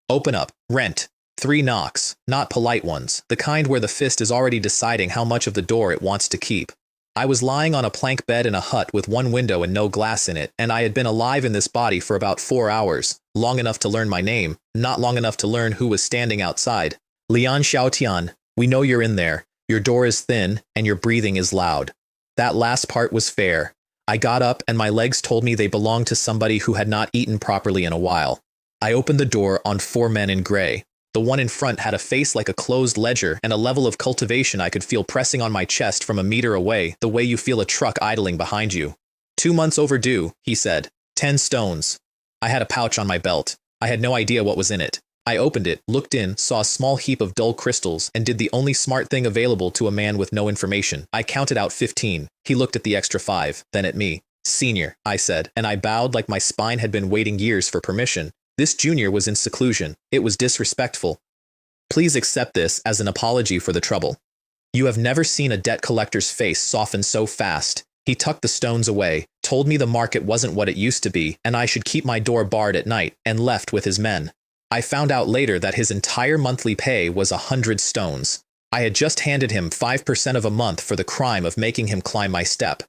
Open up. Rent. 3 knocks. Not polite ones, the kind where the fist is already deciding how much of the door it wants to keep. I was lying on a plank bed in a hut with one window and no glass in it, and I had been alive in this body for about 4 hours, long enough to learn my name, not long enough to learn who was standing outside. Lian Xiaotian, we know you're in there. Your door is thin, and your breathing is loud. That last part was fair. I got up, and my legs told me they belonged to somebody who had not eaten properly in a while. I opened the door on 4 men in gray. The one in front had a face like a closed ledger and a level of cultivation I could feel pressing on my chest from a meter away, the way you feel a truck idling behind you. 2 months overdue, he said. 10 stones. I had a pouch on my belt. I had no idea what was in it. I opened it, looked in, saw a small heap of dull crystals, and did the only smart thing available to a man with no information. I counted out 15. He looked at the extra 5, then at me. Senior, I said, and I bowed like my spine had been waiting years for permission. This junior was in seclusion. It was disrespectful. Please accept this as an apology for the trouble. You have never seen a debt collector's face soften so fast. He tucked the stones away, told me the market wasn't what it used to be, and I should keep my door barred at night, and left with his men. I found out later that his entire monthly pay was 100 stones. I had just handed him 5% of a month for the crime of making him climb my step.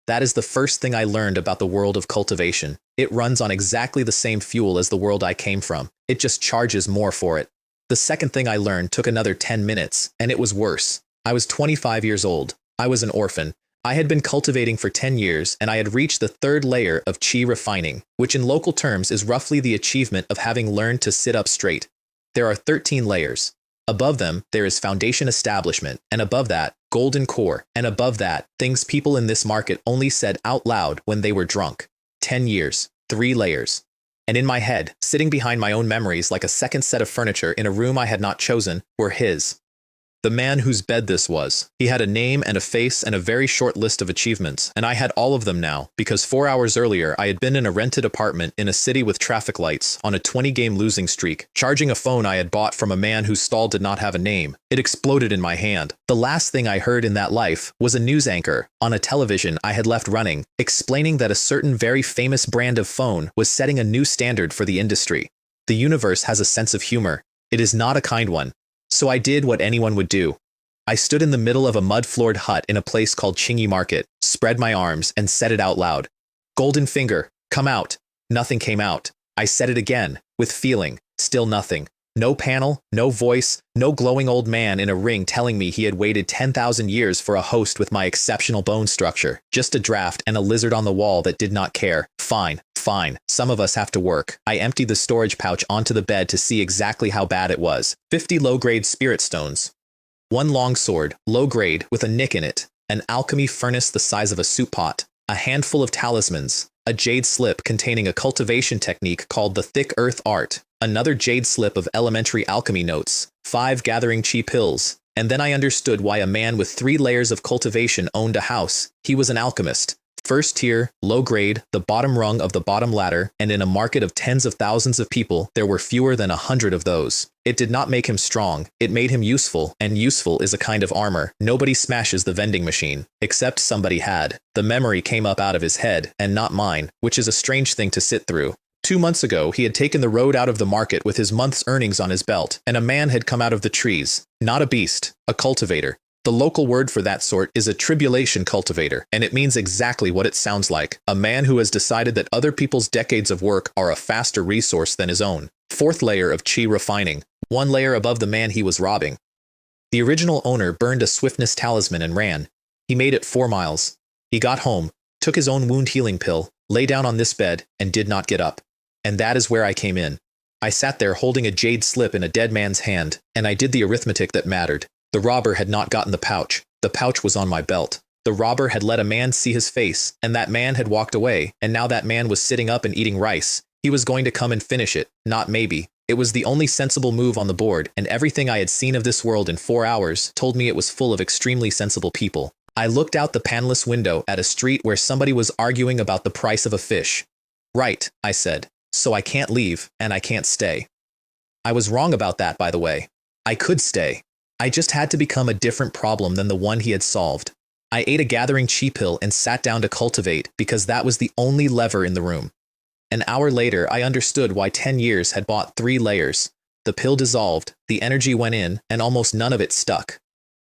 That is the first thing I learned about the world of cultivation. It runs on exactly the same fuel as the world I came from. It just charges more for it. The second thing I learned took another 10 minutes, and it was worse. I was 25 years old. I was an orphan. I had been cultivating for 10 years, and I had reached the 3rd layer of qi refining, which in local terms is roughly the achievement of having learned to sit up straight. There are 13 layers. Above them, there is foundation establishment, and above that, golden core, and above that, things people in this market only said out loud when they were drunk. 10 years, 3 layers. And in my head, sitting behind my own memories like a second set of furniture in a room I had not chosen, were his. The man whose bed this was. He had a name and a face and a very short list of achievements, and I had all of them now, because 4 hours earlier I had been in a rented apartment in a city with traffic lights, on a 20-game losing streak, charging a phone I had bought from a man whose stall did not have a name. It exploded in my hand. The last thing I heard in that life was a news anchor, on a television I had left running, explaining that a certain very famous brand of phone was setting a new standard for the industry. The universe has a sense of humor. It is not a kind one. So I did what anyone would do. I stood in the middle of a mud-floored hut in a place called Qingmu Market, spread my arms, and said it out loud. Golden finger, come out. Nothing came out. I said it again, with feeling, still nothing. No panel, no voice, no glowing old man in a ring telling me he had waited 10,000 years for a host with my exceptional bone structure. Just a draft and a lizard on the wall that did not care. Fine, fine. Some of us have to work. I emptied the storage pouch onto the bed to see exactly how bad it was. 50 low-grade spirit stones. 1 long sword, low-grade, with a nick in it. An alchemy furnace the size of a soup pot. A handful of talismans. A jade slip containing a cultivation technique called the thick earth art. Another jade slip of elementary alchemy notes. 5 gathering chi pills. And then I understood why a man with 3 layers of cultivation owned a house. He was an alchemist. First tier, low grade, the bottom rung of the bottom ladder, and in a market of tens of thousands of people, there were fewer than 100 of those. It did not make him strong, it made him useful, and useful is a kind of armor. Nobody smashes the vending machine, except somebody had. The memory came up out of his head, and not mine, which is a strange thing to sit through. 2 months ago, he had taken the road out of the market with his month's earnings on his belt, and a man had come out of the trees. Not a beast, a cultivator. The local word for that sort is a tribulation cultivator, and it means exactly what it sounds like. A man who has decided that other people's decades of work are a faster resource than his own. 4th layer of qi refining, 1 layer above the man he was robbing. The original owner burned a swiftness talisman and ran. He made it 4 miles. He got home, took his own wound healing pill, lay down on this bed, and did not get up. And that is where I came in. I sat there holding a jade slip in a dead man's hand, and I did the arithmetic that mattered. The robber had not gotten the pouch. The pouch was on my belt. The robber had let a man see his face, and that man had walked away, and now that man was sitting up and eating rice. He was going to come and finish it, not maybe. It was the only sensible move on the board, and everything I had seen of this world in 4 hours told me it was full of extremely sensible people. I looked out the paneless window at a street where somebody was arguing about the price of a fish. Right, I said. So I can't leave, and I can't stay. I was wrong about that, by the way. I could stay. I just had to become a different problem than the one he had solved. I ate a gathering chi pill and sat down to cultivate because that was the only lever in the room. An hour later, I understood why 10 years had bought 3 layers. The pill dissolved, the energy went in, and almost none of it stuck.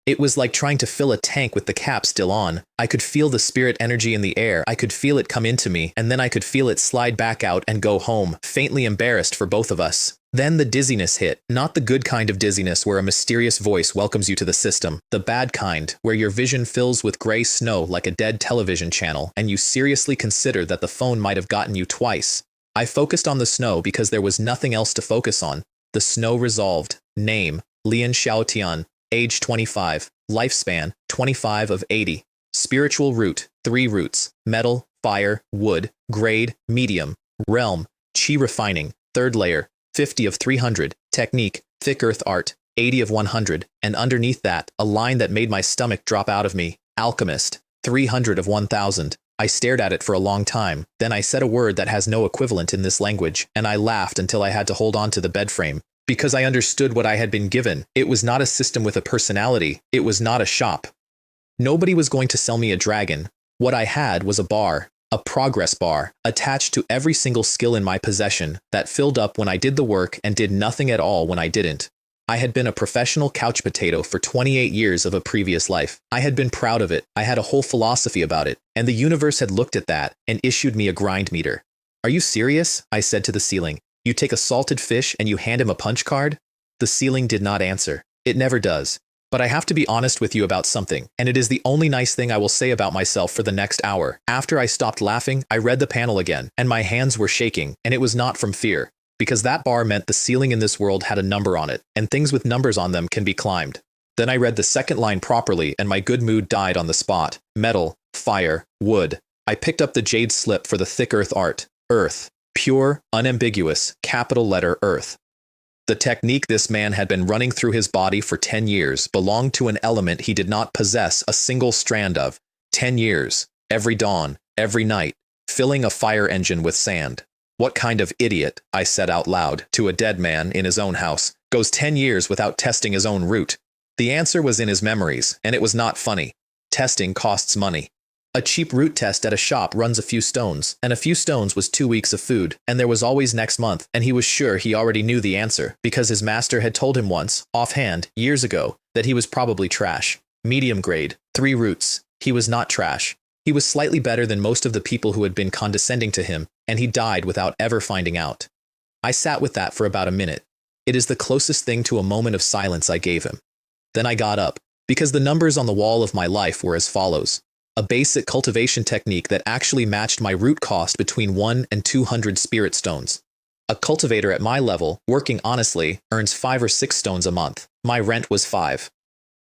It was like trying to fill a tank with the cap still on. I could feel the spirit energy in the air, I could feel it come into me, and then I could feel it slide back out and go home, faintly embarrassed for both of us. Then the dizziness hit, not the good kind of dizziness where a mysterious voice welcomes you to the system, the bad kind, where your vision fills with gray snow like a dead television channel, and you seriously consider that the phone might have gotten you twice. I focused on the snow because there was nothing else to focus on. The snow resolved. Name, Lian Xiaotian. Age 25. Lifespan, 25 of 80. Spiritual root, 3 roots. Metal, fire, wood. Grade, medium. Realm, Qi refining, 3rd layer, 50 of 300. Technique, thick earth art, 80 of 100. And underneath that, a line that made my stomach drop out of me. Alchemist, 300 of 1000. I stared at it for a long time. Then I said a word that has no equivalent in this language, and I laughed until I had to hold on to the bed frame. Because I understood what I had been given. It was not a system with a personality. It was not a shop. Nobody was going to sell me a dragon. What I had was a bar, a progress bar, attached to every single skill in my possession that filled up when I did the work and did nothing at all when I didn't. I had been a professional couch potato for 28 years of a previous life. I had been proud of it. I had a whole philosophy about it. And the universe had looked at that and issued me a grind meter. Are you serious? I said to the ceiling. You take a salted fish and you hand him a punch card? The ceiling did not answer. It never does. But I have to be honest with you about something, and it is the only nice thing I will say about myself for the next hour. After I stopped laughing, I read the panel again, and my hands were shaking, and it was not from fear, because that bar meant the ceiling in this world had a number on it, and things with numbers on them can be climbed. Then I read the second line properly, and my good mood died on the spot. Metal, fire, wood. I picked up the jade slip for the thick earth art. Earth. Pure, unambiguous, capital letter Earth. The technique this man had been running through his body for 10 years belonged to an element he did not possess a single strand of. 10 years, every dawn, every night, filling a fire engine with sand. What kind of idiot, I said out loud to a dead man in his own house, goes 10 years without testing his own root? The answer was in his memories, and it was not funny. Testing costs money. A cheap root test at a shop runs a few stones, and a few stones was 2 weeks of food, and there was always next month, and he was sure he already knew the answer, because his master had told him once, offhand, years ago, that he was probably trash. Medium grade, 3 roots. He was not trash. He was slightly better than most of the people who had been condescending to him, and he died without ever finding out. I sat with that for about a minute. It is the closest thing to a moment of silence I gave him. Then I got up, because the numbers on the wall of my life were as follows. A basic cultivation technique that actually matched my root cost between 1 and 200 spirit stones. A cultivator at my level, working honestly, earns 5 or 6 stones a month. My rent was 5.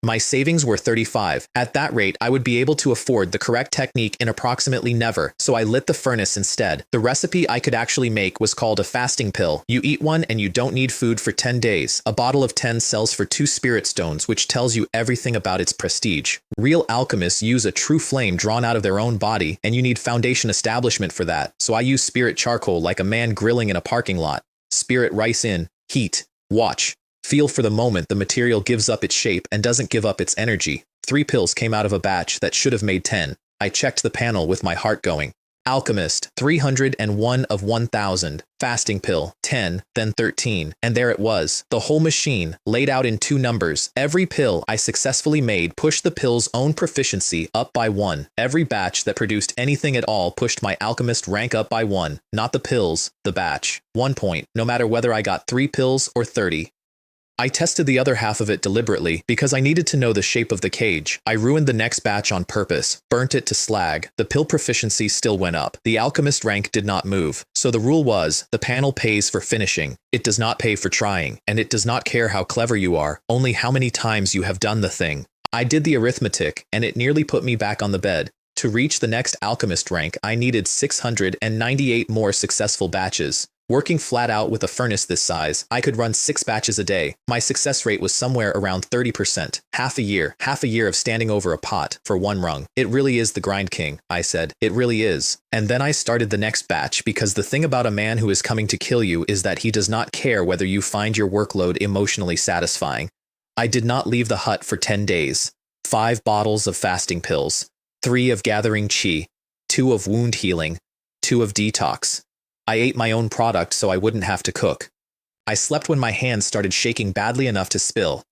My savings were 35. At that rate, I would be able to afford the correct technique in approximately never, so I lit the furnace instead. The recipe I could actually make was called a fasting pill. You eat one and you don't need food for 10 days. A bottle of 10 sells for 2 spirit stones, which tells you everything about its prestige. Real alchemists use a true flame drawn out of their own body, and you need foundation establishment for that, so I use spirit charcoal like a man grilling in a parking lot. Spirit rice in, heat, watch. Feel for the moment the material gives up its shape and doesn't give up its energy. 3 pills came out of a batch that should have made 10. I checked the panel with my heart going. Alchemist, 301 of 1000. Fasting pill, 10, then 13. And there it was, the whole machine, laid out in 2 numbers. Every pill I successfully made pushed the pill's own proficiency up by 1. Every batch that produced anything at all pushed my alchemist rank up by 1. Not the pills, the batch. 1 point, no matter whether I got 3 pills or 30. I tested the other half of it deliberately because I needed to know the shape of the cage. I ruined the next batch on purpose, burnt it to slag. The pill proficiency still went up. The alchemist rank did not move. So the rule was, the panel pays for finishing. It does not pay for trying, and it does not care how clever you are, only how many times you have done the thing. I did the arithmetic, and it nearly put me back on the bed. To reach the next alchemist rank, I needed 698 more successful batches. Working flat out with a furnace this size, I could run 6 batches a day. My success rate was somewhere around 30%. Half a year of standing over a pot for 1 rung. It really is the grind king, I said. It really is. And then I started the next batch because the thing about a man who is coming to kill you is that he does not care whether you find your workload emotionally satisfying. I did not leave the hut for 10 days. 5 bottles of fasting pills. 3 of gathering chi. 2 of wound healing. 2 of detox. I ate my own product so I wouldn't have to cook. I slept when my hands started shaking badly enough to spill.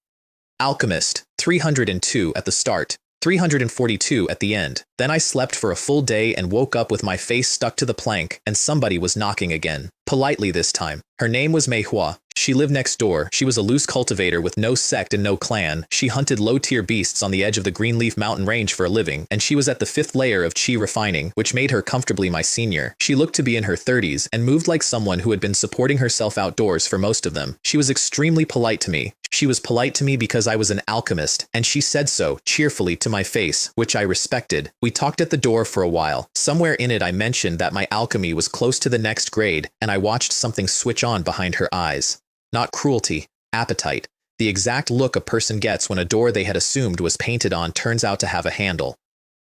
Alchemist, 302 at the start, 342 at the end. Then I slept for a full day and woke up with my face stuck to the plank, and somebody was knocking again. Politely this time. Her name was Manhwa. She lived next door. She was a loose cultivator with no sect and no clan. She hunted low-tier beasts on the edge of the Greenleaf Mountain Range for a living, and she was at the 5th layer of Qi refining, which made her comfortably my senior. She looked to be in her 30s and moved like someone who had been supporting herself outdoors for most of them. She was extremely polite to me. She was polite to me because I was an alchemist, and she said so, cheerfully, to my face, which I respected. We talked at the door for a while. Somewhere in it I mentioned that my alchemy was close to the next grade, and I watched something switch on behind her eyes. Not cruelty, appetite. The exact look a person gets when a door they had assumed was painted on turns out to have a handle.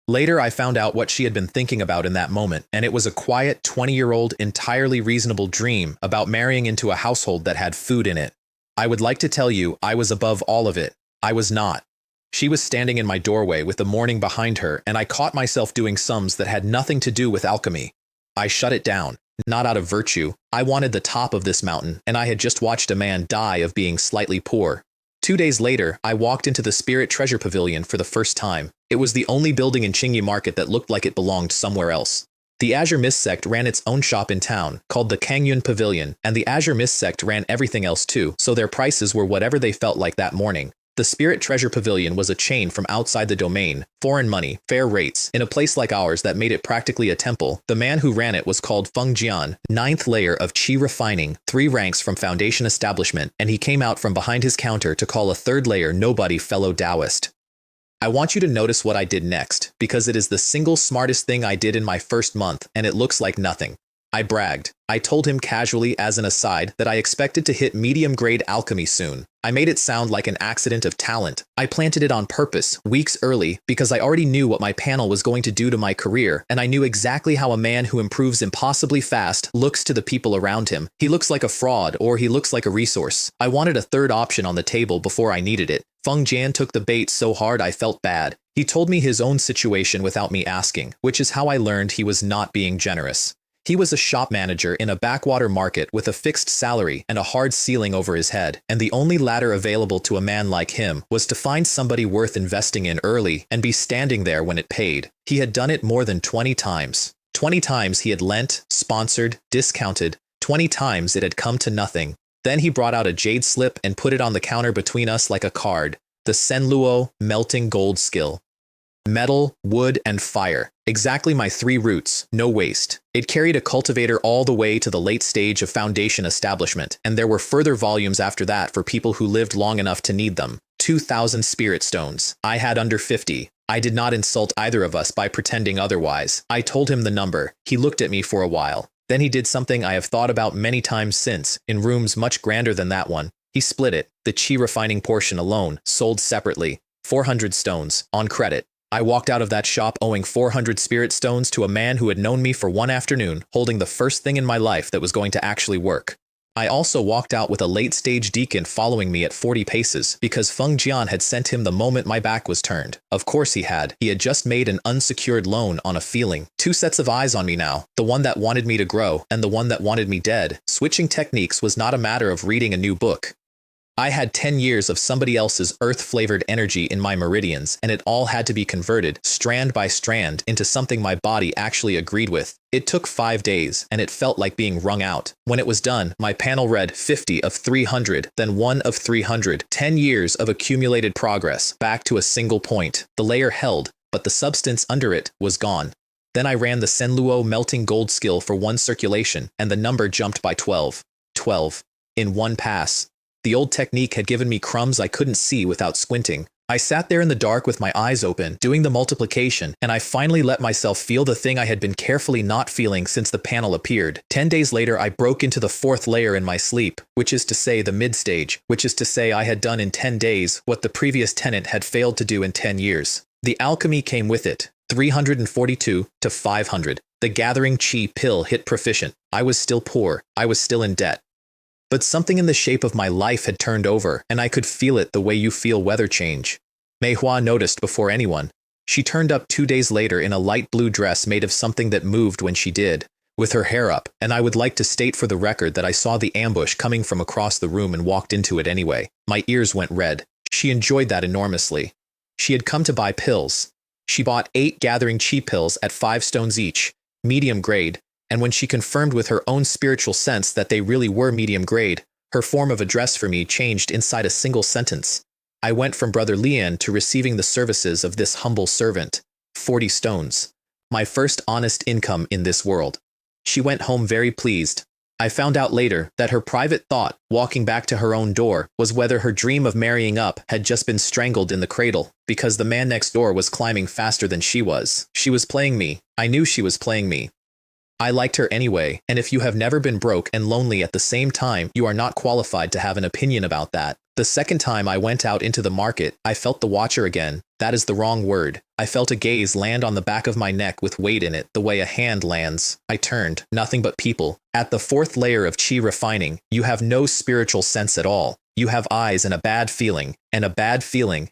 Later I found out what she had been thinking about in that moment, and it was a quiet, 20-year-old, entirely reasonable dream about marrying into a household that had food in it. I would like to tell you I was above all of it. I was not. She was standing in my doorway with the morning behind her, and I caught myself doing sums that had nothing to do with alchemy. I shut it down. Not out of virtue. I wanted the top of this mountain, and I had just watched a man die of being slightly poor. 2 days later, I walked into the Spirit Treasure Pavilion for the first time. It was the only building in Qingmu Market that looked like it belonged somewhere else. The Azure Mist sect ran its own shop in town, called the Qingmu Pavilion, and the Azure Mist sect ran everything else too, so their prices were whatever they felt like that morning. The Spirit Treasure Pavilion was a chain from outside the domain, foreign money, fair rates, in a place like ours that made it practically a temple. The man who ran it was called Feng Jian, 9th layer of Qi refining, 3 ranks from Foundation establishment, and he came out from behind his counter to call a 3rd layer nobody fellow Taoist. I want you to notice what I did next, because it is the single smartest thing I did in my first month, and it looks like nothing. I bragged. I told him casually as an aside that I expected to hit medium-grade alchemy soon. I made it sound like an accident of talent. I planted it on purpose, weeks early, because I already knew what my panel was going to do to my career, and I knew exactly how a man who improves impossibly fast looks to the people around him. He looks like a fraud, or he looks like a resource. I wanted a third option on the table before I needed it. Feng Jian took the bait so hard I felt bad. He told me his own situation without me asking, which is how I learned he was not being generous. He was a shop manager in a backwater market with a fixed salary and a hard ceiling over his head, and the only ladder available to a man like him was to find somebody worth investing in early and be standing there when it paid. He had done it more than 20 times. 20 times he had lent, sponsored, discounted. 20 times it had come to nothing. Then he brought out a jade slip and put it on the counter between us like a card. The Senluo melting gold skill. Metal, wood, and fire. Exactly my 3 roots, no waste. It carried a cultivator all the way to the late stage of Foundation establishment, and there were further volumes after that for people who lived long enough to need them. 2,000 spirit stones. I had under 50. I did not insult either of us by pretending otherwise. I told him the number. He looked at me for a while. Then he did something I have thought about many times since, in rooms much grander than that one. He split it, the Qi refining portion alone, sold separately. 400 stones, on credit. I walked out of that shop owing 400 spirit stones to a man who had known me for one afternoon, holding the first thing in my life that was going to actually work. I also walked out with a late-stage deacon following me at 40 paces, because Feng Jian had sent him the moment my back was turned. Of course he had. He had just made an unsecured loan on a feeling. 2 sets of eyes on me now, the one that wanted me to grow, and the one that wanted me dead. Switching techniques was not a matter of reading a new book. I had 10 years of somebody else's earth-flavored energy in my meridians, and it all had to be converted, strand by strand, into something my body actually agreed with. It took 5 days, and it felt like being wrung out. When it was done, my panel read 50 of 300, then 1 of 300. 10 years of accumulated progress, back to a single point. The layer held, but the substance under it was gone. Then I ran the Senluo melting gold skill for 1 circulation, and the number jumped by 12. 12. In 1 pass. The old technique had given me crumbs I couldn't see without squinting. I sat there in the dark with my eyes open, doing the multiplication, and I finally let myself feel the thing I had been carefully not feeling since the panel appeared. 10 days later, I broke into the 4th layer in my sleep, which is to say the mid-stage, which is to say I had done in 10 days what the previous tenant had failed to do in 10 years. The alchemy came with it, 342 to 500. The gathering Qi pill hit proficient. I was still poor. I was still in debt. But something in the shape of my life had turned over, and I could feel it the way you feel weather change. Manhua noticed before anyone. She turned up 2 days later in a light blue dress made of something that moved when she did. with her hair up, and I would like to state for the record that I saw the ambush coming from across the room and walked into it anyway. My ears went red. She enjoyed that enormously. She had come to buy pills. She bought 8 gathering chi pills at 5 stones each, medium grade, and when she confirmed with her own spiritual sense that they really were medium grade, her form of address for me changed inside a single sentence. I went from Brother Lian to receiving the services of this humble servant. 40 stones. My first honest income in this world. She went home very pleased. I found out later that her private thought, walking back to her own door, was whether her dream of marrying up had just been strangled in the cradle, because the man next door was climbing faster than she was. She was playing me. I knew she was playing me. I liked her anyway, and if you have never been broke and lonely at the same time, you are not qualified to have an opinion about that. The second time I went out into the market, I felt the watcher again. That is the wrong word. I felt a gaze land on the back of my neck with weight in it, the way a hand lands. I turned. Nothing but people. At the 4th layer of chi refining, you have no spiritual sense at all. You have eyes and a bad feeling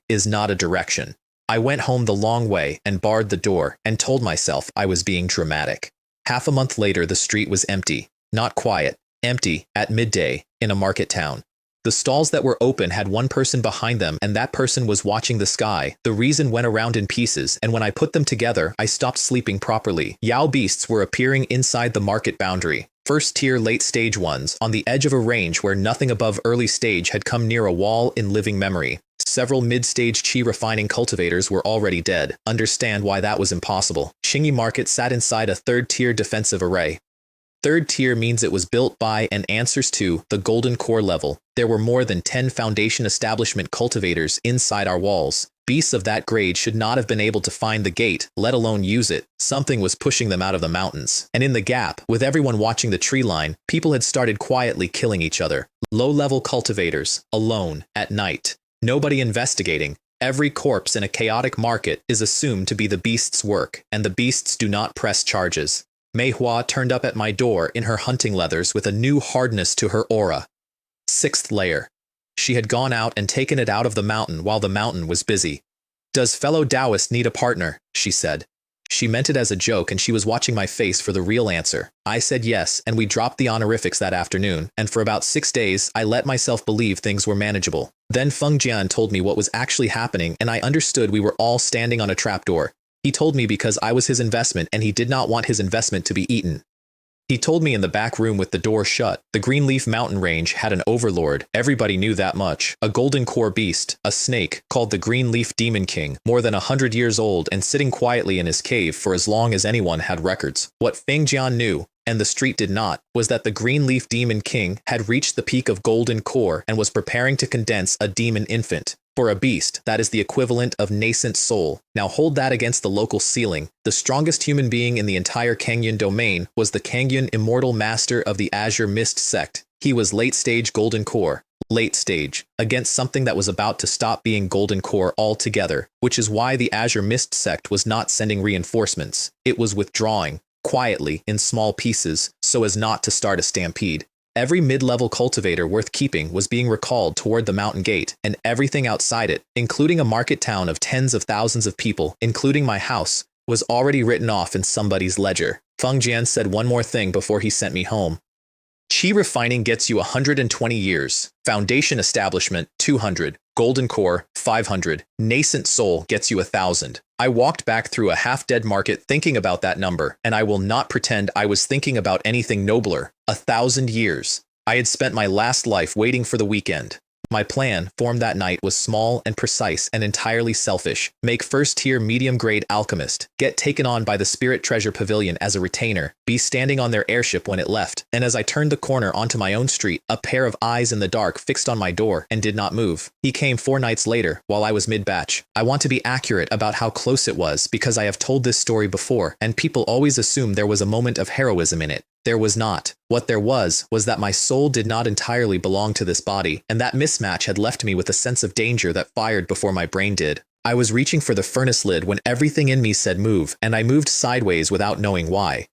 is not a direction. I went home the long way and barred the door and told myself I was being dramatic. Half a month later, the street was empty. Not quiet. Empty, at midday, in a market town. The stalls that were open had one person behind them, and that person was watching the sky. The reason went around in pieces, and when I put them together, I stopped sleeping properly. Yao beasts were appearing inside the market boundary. First tier late stage ones, on the edge of a range where nothing above early stage had come near a wall in living memory. Several mid-stage chi refining cultivators were already dead. Understand why that was impossible. Qingmu Market sat inside a 3rd tier defensive array. 3rd tier means it was built by and answers to the Golden Core level. There were more than 10 foundation establishment cultivators inside our walls. Beasts of that grade should not have been able to find the gate, let alone use it. Something was pushing them out of the mountains. And in the gap, with everyone watching the tree line, people had started quietly killing each other. Low-level cultivators, alone, at night. Nobody investigating. Every corpse in a chaotic market is assumed to be the beast's work, and the beasts do not press charges. Manhwa turned up at my door in her hunting leathers with a new hardness to her aura. 6th layer. She had gone out and taken it out of the mountain while the mountain was busy. "Does fellow Taoist need a partner?" she said. She meant it as a joke, and she was watching my face for the real answer. I said yes, and we dropped the honorifics that afternoon, and for about 6 days, I let myself believe things were manageable. Then Feng Jian told me what was actually happening, and I understood we were all standing on a trapdoor. He told me because I was his investment, and he did not want his investment to be eaten. He told me in the back room with the door shut. The Greenleaf Mountain Range had an overlord. Everybody knew that much. A golden core beast, a snake, called the Greenleaf Demon King, more than 100 years old and sitting quietly in his cave for as long as anyone had records. What Feng Jian knew, and the street did not, was that the Greenleaf Demon King had reached the peak of Golden Core and was preparing to condense a demon infant. For a beast, that is the equivalent of nascent soul. Now hold that against the local ceiling. The strongest human being in the entire Kangyun domain was the Kangyun Immortal Master of the Azure Mist sect. He was late-stage Golden Core. Late stage, against something that was about to stop being Golden Core altogether, which is why the Azure Mist sect was not sending reinforcements. It was withdrawing, quietly, in small pieces, so as not to start a stampede. Every mid-level cultivator worth keeping was being recalled toward the mountain gate, and everything outside it, including a market town of tens of thousands of people, including my house, was already written off in somebody's ledger. Feng Jian said one more thing before he sent me home. Chi refining gets you 120 years. Foundation establishment, 200. Golden Core, 500. Nascent soul gets you 1,000. I walked back through a half-dead market thinking about that number, and I will not pretend I was thinking about anything nobler. 1,000 years. I had spent my last life waiting for the weekend. My plan, formed that night, was small and precise and entirely selfish. Make first-tier medium-grade alchemist. Get taken on by the Spirit Treasure Pavilion as a retainer. Be standing on their airship when it left. And as I turned the corner onto my own street, a pair of eyes in the dark fixed on my door and did not move. He came 4 nights later, while I was mid-batch. I want to be accurate about how close it was because I have told this story before, and people always assume there was a moment of heroism in it. There was not. What there was that my soul did not entirely belong to this body, and that mismatch had left me with a sense of danger that fired before my brain did. I was reaching for the furnace lid when everything in me said move, and I moved sideways without knowing why.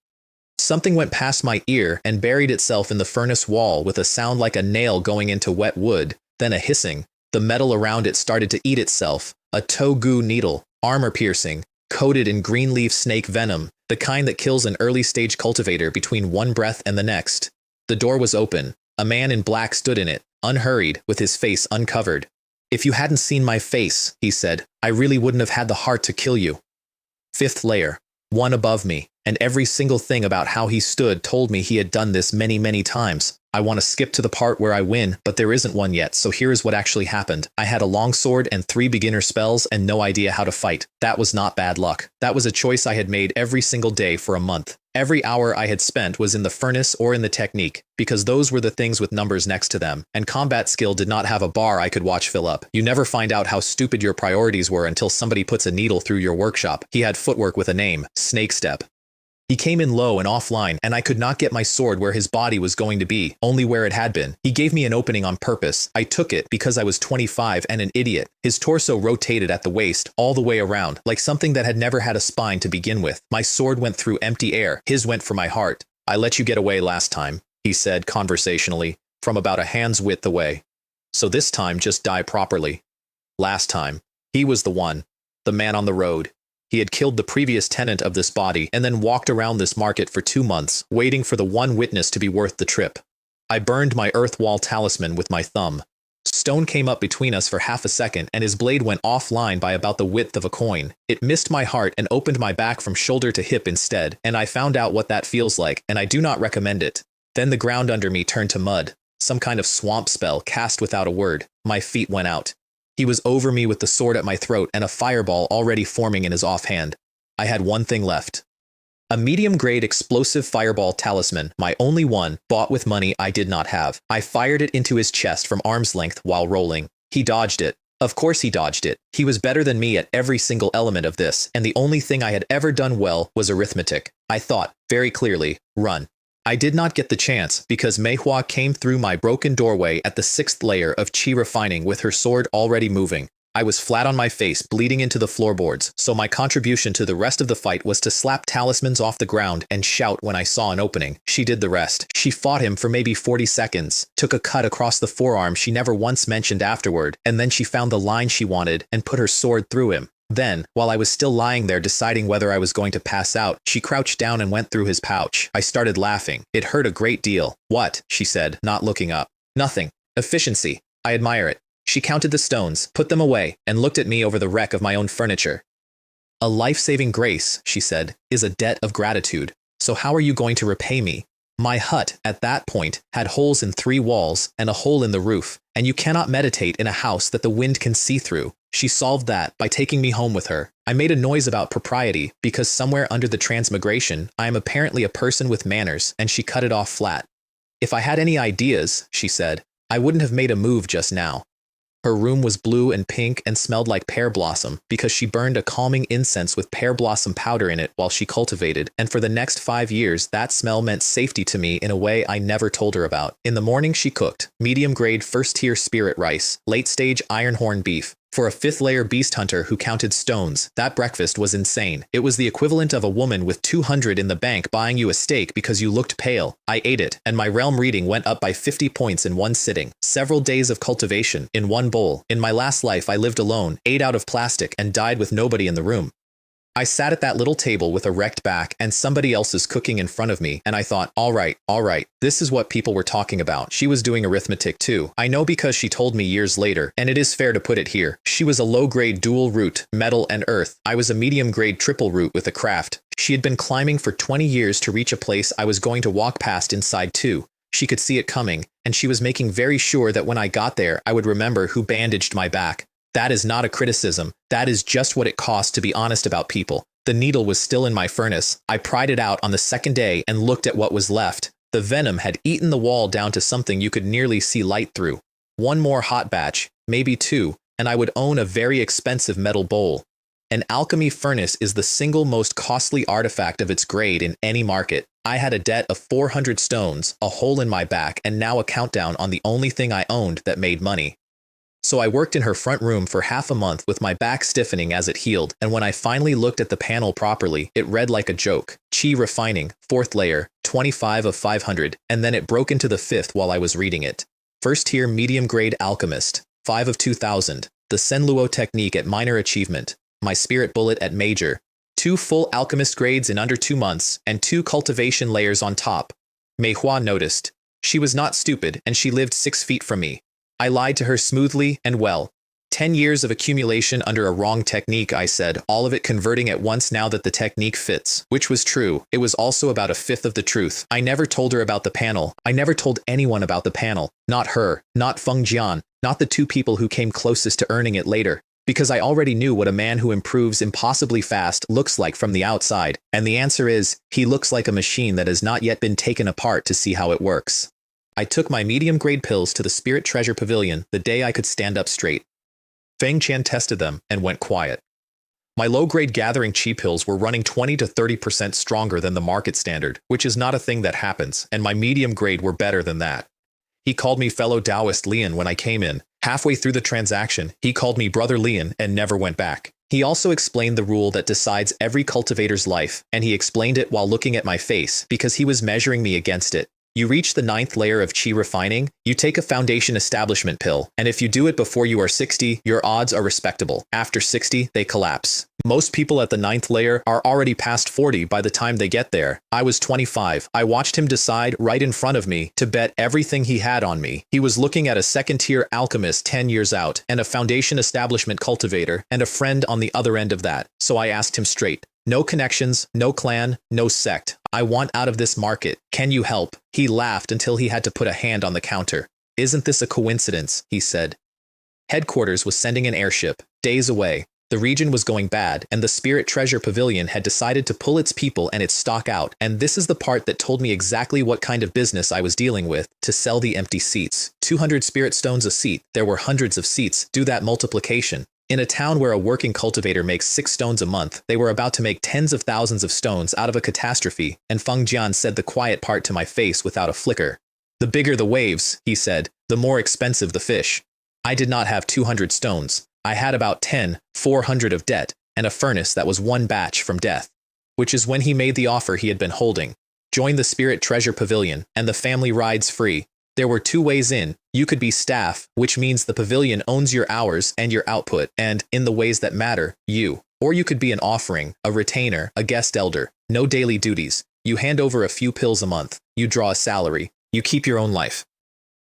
Something went past my ear and buried itself in the furnace wall with a sound like a nail going into wet wood, then a hissing. The metal around it started to eat itself. A togu needle, armor piercing. coated in green leaf snake venom, the kind that kills an early-stage cultivator between one breath and the next. The door was open. A man in black stood in it, unhurried, with his face uncovered. "If you hadn't seen my face," he said, "I really wouldn't have had the heart to kill you." Fifth layer. One above me, and every single thing about how he stood told me he had done this many, many times. I want to skip to the part where I win, but there isn't one yet, so here is what actually happened. I had a longsword and 3 beginner spells and no idea how to fight. That was not bad luck. That was a choice I had made every single day for a month. Every hour I had spent was in the furnace or in the technique, because those were the things with numbers next to them, and combat skill did not have a bar I could watch fill up. You never find out how stupid your priorities were until somebody puts a needle through your workshop. He had footwork with a name, Snake Step. He came in low and offline, and I could not get my sword where his body was going to be, only where it had been. He gave me an opening on purpose. I took it because I was 25 and an idiot. His torso rotated at the waist, all the way around, like something that had never had a spine to begin with. My sword went through empty air. His went for my heart. "I let you get away last time," he said conversationally, from about a hand's width away. "So this time just die properly." Last time. He was the one. The man on the road. He had killed the previous tenant of this body and then walked around this market for 2 months, waiting for the one witness to be worth the trip. I burned my earth wall talisman with my thumb. Stone came up between us for half a second, and his blade went offline by about the width of a coin. It missed my heart and opened my back from shoulder to hip instead, and I found out what that feels like, and I do not recommend it. Then the ground under me turned to mud, some kind of swamp spell cast without a word. My feet went out. He was over me with the sword at my throat and a fireball already forming in his offhand. I had one thing left. A medium-grade explosive fireball talisman, my only one, bought with money I did not have. I fired it into his chest from arm's length while rolling. He dodged it. Of course he dodged it. He was better than me at every single element of this, and the only thing I had ever done well was arithmetic. I thought, very clearly, run. I did not get the chance because Manhwa came through my broken doorway at the 6th layer of Qi refining with her sword already moving. I was flat on my face, bleeding into the floorboards, so my contribution to the rest of the fight was to slap talismans off the ground and shout when I saw an opening. She did the rest. She fought him for maybe 40 seconds, took a cut across the forearm she never once mentioned afterward, and then she found the line she wanted and put her sword through him. Then, while I was still lying there deciding whether I was going to pass out, she crouched down and went through his pouch. I started laughing. It hurt a great deal. "What?" she said, not looking up. "Nothing. Efficiency. I admire it." She counted the stones, put them away, and looked at me over the wreck of my own furniture. "A life-saving grace," she said, "is a debt of gratitude. So how are you going to repay me?" My hut, at that point, had holes in 3 walls and a hole in the roof, and you cannot meditate in a house that the wind can see through. She solved that by taking me home with her. I made a noise about propriety, because somewhere under the transmigration, I am apparently a person with manners, and she cut it off flat. "If I had any ideas," she said, "I wouldn't have made a move just now." Her room was blue and pink and smelled like pear blossom because she burned a calming incense with pear blossom powder in it while she cultivated, and for the next 5 years that smell meant safety to me in a way I never told her about. In the morning she cooked medium-grade first-tier spirit rice, late-stage ironhorn beef. For a 5th layer beast hunter who counted stones, that breakfast was insane. It was the equivalent of a woman with 200 in the bank buying you a steak because you looked pale. I ate it, and my realm reading went up by 50 points in one sitting. Several days of cultivation, in one bowl. In my last life I lived alone, ate out of plastic, and died with nobody in the room. I sat at that little table with a wrecked back and somebody else's cooking in front of me, and I thought, all right, this is what people were talking about. She was doing arithmetic too. I know because she told me years later, and it is fair to put it here. She was a low-grade dual root, metal and earth. I was a medium-grade triple root with a craft. She had been climbing for 20 years to reach a place I was going to walk past inside too. She could see it coming, and she was making very sure that when I got there, I would remember who bandaged my back. That is not a criticism. That is just what it costs to be honest about people. The needle was still in my furnace. I pried it out on the 2nd day and looked at what was left. The venom had eaten the wall down to something you could nearly see light through. One more hot batch, maybe 2, and I would own a very expensive metal bowl. An alchemy furnace is the single most costly artifact of its grade in any market. I had a debt of 400 stones, a hole in my back, and now a countdown on the only thing I owned that made money. So I worked in her front room for half a month with my back stiffening as it healed, and when I finally looked at the panel properly, it read like a joke. Qi refining, 4th layer, 25 of 500, and then it broke into the 5th while I was reading it. First tier medium grade alchemist, 5 of 2000, the Senluo technique at minor achievement, my spirit bullet at major, 2 full alchemist grades in under 2 months, and 2 cultivation layers on top. Manhwa noticed. She was not stupid, and she lived 6 feet from me. I lied to her smoothly and well. 10 years of accumulation under a wrong technique, I said, all of it converting at once now that the technique fits. Which was true. It was also about a fifth of the truth. I never told her about the panel. I never told anyone about the panel. Not her. Not Feng Jian. Not the 2 people who came closest to earning it later. Because I already knew what a man who improves impossibly fast looks like from the outside. And the answer is, he looks like a machine that has not yet been taken apart to see how it works. I took my medium-grade pills to the Spirit Treasure Pavilion the day I could stand up straight. Feng Qian tested them and went quiet. My low-grade gathering chi pills were running 20 to 30% stronger than the market standard, which is not a thing that happens, and my medium-grade were better than that. He called me fellow Taoist Lian when I came in. Halfway through the transaction, he called me brother Lian and never went back. He also explained the rule that decides every cultivator's life, and he explained it while looking at my face because he was measuring me against it. You reach the 9th layer of chi refining, you take a foundation establishment pill, and if you do it before you are 60, your odds are respectable. After 60, they collapse. Most people at the 9th layer are already past 40 by the time they get there. I was 25. I watched him decide right in front of me to bet everything he had on me. He was looking at a 2nd-tier alchemist 10 years out, and a foundation establishment cultivator, and a friend on the other end of that. So I asked him straight. No connections, no clan, no sect. I want out of this market. Can you help? He laughed until he had to put a hand on the counter. Isn't this a coincidence? He said. Headquarters was sending an airship. Days away. The region was going bad, and the Spirit Treasure Pavilion had decided to pull its people and its stock out, and this is the part that told me exactly what kind of business I was dealing with, to sell the empty seats. 200 spirit stones a seat. There were hundreds of seats. Do that multiplication. In a town where a working cultivator makes 6 stones a month, they were about to make tens of thousands of stones out of a catastrophe, and Feng Jian said the quiet part to my face without a flicker. The bigger the waves, he said, the more expensive the fish. I did not have 200 stones. I had about 400 of debt, and a furnace that was 1 batch from death. Which is when he made the offer he had been holding. Join the Spirit Treasure Pavilion, and the family rides free. There were 2 ways in. You could be staff, which means the pavilion owns your hours and your output, and, in the ways that matter, you. Or you could be an offering, a retainer, a guest elder. No daily duties. You hand over a few pills a month. You draw a salary. You keep your own life.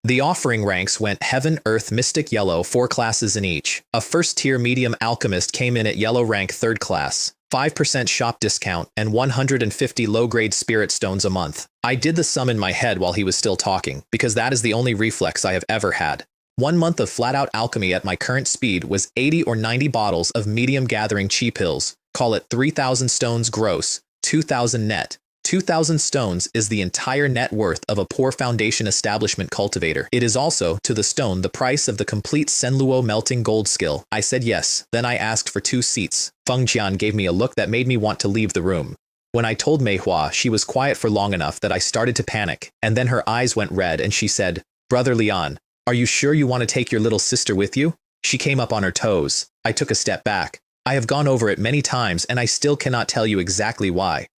The offering ranks went Heaven, Earth, Mystic, Yellow, 4 classes in each. A 1st-tier medium alchemist came in at Yellow rank 3rd class. 5% shop discount, and 150 low-grade spirit stones a month. I did the sum in my head while he was still talking, because that is the only reflex I have ever had. 1 month of flat-out alchemy at my current speed was 80 or 90 bottles of medium gathering chi pills. Call it 3,000 stones gross, 2,000 net. 2,000 stones is the entire net worth of a poor foundation establishment cultivator. It is also, to the stone, the price of the complete Senluo melting gold skill. I said yes. Then I asked for 2 seats. Feng Jian gave me a look that made me want to leave the room. When I told Manhua, she was quiet for long enough that I started to panic, and then her eyes went red and she said, Brother Lian, are you sure you want to take your little sister with you? She came up on her toes. I took a step back. I have gone over it many times and I still cannot tell you exactly why.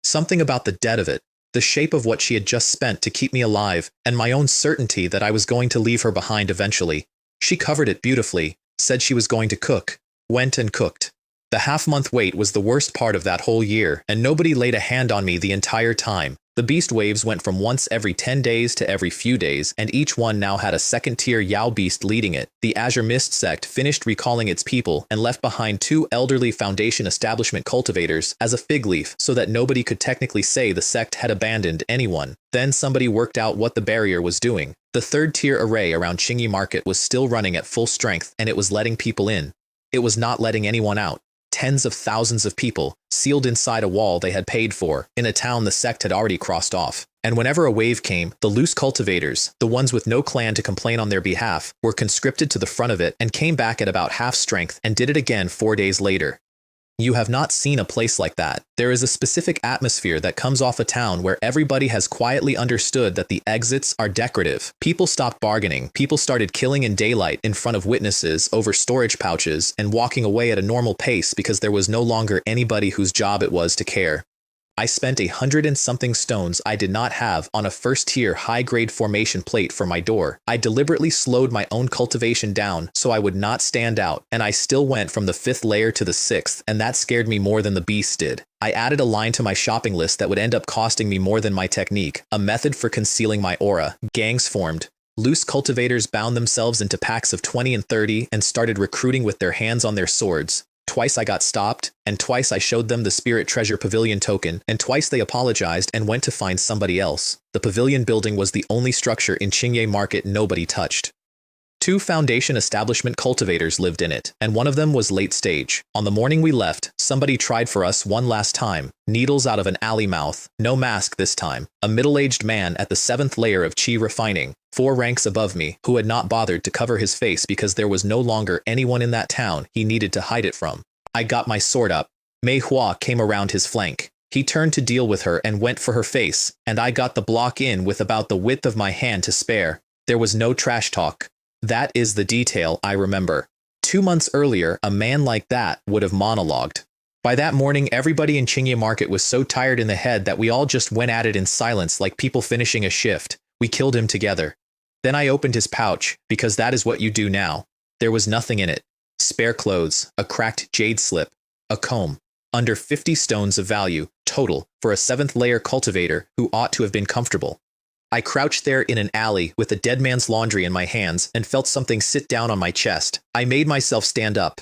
Something about the debt of it, the shape of what she had just spent to keep me alive, and my own certainty that I was going to leave her behind eventually. She covered it beautifully, said she was going to cook, went and cooked. The half-month wait was the worst part of that whole year, and nobody laid a hand on me the entire time. The beast waves went from once every 10 days to every few days, and each one now had a 2nd-tier Yao beast leading it. The Azure Mist sect finished recalling its people and left behind 2 elderly foundation establishment cultivators as a fig leaf so that nobody could technically say the sect had abandoned anyone. Then somebody worked out what the barrier was doing. The 3rd-tier array around Qingmu Market was still running at full strength, and it was letting people in. It was not letting anyone out. Tens of thousands of people, sealed inside a wall they had paid for, in a town the sect had already crossed off. And whenever a wave came, the loose cultivators, the ones with no clan to complain on their behalf, were conscripted to the front of it and came back at about half strength and did it again 4 days later. You have not seen a place like that. There is a specific atmosphere that comes off a town where everybody has quietly understood that the exits are decorative. People stopped bargaining. People started killing in daylight in front of witnesses over storage pouches and walking away at a normal pace because there was no longer anybody whose job it was to care. I spent 100 and something stones I did not have on a first-tier high-grade formation plate for my door. I deliberately slowed my own cultivation down so I would not stand out, and I still went from the 5th layer to the 6th, and that scared me more than the beast did. I added a line to my shopping list that would end up costing me more than my technique, a method for concealing my aura. Gangs formed. Loose cultivators bound themselves into packs of 20 and 30 and started recruiting with their hands on their swords. Twice I got stopped, and twice I showed them the Spirit Treasure Pavilion token, and twice they apologized and went to find somebody else. The pavilion building was the only structure in Qingmu Market nobody touched. 2 Foundation establishment cultivators lived in it, and one of them was late stage. On the morning we left, somebody tried for us one last time. Needles out of an alley mouth, no mask this time. A middle-aged man at the 7th layer of Qi refining, 4 ranks above me, who had not bothered to cover his face because there was no longer anyone in that town he needed to hide it from. I got my sword up. Manhua came around his flank. He turned to deal with her and went for her face, and I got the block in with about the width of my hand to spare. There was no trash talk. That is the detail I remember. 2 months earlier, a man like that would have monologued. By that morning, everybody in Qingmu Market was so tired in the head that we all just went at it in silence like people finishing a shift. We killed him together. Then I opened his pouch, because that is what you do now. There was nothing in it. Spare clothes, a cracked jade slip, a comb. Under 50 stones of value, total, for a 7th layer cultivator who ought to have been comfortable. I crouched there in an alley with a dead man's laundry in my hands and felt something sit down on my chest. I made myself stand up.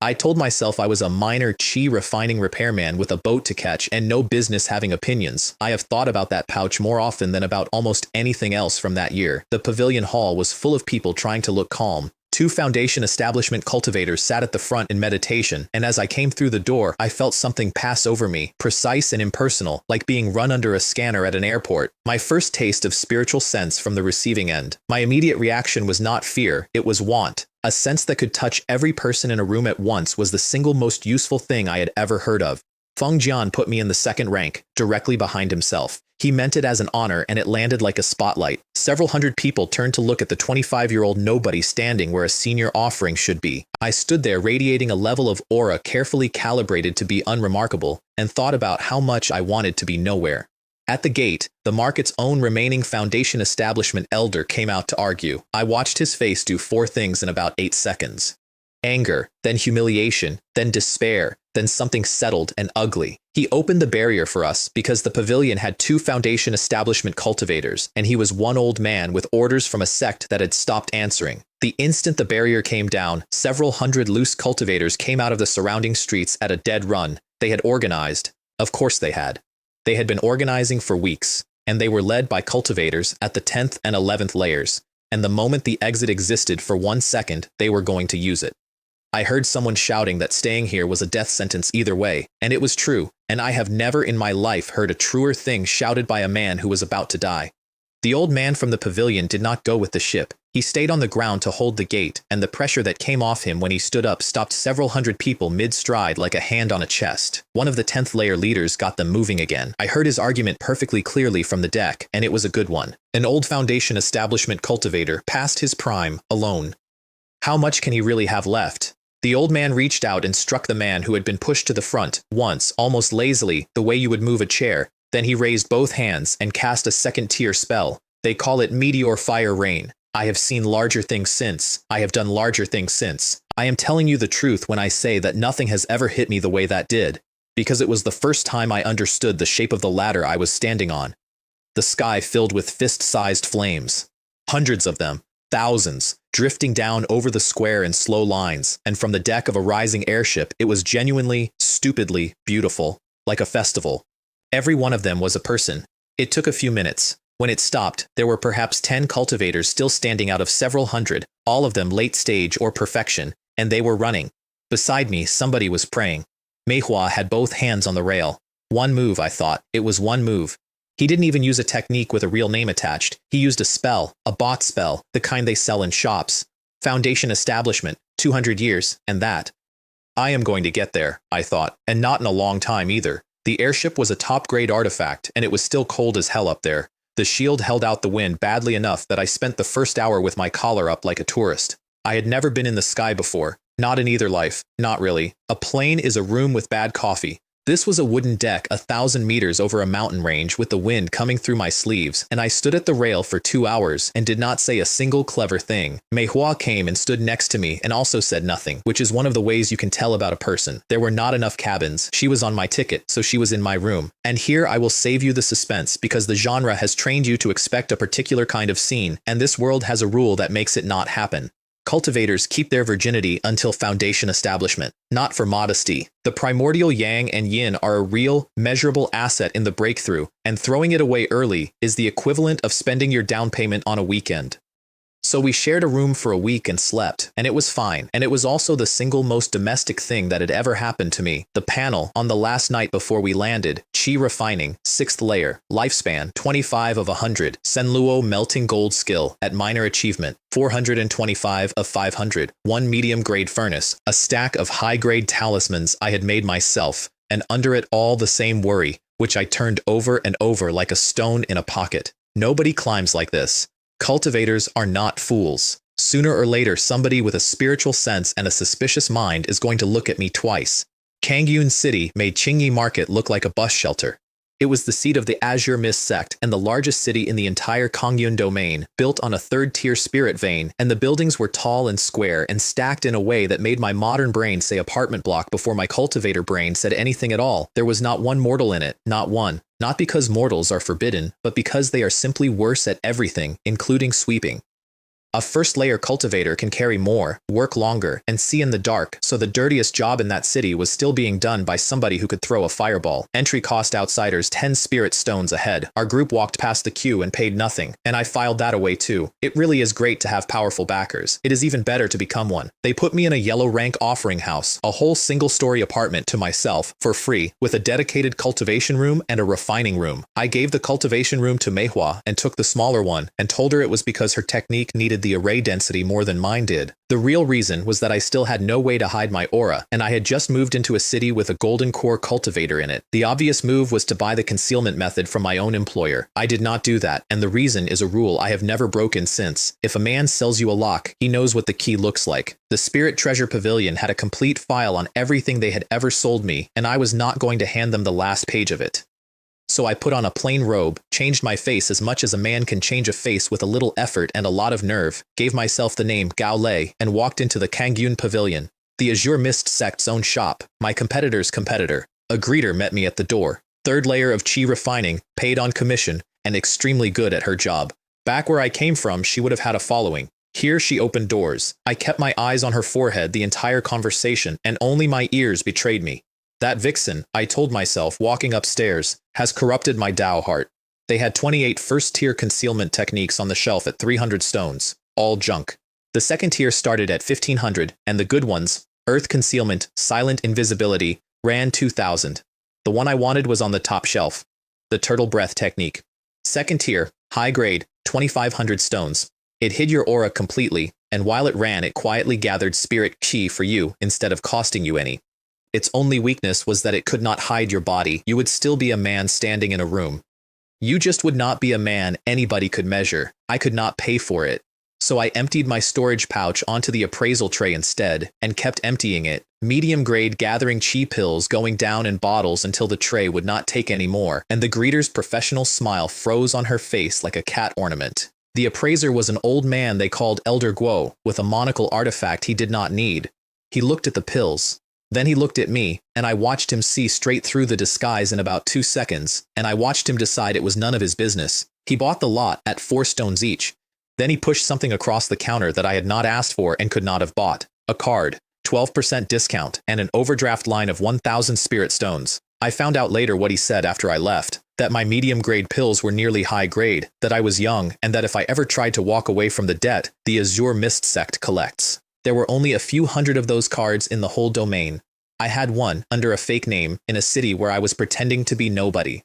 I told myself I was a minor Qi refining repairman with a boat to catch and no business having opinions. I have thought about that pouch more often than about almost anything else from that year. The pavilion hall was full of people trying to look calm. 2 Foundation establishment cultivators sat at the front in meditation, and as I came through the door, I felt something pass over me, precise and impersonal, like being run under a scanner at an airport. My first taste of spiritual sense from the receiving end. My immediate reaction was not fear, it was want. A sense that could touch every person in a room at once was the single most useful thing I had ever heard of. Feng Jian put me in the 2nd rank, directly behind himself. He meant it as an honor, and it landed like a spotlight. Several hundred people turned to look at the 25-year-old nobody standing where a senior offering should be. I stood there radiating a level of aura carefully calibrated to be unremarkable, and thought about how much I wanted to be nowhere. At the gate, the market's own remaining Foundation establishment elder came out to argue. I watched his face do 4 things in about 8 seconds. Anger, then humiliation, then despair, then something settled and ugly. He opened the barrier for us because the pavilion had 2 Foundation establishment cultivators, and he was one old man with orders from a sect that had stopped answering. The instant the barrier came down, several hundred loose cultivators came out of the surrounding streets at a dead run. They had organized. Of course they had. They had been organizing for weeks, and they were led by cultivators at the 10th and 11th layers, and the moment the exit existed for 1 second, they were going to use it. I heard someone shouting that staying here was a death sentence either way, and it was true, and I have never in my life heard a truer thing shouted by a man who was about to die. The old man from the pavilion did not go with the ship. He stayed on the ground to hold the gate, and the pressure that came off him when he stood up stopped several hundred people mid-stride like a hand on a chest. One of the 10th layer leaders got them moving again. I heard his argument perfectly clearly from the deck, and it was a good one. An old Foundation establishment cultivator, past his prime, alone. How much can he really have left? The old man reached out and struck the man who had been pushed to the front, once, almost lazily, the way you would move a chair. Then he raised both hands and cast a 2nd-tier spell. They call it Meteor Fire Rain. I have seen larger things since. I have done larger things since. I am telling you the truth when I say that nothing has ever hit me the way that did, because it was the first time I understood the shape of the ladder I was standing on. The sky filled with fist-sized flames. Hundreds of them. Thousands, drifting down over the square in slow lines, and from the deck of a rising airship, it was genuinely, stupidly beautiful, like a festival. Every one of them was a person. It took a few minutes. When it stopped, there were perhaps 10 cultivators still standing out of several hundred, all of them late stage or perfection, and they were running. Beside me, somebody was praying. Manhwa had both hands on the rail. One move, I thought. It was one move. He didn't even use a technique with a real name attached. He used a spell, a bot spell, the kind they sell in shops. Foundation establishment, 200 years, and that. I am going to get there, I thought, and not in a long time either. The airship was a top-grade artifact, and it was still cold as hell up there. The shield held out the wind badly enough that I spent the first hour with my collar up like a tourist. I had never been in the sky before. Not in either life. Not really. A plane is a room with bad coffee. This was a wooden deck 1,000 meters over a mountain range with the wind coming through my sleeves, and I stood at the rail for 2 hours and did not say a single clever thing. Manhua came and stood next to me and also said nothing, which is one of the ways you can tell about a person. There were not enough cabins. She was on my ticket, so she was in my room. And here I will save you the suspense because the genre has trained you to expect a particular kind of scene, and this world has a rule that makes it not happen. Cultivators keep their virginity until foundation establishment, not for modesty. The primordial yang and yin are a real, measurable asset in the breakthrough, and throwing it away early is the equivalent of spending your down payment on a weekend. So we shared a room for a week and slept, and it was fine, and it was also the single most domestic thing that had ever happened to me. The panel, on the last night before we landed, Qi refining, 6th layer, lifespan, 25 of 100, Senluo melting gold skill, at minor achievement, 425 of 500, 1 medium-grade furnace, a stack of high-grade talismans I had made myself, and under it all the same worry, which I turned over and over like a stone in a pocket. Nobody climbs like this. Cultivators are not fools. Sooner or later, somebody with a spiritual sense and a suspicious mind is going to look at me twice. Qingmu City made Qingyi Market look like a bus shelter. It was the seat of the Azure Mist sect and the largest city in the entire Kongyun domain, built on a third-tier spirit vein, and the buildings were tall and square and stacked in a way that made my modern brain say apartment block before my cultivator brain said anything at all. There was not one mortal in it, not one. Not because mortals are forbidden, but because they are simply worse at everything, including sweeping. A first-layer cultivator can carry more, work longer, and see in the dark, so the dirtiest job in that city was still being done by somebody who could throw a fireball. Entry cost outsiders 10 spirit stones ahead. Our group walked past the queue and paid nothing, and I filed that away too. It really is great to have powerful backers. It is even better to become one. They put me in a yellow rank offering house, a whole single-story apartment to myself, for free, with a dedicated cultivation room and a refining room. I gave the cultivation room to Manhwa and took the smaller one, and told her it was because her technique needed the array density more than mine did. The real reason was that I still had no way to hide my aura, and I had just moved into a city with a golden core cultivator in it. The obvious move was to buy the concealment method from my own employer. I did not do that, and the reason is a rule I have never broken since. If a man sells you a lock, he knows what the key looks like. The Spirit Treasure Pavilion had a complete file on everything they had ever sold me, and I was not going to hand them the last page of it. So I put on a plain robe, changed my face as much as a man can change a face with a little effort and a lot of nerve, gave myself the name Gao Lei, and walked into the Kongyun Pavilion, the Azure Mist sect's own shop, my competitor's competitor. A greeter met me at the door. 3rd layer of Qi refining, paid on commission, and extremely good at her job. Back where I came from, she would have had a following. Here she opened doors. I kept my eyes on her forehead the entire conversation, and only my ears betrayed me. That vixen, I told myself, walking upstairs, has corrupted my Dao heart. They had 28 first-tier concealment techniques on the shelf at 300 stones, all junk. The second tier started at 1,500, and the good ones, Earth Concealment, Silent Invisibility, ran 2,000. The one I wanted was on the top shelf, the Turtle Breath technique. Second tier, high grade, 2,500 stones. It hid your aura completely, and while it ran, it quietly gathered spirit qi for you instead of costing you any. Its only weakness was that it could not hide your body. You would still be a man standing in a room. You just would not be a man anybody could measure. I could not pay for it. So I emptied my storage pouch onto the appraisal tray instead, and kept emptying it, medium-grade gathering chi pills going down in bottles until the tray would not take any more, and the greeter's professional smile froze on her face like a cat ornament. The appraiser was an old man they called Elder Guo, with a monocle artifact he did not need. He looked at the pills. Then he looked at me, and I watched him see straight through the disguise in about 2 seconds, and I watched him decide it was none of his business. He bought the lot at 4 stones each. Then he pushed something across the counter that I had not asked for and could not have bought. A card, 12% discount, and an overdraft line of 1,000 spirit stones. I found out later what he said after I left, that my medium-grade pills were nearly high-grade, that I was young, and that if I ever tried to walk away from the debt, the Azure Mist sect collects. There were only a few hundred of those cards in the whole domain. I had one, under a fake name, in a city where I was pretending to be nobody.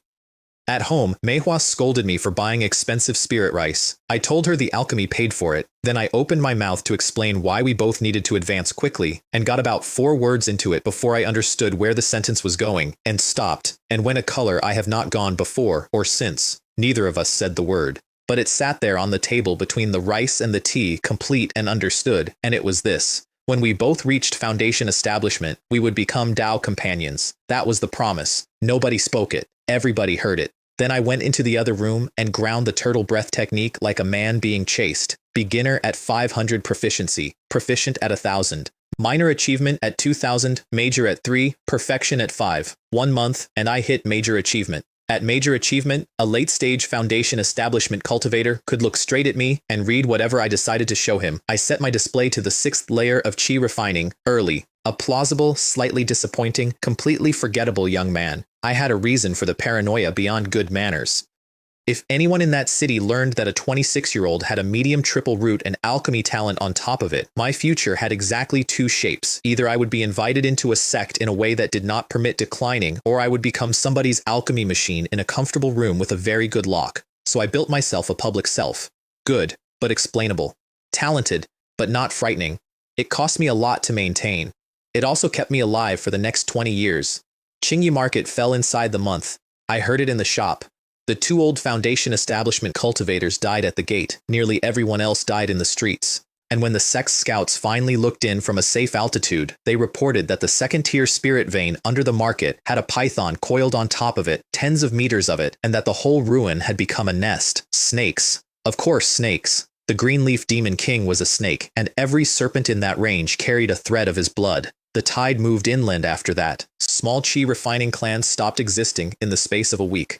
At home, Manhwa scolded me for buying expensive spirit rice. I told her the alchemy paid for it. Then I opened my mouth to explain why we both needed to advance quickly, and got about 4 words into it before I understood where the sentence was going, and stopped, and went a color I have not gone before or since. Neither of us said the word. But it sat there on the table between the rice and the tea, complete and understood, and it was this. When we both reached Foundation Establishment, we would become Dao companions. That was the promise. Nobody spoke it. Everybody heard it. Then I went into the other room and ground the turtle breath technique like a man being chased. Beginner at 500 proficiency, proficient at 1,000. Minor achievement at 2,000, major at 3, perfection at 5. 1 month, and I hit major achievement. At major achievement, a late-stage Foundation Establishment cultivator could look straight at me and read whatever I decided to show him. I set my display to the 6th layer of Qi refining, early. A plausible, slightly disappointing, completely forgettable young man. I had a reason for the paranoia beyond good manners. If anyone in that city learned that a 26-year-old had a medium triple root and alchemy talent on top of it, my future had exactly 2 shapes. Either I would be invited into a sect in a way that did not permit declining, or I would become somebody's alchemy machine in a comfortable room with a very good lock. So I built myself a public self. Good, but explainable. Talented, but not frightening. It cost me a lot to maintain. It also kept me alive for the next 20 years. Qingmu Market fell inside the month. I heard it in the shop. The 2 old Foundation Establishment cultivators died at the gate. Nearly everyone else died in the streets. And when the sex scouts finally looked in from a safe altitude, they reported that the 2nd-tier spirit vein under the market had a python coiled on top of it, tens of meters of it, and that the whole ruin had become a nest. Snakes. Of course, snakes. The Greenleaf Demon King was a snake, and every serpent in that range carried a thread of his blood. The tide moved inland after that. Small Qi refining clans stopped existing in the space of a week.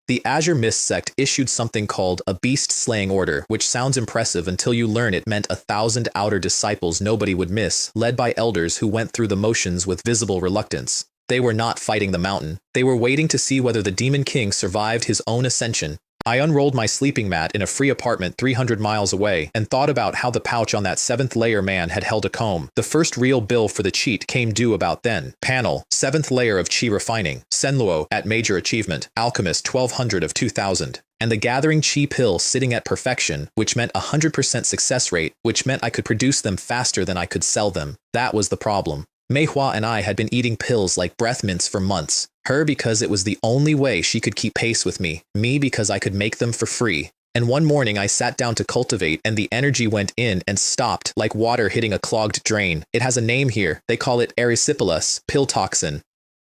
The Azure Mist sect issued something called a beast-slaying order, which sounds impressive until you learn it meant 1,000 outer disciples nobody would miss, led by elders who went through the motions with visible reluctance. They were not fighting the mountain. They were waiting to see whether the Demon King survived his own ascension. I unrolled my sleeping mat in a free apartment 300 miles away and thought about how the pouch on that 7th layer man had held a comb. The first real bill for the cheat came due about then. Panel, 7th layer of Qi refining. Senluo at major achievement. Alchemist 1200 of 2000. And the gathering Qi pill sitting at perfection, which meant 100% success rate, which meant I could produce them faster than I could sell them. That was the problem. Manhwa and I had been eating pills like breath mints for months. Her because it was the only way she could keep pace with me. Me because I could make them for free. And one morning I sat down to cultivate and the energy went in and stopped like water hitting a clogged drain. It has a name here. They call it erysipelas, pill toxin.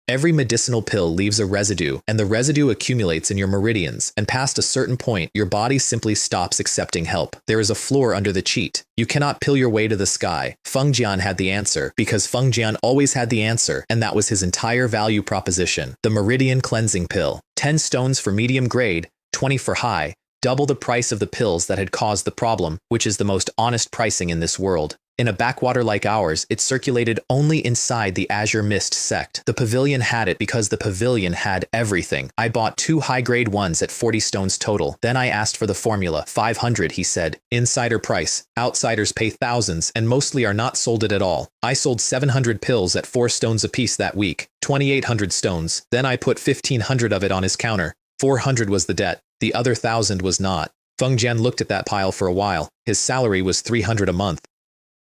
Every medicinal pill leaves a residue, and the residue accumulates in your meridians, and past a certain point, your body simply stops accepting help. There is a floor under the cheat. You cannot pill your way to the sky. Feng Jian had the answer, because Feng Jian always had the answer, and that was his entire value proposition. The Meridian Cleansing Pill. 10 stones for medium grade, 20 for high, double the price of the pills that had caused the problem, which is the most honest pricing in this world. In a backwater like ours, it circulated only inside the Azure Mist sect. The pavilion had it because the pavilion had everything. I bought 2 high-grade ones at 40 stones total. Then I asked for the formula. 500, he said. Insider price. Outsiders pay thousands and mostly are not sold it at all. I sold 700 pills at 4 stones apiece that week. 2,800 stones. Then I put 1,500 of it on his counter. 400 was the debt. The other 1,000 was not. Feng Jian looked at that pile for a while. His salary was 300 a month.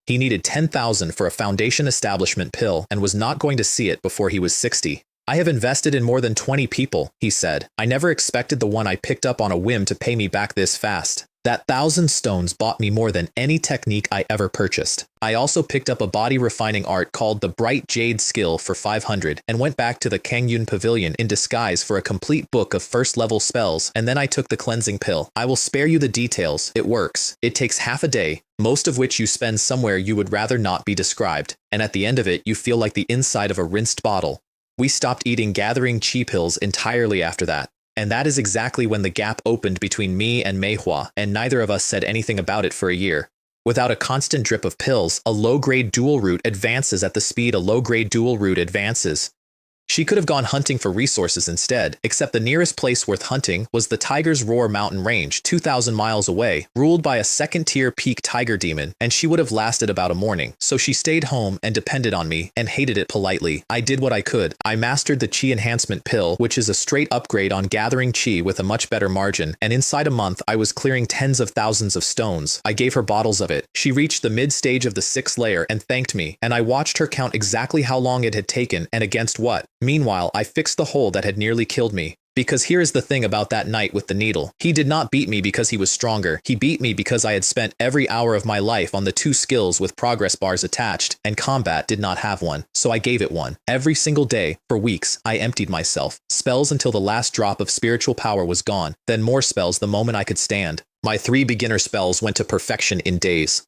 He needed 10,000 for a Foundation Establishment pill and was not going to see it before he was 60. I have invested in more than 20 people, he said. I never expected the one I picked up on a whim to pay me back this fast. That 1,000 stones bought me more than any technique I ever purchased. I also picked up a body refining art called the Bright Jade Skill for 500 and went back to the Kangyun Pavilion in disguise for a complete book of first-level spells, and then I took the cleansing pill. I will spare you the details. It works. It takes half a day, most of which you spend somewhere you would rather not be described, and at the end of it you feel like the inside of a rinsed bottle. We stopped eating gathering Qi pills entirely after that. And that is exactly when the gap opened between me and Manhwa, and neither of us said anything about it for a year. Without a constant drip of pills, a low-grade dual root advances at the speed a low-grade dual root advances. She could have gone hunting for resources instead, except the nearest place worth hunting was the Tiger's Roar mountain range, 2,000 miles away, ruled by a 2nd-tier peak tiger demon, and she would have lasted about a morning. So she stayed home and depended on me, and hated it politely. I did what I could. I mastered the Qi Enhancement Pill, which is a straight upgrade on gathering Qi with a much better margin, and inside a month I was clearing tens of thousands of stones. I gave her bottles of it. She reached the mid-stage of the 6th layer and thanked me, and I watched her count exactly how long it had taken and against what. Meanwhile, I fixed the hole that had nearly killed me. Because here is the thing about that night with the needle. He did not beat me because he was stronger. He beat me because I had spent every hour of my life on the 2 skills with progress bars attached, and combat did not have one. So I gave it one. Every single day, for weeks, I emptied myself. Spells until the last drop of spiritual power was gone. Then more spells the moment I could stand. My 3 beginner spells went to perfection in days.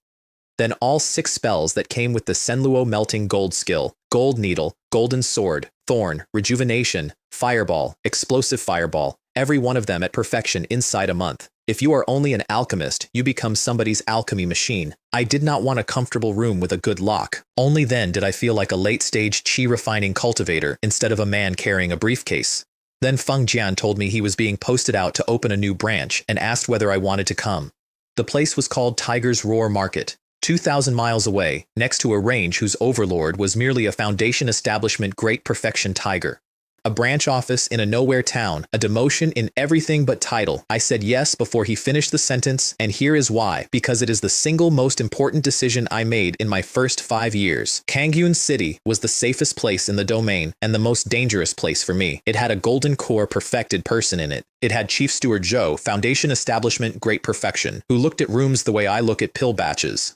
Then all 6 spells that came with the Senluo Melting Gold skill, Gold Needle, Golden Sword, Thorn, Rejuvenation, Fireball, Explosive Fireball, every one of them at perfection inside a month. If you are only an alchemist, you become somebody's alchemy machine. I did not want a comfortable room with a good lock. Only then did I feel like a late-stage chi-refining cultivator instead of a man carrying a briefcase. Then Feng Jian told me he was being posted out to open a new branch and asked whether I wanted to come. The place was called Tiger's Roar Market. 2,000 miles away, next to a range whose overlord was merely a foundation establishment Great Perfection Tiger. A branch office in a nowhere town, a demotion in everything but title. I said yes before he finished the sentence, and here is why. Because it is the single most important decision I made in my first 5 years. Qingmu City was the safest place in the domain, and the most dangerous place for me. It had a golden core perfected person in it. It had Chief Steward Zhou, foundation establishment Great Perfection, who looked at rooms the way I look at pill batches.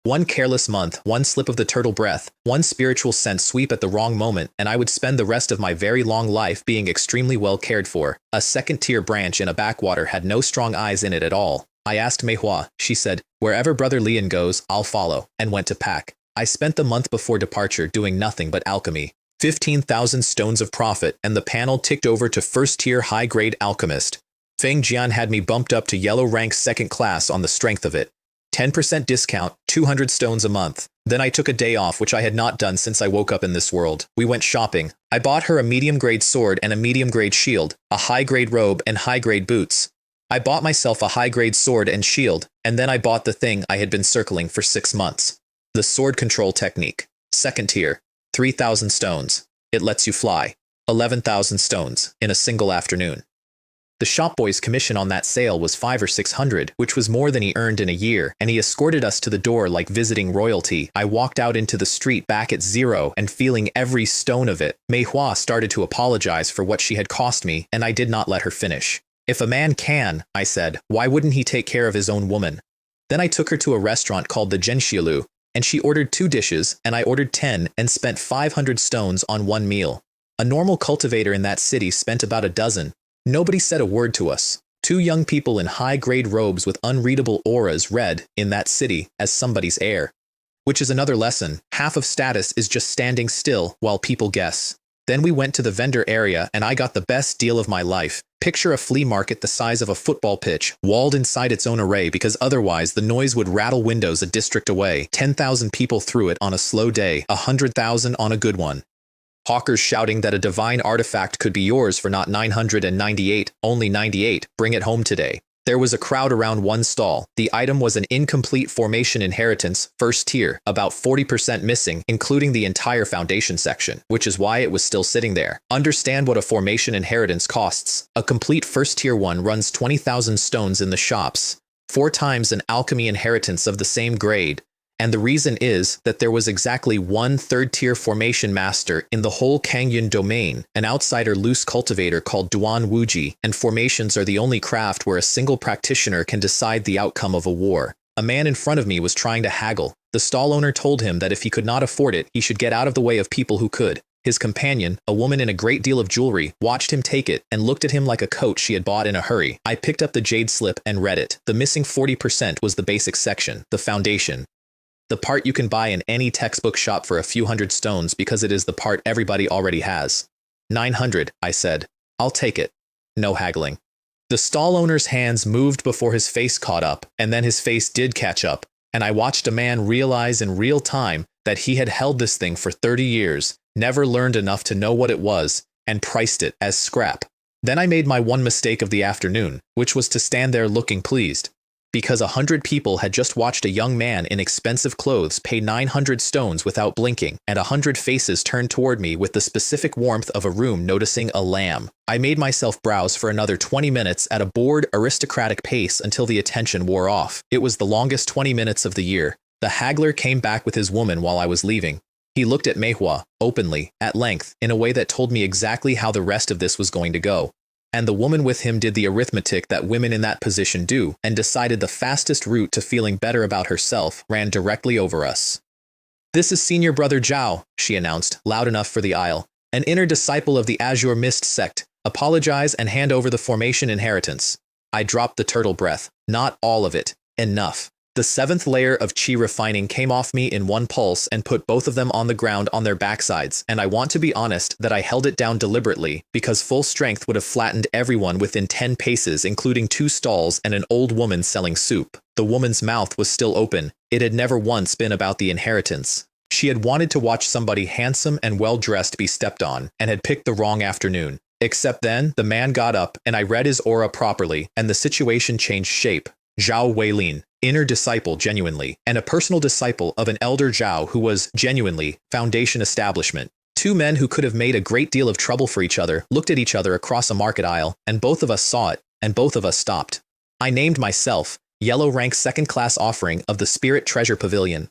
1 careless month, 1 slip of the turtle breath, 1 spiritual scent sweep at the wrong moment, and I would spend the rest of my very long life being extremely well cared for. A second-tier branch in a backwater had no strong eyes in it at all. I asked Manhwa. She said, "Wherever Brother Lian goes, I'll follow," and went to pack. I spent the month before departure doing nothing but alchemy. 15,000 stones of profit, and the panel ticked over to first-tier high-grade alchemist. Feng Jian had me bumped up to yellow rank 2nd class on the strength of it. 10% discount, 200 stones a month. Then I took a day off, which I had not done since I woke up in this world. We went shopping. I bought her a medium-grade sword and a medium-grade shield, a high-grade robe and high-grade boots. I bought myself a high-grade sword and shield, and then I bought the thing I had been circling for 6 months. The sword control technique. 2nd tier. 3,000 stones. It lets you fly. 11,000 stones in a single afternoon. The shopboy's commission on that sale was 500 or 600, which was more than he earned in a year, and he escorted us to the door like visiting royalty. I walked out into the street back at 0 and feeling every stone of it. Manhua started to apologize for what she had cost me, and I did not let her finish. If a man can, I said, why wouldn't he take care of his own woman? Then I took her to a restaurant called the Zhenxialu, and she ordered 2 dishes, and I ordered 10 and spent 500 stones on 1 meal. A normal cultivator in that city spent about a dozen. Nobody said a word to us. 2 young people in high-grade robes with unreadable auras read, in that city, as somebody's heir. Which is another lesson. Half of status is just standing still while people guess. Then we went to the vendor area and I got the best deal of my life. Picture a flea market the size of a football pitch, walled inside its own array because otherwise the noise would rattle windows a district away. 10,000 people through it on a slow day, 100,000 on a good one. Hawkers shouting that a divine artifact could be yours for not 998, only 98, bring it home today. There was a crowd around one stall. The item was an incomplete formation inheritance, 1st tier, about 40% missing, including the entire foundation section, which is why it was still sitting there. Understand what a formation inheritance costs. A complete 1st tier one runs 20,000 stones in the shops, 4 times an alchemy inheritance of the same grade. And the reason is that there was exactly 1 3rd-tier formation master in the whole Kangyun domain, an outsider loose cultivator called Duan Wuji, and formations are the only craft where a single practitioner can decide the outcome of a war. A man in front of me was trying to haggle. The stall owner told him that if he could not afford it, he should get out of the way of people who could. His companion, a woman in a great deal of jewelry, watched him take it and looked at him like a coat she had bought in a hurry. I picked up the jade slip and read it. The missing 40% was the basic section, the foundation. The part you can buy in any textbook shop for a few hundred stones because it is the part everybody already has. 900, I said. I'll take it. No haggling. The stall owner's hands moved before his face caught up, and then his face did catch up, and I watched a man realize in real time that he had held this thing for 30 years, never learned enough to know what it was, and priced it as scrap. Then I made my one mistake of the afternoon, which was to stand there looking pleased. Because 100 people had just watched a young man in expensive clothes pay 900 stones without blinking, and 100 faces turned toward me with the specific warmth of a room noticing a lamb. I made myself browse for another 20 minutes at a bored, aristocratic pace until the attention wore off. It was the longest 20 minutes of the year. The haggler came back with his woman while I was leaving. He looked at Manhwa, openly, at length, in a way that told me exactly how the rest of this was going to go. And the woman with him did the arithmetic that women in that position do, and decided the fastest route to feeling better about herself ran directly over us. "This is Senior Brother Zhao," she announced, loud enough for the aisle. "An inner disciple of the Azure Mist sect. Apologize and hand over the formation inheritance." I dropped the turtle breath. Not all of it. Enough. The 7th layer of chi refining came off me in one pulse and put both of them on the ground on their backsides, and I want to be honest that I held it down deliberately, because full strength would have flattened everyone within 10 paces, including 2 stalls and an old woman selling soup. The woman's mouth was still open. It had never once been about the inheritance. She had wanted to watch somebody handsome and well-dressed be stepped on, and had picked the wrong afternoon. Except then, the man got up, and I read his aura properly, and the situation changed shape. Zhao Weilin, inner disciple genuinely, and a personal disciple of an elder Zhao who was, genuinely, foundation establishment. 2 men who could have made a great deal of trouble for each other looked at each other across a market aisle, and both of us saw it, and both of us stopped. I named myself, Yellow Rank 2nd Class Offering of the Spirit Treasure Pavilion.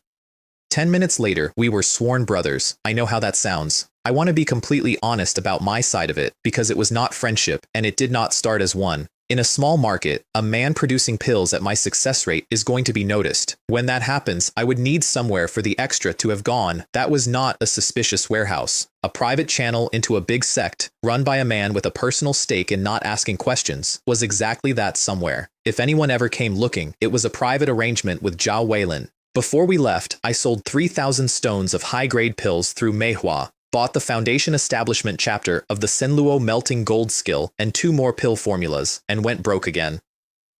10 minutes later, we were sworn brothers. I know how that sounds. I want to be completely honest about my side of it, because it was not friendship, and it did not start as one. In a small market, a man producing pills at my success rate is going to be noticed. When that happens, I would need somewhere for the extra to have gone. That was not a suspicious warehouse. A private channel into a big sect, run by a man with a personal stake in not asking questions, was exactly that somewhere. If anyone ever came looking, it was a private arrangement with Zhao Weilin. Before we left, I sold 3,000 stones of high-grade pills through Manhwa, bought the Foundation Establishment chapter of the Senluo Melting Gold skill and 2 more pill formulas, and went broke again.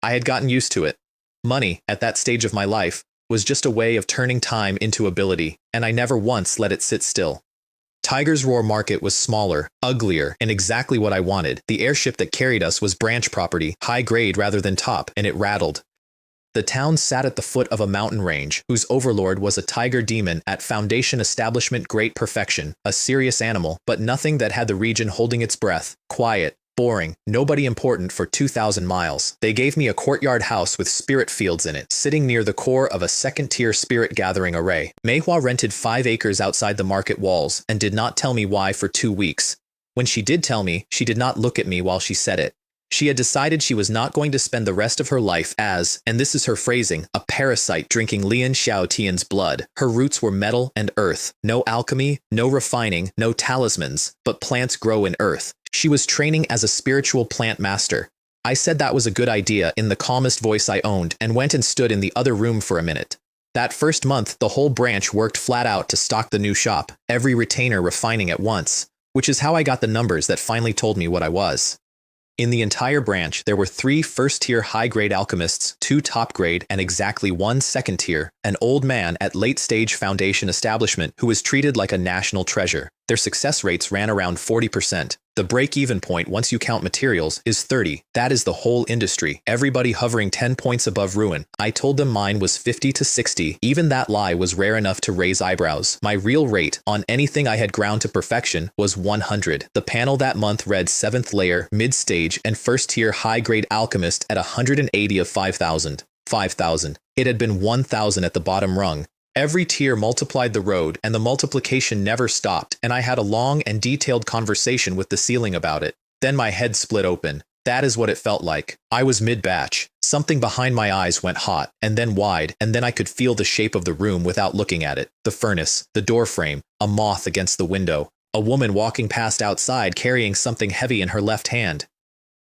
I had gotten used to it. Money, at that stage of my life, was just a way of turning time into ability, and I never once let it sit still. Tiger's Roar Market was smaller, uglier, and exactly what I wanted. The airship that carried us was branch property, high grade rather than top, and it rattled. The town sat at the foot of a mountain range, whose overlord was a tiger demon at Foundation Establishment Great Perfection, a serious animal, but nothing that had the region holding its breath. Quiet, boring, nobody important for 2,000 miles. They gave me a courtyard house with spirit fields in it, sitting near the core of a 2nd-tier spirit gathering array. Manhwa rented 5 acres outside the market walls, and did not tell me why for 2 weeks. When she did tell me, she did not look at me while she said it. She had decided she was not going to spend the rest of her life as, and this is her phrasing, a parasite drinking Lian Xiaotian's blood. Her roots were metal and earth. No alchemy, no refining, no talismans, but plants grow in earth. She was training as a spiritual plant master. I said that was a good idea in the calmest voice I owned, and went and stood in the other room for a minute. That first month, the whole branch worked flat out to stock the new shop, every retainer refining at once, which is how I got the numbers that finally told me what I was. In the entire branch, there were 3 first-tier high-grade alchemists, 2 top-grade, and exactly 1 second-tier, an old man at late-stage Foundation Establishment who was treated like a national treasure. Their success rates ran around 40%. The break-even point once you count materials is 30. That is the whole industry, everybody hovering 10 points above ruin. I told them mine was 50 to 60. Even that lie was rare enough to raise eyebrows. My real rate, on anything I had ground to perfection, was 100. The panel that month read 7th layer, mid-stage, and first-tier high-grade alchemist at 180 of 5,000. 5,000. It had been 1,000 at the bottom rung. Every tier multiplied the road, and the multiplication never stopped, and I had a long and detailed conversation with the ceiling about it. Then my head split open. That is what it felt like. I was mid-batch. Something behind my eyes went hot, and then wide, and then I could feel the shape of the room without looking at it. The furnace, the door frame, a moth against the window, a woman walking past outside carrying something heavy in her left hand.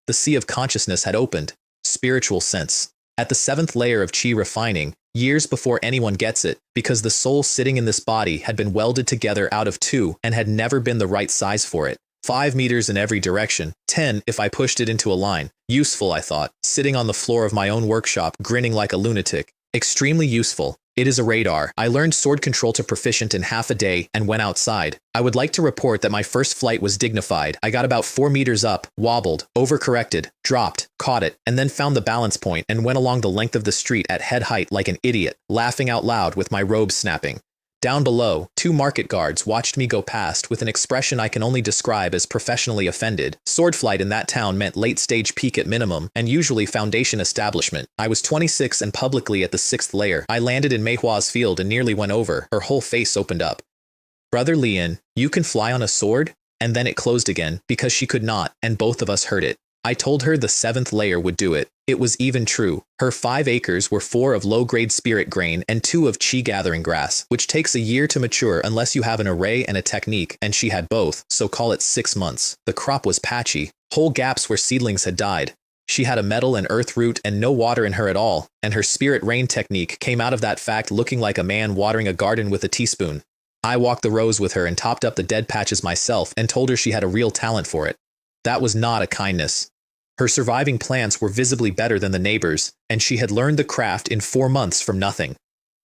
The sea of consciousness had opened. Spiritual sense. At the 7th layer of chi refining, years before anyone gets it, because the soul sitting in this body had been welded together out of 2 and had never been the right size for it. 5 meters in every direction, 10 if I pushed it into a line. Useful, I thought, sitting on the floor of my own workshop, grinning like a lunatic. Extremely useful. It is a radar. I learned sword control to proficient in half a day and went outside. I would like to report that my first flight was dignified. I got about 4 meters up, wobbled, overcorrected, dropped, caught it, and then found the balance point and went along the length of the street at head height like an idiot, laughing out loud with my robe snapping. Down below, 2 market guards watched me go past with an expression I can only describe as professionally offended. Sword flight in that town meant late-stage peak at minimum, and usually Foundation Establishment. I was 26 and publicly at the 6th layer. I landed in Manhwa's field and nearly went over. Her whole face opened up. "Brother Lian, you can fly on a sword?" And then it closed again, because she could not, and both of us heard it. I told her the 7th layer would do it. It was even true. Her 5 acres were 4 of low-grade spirit grain and 2 of chi gathering grass, which takes a year to mature unless you have an array and a technique, and she had both, so call it 6 months. The crop was patchy. Whole gaps where seedlings had died. She had a metal and earth root and no water in her at all, and her spirit rain technique came out of that fact looking like a man watering a garden with a teaspoon. I walked the rows with her and topped up the dead patches myself and told her she had a real talent for it. That was not a kindness. Her surviving plants were visibly better than the neighbors, and she had learned the craft in 4 months from nothing.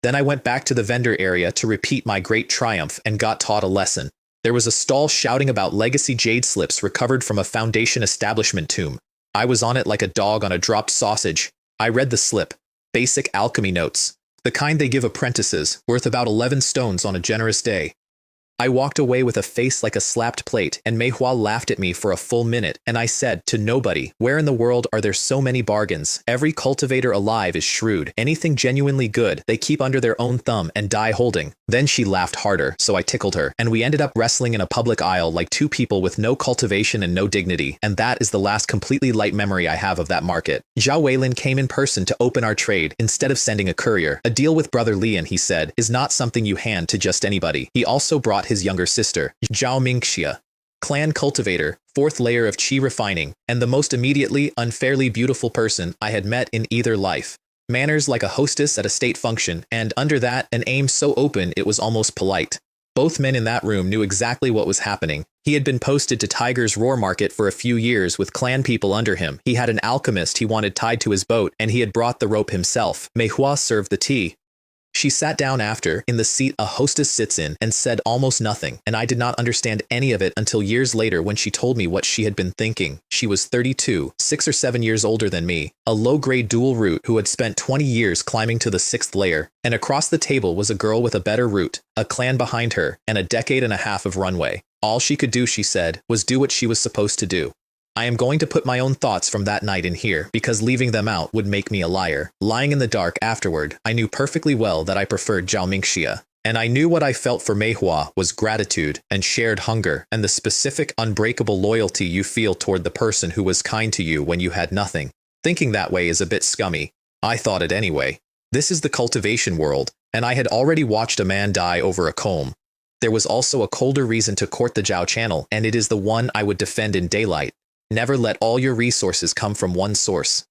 Then I went back to the vendor area to repeat my great triumph and got taught a lesson. There was a stall shouting about legacy jade slips recovered from a Foundation establishment tomb. I was on it like a dog on a dropped sausage. I read the slip. Basic alchemy notes. The kind they give apprentices, worth about 11 stones on a generous day. I walked away with a face like a slapped plate, and Manhwa laughed at me for a full minute, and I said to nobody, where in the world are there so many bargains? Every cultivator alive is shrewd. Anything genuinely good, they keep under their own thumb and die holding. Then she laughed harder, so I tickled her, and we ended up wrestling in a public aisle like 2 people with no cultivation and no dignity, and that is the last completely light memory I have of that market. Zhao Weilin came in person to open our trade, instead of sending a courier. A deal with Brother Lian, he said, is not something you hand to just anybody. He also brought his younger sister, Zhao Mingxia, clan cultivator, 4th layer of chi refining, and the most immediately, unfairly beautiful person I had met in either life. Manners like a hostess at a state function, and under that, an aim so open it was almost polite. Both men in that room knew exactly what was happening. He had been posted to Tiger's Roar Market for a few years with clan people under him. He had an alchemist he wanted tied to his boat, and he had brought the rope himself. Manhua served the tea. She sat down after, in the seat a hostess sits in, and said almost nothing, and I did not understand any of it until years later when she told me what she had been thinking. She was 32, 6 or 7 years older than me, a low-grade dual root who had spent 20 years climbing to the 6th layer, and across the table was a girl with a better root, a clan behind her, and a decade and a half of runway. All she could do, she said, was do what she was supposed to do. I am going to put my own thoughts from that night in here, because leaving them out would make me a liar. Lying in the dark afterward, I knew perfectly well that I preferred Zhao Mingxia. And I knew what I felt for Manhua was gratitude and shared hunger and the specific unbreakable loyalty you feel toward the person who was kind to you when you had nothing. Thinking that way is a bit scummy. I thought it anyway. This is the cultivation world, and I had already watched a man die over a comb. There was also a colder reason to court the Zhao channel, and it is the one I would defend in daylight. Never let all your resources come from one source.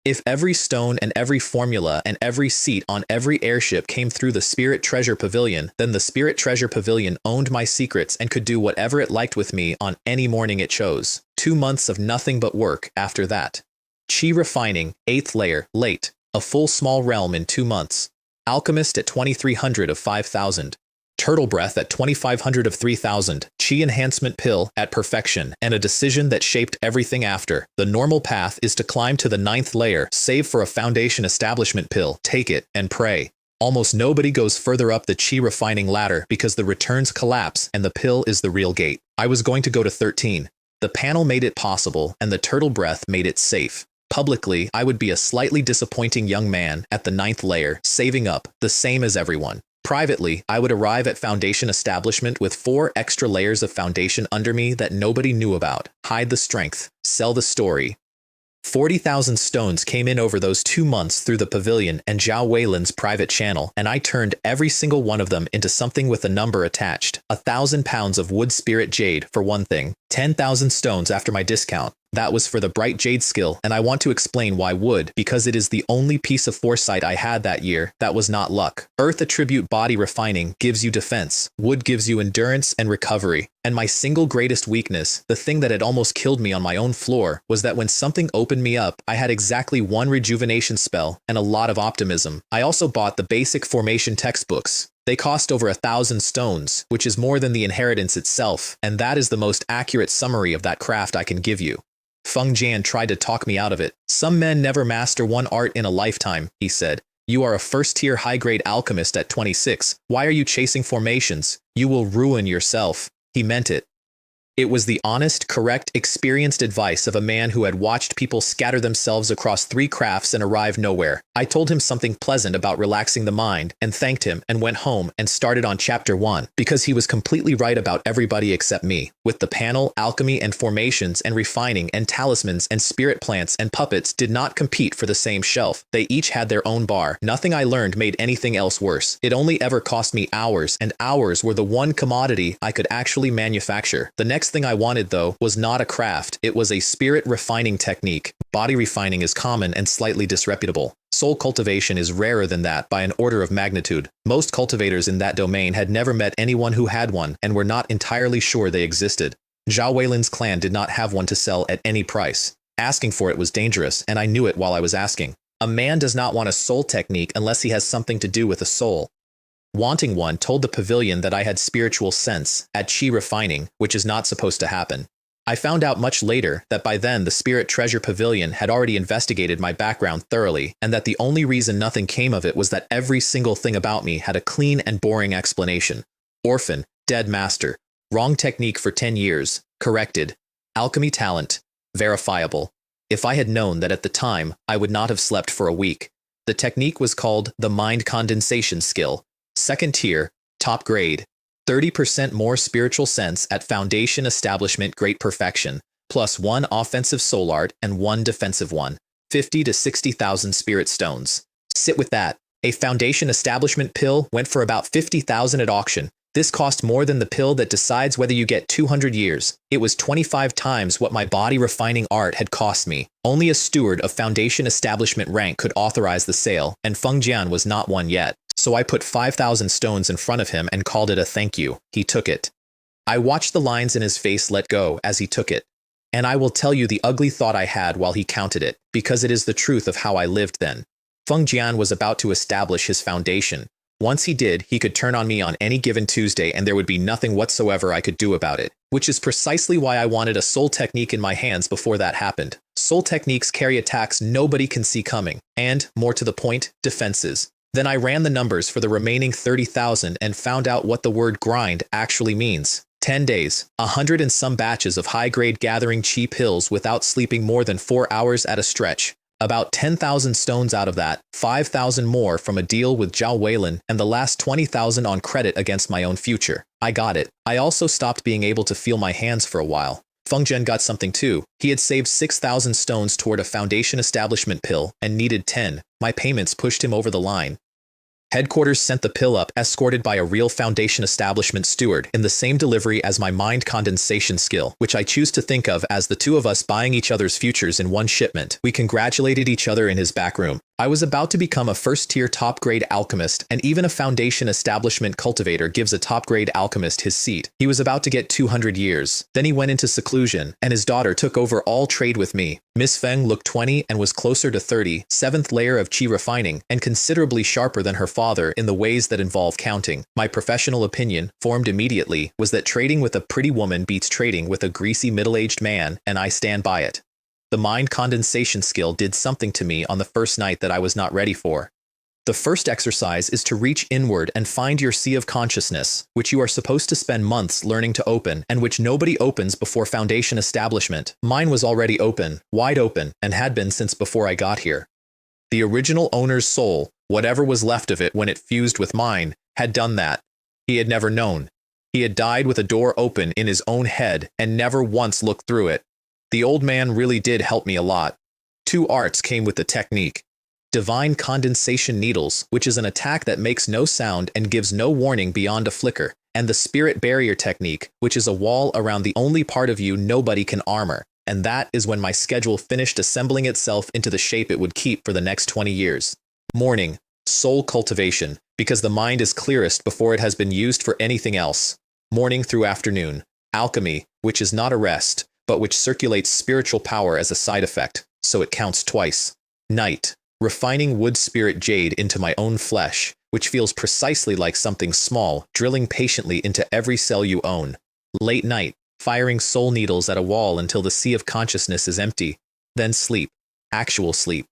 If every stone and every formula and every seat on every airship came through the Spirit Treasure Pavilion, then the Spirit Treasure Pavilion owned my secrets and could do whatever it liked with me on any morning it chose. 2 months of nothing but work after that. Chi refining, 8th layer, late. A full small realm in 2 months. Alchemist at 2300 of 5000. Turtle breath at 2500 of 3000, chi enhancement pill at perfection, and a decision that shaped everything after. The normal path is to climb to the 9th layer, save for a foundation establishment pill, take it, and pray. Almost nobody goes further up the chi refining ladder because the returns collapse and the pill is the real gate. I was going to go to 13. The panel made it possible, and the turtle breath made it safe. Publicly, I would be a slightly disappointing young man at the 9th layer, saving up, the same as everyone. Privately, I would arrive at Foundation Establishment with 4 extra layers of foundation under me that nobody knew about. Hide the strength. Sell the story. 40,000 stones came in over those 2 months through the pavilion and Zhao Weilin's private channel, and I turned every single one of them into something with a number attached. 1,000 pounds of wood spirit jade, for one thing. 10,000 stones after my discount. That was for the bright jade skill, and I want to explain why wood, because it is the only piece of foresight I had that year that was not luck. Earth attribute body refining gives you defense. Wood gives you endurance and recovery. And my single greatest weakness, the thing that had almost killed me on my own floor, was that when something opened me up, I had exactly 1 rejuvenation spell and a lot of optimism. I also bought the basic formation textbooks. They cost over 1,000 stones, which is more than the inheritance itself, and that is the most accurate summary of that craft I can give you. Feng Jian tried to talk me out of it. Some men never master one art in a lifetime, he said. You are a first-tier high-grade alchemist at 26. Why are you chasing formations? You will ruin yourself. He meant it. It was the honest, correct, experienced advice of a man who had watched people scatter themselves across 3 crafts and arrive nowhere. I told him something pleasant about relaxing the mind, and thanked him, and went home and started on chapter 1, because he was completely right about everybody except me. With the panel, alchemy and formations and refining and talismans and spirit plants and puppets did not compete for the same shelf. They each had their own bar. Nothing I learned made anything else worse. It only ever cost me hours, and hours were the one commodity I could actually manufacture. The next thing I wanted, though, was not a craft. It was a spirit refining technique. Body refining is common and slightly disreputable. Soul cultivation is rarer than that by an order of magnitude. Most cultivators in that domain had never met anyone who had one and were not entirely sure they existed. Zhao Weilin's clan did not have one to sell at any price. Asking for it was dangerous, and I knew it while I was asking. A man does not want a soul technique unless he has something to do with a soul. Wanting one told the pavilion that I had spiritual sense at chi refining, which is not supposed to happen. I found out much later that by then the Spirit Treasure Pavilion had already investigated my background thoroughly, and that the only reason nothing came of it was that every single thing about me had a clean and boring explanation. Orphan, dead master, wrong technique for 10 years, corrected, alchemy talent, verifiable. If I had known that at the time, I would not have slept for a week. The technique was called the mind condensation skill. 2nd tier, top grade, 30% more spiritual sense at foundation establishment great perfection, plus 1 offensive soul art and 1 defensive one, 50 to 60,000 spirit stones. Sit with that. A foundation establishment pill went for about 50,000 at auction. This cost more than the pill that decides whether you get 200 years. It was 25 times what my body refining art had cost me. Only a steward of foundation establishment rank could authorize the sale, and Feng Jian was not one yet. So I put 5,000 stones in front of him and called it a thank you. He took it. I watched the lines in his face let go as he took it. And I will tell you the ugly thought I had while he counted it, because it is the truth of how I lived then. Feng Jian was about to establish his foundation. Once he did, he could turn on me on any given Tuesday and there would be nothing whatsoever I could do about it, which is precisely why I wanted a soul technique in my hands before that happened. Soul techniques carry attacks nobody can see coming, and, more to the point, defenses. Then I ran the numbers for the remaining 30,000 and found out what the word grind actually means. 10 days, 100 and some batches of high-grade gathering chi pills without sleeping more than 4 hours at a stretch. About 10,000 stones out of that, 5,000 more from a deal with Zhao Weilin, and the last 20,000 on credit against my own future. I got it. I also stopped being able to feel my hands for a while. Feng Jian got something too. He had saved 6,000 stones toward a foundation establishment pill and needed 10. My payments pushed him over the line. Headquarters sent the pill up, escorted by a real foundation establishment steward, in the same delivery as my mind condensation skill, which I choose to think of as the two of us buying each other's futures in one shipment. We congratulated each other in his back room. I was about to become a first-tier top-grade alchemist, and even a foundation establishment cultivator gives a top-grade alchemist his seat. He was about to get 200 years. Then he went into seclusion, and his daughter took over all trade with me. Miss Feng looked 20 and was closer to 30, 7th layer of chi refining, and considerably sharper than her father in the ways that involve counting. My professional opinion, formed immediately, was that trading with a pretty woman beats trading with a greasy middle-aged man, and I stand by it. The mind condensation skill did something to me on the first night that I was not ready for. The first exercise is to reach inward and find your sea of consciousness, which you are supposed to spend months learning to open, and which nobody opens before foundation establishment. Mine was already open, wide open, and had been since before I got here. The original owner's soul, whatever was left of it when it fused with mine, had done that. He had never known. He had died with a door open in his own head and never once looked through it. The old man really did help me a lot. 2 arts came with the technique. Divine condensation needles, which is an attack that makes no sound and gives no warning beyond a flicker, and the spirit barrier technique, which is a wall around the only part of you nobody can armor. And that is when my schedule finished assembling itself into the shape it would keep for the next 20 years. Morning, soul cultivation, because the mind is clearest before it has been used for anything else. Morning through afternoon, alchemy, which is not a rest, but which circulates spiritual power as a side effect, so it counts twice. Night, refining wood spirit jade into my own flesh, which feels precisely like something small, drilling patiently into every cell you own. Late night, firing soul needles at a wall until the sea of consciousness is empty. Then sleep, actual sleep.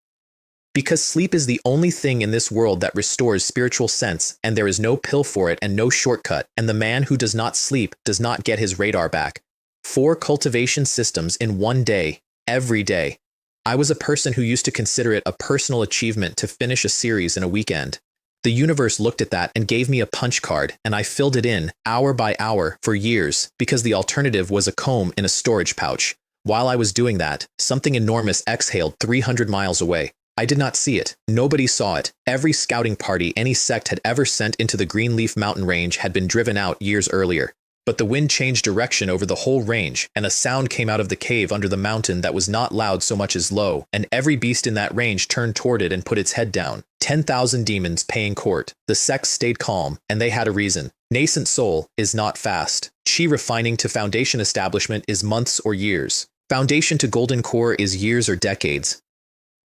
Because sleep is the only thing in this world that restores spiritual sense, and there is no pill for it and no shortcut, and the man who does not sleep does not get his radar back. 4 cultivation systems in one day, every day. I was a person who used to consider it a personal achievement to finish a series in a weekend. The universe looked at that and gave me a punch card, and I filled it in, hour by hour, for years, because the alternative was a comb in a storage pouch. While I was doing that, something enormous exhaled 300 miles away. I did not see it. Nobody saw it. Every scouting party any sect had ever sent into the Greenleaf Mountain Range had been driven out years earlier. But the wind changed direction over the whole range, and a sound came out of the cave under the mountain that was not loud so much as low, and every beast in that range turned toward it and put its head down. 10,000 demons paying court. The sects stayed calm, and they had a reason. Nascent soul is not fast. Chi refining to foundation establishment is months or years. Foundation to golden core is years or decades.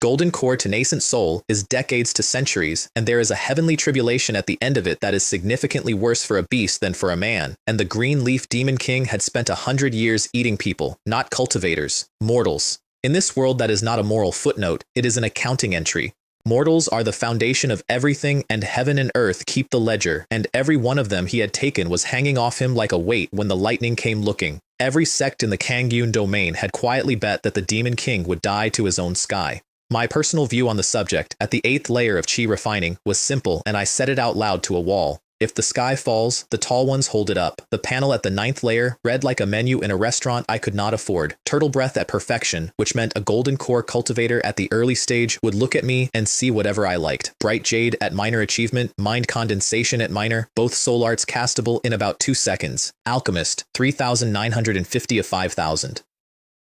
Golden core to nascent soul is decades to centuries, and there is a heavenly tribulation at the end of it that is significantly worse for a beast than for a man, and the green leaf demon king had spent 100 years eating people, not cultivators, mortals. In this world that is not a moral footnote, it is an accounting entry. Mortals are the foundation of everything, and heaven and earth keep the ledger, and every one of them he had taken was hanging off him like a weight when the lightning came looking. Every sect in the Kangyun domain had quietly bet that the demon king would die to his own sky. My personal view on the subject, at the 8th layer of Qi refining, was simple, and I said it out loud to a wall. If the sky falls, the tall ones hold it up. The panel at the 9th layer read like a menu in a restaurant I could not afford. Turtle breath at perfection, which meant a golden core cultivator at the early stage would look at me and see whatever I liked. Bright jade at minor achievement, mind condensation at minor, both soul arts castable in about 2 seconds. Alchemist, 3,950 of 5,000.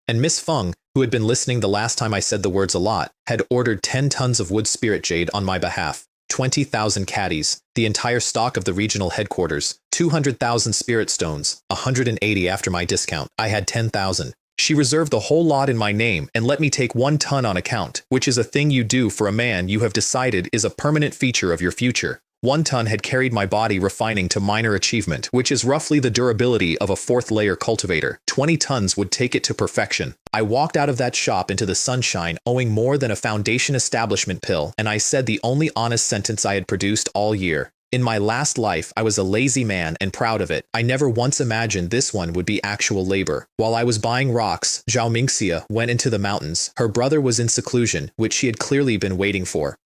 And Miss Feng, who had been listening the last time I said the words a lot, had ordered 10 tons of wood spirit jade on my behalf, 20,000 caddies, the entire stock of the regional headquarters, 200,000 spirit stones, 180 after my discount. I had 10,000. She reserved the whole lot in my name and let me take 1 ton on account, which is a thing you do for a man you have decided is a permanent feature of your future. 1 ton had carried my body refining to minor achievement, which is roughly the durability of a 4th layer cultivator. 20 tons would take it to perfection. I walked out of that shop into the sunshine owing more than a foundation establishment pill, and I said the only honest sentence I had produced all year. In my last life, I was a lazy man and proud of it. I never once imagined this one would be actual labor. While I was buying rocks, Zhao Mingxia went into the mountains. Her brother was in seclusion, which she had clearly been waiting for.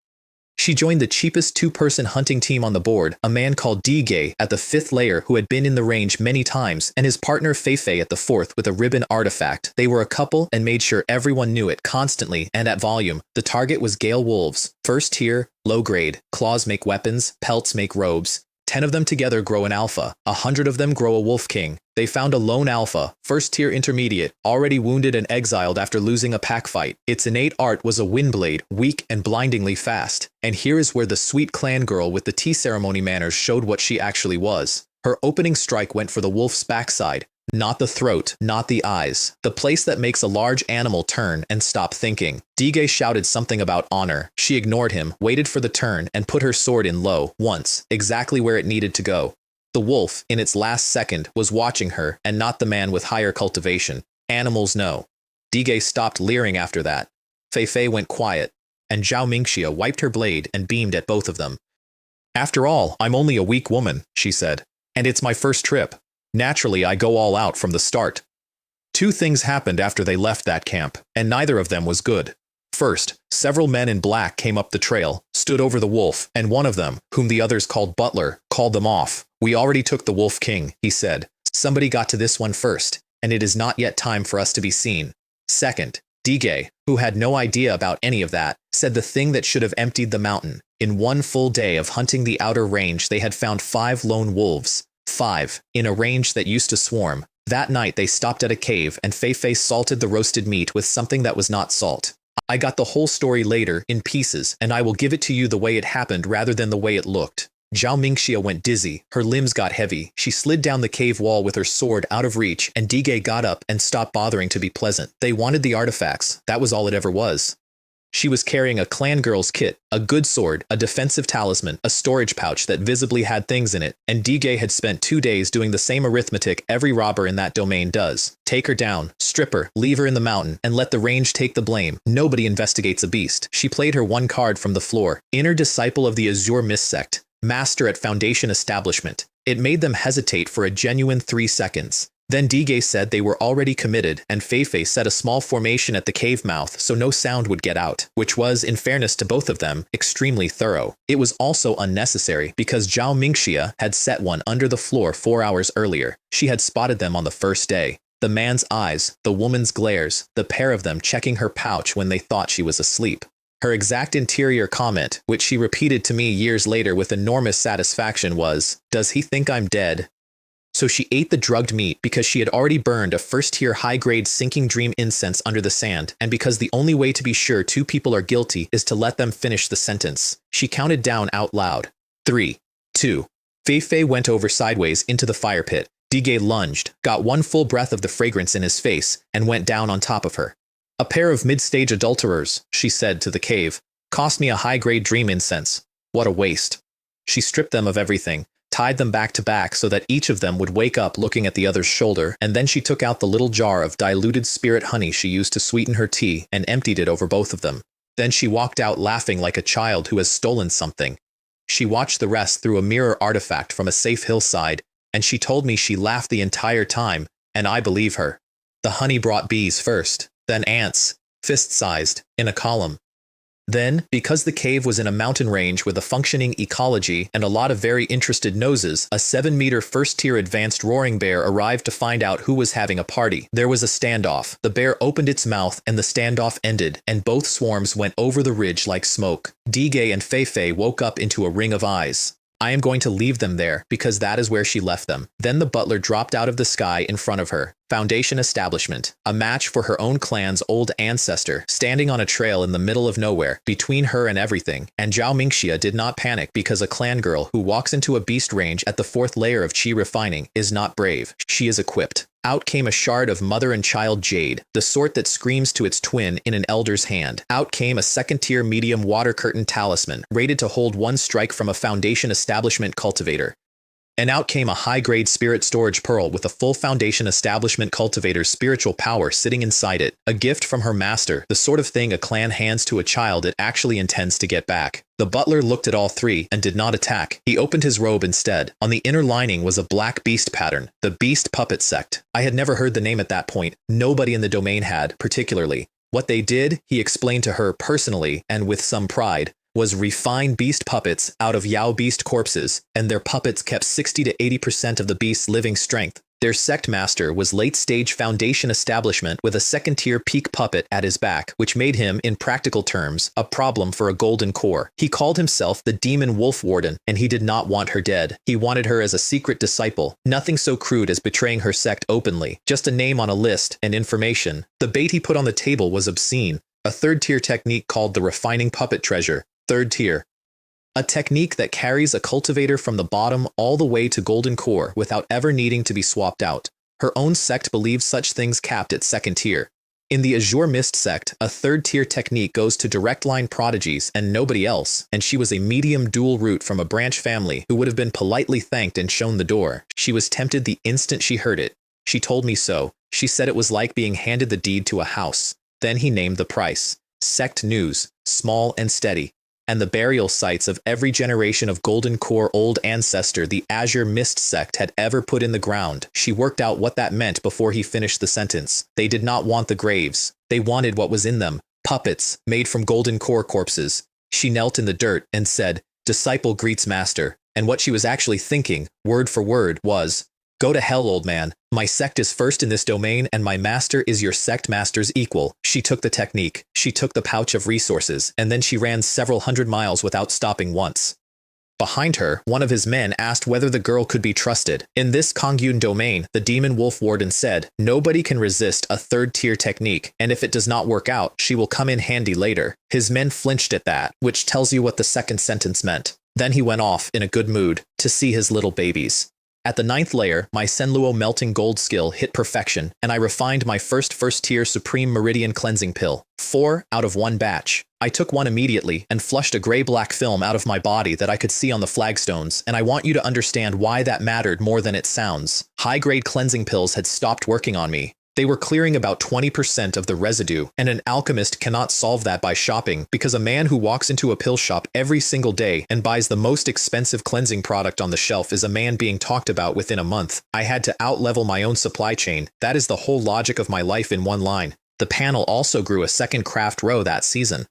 She joined the cheapest 2-person hunting team on the board, a man called Dige at the 5th layer who had been in the range many times, and his partner Feifei at the 4th with a ribbon artifact. They were a couple and made sure everyone knew it constantly and at volume. The target was Gale wolves, 1st tier, low grade. Claws make weapons, pelts make robes. 10 of them together grow an alpha, 100 of them grow a wolf king. They found a lone alpha, 1st tier intermediate, already wounded and exiled after losing a pack fight. Its innate art was a windblade, weak and blindingly fast. And here is where the sweet clan girl with the tea ceremony manners showed what she actually was. Her opening strike went for the wolf's backside, not the throat, not the eyes, the place that makes a large animal turn and stop thinking. Dige shouted something about honor. She ignored him, waited for the turn, and put her sword in low, once, exactly where it needed to go. The wolf, in its last second, was watching her, and not the man with higher cultivation. Animals know. Dige stopped leering after that. Feifei went quiet, and Zhao Mingxia wiped her blade and beamed at both of them. After all, I'm only a weak woman, she said, and it's my first trip. Naturally, I go all out from the start. 2 things happened after they left that camp, and neither of them was good. First, several men in black came up the trail, stood over the wolf, and one of them, whom the others called Butler, called them off. We already took the Wolf King, he said. Somebody got to this one first, and it is not yet time for us to be seen. Second, Dige, who had no idea about any of that, said the thing that should have emptied the mountain. In 1 full day of hunting the outer range, they had found 5 lone wolves. 5, in a range that used to swarm. That night they stopped at a cave and Feifei salted the roasted meat with something that was not salt. I got the whole story later, in pieces, and I will give it to you the way it happened rather than the way it looked. Zhao Mingxia went dizzy, her limbs got heavy, she slid down the cave wall with her sword out of reach, and Dige got up and stopped bothering to be pleasant. They wanted the artifacts, that was all it ever was. She was carrying a clan girl's kit, a good sword, a defensive talisman, a storage pouch that visibly had things in it, and Dige had spent 2 days doing the same arithmetic every robber in that domain does. Take her down, strip her, leave her in the mountain, and let the range take the blame. Nobody investigates a beast. She played her 1 card from the floor. Inner disciple of the Azure Mist sect. Master at Foundation Establishment. It made them hesitate for a genuine 3 seconds. Then Dige said they were already committed, and Feifei set a small formation at the cave mouth so no sound would get out, which was, in fairness to both of them, extremely thorough. It was also unnecessary because Zhao Mingxia had set one under the floor 4 hours earlier. She had spotted them on the first day. The man's eyes, the woman's glares, the pair of them checking her pouch when they thought she was asleep. Her exact interior comment, which she repeated to me years later with enormous satisfaction, was, "Does he think I'm dead?" So she ate the drugged meat because she had already burned a first-tier high-grade sinking dream incense under the sand, and because the only way to be sure 2 people are guilty is to let them finish the sentence. She counted down out loud. 3, 2. Feifei went over sideways into the fire pit. Dige lunged, got one full breath of the fragrance in his face, and went down on top of her. "A pair of mid-stage adulterers," she said to the cave. "Cost me a high-grade dream incense. What a waste." She stripped them of everything, tied them back to back so that each of them would wake up looking at the other's shoulder, and then she took out the little jar of diluted spirit honey she used to sweeten her tea and emptied it over both of them. Then she walked out laughing like a child who has stolen something. She watched the rest through a mirror artifact from a safe hillside, and she told me she laughed the entire time, and I believe her. The honey brought bees first, then ants, fist-sized, in a column. Then, because the cave was in a mountain range with a functioning ecology and a lot of very interested noses, a 7-meter first-tier advanced roaring bear arrived to find out who was having a party. There was a standoff. The bear opened its mouth and the standoff ended, and both swarms went over the ridge like smoke. Dige and Feifei woke up into a ring of eyes. I am going to leave them there, because that is where she left them. Then the butler dropped out of the sky in front of her. Foundation establishment. A match for her own clan's old ancestor, standing on a trail in the middle of nowhere, between her and everything. And Zhao Mingxia did not panic because a clan girl who walks into a beast range at the 4th layer of Qi refining is not brave. She is equipped. Out came a shard of mother and child jade, the sort that screams to its twin in an elder's hand. Out came a 2nd-tier medium water curtain talisman, rated to hold 1 strike from a Foundation Establishment cultivator. And out came a high-grade spirit storage pearl with a full Foundation Establishment cultivator's spiritual power sitting inside it. A gift from her master, the sort of thing a clan hands to a child it actually intends to get back. The butler looked at all 3 and did not attack. He opened his robe instead. On the inner lining was a black beast pattern, the Beast Puppet Sect. I had never heard the name at that point. Nobody in the domain had, particularly. What they did, he explained to her personally and with some pride, was refine beast puppets out of Yao beast corpses, and their puppets kept 60 to 80% of the beast's living strength. Their sect master was late-stage Foundation Establishment with a 2nd-tier peak puppet at his back, which made him, in practical terms, a problem for a golden core. He called himself the Demon Wolf Warden, and he did not want her dead. He wanted her as a secret disciple, nothing so crude as betraying her sect openly, just a name on a list and information. The bait he put on the table was obscene, a 3rd-tier technique called the Refining Puppet Treasure. 3rd tier. A technique that carries a cultivator from the bottom all the way to golden core without ever needing to be swapped out. Her own sect believes such things capped at 2nd tier. In the Azure Mist sect, a 3rd-tier technique goes to direct line prodigies and nobody else, and she was a medium dual root from a branch family who would have been politely thanked and shown the door. She was tempted the instant she heard it. She told me so. She said it was like being handed the deed to a house. Then he named the price. Sect news, small and steady. And the burial sites of every generation of Golden Core old ancestor the Azure Mist sect had ever put in the ground. She worked out what that meant before he finished the sentence. They did not want the graves. They wanted what was in them. Puppets, made from Golden Core corpses. She knelt in the dirt and said, "Disciple greets master." And what she was actually thinking, word for word, was, "Go to hell, old man. My sect is first in this domain, and my master is your sect master's equal." She took the technique. She took the pouch of resources, and then she ran several hundred miles without stopping once. Behind her, one of his men asked whether the girl could be trusted. In this Kongyun domain, the Demon Wolf Warden said, nobody can resist a 3rd-tier technique, and if it does not work out, she will come in handy later. His men flinched at that, which tells you what the 2nd sentence meant. Then he went off, in a good mood, to see his little babies. At the 9th layer, my Senluo melting gold skill hit perfection, and I refined my first-tier Supreme Meridian Cleansing Pill. 4 out of 1 batch. I took one immediately and flushed a gray-black film out of my body that I could see on the flagstones, and I want you to understand why that mattered more than it sounds. High-grade cleansing pills had stopped working on me. They were clearing about 20% of the residue, and an alchemist cannot solve that by shopping, because a man who walks into a pill shop every single day and buys the most expensive cleansing product on the shelf is a man being talked about within a month. I had to outlevel my own supply chain. That is the whole logic of my life in one line. The panel also grew a second craft row that season.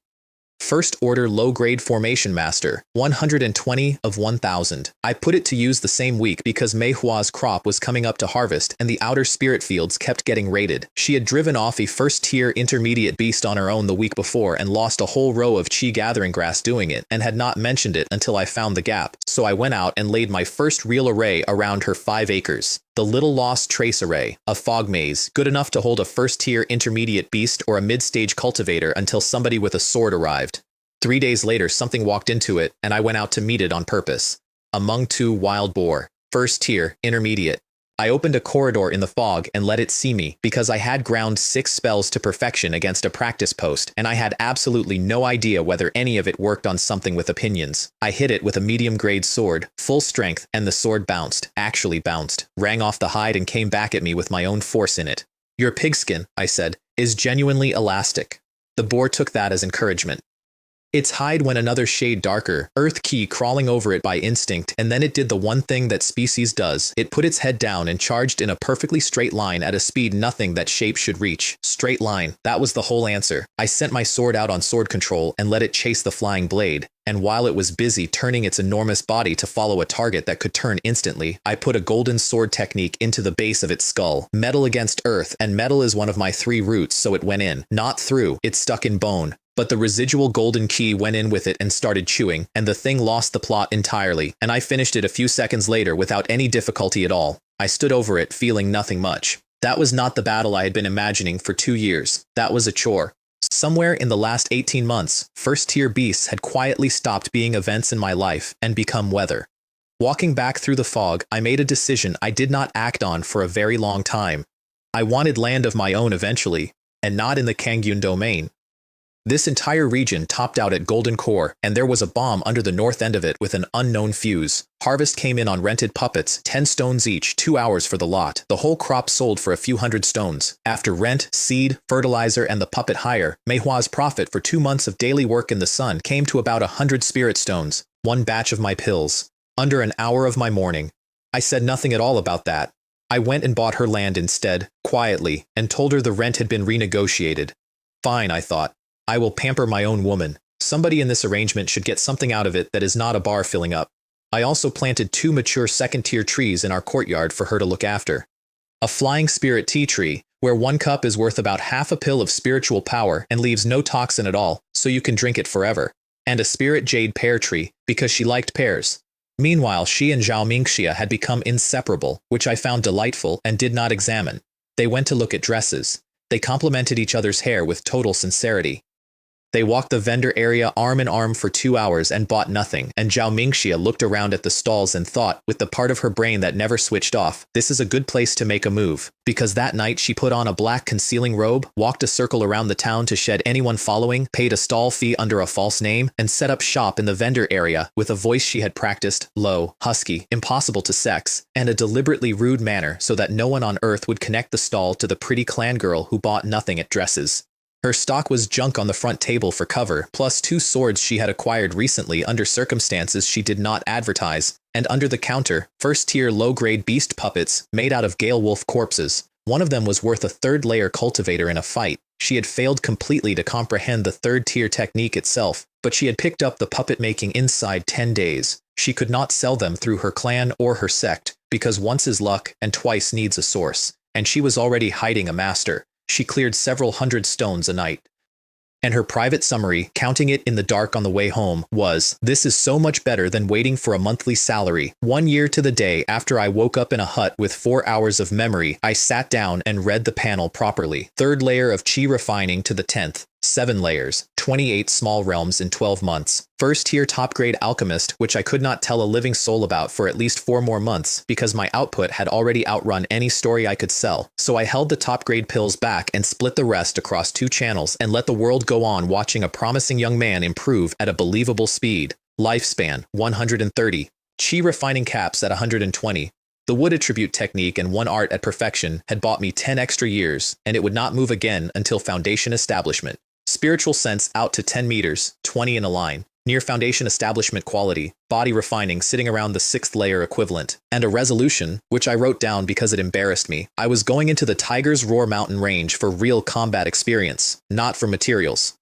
First Order Low-Grade Formation Master, 120 of 1,000. I put it to use the same week because Manhwa's crop was coming up to harvest and the outer spirit fields kept getting raided. She had driven off a first-tier intermediate beast on her own the week before and lost a whole row of Qi gathering grass doing it, and had not mentioned it until I found the gap. So I went out and laid my first real array around her 5 acres. The Little Lost Trace Array, a fog maze, good enough to hold a first-tier intermediate beast or a mid-stage cultivator until somebody with a sword arrived. 3 days later, something walked into it, and I went out to meet it on purpose. Among 2 wild boar, first-tier, intermediate. I opened a corridor in the fog and let it see me, because I had ground 6 spells to perfection against a practice post, and I had absolutely no idea whether any of it worked on something with opinions. I hit it with a medium-grade sword, full strength, and the sword bounced, actually bounced, rang off the hide and came back at me with my own force in it. "Your pigskin," I said, "is genuinely elastic." The boar took that as encouragement. Its hide went another shade darker, earth key crawling over it by instinct, and then it did the one thing that species does. It put its head down and charged in a perfectly straight line at a speed nothing that shape should reach. Straight line. That was the whole answer. I sent my sword out on sword control and let it chase the flying blade. And while it was busy turning its enormous body to follow a target that could turn instantly, I put a golden sword technique into the base of its skull. Metal against earth, and metal is one of my 3 roots, so it went in. Not through. It stuck in bone. But the residual golden key went in with it and started chewing, and the thing lost the plot entirely, and I finished it a few seconds later without any difficulty at all. I stood over it, feeling nothing much. That was not the battle I had been imagining for 2 years. That was a chore. Somewhere in the last 18 months, first-tier beasts had quietly stopped being events in my life and become weather. Walking back through the fog, I made a decision I did not act on for a very long time. I wanted land of my own eventually, and not in the Kangyun domain. This entire region topped out at Golden Core, and there was a bomb under the north end of it with an unknown fuse. Harvest came in on rented puppets, 10 stones each, 2 hours for the lot. The whole crop sold for a few hundred stones. After rent, seed, fertilizer, and the puppet hire, Manhwa's profit for 2 months of daily work in the sun came to about 100 spirit stones. 1 batch of my pills. Under an hour of my morning. I said nothing at all about that. I went and bought her land instead, quietly, and told her the rent had been renegotiated. Fine, I thought. I will pamper my own woman. Somebody in this arrangement should get something out of it that is not a bar filling up. I also planted 2 mature second-tier trees in our courtyard for her to look after. A flying spirit tea tree, where 1 cup is worth about half a pill of spiritual power and leaves no toxin at all, so you can drink it forever. And a spirit jade pear tree, because she liked pears. Meanwhile, she and Zhao Mingxia had become inseparable, which I found delightful and did not examine. They went to look at dresses. They complimented each other's hair with total sincerity. They walked the vendor area arm in arm for 2 hours and bought nothing, and Zhao Mingxia looked around at the stalls and thought, with the part of her brain that never switched off, this is a good place to make a move. Because that night she put on a black concealing robe, walked a circle around the town to shed anyone following, paid a stall fee under a false name, and set up shop in the vendor area with a voice she had practiced, low, husky, impossible to sex, and a deliberately rude manner so that no one on earth would connect the stall to the pretty clan girl who bought nothing at dresses. Her stock was junk on the front table for cover, plus 2 swords she had acquired recently under circumstances she did not advertise, and under the counter, first-tier low-grade beast puppets made out of Gale Wolf corpses. One of them was worth a 3rd-layer cultivator in a fight. She had failed completely to comprehend the 3rd-tier technique itself, but she had picked up the puppet making inside 10 days. She could not sell them through her clan or her sect, because once is luck and twice needs a source, and she was already hiding a master. She cleared several hundred stones a night. And her private summary, counting it in the dark on the way home, was, "This is so much better than waiting for a monthly salary." 1 year to the day after I woke up in a hut with 4 hours of memory, I sat down and read the panel properly. 3rd layer of Qi refining to the 10th. 7 layers, 28 small realms in 12 months. First-tier top-grade alchemist, which I could not tell a living soul about for at least 4 more months, because my output had already outrun any story I could sell. So I held the top-grade pills back and split the rest across 2 channels and let the world go on watching a promising young man improve at a believable speed. Lifespan, 130. Qi refining caps at 120. The wood attribute technique and one art at perfection had bought me 10 extra years, and it would not move again until foundation establishment. Spiritual sense out to 10 meters, 20 in a line. Near foundation establishment quality, body refining sitting around the 6th layer equivalent, and a resolution, which I wrote down because it embarrassed me. I was going into the Tiger's Roar mountain range for real combat experience, not for materials.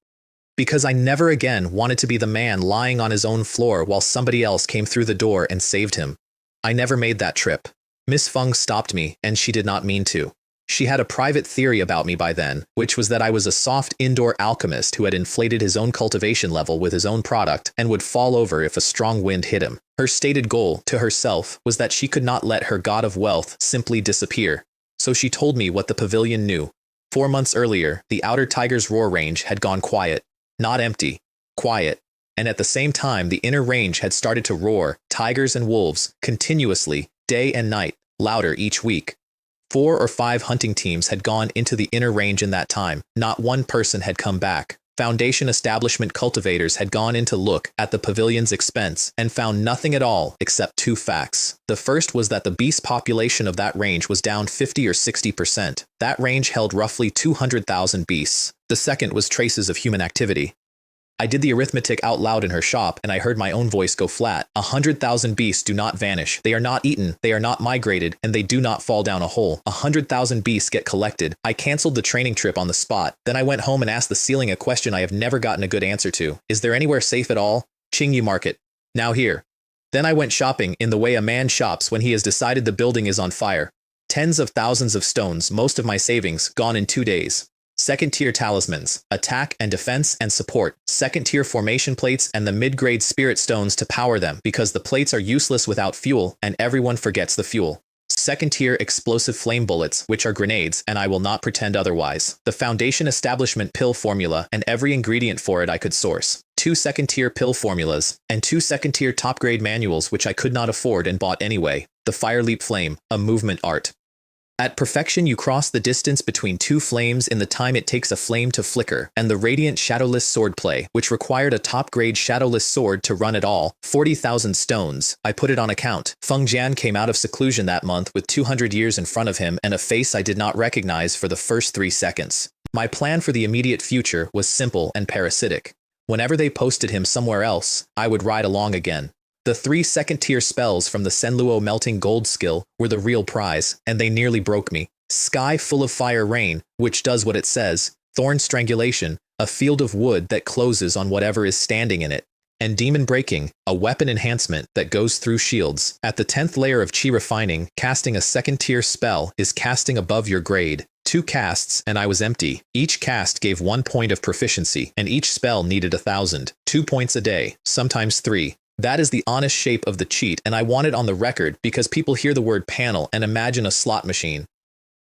Because I never again wanted to be the man lying on his own floor while somebody else came through the door and saved him. I never made that trip. Miss Feng stopped me, and she did not mean to. She had a private theory about me by then, which was that I was a soft indoor alchemist who had inflated his own cultivation level with his own product and would fall over if a strong wind hit him. Her stated goal, to herself, was that she could not let her god of wealth simply disappear. So she told me what the pavilion knew. 4 months earlier, the outer Tiger's Roar range had gone quiet. Not empty. Quiet. And at the same time, the inner range had started to roar, tigers and wolves, continuously, day and night, louder each week. 4 or 5 hunting teams had gone into the inner range in that time. Not one person had come back. Foundation establishment cultivators had gone in to look at the pavilion's expense and found nothing at all except 2 facts. The first was that the beast population of that range was down 50 or 60%. That range held roughly 200,000 beasts. The second was traces of human activity. I did the arithmetic out loud in her shop, and I heard my own voice go flat. 100,000 beasts do not vanish. They are not eaten, they are not migrated, and they do not fall down a hole. 100,000 beasts get collected. I canceled the training trip on the spot. Then I went home and asked the ceiling a question I have never gotten a good answer to. Is there anywhere safe at all? Qingmu Market. Now here. Then I went shopping in the way a man shops when he has decided the building is on fire. Tens of thousands of stones, most of my savings, gone in 2 days. Second-tier talismans, attack and defense and support, second-tier formation plates and the mid-grade spirit stones to power them because the plates are useless without fuel and everyone forgets the fuel. Second-tier explosive flame bullets, which are grenades, and I will not pretend otherwise. The foundation establishment pill formula and every ingredient for it I could source. 2 second-tier pill formulas, and 2 second-tier top-grade manuals which I could not afford and bought anyway. The Fire Leap Flame, a movement art. At perfection you cross the distance between 2 flames in the time it takes a flame to flicker, and the radiant shadowless swordplay, which required a top-grade shadowless sword to run at all, 40,000 stones. I put it on account. Feng Jian came out of seclusion that month with 200 years in front of him and a face I did not recognize for the first 3 seconds. My plan for the immediate future was simple and parasitic. Whenever they posted him somewhere else, I would ride along again. The 3 second-tier spells from the Senluo melting gold skill were the real prize, and they nearly broke me. Sky full of fire rain, which does what it says, thorn strangulation, a field of wood that closes on whatever is standing in it, and demon breaking, a weapon enhancement that goes through shields. At the 10th layer of chi refining, casting a second-tier spell is casting above your grade. 2 casts, and I was empty. Each cast gave 1 point of proficiency, and each spell needed 1,000. 2 points a day, sometimes 3. That is the honest shape of the cheat, and I want it on the record because people hear the word panel and imagine a slot machine.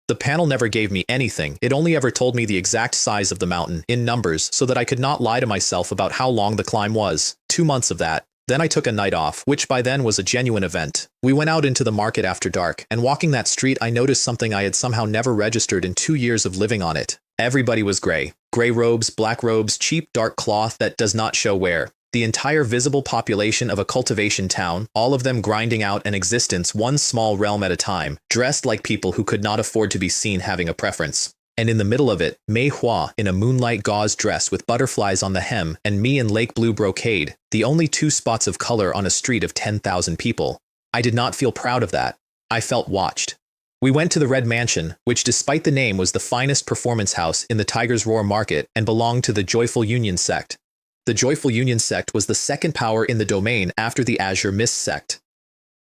The panel never gave me anything. It only ever told me the exact size of the mountain, in numbers, so that I could not lie to myself about how long the climb was. 2 months of that. Then I took a night off, which by then was a genuine event. We went out into the market after dark, and walking that street I noticed something I had somehow never registered in 2 years of living on it. Everybody was gray. Gray robes, black robes, cheap dark cloth that does not show wear. The entire visible population of a cultivation town, all of them grinding out an existence one small realm at a time, dressed like people who could not afford to be seen having a preference. And in the middle of it, Manhwa in a moonlight gauze dress with butterflies on the hem, and me in lake blue brocade, the only 2 spots of color on a street of 10,000 people. I did not feel proud of that. I felt watched. We went to the Red Mansion, which despite the name was the finest performance house in the Tiger's Roar market and belonged to the Joyful Union sect. The Joyful Union sect was the second power in the domain after the Azure Mist sect.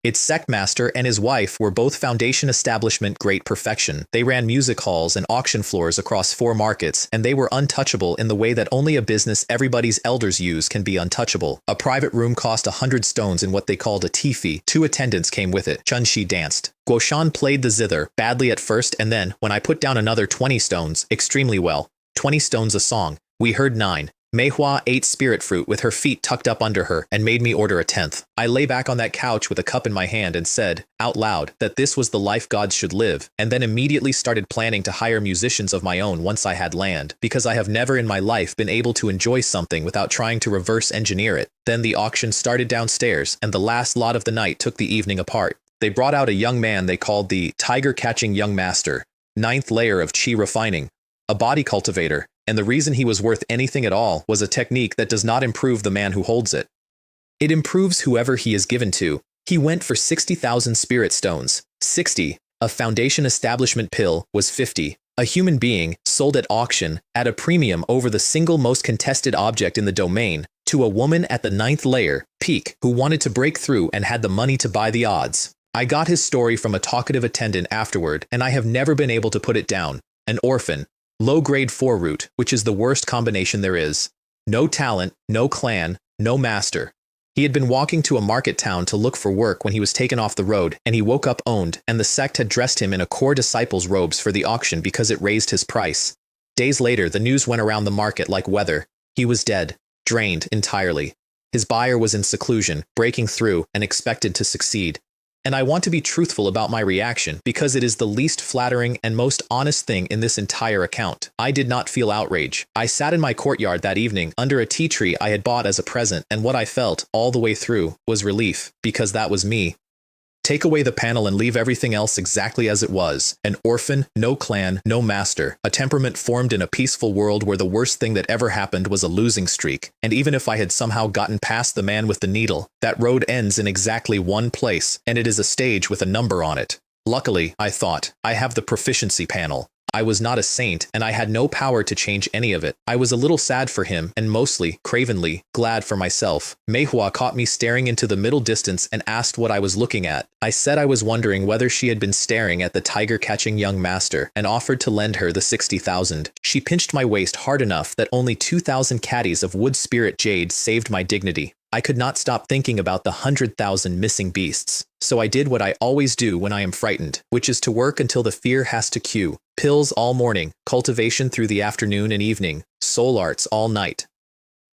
Its sect master and his wife were both foundation establishment great perfection. They ran music halls and auction floors across 4 markets, and they were untouchable in the way that only a business everybody's elders use can be untouchable. A private room cost 100 stones in what they called a tea fee. 2 attendants came with it. Chun-Shi danced. Guoshan played the zither, badly at first, and then, when I put down another 20 stones, extremely well. 20 stones a song. We heard 9. Manhwa ate spirit fruit with her feet tucked up under her and made me order a 10th. I lay back on that couch with a cup in my hand and said, out loud, that this was the life gods should live, and then immediately started planning to hire musicians of my own once I had land, because I have never in my life been able to enjoy something without trying to reverse engineer it. Then the auction started downstairs, and the last lot of the night took the evening apart. They brought out a young man they called the tiger-catching young master, 9th layer of chi refining, a body cultivator, and the reason he was worth anything at all was a technique that does not improve the man who holds it. It improves whoever he is given to. He went for 60,000 spirit stones. 60. A foundation establishment pill was 50. A human being, sold at auction, at a premium over the single most contested object in the domain, to a woman at the 9th layer, peak, who wanted to break through and had the money to buy the odds. I got his story from a talkative attendant afterward, and I have never been able to put it down. An orphan. Low-grade 4 root, which is the worst combination there is. No talent, no clan, no master. He had been walking to a market town to look for work when he was taken off the road, and he woke up owned, and the sect had dressed him in a core disciple's robes for the auction because it raised his price. Days later, the news went around the market like weather. He was dead, drained entirely. His buyer was in seclusion, breaking through, and expected to succeed. And I want to be truthful about my reaction because it is the least flattering and most honest thing in this entire account. I did not feel outrage. I sat in my courtyard that evening under a tea tree I had bought as a present, and what I felt all the way through was relief, because that was me. Take away the panel and leave everything else exactly as it was. An orphan, no clan, no master, a temperament formed in a peaceful world where the worst thing that ever happened was a losing streak. And even if I had somehow gotten past the man with the needle, that road ends in exactly one place, and it is a stage with a number on it. Luckily, I thought, I have the proficiency panel. I was not a saint, and I had no power to change any of it. I was a little sad for him, and mostly, cravenly, glad for myself. Manhwa caught me staring into the middle distance and asked what I was looking at. I said I was wondering whether she had been staring at the tiger-catching young master, and offered to lend her the 60,000. She pinched my waist hard enough that only 2,000 caddies of wood spirit jade saved my dignity. I could not stop thinking about the 100,000 missing beasts. So I did what I always do when I am frightened, which is to work until the fear has to cue. Pills all morning, cultivation through the afternoon and evening, soul arts all night.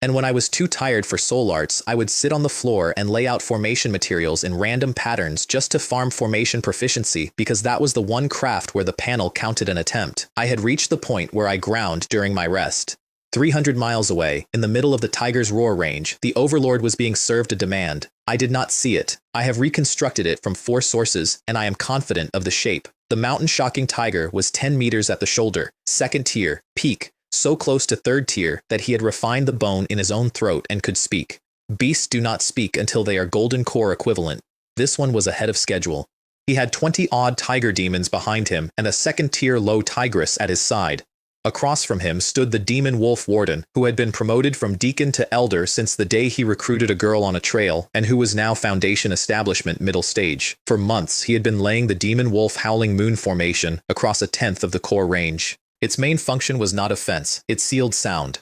And when I was too tired for soul arts, I would sit on the floor and lay out formation materials in random patterns just to farm formation proficiency, because that was the one craft where the panel counted an attempt. I had reached the point where I ground during my rest. 300 miles away, in the middle of the Tiger's Roar range, the Overlord was being served a demand. I did not see it. I have reconstructed it from 4 sources, and I am confident of the shape. The mountain-shocking tiger was 10 meters at the shoulder, 2nd tier, peak, so close to 3rd tier that he had refined the bone in his own throat and could speak. Beasts do not speak until they are Golden Core equivalent. This one was ahead of schedule. He had 20-odd tiger demons behind him and a 2nd-tier low tigress at his side. Across from him stood the demon wolf warden, who had been promoted from deacon to elder since the day he recruited a girl on a trail, and who was now foundation establishment middle stage. For months, he had been laying the demon wolf howling moon formation across 1/10 of the core range. Its main function was not offense, it sealed sound.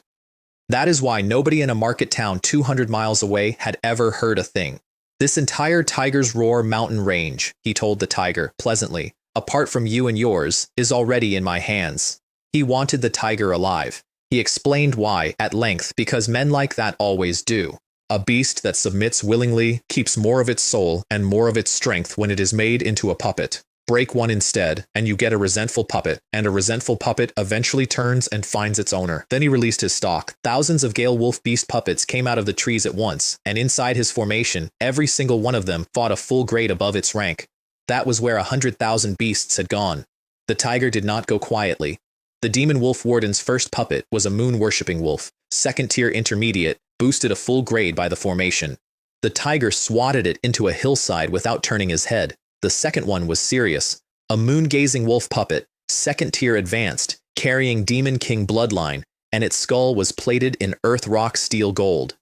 That is why nobody in a market town 200 miles away had ever heard a thing. This entire Tiger's Roar mountain range, he told the tiger, pleasantly, apart from you and yours, is already in my hands. He wanted the tiger alive. He explained why, at length, because men like that always do. A beast that submits willingly keeps more of its soul and more of its strength when it is made into a puppet. Break one instead, and you get a resentful puppet, and a resentful puppet eventually turns and finds its owner. Then he released his stock. Thousands of Gale Wolf beast puppets came out of the trees at once, and inside his formation, every single one of them fought a full grade above its rank. That was where 100,000 beasts had gone. The tiger did not go quietly. The demon wolf warden's first puppet was a moon-worshipping wolf, 2nd-tier intermediate, boosted a full grade by the formation. The tiger swatted it into a hillside without turning his head. The second one was serious, a moon-gazing wolf puppet, 2nd-tier advanced, carrying Demon King bloodline, and its skull was plated in earth rock steel gold.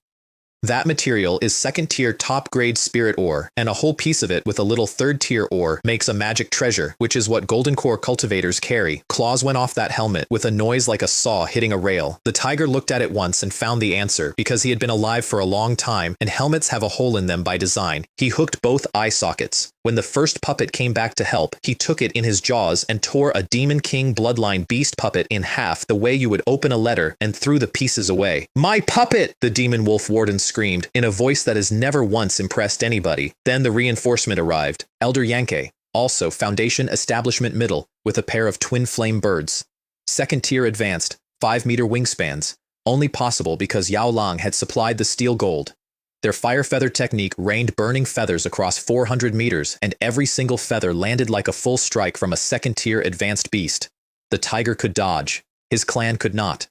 That material is 2nd-tier top-grade spirit ore, and a whole piece of it with a little 3rd-tier ore makes a magic treasure, which is what Golden Core cultivators carry. Claws went off that helmet with a noise like a saw hitting a rail. The tiger looked at it once and found the answer, because he had been alive for a long time, and helmets have a hole in them by design. He hooked both eye sockets. When the first puppet came back to help, he took it in his jaws and tore a Demon King bloodline beast puppet in half the way you would open a letter and threw the pieces away. "My puppet!" the demon wolf warden screamed, in a voice that has never once impressed anybody. Then the reinforcement arrived. Elder Yankee, also Foundation Establishment Middle, with a pair of twin flame birds. 2nd-tier advanced, 5-meter wingspans, only possible because Yao Lang had supplied the steel gold. Their fire feather technique rained burning feathers across 400 meters, and every single feather landed like a full strike from a second-tier advanced beast. The tiger could dodge. His clan could not.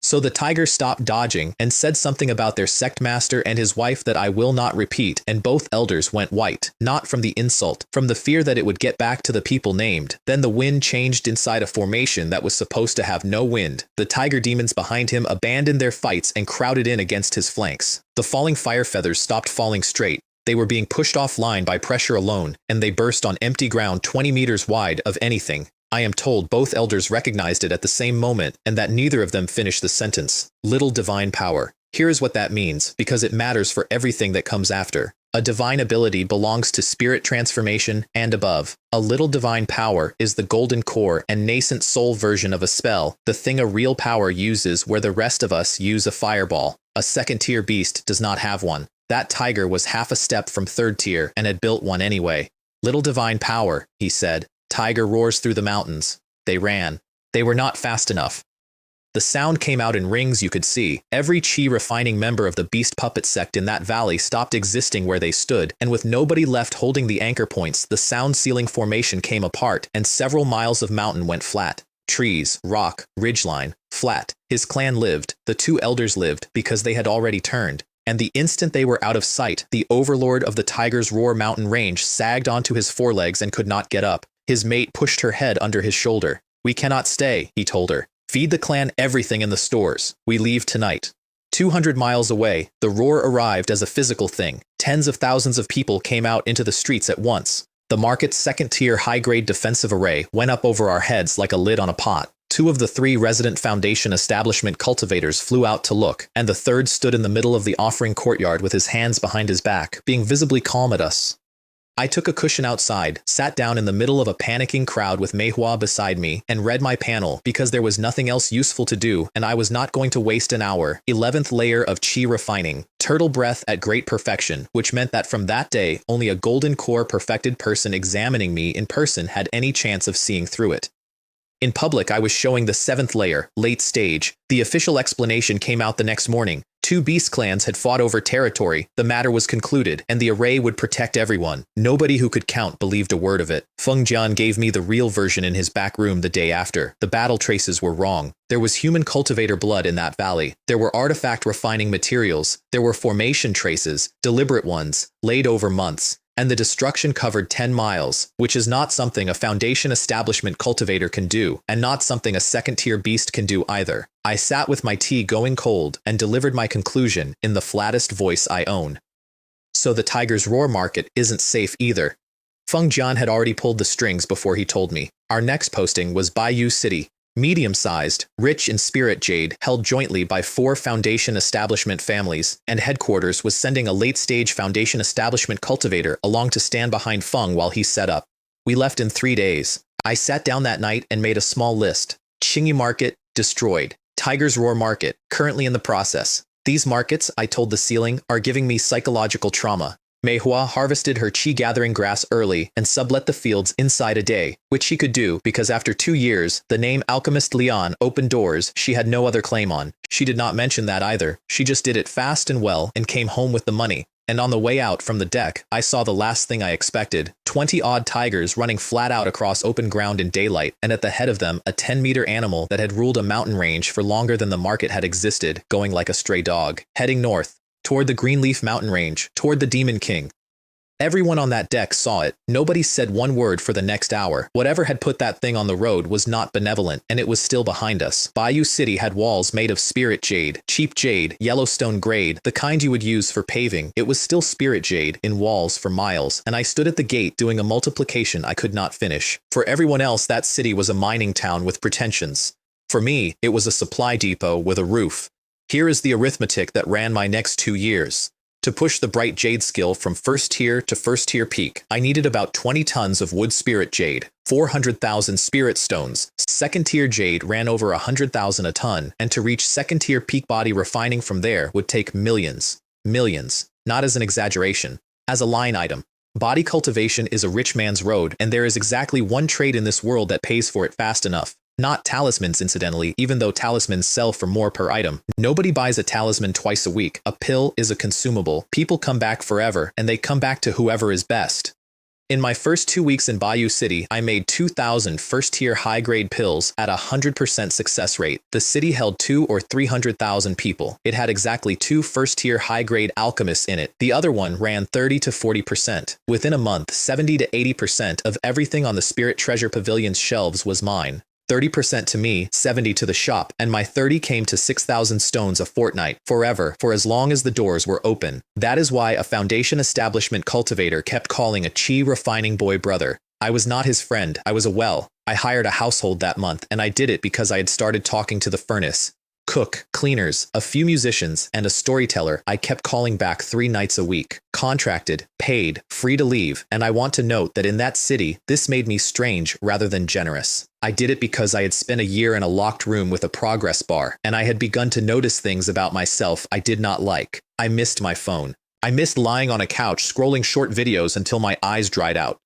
So the tiger stopped dodging and said something about their sect master and his wife that I will not repeat, and both elders went white, not from the insult, from the fear that it would get back to the people named. Then the wind changed inside a formation that was supposed to have no wind. The tiger demons behind him abandoned their fights and crowded in against his flanks. The falling fire feathers stopped falling straight. They were being pushed offline by pressure alone, and they burst on empty ground 20 meters wide of anything. I am told both elders recognized it at the same moment, and that neither of them finished the sentence. Little divine power. Here is what that means, because it matters for everything that comes after. A divine ability belongs to spirit transformation and above. A little divine power is the golden core and nascent soul version of a spell, the thing a real power uses where the rest of us use a fireball. A second-tier beast does not have one. That tiger was half a step from third tier and had built one anyway. Little divine power, he said. Tiger roars through the mountains. They ran. They were not fast enough. The sound came out in rings you could see. Every chi-refining member of the beast puppet sect in that valley stopped existing where they stood, and with nobody left holding the anchor points, the sound-sealing formation came apart, and several miles of mountain went flat. Trees, rock, ridgeline, flat. His clan lived. The two elders lived, because they had already turned. And the instant they were out of sight, the overlord of the Tiger's Roar mountain range sagged onto his forelegs and could not get up. His mate pushed her head under his shoulder. We cannot stay, he told her. Feed the clan everything in the stores. We leave tonight. 200 miles away, the roar arrived as a physical thing. Tens of thousands of people came out into the streets at once. The market's second-tier high-grade defensive array went up over our heads like a lid on a pot. 2 of the 3 resident Foundation establishment cultivators flew out to look, and the third stood in the middle of the offering courtyard with his hands behind his back, being visibly calm at us. I took a cushion outside, sat down in the middle of a panicking crowd with Manhwa beside me, and read my panel because there was nothing else useful to do, and I was not going to waste an hour. 11th layer of chi refining. Turtle breath at great perfection, which meant that from that day, only a golden core perfected person examining me in person had any chance of seeing through it. In public, I was showing the 7th layer, late stage. The official explanation came out the next morning. 2 beast clans had fought over territory, the matter was concluded, and the array would protect everyone. Nobody who could count believed a word of it. Feng Jian gave me the real version in his back room the day after. The battle traces were wrong. There was human cultivator blood in that valley. There were artifact refining materials. There were formation traces, deliberate ones, laid over months. And the destruction covered 10 miles, which is not something a Foundation establishment cultivator can do, and not something a second-tier beast can do either. I sat with my tea going cold and delivered my conclusion in the flattest voice I own. So the Tiger's Roar market isn't safe either. Feng Jian had already pulled the strings before he told me. Our next posting was Qingmu City. Medium-sized, rich in spirit jade, held jointly by 4 Foundation establishment families, and headquarters was sending a late-stage Foundation establishment cultivator along to stand behind Feng while he set up. We left in 3 days. I sat down that night and made a small list. Qingmu Market, destroyed. Tiger's Roar Market, currently in the process. These markets, I told the ceiling, are giving me psychological trauma. Manhua harvested her chi-gathering grass early and sublet the fields inside a day, which she could do because after 2 years, the name Alchemist Lian opened doors she had no other claim on. She did not mention that either. She just did it fast and well and came home with the money. And on the way out from the deck, I saw the last thing I expected. 20-odd tigers running flat out across open ground in daylight, and at the head of them, a 10-meter animal that had ruled a mountain range for longer than the market had existed, going like a stray dog, heading north. Toward the Greenleaf Mountain Range, toward the Demon King. Everyone on that deck saw it. Nobody said one word for the next hour. Whatever had put that thing on the road was not benevolent, and it was still behind us. Qingmu City had walls made of spirit jade, cheap jade, Yellowstone grade, the kind you would use for paving. It was still spirit jade in walls for miles, and I stood at the gate doing a multiplication I could not finish. For everyone else, that city was a mining town with pretensions. For me, it was a supply depot with a roof. Here is the arithmetic that ran my next 2 years. To push the bright jade skill from first tier to first tier peak, I needed about 20 tons of wood spirit jade, 400,000 spirit stones. Second tier jade ran over 100,000 a ton, and to reach second tier peak body refining from there would take millions. Millions. Not as an exaggeration. As a line item. Body cultivation is a rich man's road, and there is exactly one trade in this world that pays for it fast enough. Not talismans, incidentally, even though talismans sell for more per item. Nobody buys a talisman twice a week. A pill is a consumable. People come back forever, and they come back to whoever is best. In my first 2 weeks in Bayou City, I made 2,000 first-tier high-grade pills at a 100% success rate. The city held 2 or 300,000 people. It had exactly 2 first-tier high-grade alchemists in it. The other one ran 30 to 40%. Within a month, 70 to 80% of everything on the Spirit Treasure Pavilion's shelves was mine. 30% to me, 70 to the shop, and my 30 came to 6,000 stones a fortnight, forever, for as long as the doors were open. That is why a Foundation establishment cultivator kept calling a Qi refining boy brother. I was not his friend, I was a well. I hired a household that month, and I did it because I had started talking to the furnace. Cook, cleaners, a few musicians, and a storyteller I kept calling back 3 nights a week. Contracted, paid, free to leave, and I want to note that in that city, this made me strange rather than generous. I did it because I had spent a year in a locked room with a progress bar, and I had begun to notice things about myself I did not like. I missed my phone. I missed lying on a couch scrolling short videos until my eyes dried out.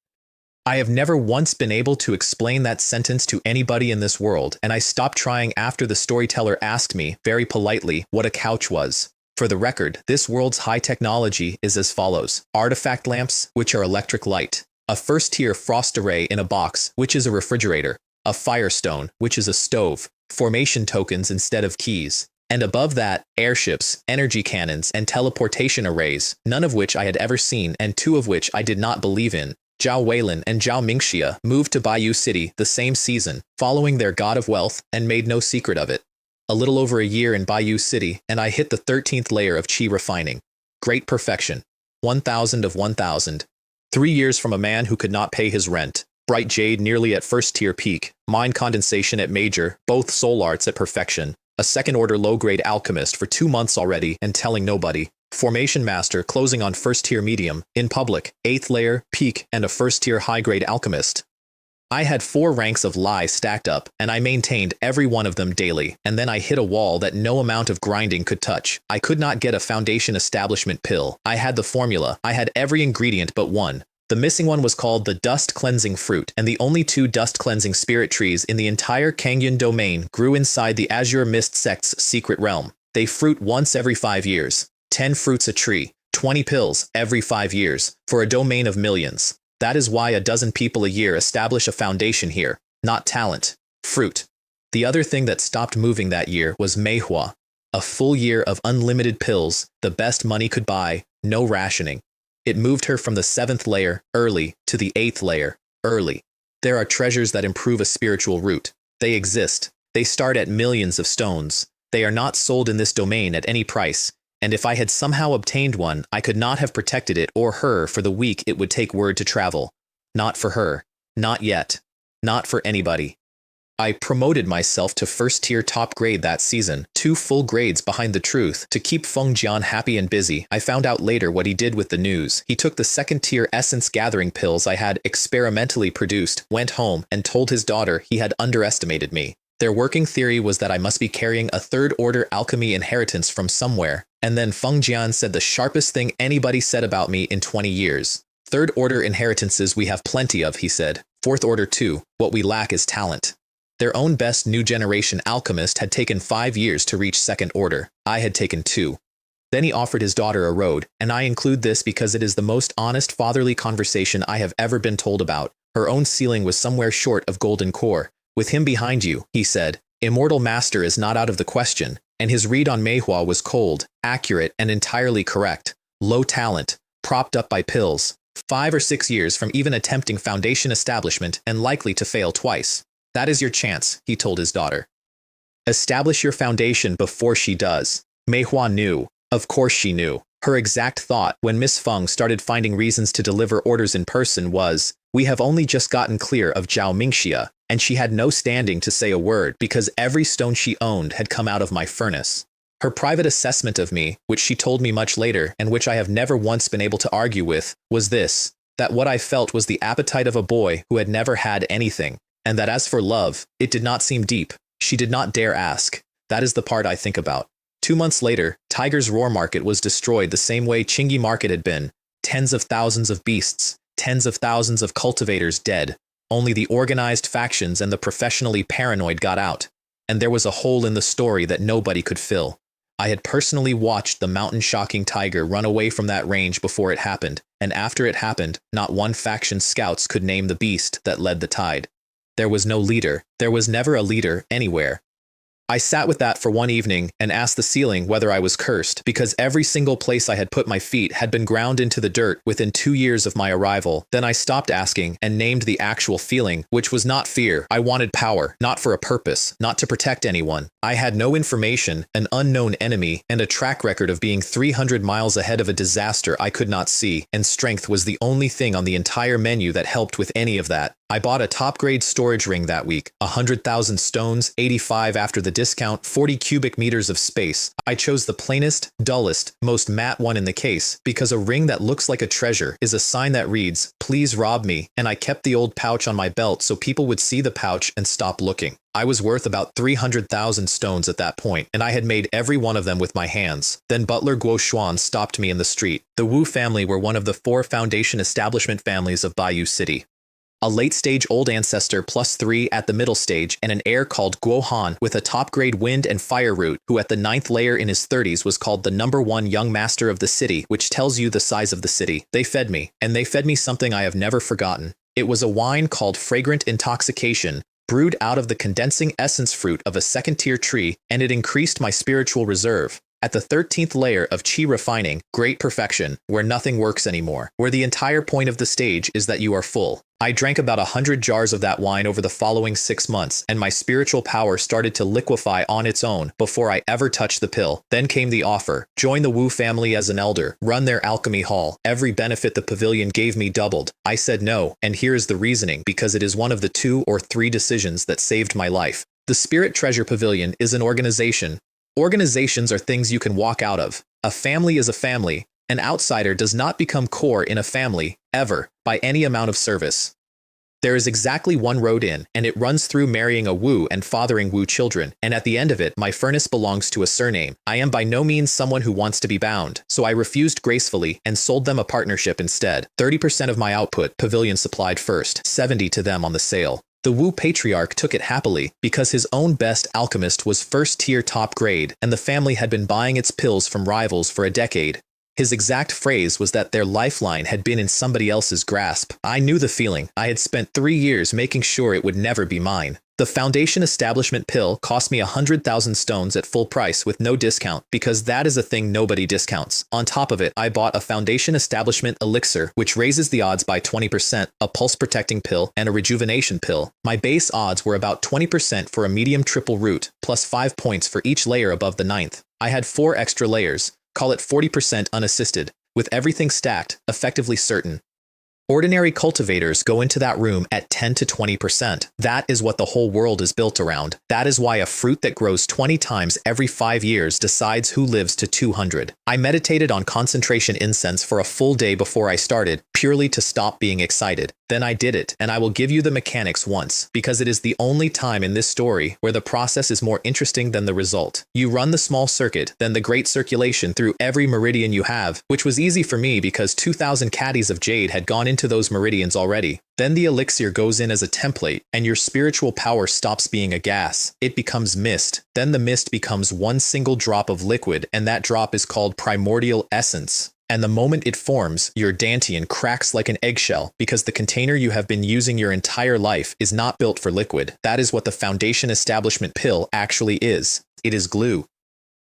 I have never once been able to explain that sentence to anybody in this world, and I stopped trying after the storyteller asked me, very politely, what a couch was. For the record, this world's high technology is as follows. Artifact lamps, which are electric light. A first-tier frost array in a box, which is a refrigerator. A firestone, which is a stove. Formation tokens instead of keys. And above that, airships, energy cannons, and teleportation arrays, none of which I had ever seen and 2 of which I did not believe in. Zhao Weilin and Zhao Mingxia moved to Bayou City the same season, following their god of wealth, and made no secret of it. A little over a year in Bayou City, and I hit the 13th layer of Qi refining. Great perfection. 1,000 of 1,000. 3 years from a man who could not pay his rent. Bright jade nearly at first-tier peak. Mind condensation at major, both soul arts at perfection. A second-order low-grade alchemist for 2 months already and telling nobody. Formation master closing on first-tier medium, in public, 8th layer, peak, and a first-tier high-grade alchemist. I had 4 ranks of lie stacked up, and I maintained every one of them daily, and then I hit a wall that no amount of grinding could touch. I could not get a Foundation establishment pill. I had the formula. I had every ingredient but one. The missing one was called the dust cleansing fruit, and the only 2 dust cleansing spirit trees in the entire Kangyun domain grew inside the Azure Mist sect's secret realm. They fruit once every 5 years. 10 fruits a tree, 20 pills every 5 years, for a domain of millions. That is why a dozen people a year establish a foundation here, not talent, fruit. The other thing that stopped moving that year was Manhwa. A full year of unlimited pills, the best money could buy, no rationing. It moved her from the 7th layer, early, to the 8th layer, early. There are treasures that improve a spiritual root. They exist. They start at millions of stones. They are not sold in this domain at any price. And if I had somehow obtained one, I could not have protected it or her for the week it would take word to travel. Not for her. Not yet. Not for anybody. I promoted myself to first-tier top grade that season, 2 full grades behind the truth. To keep Feng Jian happy and busy, I found out later what he did with the news. He took the second-tier essence gathering pills I had experimentally produced, went home, and told his daughter he had underestimated me. Their working theory was that I must be carrying a third-order alchemy inheritance from somewhere, and then Feng Jian said the sharpest thing anybody said about me in 20 years. Third-order inheritances we have plenty of, he said. Fourth order too. What we lack is talent. Their own best new generation alchemist had taken 5 years to reach second order. I had taken 2. Then he offered his daughter a road, and I include this because it is the most honest fatherly conversation I have ever been told about. Her own ceiling was somewhere short of Golden Core. With him behind you, he said, Immortal Master is not out of the question, and his read on Manhwa was cold, accurate, and entirely correct. Low talent, propped up by pills, 5 or 6 years from even attempting foundation establishment and likely to fail twice. That is your chance, he told his daughter. Establish your foundation before she does. Manhwa knew. Of course she knew. Her exact thought when Miss Feng started finding reasons to deliver orders in person was, we have only just gotten clear of Zhao Mingxia, and she had no standing to say a word because every stone she owned had come out of my furnace. Her private assessment of me, which she told me much later and which I have never once been able to argue with, was this, that what I felt was the appetite of a boy who had never had anything, and that as for love, it did not seem deep. She did not dare ask. That is the part I think about. 2 months later, Tiger's Roar Market was destroyed the same way Qingmu Market had been. Tens of thousands of beasts, tens of thousands of cultivators dead. Only the organized factions and the professionally paranoid got out. And there was a hole in the story that nobody could fill. I had personally watched the mountain-shocking tiger run away from that range before it happened, and after it happened, not one faction's scouts could name the beast that led the tide. There was no leader. There was never a leader anywhere. I sat with that for one evening and asked the ceiling whether I was cursed, because every single place I had put my feet had been ground into the dirt within 2 years of my arrival. Then I stopped asking and named the actual feeling, which was not fear. I wanted power, not for a purpose, not to protect anyone. I had no information, an unknown enemy, and a track record of being 300 miles ahead of a disaster I could not see, and strength was the only thing on the entire menu that helped with any of that. I bought a top-grade storage ring that week, 100,000 stones, 85 after the discount, 40 cubic meters of space. I chose the plainest, dullest, most matte one in the case, because a ring that looks like a treasure is a sign that reads, "Please rob me," and I kept the old pouch on my belt so people would see the pouch and stop looking. I was worth about 300,000 stones at that point, and I had made every one of them with my hands. Then Butler Guo Xuan stopped me in the street. The Wu family were one of the 4 foundation establishment families of Bayou City. A late-stage old ancestor plus 3 at the middle stage, and an heir called Guo Han with a top-grade wind and fire root, who at the 9th layer in his 30s was called the #1 young master of the city, which tells you the size of the city. They fed me, and they fed me something I have never forgotten. It was a wine called Fragrant Intoxication, brewed out of the condensing essence fruit of a second-tier tree, and it increased my spiritual reserve. At the 13th layer of Qi refining, great perfection, where nothing works anymore, where the entire point of the stage is that you are full. I drank about 100 jars of that wine over the following 6 months, and my spiritual power started to liquefy on its own before I ever touched the pill. Then came the offer. Join the Wu family as an elder, run their alchemy hall. Every benefit the pavilion gave me doubled. I said no, and here is the reasoning, because it is one of the 2 or 3 decisions that saved my life. The Spirit Treasure Pavilion is an organization. Organizations are things you can walk out of. A family is a family. An outsider does not become core in a family, ever, by any amount of service. There is exactly one road in, and it runs through marrying a Wu and fathering Wu children, and at the end of it, my furnace belongs to a surname. I am by no means someone who wants to be bound, so I refused gracefully and sold them a partnership instead. 30% of my output, Pavilion supplied first, 70 to them on the sale. The Wu patriarch took it happily, because his own best alchemist was first-tier top grade, and the family had been buying its pills from rivals for a decade. His exact phrase was that their lifeline had been in somebody else's grasp. I knew the feeling. I had spent 3 years making sure it would never be mine. The Foundation Establishment pill cost me 100,000 stones at full price with no discount, because that is a thing nobody discounts. On top of it, I bought a Foundation Establishment elixir, which raises the odds by 20%, a pulse-protecting pill, and a rejuvenation pill. My base odds were about 20% for a medium triple root, plus 5 points for each layer above the 9th. I had 4 extra layers, call it 40% unassisted, with everything stacked, effectively certain. Ordinary cultivators go into that room at 10 to 20%. That is what the whole world is built around. That is why a fruit that grows 20 times every 5 years decides who lives to 200. I meditated on concentration incense for a full day before I started, purely to stop being excited. Then I did it, and I will give you the mechanics once, because it is the only time in this story where the process is more interesting than the result. You run the small circuit, then the great circulation through every meridian you have, which was easy for me because 2,000 caddies of jade had gone into those meridians already. Then the elixir goes in as a template, and your spiritual power stops being a gas. It becomes mist. Then the mist becomes one single drop of liquid, and that drop is called primordial essence. And the moment it forms, your dantian cracks like an eggshell, because the container you have been using your entire life is not built for liquid. That is what the Foundation Establishment pill actually is. It is glue.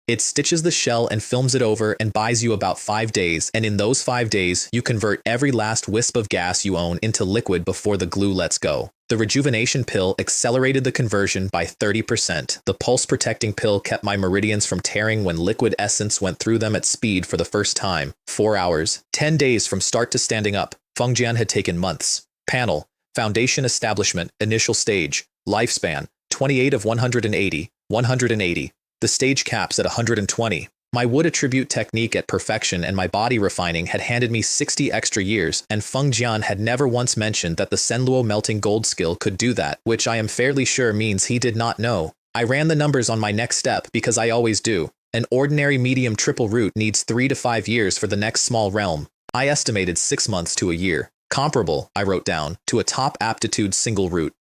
It stitches the shell and films it over and buys you about 5 days, and in those 5 days, you convert every last wisp of gas you own into liquid before the glue lets go. The rejuvenation pill accelerated the conversion by 30%. The pulse-protecting pill kept my meridians from tearing when liquid essence went through them at speed for the first time. 4 hours. 10 days from start to standing up. Fengjian had taken months. Panel. Foundation Establishment. Initial stage. Lifespan. 28 of 180. 180. The stage caps at 120. My wood attribute technique at perfection and my body refining had handed me 60 extra years, and Feng Jian had never once mentioned that the Senluo melting gold skill could do that, which I am fairly sure means he did not know. I ran the numbers on my next step because I always do. An ordinary medium triple root needs 3 to 5 years for the next small realm. I estimated 6 months to a year. Comparable, I wrote down, to a top aptitude single root.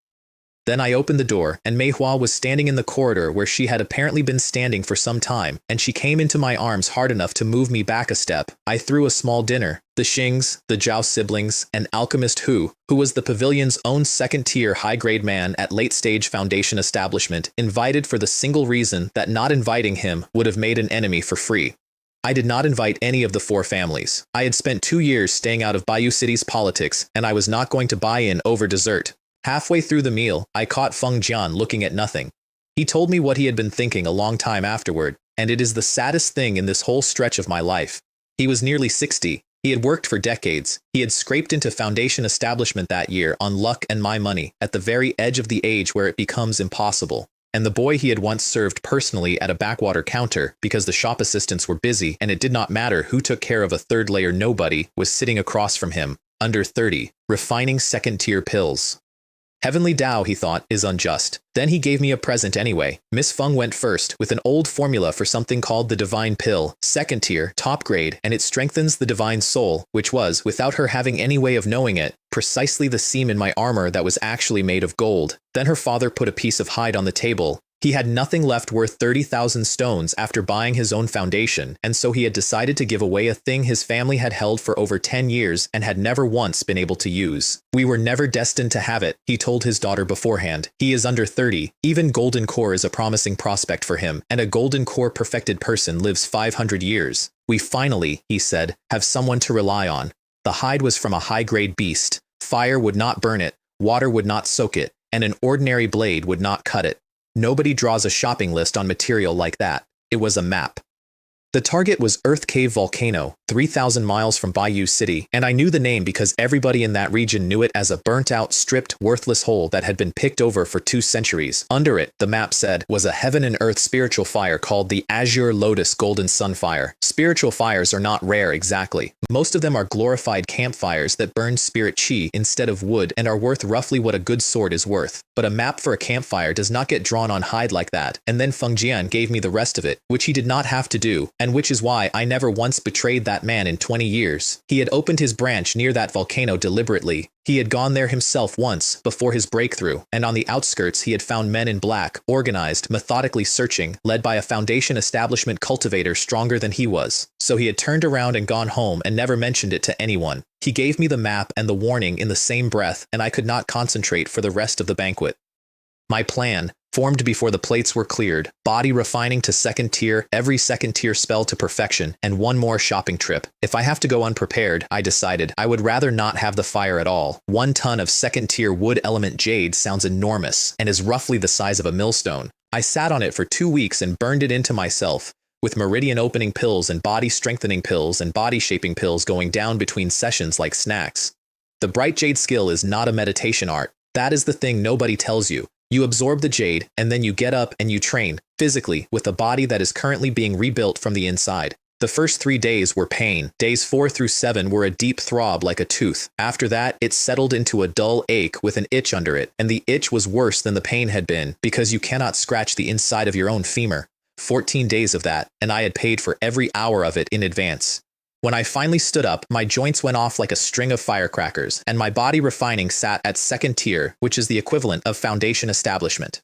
Then I opened the door, and Manhwa was standing in the corridor where she had apparently been standing for some time, and she came into my arms hard enough to move me back a step. I threw a small dinner. The Xings, the Zhao siblings, and Alchemist who was the pavilion's own second-tier high-grade man at late-stage Foundation establishment, invited for the single reason that not inviting him would have made an enemy for free. I did not invite any of the 4 families. I had spent 2 years staying out of Bayou City's politics, and I was not going to buy in over dessert. Halfway through the meal, I caught Feng Jian looking at nothing. He told me what he had been thinking a long time afterward, and it is the saddest thing in this whole stretch of my life. He was nearly 60. He had worked for decades. He had scraped into Foundation establishment that year on luck and my money, at the very edge of the age where it becomes impossible. And the boy he had once served personally at a backwater counter because the shop assistants were busy and it did not matter who took care of a third-layer nobody was sitting across from him, under 30, refining second-tier pills. Heavenly Dao, he thought, is unjust. Then he gave me a present anyway. Miss Feng went first with an old formula for something called the Divine Pill, second tier, top grade, and it strengthens the divine soul, which was, without her having any way of knowing it, precisely the seam in my armor that was actually made of gold. Then her father put a piece of hide on the table. He had nothing left worth 30,000 stones after buying his own foundation, and so he had decided to give away a thing his family had held for over 10 years and had never once been able to use. We were never destined to have it, he told his daughter beforehand. He is under 30. Even Golden Core is a promising prospect for him, and a Golden Core perfected person lives 500 years. We finally, he said, have someone to rely on. The hide was from a high-grade beast. Fire would not burn it, water would not soak it, and an ordinary blade would not cut it. Nobody draws a shopping list on material like that. It was a map. The target was Earth Cave Volcano, 3,000 miles from Bayou City, and I knew the name because everybody in that region knew it as a burnt-out, stripped, worthless hole that had been picked over for 2 centuries. Under it, the map said, was a heaven and earth spiritual fire called the Azure Lotus Golden Sunfire. Spiritual fires are not rare exactly. Most of them are glorified campfires that burn spirit chi instead of wood and are worth roughly what a good sword is worth. But a map for a campfire does not get drawn on hide like that, and then Feng Jian gave me the rest of it, which he did not have to do, and which is why I never once betrayed that man in 20 years. He had opened his branch near that volcano deliberately. He had gone there himself once, before his breakthrough, and on the outskirts he had found men in black, organized, methodically searching, led by a Foundation establishment cultivator stronger than he was. So he had turned around and gone home and never mentioned it to anyone. He gave me the map and the warning in the same breath, and I could not concentrate for the rest of the banquet. My plan, formed before the plates were cleared, body refining to second tier, every second tier spell to perfection, and one more shopping trip. If I have to go unprepared, I decided, I would rather not have the fire at all. 1 ton of second tier wood element jade sounds enormous, and is roughly the size of a millstone. I sat on it for 2 weeks and burned it into myself, with meridian opening pills and body strengthening pills and body shaping pills going down between sessions like snacks. The bright jade skill is not a meditation art. That is the thing nobody tells you. You absorb the jade, and then you get up and you train, physically, with a body that is currently being rebuilt from the inside. The first 3 days were pain. Days 4 through 7 were a deep throb like a tooth. After that, it settled into a dull ache with an itch under it, and the itch was worse than the pain had been, because you cannot scratch the inside of your own femur. 14 days of that, and I had paid for every hour of it in advance. When I finally stood up, my joints went off like a string of firecrackers, and my body refining sat at second tier, which is the equivalent of Foundation establishment.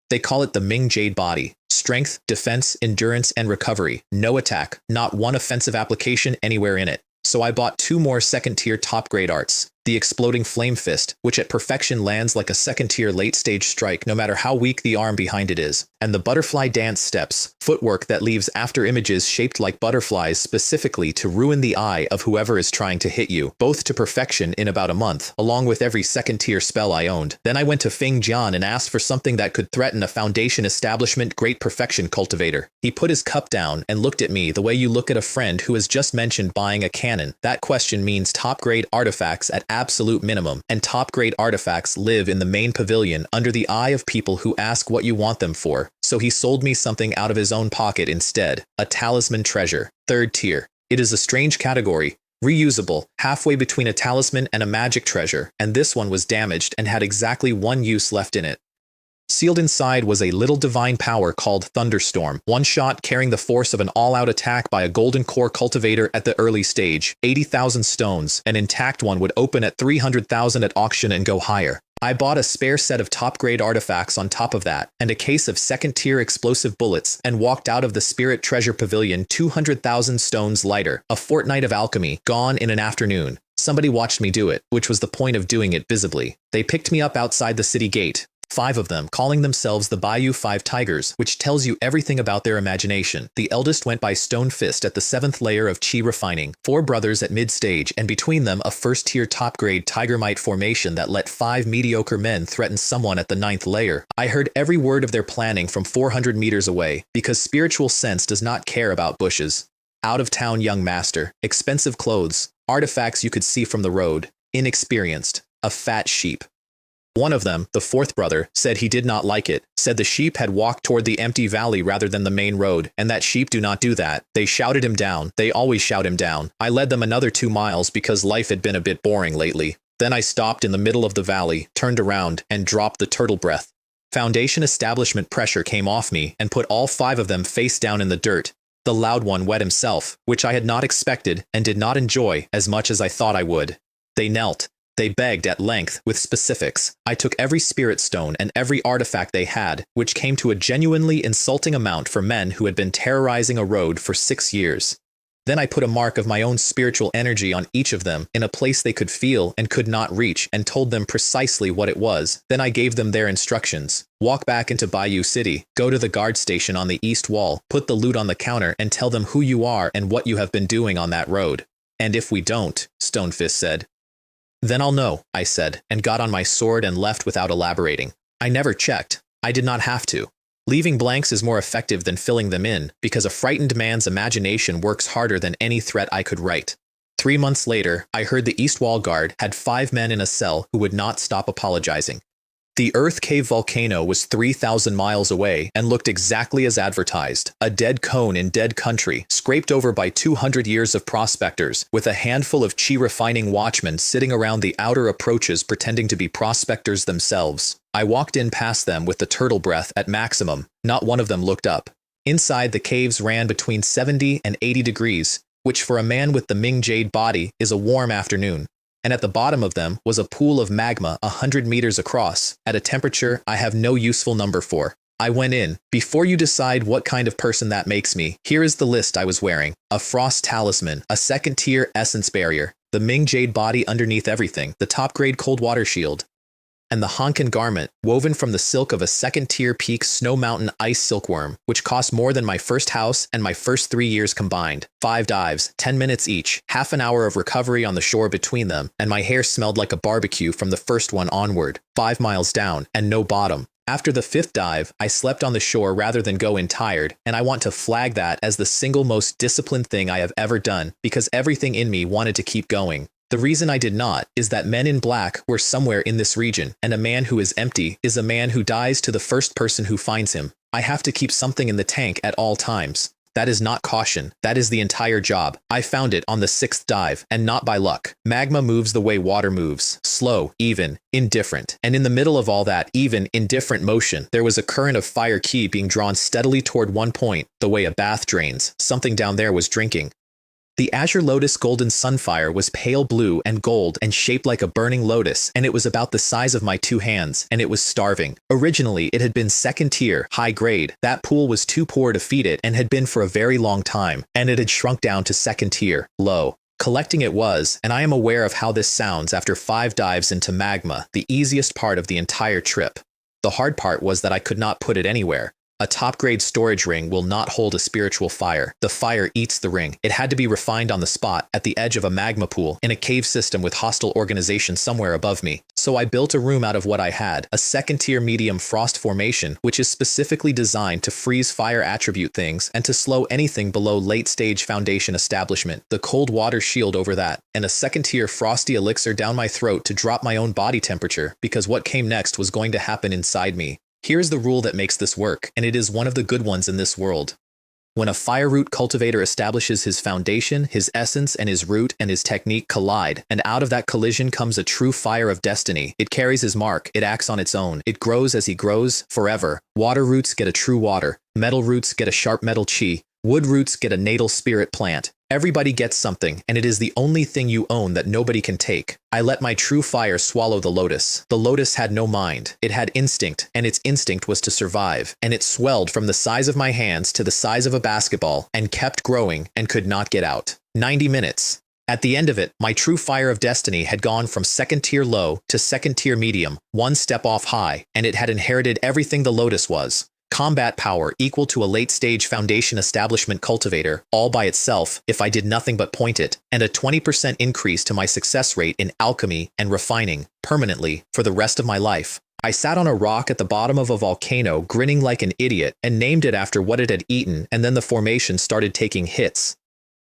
They call it the Ming Jade body. Strength, defense, endurance, and recovery. No attack, not one offensive application anywhere in it. So I bought 2 more second-tier top-grade arts. The Exploding Flame Fist, which at perfection lands like a second-tier late-stage strike no matter how weak the arm behind it is. And the Butterfly Dance Steps, footwork that leaves after images shaped like butterflies specifically to ruin the eye of whoever is trying to hit you, both to perfection in about a month, along with every second-tier spell I owned. Then I went to Feng Jian and asked for something that could threaten a Foundation establishment great perfection cultivator. He put his cup down and looked at me the way you look at a friend who has just mentioned buying a cannon. That question means top-grade artifacts at absolute minimum, and top-grade artifacts live in the main pavilion under the eye of people who ask what you want them for. So he sold me something out of his own pocket instead, a talisman treasure, 3rd tier. It is a strange category, reusable, halfway between a talisman and a magic treasure, and this one was damaged and had exactly 1 use left in it. Sealed inside was a little divine power called Thunderstorm, one shot carrying the force of an all-out attack by a golden core cultivator at the early stage, 80,000 stones. An intact one would open at 300,000 at auction and go higher. I bought a spare set of top-grade artifacts on top of that, and a case of second-tier explosive bullets, and walked out of the Spirit Treasure Pavilion 200,000 stones lighter. A fortnight of alchemy, gone in an afternoon. Somebody watched me do it, which was the point of doing it visibly. They picked me up outside the city gate. 5 of them, calling themselves the Bayou 5 Tigers, which tells you everything about their imagination. The eldest went by Stone Fist at the 7th layer of Qi refining, 4 brothers at mid-stage, and between them a first-tier top-grade Tigermite formation that let 5 mediocre men threaten someone at the 9th layer. I heard every word of their planning from 400 meters away, because spiritual sense does not care about bushes. Out-of-town young master, expensive clothes, artifacts you could see from the road, inexperienced, a fat sheep. One of them, the 4th brother, said he did not like it, said the sheep had walked toward the empty valley rather than the main road, and that sheep do not do that. They shouted him down. They always shout him down. I led them another 2 miles because life had been a bit boring lately. Then I stopped in the middle of the valley, turned around, and dropped the turtle breath. Foundation establishment pressure came off me and put all 5 of them face down in the dirt. The loud one wet himself, which I had not expected and did not enjoy as much as I thought I would. They knelt. They begged at length with specifics. I took every spirit stone and every artifact they had, which came to a genuinely insulting amount for men who had been terrorizing a road for 6 years. Then I put a mark of my own spiritual energy on each of them in a place they could feel and could not reach, and told them precisely what it was. Then I gave them their instructions. Walk back into Bayou City, go to the guard station on the east wall, put the loot on the counter, and tell them who you are and what you have been doing on that road. And if we don't, Stonefist said. Then I'll know, I said, and got on my sword and left without elaborating. I never checked. I did not have to. Leaving blanks is more effective than filling them in, because a frightened man's imagination works harder than any threat I could write. 3 months later, I heard the East Wall Guard had 5 men in a cell who would not stop apologizing. The Earth Cave volcano was 3,000 miles away and looked exactly as advertised, a dead cone in dead country, scraped over by 200 years of prospectors, with a handful of Qi refining watchmen sitting around the outer approaches pretending to be prospectors themselves. I walked in past them with the turtle breath at maximum. Not one of them looked up. Inside, the caves ran between 70 and 80 degrees, which for a man with the Ming Jade body is a warm afternoon. And at the bottom of them was a pool of magma 100 meters across, at a temperature I have no useful number for. I went in. Before you decide what kind of person that makes me, here is the list I was wearing. A frost talisman, a second-tier essence barrier, the Ming Jade body underneath everything, the top-grade cold water shield, and the Honkin garment, woven from the silk of a second-tier peak Snow Mountain ice silkworm, which cost more than my first house and my first 3 years combined. 5 dives, 10 minutes each, half an hour of recovery on the shore between them, and my hair smelled like a barbecue from the first one onward. 5 miles down, and no bottom. After the 5th dive, I slept on the shore rather than go in tired, and I want to flag that as the single most disciplined thing I have ever done, because everything in me wanted to keep going. The reason I did not is that men in black were somewhere in this region, and a man who is empty is a man who dies to the first person who finds him. I have to keep something in the tank at all times. That is not caution. That is the entire job. I found it on the 6th dive, and not by luck. Magma moves the way water moves. Slow, even, indifferent. And in the middle of all that even, indifferent motion, there was a current of fire Qi being drawn steadily toward one point, the way a bath drains. Something down there was drinking. The Azure Lotus Golden Sunfire was pale blue and gold and shaped like a burning lotus, and it was about the size of my 2 hands, and it was starving. Originally, it had been second tier, high grade. That pool was too poor to feed it and had been for a very long time, and it had shrunk down to second tier, low. Collecting it was, and I am aware of how this sounds after 5 dives into magma, the easiest part of the entire trip. The hard part was that I could not put it anywhere. A top-grade storage ring will not hold a spiritual fire. The fire eats the ring. It had to be refined on the spot, at the edge of a magma pool, in a cave system with hostile organization somewhere above me. So I built a room out of what I had, a second-tier medium frost formation, which is specifically designed to freeze fire attribute things and to slow anything below late-stage foundation establishment, the cold water shield over that, and a second-tier frosty elixir down my throat to drop my own body temperature, because what came next was going to happen inside me. Here's the rule that makes this work, and it is one of the good ones in this world. When a fire root cultivator establishes his foundation, his essence and his root and his technique collide, and out of that collision comes a true fire of destiny. It carries his mark, it acts on its own, it grows as he grows, forever. Water roots get a true water, metal roots get a sharp metal chi, wood roots get a natal spirit plant. Everybody gets something, and it is the only thing you own that nobody can take. I let my true fire swallow the lotus. The lotus had no mind. It had instinct, and its instinct was to survive. And it swelled from the size of my hands to the size of a basketball, and kept growing, and could not get out. 90 minutes. At the end of it, my true fire of destiny had gone from second tier low to second tier medium, one step off high, and it had inherited everything the lotus was. Combat power equal to a late-stage foundation establishment cultivator, all by itself, if I did nothing but point it, and a 20% increase to my success rate in alchemy and refining, permanently, for the rest of my life. I sat on a rock at the bottom of a volcano, grinning like an idiot, and named it after what it had eaten, and then the formation started taking hits.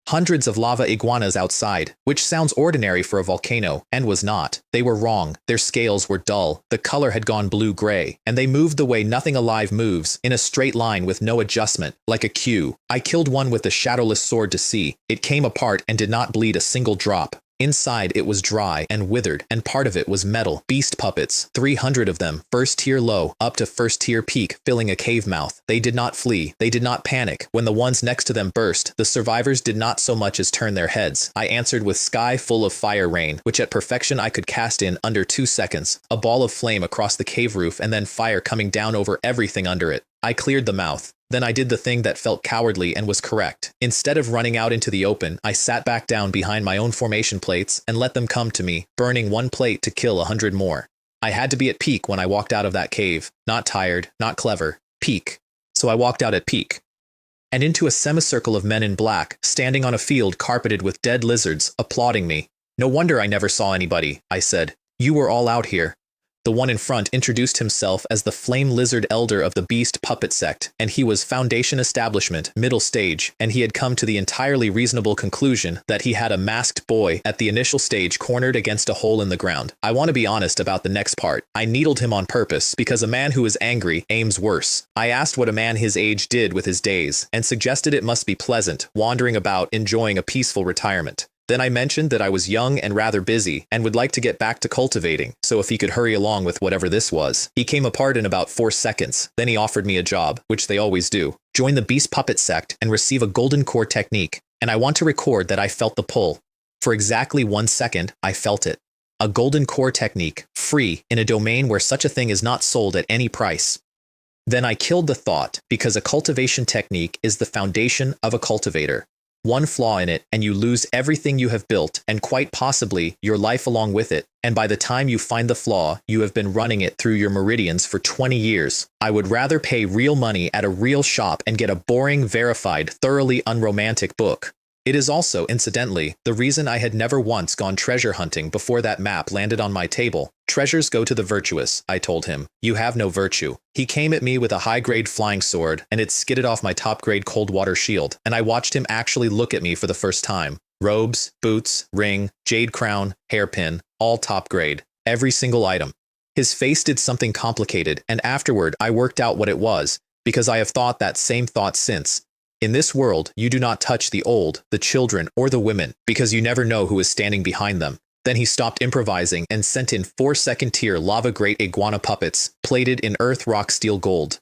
Hundreds of lava iguanas outside, which sounds ordinary for a volcano, and was not. They were wrong, their scales were dull, the color had gone blue-gray, and they moved the way nothing alive moves, in a straight line with no adjustment, like a cue. I killed one with the shadowless sword to see. It came apart and did not bleed a single drop. Inside it was dry and withered, and part of it was metal. Beast puppets, 300 of them, first tier low, up to first tier peak, filling a cave mouth. They did not flee, they did not panic. When the ones next to them burst, the survivors did not so much as turn their heads. I answered with sky full of fire rain, which at perfection I could cast in under 2 seconds. A ball of flame across the cave roof and then fire coming down over everything under it. I cleared the mouth. Then I did the thing that felt cowardly and was correct. Instead of running out into the open, I sat back down behind my own formation plates and let them come to me, burning one plate to kill 100 more. I had to be at peak when I walked out of that cave. Not tired, not clever. Peak. So I walked out at peak. And into a semicircle of men in black, standing on a field carpeted with dead lizards, applauding me. No wonder I never saw anybody, I said. You were all out here. The one in front introduced himself as the Flame Lizard Elder of the Beast Puppet Sect, and he was Foundation Establishment, middle stage, and he had come to the entirely reasonable conclusion that he had a masked boy at the initial stage cornered against a hole in the ground. I want to be honest about the next part. I needled him on purpose, because a man who is angry aims worse. I asked what a man his age did with his days, and suggested it must be pleasant, wandering about, enjoying a peaceful retirement. Then I mentioned that I was young and rather busy, and would like to get back to cultivating, so if he could hurry along with whatever this was. He came apart in about 4 seconds, then he offered me a job, which they always do. Join the Beast Puppet Sect and receive a Golden Core technique, and I want to record that I felt the pull. For exactly 1 second, I felt it. A Golden Core technique, free, in a domain where such a thing is not sold at any price. Then I killed the thought, because a cultivation technique is the foundation of a cultivator. One flaw in it, and you lose everything you have built, and quite possibly your life along with it, and by the time you find the flaw, you have been running it through your meridians for 20 years. I would rather pay real money at a real shop and get a boring, verified, thoroughly unromantic book. It is also, incidentally, the reason I had never once gone treasure hunting before that map landed on my table. Treasures go to the virtuous, I told him. You have no virtue. He came at me with a high-grade flying sword, and it skidded off my top-grade cold water shield, and I watched him actually look at me for the first time. Robes, boots, ring, jade crown, hairpin, all top-grade. Every single item. His face did something complicated, and afterward I worked out what it was, because I have thought that same thought since. In this world, you do not touch the old, the children, or the women, because you never know who is standing behind them. Then he stopped improvising and sent in 4 second-tier lava-great iguana puppets, plated in earth, rock, steel, gold.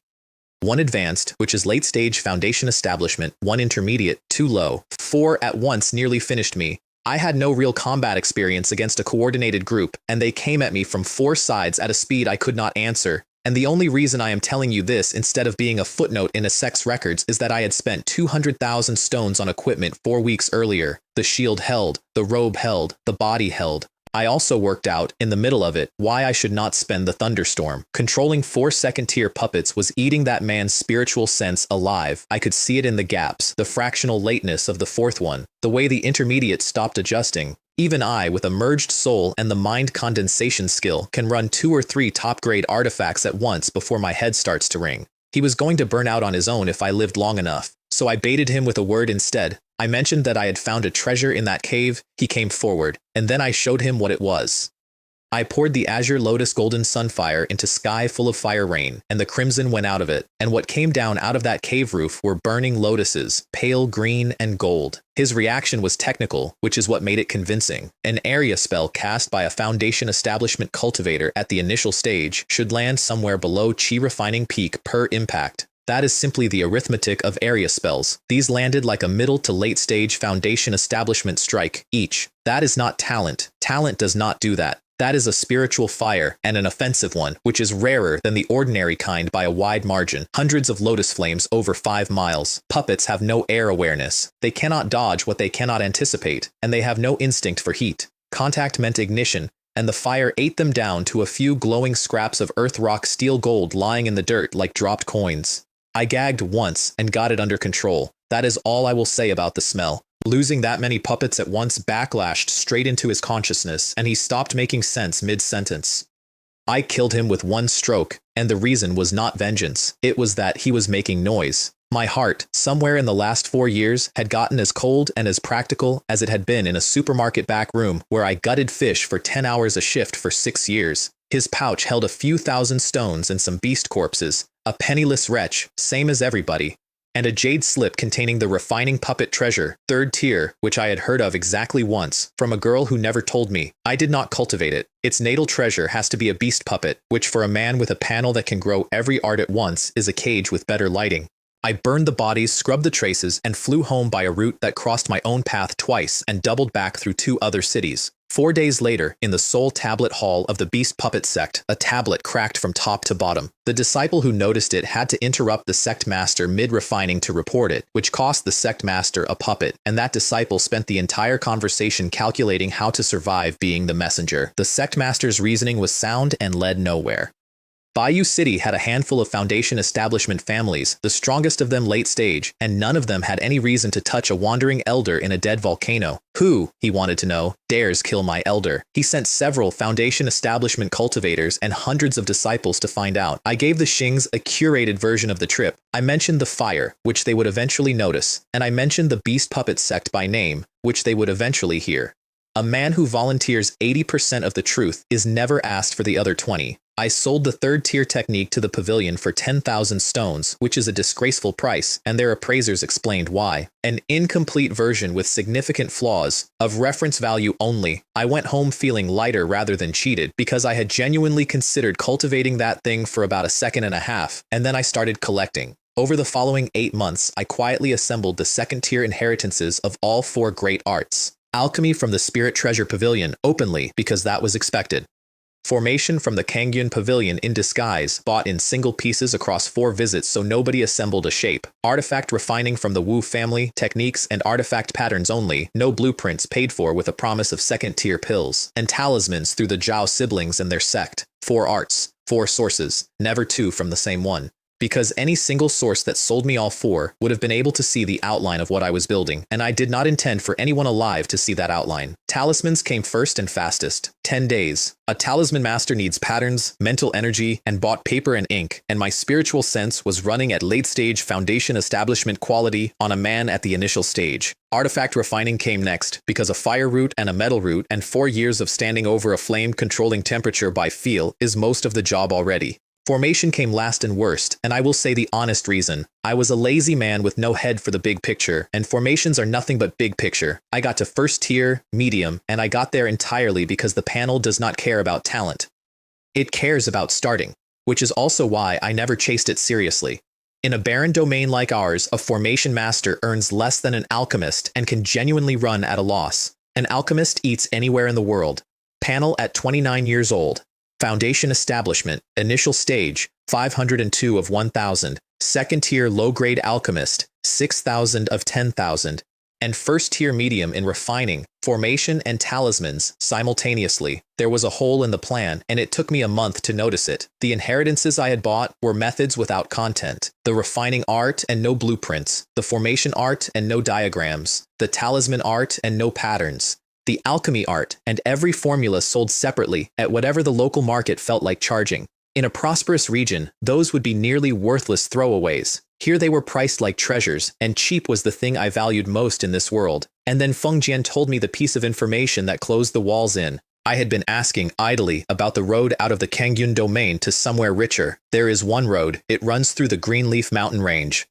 1 advanced, which is late-stage foundation establishment, 1 intermediate, 2 low. 4 at once nearly finished me. I had no real combat experience against a coordinated group, and they came at me from 4 sides at a speed I could not answer. And the only reason I am telling you this instead of being a footnote in a sex records is that I had spent 200,000 stones on equipment 4 weeks earlier. The shield held, the robe held, the body held. I also worked out, in the middle of it, why I should not spend the thunderstorm. Controlling 4 second-tier puppets was eating that man's spiritual sense alive. I could see it in the gaps, the fractional lateness of the 4th one, the way the intermediate stopped adjusting. Even I, with a merged soul and the mind condensation skill, can run 2 or 3 top-grade artifacts at once before my head starts to ring. He was going to burn out on his own if I lived long enough, so I baited him with a word instead. I mentioned that I had found a treasure in that cave. He came forward, and then I showed him what it was. I poured the azure lotus golden sunfire into sky full of fire rain, and the crimson went out of it, and what came down out of that cave roof were burning lotuses, pale green and gold. His reaction was technical, which is what made it convincing. An area spell cast by a Foundation Establishment cultivator at the initial stage should land somewhere below Chi refining peak per impact. That is simply the arithmetic of area spells. These landed like a middle to late stage Foundation Establishment strike each. That is not talent. Talent does not do that. That is a spiritual fire, and an offensive one, which is rarer than the ordinary kind by a wide margin. Hundreds of lotus flames over 5 miles. Puppets have no air awareness. They cannot dodge what they cannot anticipate, and they have no instinct for heat. Contact meant ignition, and the fire ate them down to a few glowing scraps of earth rock steel gold lying in the dirt like dropped coins. I gagged once and got it under control. That is all I will say about the smell. Losing that many puppets at once backlashed straight into his consciousness, and he stopped making sense mid-sentence. I killed him with one stroke, and the reason was not vengeance. It was that he was making noise. My heart, somewhere in the last 4 years, had gotten as cold and as practical as it had been in a supermarket back room where I gutted fish for 10 hours a shift for 6 years. His pouch held a few thousand stones and some beast corpses, a penniless wretch, same as everybody, and a jade slip containing the refining puppet treasure, 3rd tier, which I had heard of exactly once, from a girl who never told me. I did not cultivate it. Its natal treasure has to be a beast puppet, which for a man with a panel that can grow every art at once is a cage with better lighting. I burned the bodies, scrubbed the traces, and flew home by a route that crossed my own path twice and doubled back through 2 other cities. 4 days later, in the sole tablet hall of the Beast Puppet sect, a tablet cracked from top to bottom. The disciple who noticed it had to interrupt the sect master mid-refining to report it, which cost the sect master a puppet, and that disciple spent the entire conversation calculating how to survive being the messenger. The sect master's reasoning was sound and led nowhere. Bayou City had a handful of Foundation Establishment families, the strongest of them late stage, and none of them had any reason to touch a wandering elder in a dead volcano. Who, he wanted to know, dares kill my elder? He sent several Foundation Establishment cultivators and hundreds of disciples to find out. I gave the Xings a curated version of the trip. I mentioned the fire, which they would eventually notice, and I mentioned the Beast Puppet sect by name, which they would eventually hear. A man who volunteers 80% of the truth is never asked for the other 20. I sold the 3rd tier technique to the pavilion for 10,000 stones, which is a disgraceful price, and their appraisers explained why. An incomplete version with significant flaws, of reference value only. I went home feeling lighter rather than cheated, because I had genuinely considered cultivating that thing for about a second and a half, and then I started collecting. Over the following 8 months, I quietly assembled the 2nd tier inheritances of all 4 great arts. Alchemy from the Spirit Treasure Pavilion, openly, because that was expected. Formation from the Kangyun Pavilion in disguise, bought in single pieces across 4 visits so nobody assembled a shape. Artifact refining from the Wu family, techniques and artifact patterns only, no blueprints paid for with a promise of 2nd tier pills. And talismans through the Zhao siblings and their sect. 4 arts, 4 sources, never 2 from the same one. Because any single source that sold me all 4 would have been able to see the outline of what I was building, and I did not intend for anyone alive to see that outline. Talismans came first and fastest. 10 days. A talisman master needs patterns, mental energy, and bought paper and ink, and my spiritual sense was running at late-stage Foundation Establishment quality on a man at the initial stage. Artifact refining came next, because a fire root and a metal root and 4 years of standing over a flame controlling temperature by feel is most of the job already. Formation came last and worst, and I will say the honest reason. I was a lazy man with no head for the big picture, and formations are nothing but big picture. I got to 1st tier, medium, and I got there entirely because the panel does not care about talent. It cares about starting, which is also why I never chased it seriously. In a barren domain like ours, a formation master earns less than an alchemist and can genuinely run at a loss. An alchemist eats anywhere in the world. Panel at 29 years old. Foundation Establishment, initial stage, 502 of 1,000, 2nd tier low-grade alchemist, 6,000 of 10,000, and 1st tier medium in refining, formation, and talismans simultaneously. There was a hole in the plan, and it took me a month to notice it. The inheritances I had bought were methods without content, the refining art and no blueprints, the formation art and no diagrams, the talisman art and no patterns, the alchemy art, and every formula sold separately at whatever the local market felt like charging. In a prosperous region, those would be nearly worthless throwaways. Here they were priced like treasures, and cheap was the thing I valued most in this world. And then Feng Jian told me the piece of information that closed the walls in. I had been asking idly about the road out of the Kangyun domain to somewhere richer. There is one road, it runs through the Greenleaf mountain range.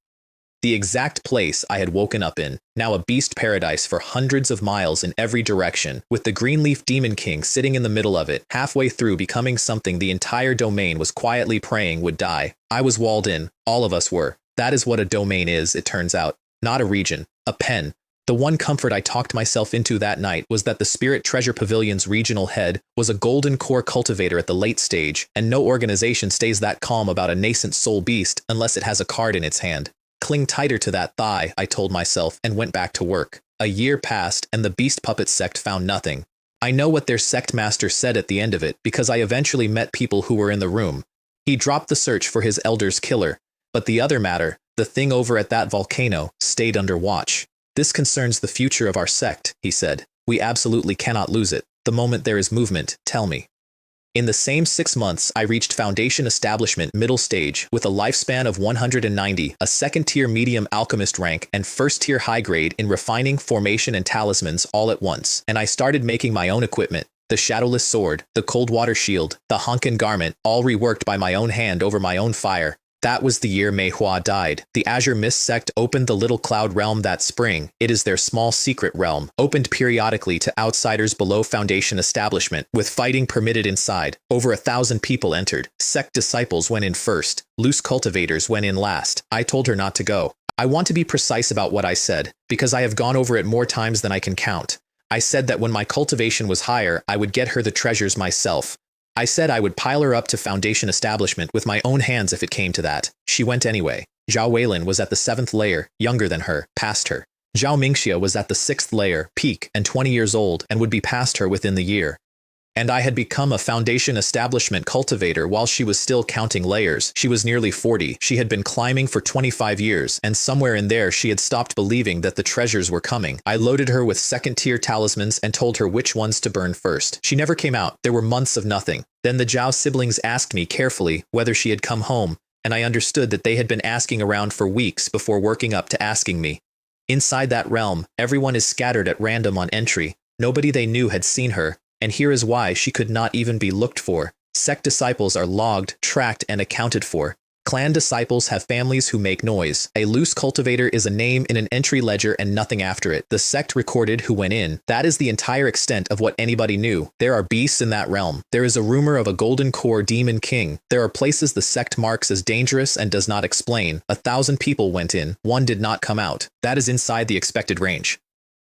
The exact place I had woken up in, now a beast paradise for hundreds of miles in every direction, with the Greenleaf Demon King sitting in the middle of it, halfway through becoming something the entire domain was quietly praying would die. I was walled in, all of us were. That is what a domain is, it turns out. Not a region, a pen. The one comfort I talked myself into that night was that the Spirit Treasure Pavilion's regional head was a golden core cultivator at the late stage, and no organization stays that calm about a nascent soul beast unless it has a card in its hand. Cling tighter to that thigh, I told myself, and went back to work. A year passed, and the beast puppet sect found nothing. I know what their sect master said at the end of it, because I eventually met people who were in the room. He dropped the search for his elder's killer, but the other matter, the thing over at that volcano, stayed under watch. This concerns the future of our sect, he said. We absolutely cannot lose it. The moment there is movement, tell me. In the same 6 months, I reached Foundation Establishment middle stage with a lifespan of 190, a second-tier medium alchemist rank, and first-tier high grade in refining, formation, and talismans all at once. And I started making my own equipment. The Shadowless Sword, the Cold Water Shield, the Honkin Garment, all reworked by my own hand over my own fire. That was the year Manhwa died. The Azure Mist sect opened the Little Cloud Realm that spring. It is their small secret realm, opened periodically to outsiders below Foundation Establishment, with fighting permitted inside. Over 1,000 people entered. Sect disciples went in first. Loose cultivators went in last. I told her not to go. I want to be precise about what I said, because I have gone over it more times than I can count. I said that when my cultivation was higher, I would get her the treasures myself. I said I would pile her up to Foundation Establishment with my own hands if it came to that. She went anyway. Zhao Weilin was at the 7th layer, younger than her, past her. Zhao Mingxia was at the 6th layer, peak, and 20 years old, and would be past her within the year. And I had become a Foundation Establishment cultivator while she was still counting layers. She was nearly 40. She had been climbing for 25 years, and somewhere in there she had stopped believing that the treasures were coming. I loaded her with second-tier talismans and told her which ones to burn first. She never came out. There were months of nothing. Then the Zhao siblings asked me carefully whether she had come home, and I understood that they had been asking around for weeks before working up to asking me. Inside that realm, everyone is scattered at random on entry. Nobody they knew had seen her. And here is why she could not even be looked for. Sect disciples are logged, tracked, and accounted for. Clan disciples have families who make noise. A loose cultivator is a name in an entry ledger and nothing after it. The sect recorded who went in. That is the entire extent of what anybody knew. There are beasts in that realm. There is a rumor of a golden core demon king. There are places the sect marks as dangerous and does not explain. 1,000 people went in. One did not come out. That is inside the expected range.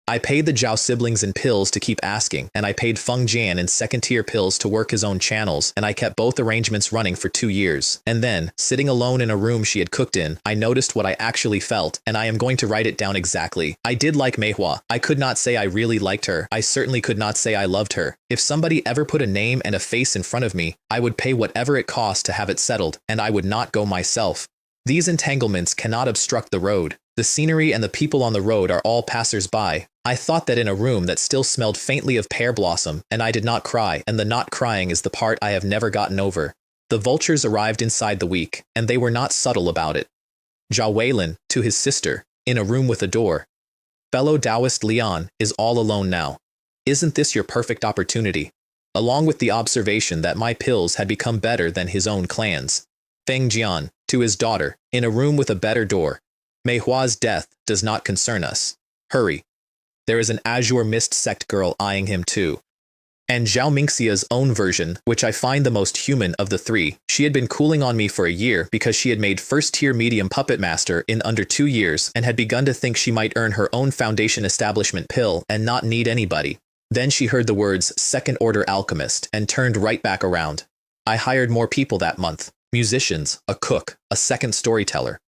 I paid the Zhao siblings in pills to keep asking, and I paid Feng Jian in second-tier pills to work his own channels, and I kept both arrangements running for 2 years. And then, sitting alone in a room she had cooked in, I noticed what I actually felt, and I am going to write it down exactly. I did like Manhwa. I could not say I really liked her. I certainly could not say I loved her. If somebody ever put a name and a face in front of me, I would pay whatever it cost to have it settled, and I would not go myself. These entanglements cannot obstruct the road. The scenery and the people on the road are all passers-by. I thought that in a room that still smelled faintly of pear blossom, and I did not cry, and the not crying is the part I have never gotten over. The vultures arrived inside the week, and they were not subtle about it. Zhao Weilin, to his sister, in a room with a door. Fellow Taoist Leon is all alone now. Isn't this your perfect opportunity? Along with the observation that my pills had become better than his own clan's. Feng Jian, to his daughter, in a room with a better door. Manhwa's death does not concern us. Hurry. There is an Azure Mist sect girl eyeing him too. And Zhao Mingxia's own version, which I find the most human of the three. She had been cooling on me for a year because she had made first-tier medium puppet master in under 2 years and had begun to think she might earn her own Foundation Establishment pill and not need anybody. Then she heard the words second-order alchemist and turned right back around. I hired more people that month. Musicians, a cook, a second storyteller.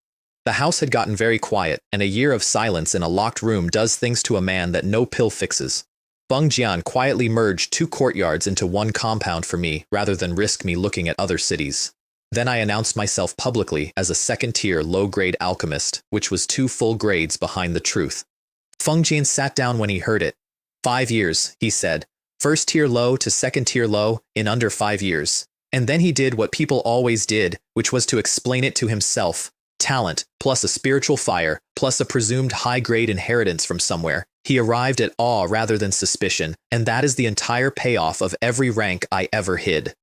The house had gotten very quiet, and a year of silence in a locked room does things to a man that no pill fixes. Feng Jian quietly merged 2 courtyards into one compound for me rather than risk me looking at other cities. Then I announced myself publicly as a second-tier low-grade alchemist, which was 2 full grades behind the truth. Feng Jian sat down when he heard it. 5 years, he said. First-tier low to second-tier low in under 5 years. And then he did what people always did, which was to explain it to himself. Talent, plus a spiritual fire, plus a presumed high-grade inheritance from somewhere. He arrived at awe rather than suspicion, and that is the entire payoff of every rank I ever hid.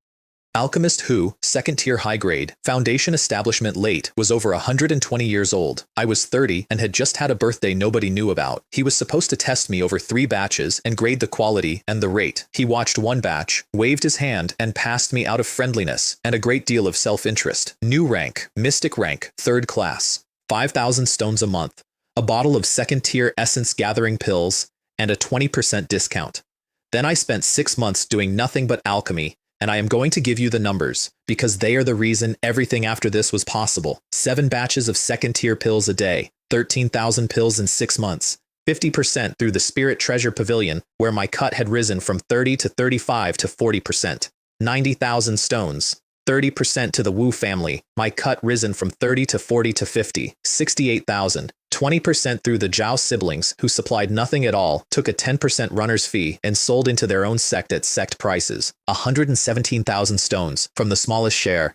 Alchemist who, second tier high grade, foundation establishment late, was over 120 years old. I was 30 and had just had a birthday nobody knew about. He was supposed to test me over 3 batches and grade the quality and the rate. He watched 1 batch, waved his hand, and passed me out of friendliness and a great deal of self-interest. New rank, Mystic rank, 3rd class. 5,000 stones a month. A bottle of second tier essence gathering pills, and a 20% discount. Then I spent 6 months doing nothing but alchemy, and I am going to give you the numbers, because they are the reason everything after this was possible. 7 batches of second-tier pills a day, 13,000 pills in 6 months, 50% through the Spirit Treasure Pavilion, where my cut had risen from 30 to 35 to 40%. 90,000 stones, 30% to the Wu family, my cut risen from 30 to 40 to 50, 68,000. 20% through the Zhao siblings, who supplied nothing at all, took a 10% runner's fee, and sold into their own sect at sect prices. 117,000 stones, from the smallest share.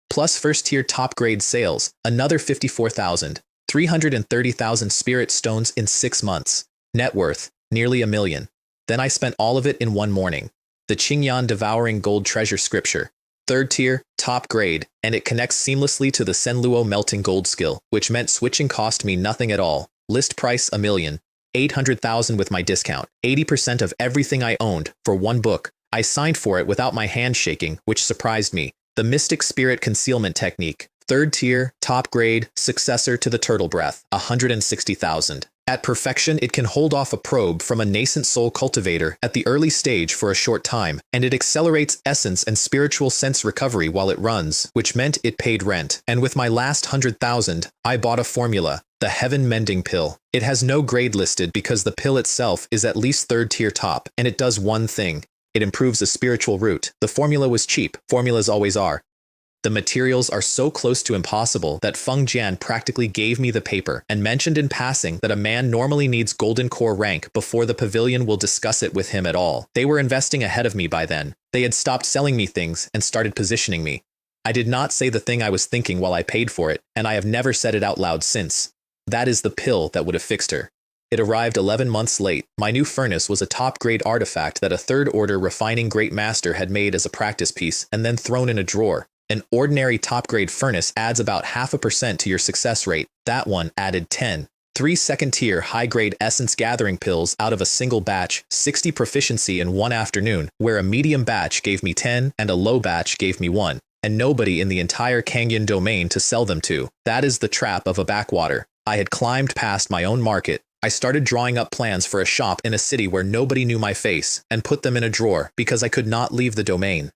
Plus first-tier top-grade sales, another 54,000. 330,000 spirit stones in 6 months. Net worth, nearly $1 million. Then I spent all of it in one morning. The Qingyan devouring gold treasure scripture. 3rd tier, top grade, and it connects seamlessly to the Senluo melting gold skill, which meant switching cost me nothing at all. List price $1 million. 800,000 with my discount. 80% of everything I owned, for 1 book. I signed for it without my hand shaking, which surprised me. The Mystic Spirit Concealment Technique. 3rd tier, top grade, successor to the Turtle Breath. 160,000. At perfection, it can hold off a probe from a nascent soul cultivator at the early stage for a short time, and it accelerates essence and spiritual sense recovery while it runs, which meant it paid rent. And with my last 100,000, I bought a formula, the Heaven Mending Pill. It has no grade listed because the pill itself is at least 3rd tier top, and it does one thing. It improves a spiritual root. The formula was cheap. Formulas always are. The materials are so close to impossible that Feng Jian practically gave me the paper and mentioned in passing that a man normally needs Golden Core rank before the pavilion will discuss it with him at all. They were investing ahead of me by then. They had stopped selling me things and started positioning me. I did not say the thing I was thinking while I paid for it, and I have never said it out loud since. That is the pill that would have fixed her. It arrived 11 months late. My new furnace was a top-grade artifact that a 3rd order refining great master had made as a practice piece and then thrown in a drawer. An ordinary top-grade furnace adds about 0.5% to your success rate. That one added 10. 3 second-tier high-grade essence gathering pills out of a single batch, 60 proficiency in 1 afternoon, where a medium batch gave me 10 and a low batch gave me 1, and nobody in the entire Kangyan domain to sell them to. That is the trap of a backwater. I had climbed past my own market. I started drawing up plans for a shop in a city where nobody knew my face, and put them in a drawer because I could not leave the domain.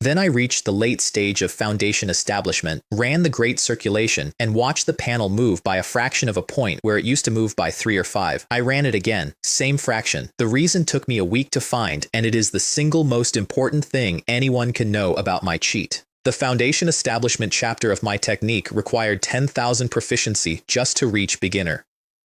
Then I reached the late stage of foundation establishment, ran the great circulation, and watched the panel move by a fraction of a point where it used to move by 3 or 5. I ran it again, same fraction. The reason took me a week to find, and it is the single most important thing anyone can know about my cheat. The foundation establishment chapter of my technique required 10,000 proficiency just to reach beginner.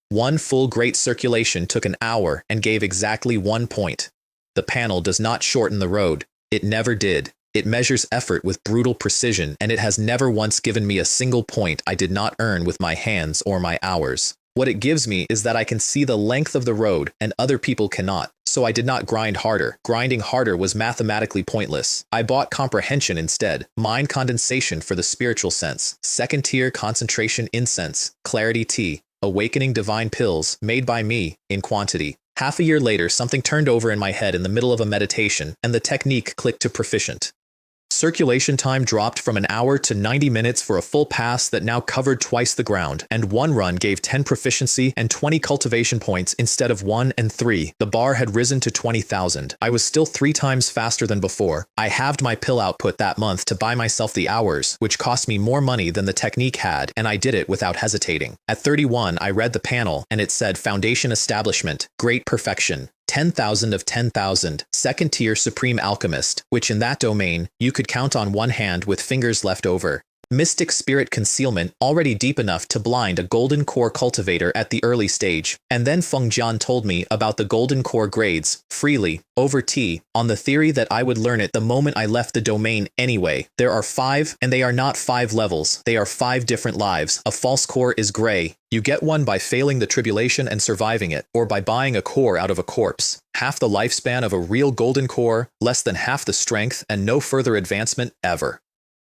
1 full great circulation took an hour and gave exactly 1 point. The panel does not shorten the road. It never did. It measures effort with brutal precision, and it has never once given me a single point I did not earn with my hands or my hours. What it gives me is that I can see the length of the road, and other people cannot, so I did not grind harder. Grinding harder was mathematically pointless. I bought comprehension instead, mind condensation for the spiritual sense, 2nd tier concentration incense, clarity tea, awakening divine pills, made by me, in quantity. Half a year later, something turned over in my head in the middle of a meditation, and the technique clicked to proficient. Circulation time dropped from an hour to 90 minutes for a full pass that now covered twice the ground, and 1 run gave 10 proficiency and 20 cultivation points instead of 1 and 3. The bar had risen to 20,000. I was still 3 times faster than before. I halved my pill output that month to buy myself the hours, which cost me more money than the technique had, and I did it without hesitating. At 31, I read the panel, and it said Foundation Establishment, Great Perfection. 10,000 of 10,000, 2nd tier Supreme Alchemist, which in that domain, you could count on one hand with fingers left over. Mystic spirit concealment already deep enough to blind a golden core cultivator at the early stage. And then Feng Jian told me about the golden core grades, freely, over tea, on the theory that I would learn it the moment I left the domain anyway. There are 5, and they are not 5 levels, they are 5 different lives. A false core is gray. You get one by failing the tribulation and surviving it, or by buying a core out of a corpse. Half the lifespan of a real golden core, less than half the strength, and no further advancement ever.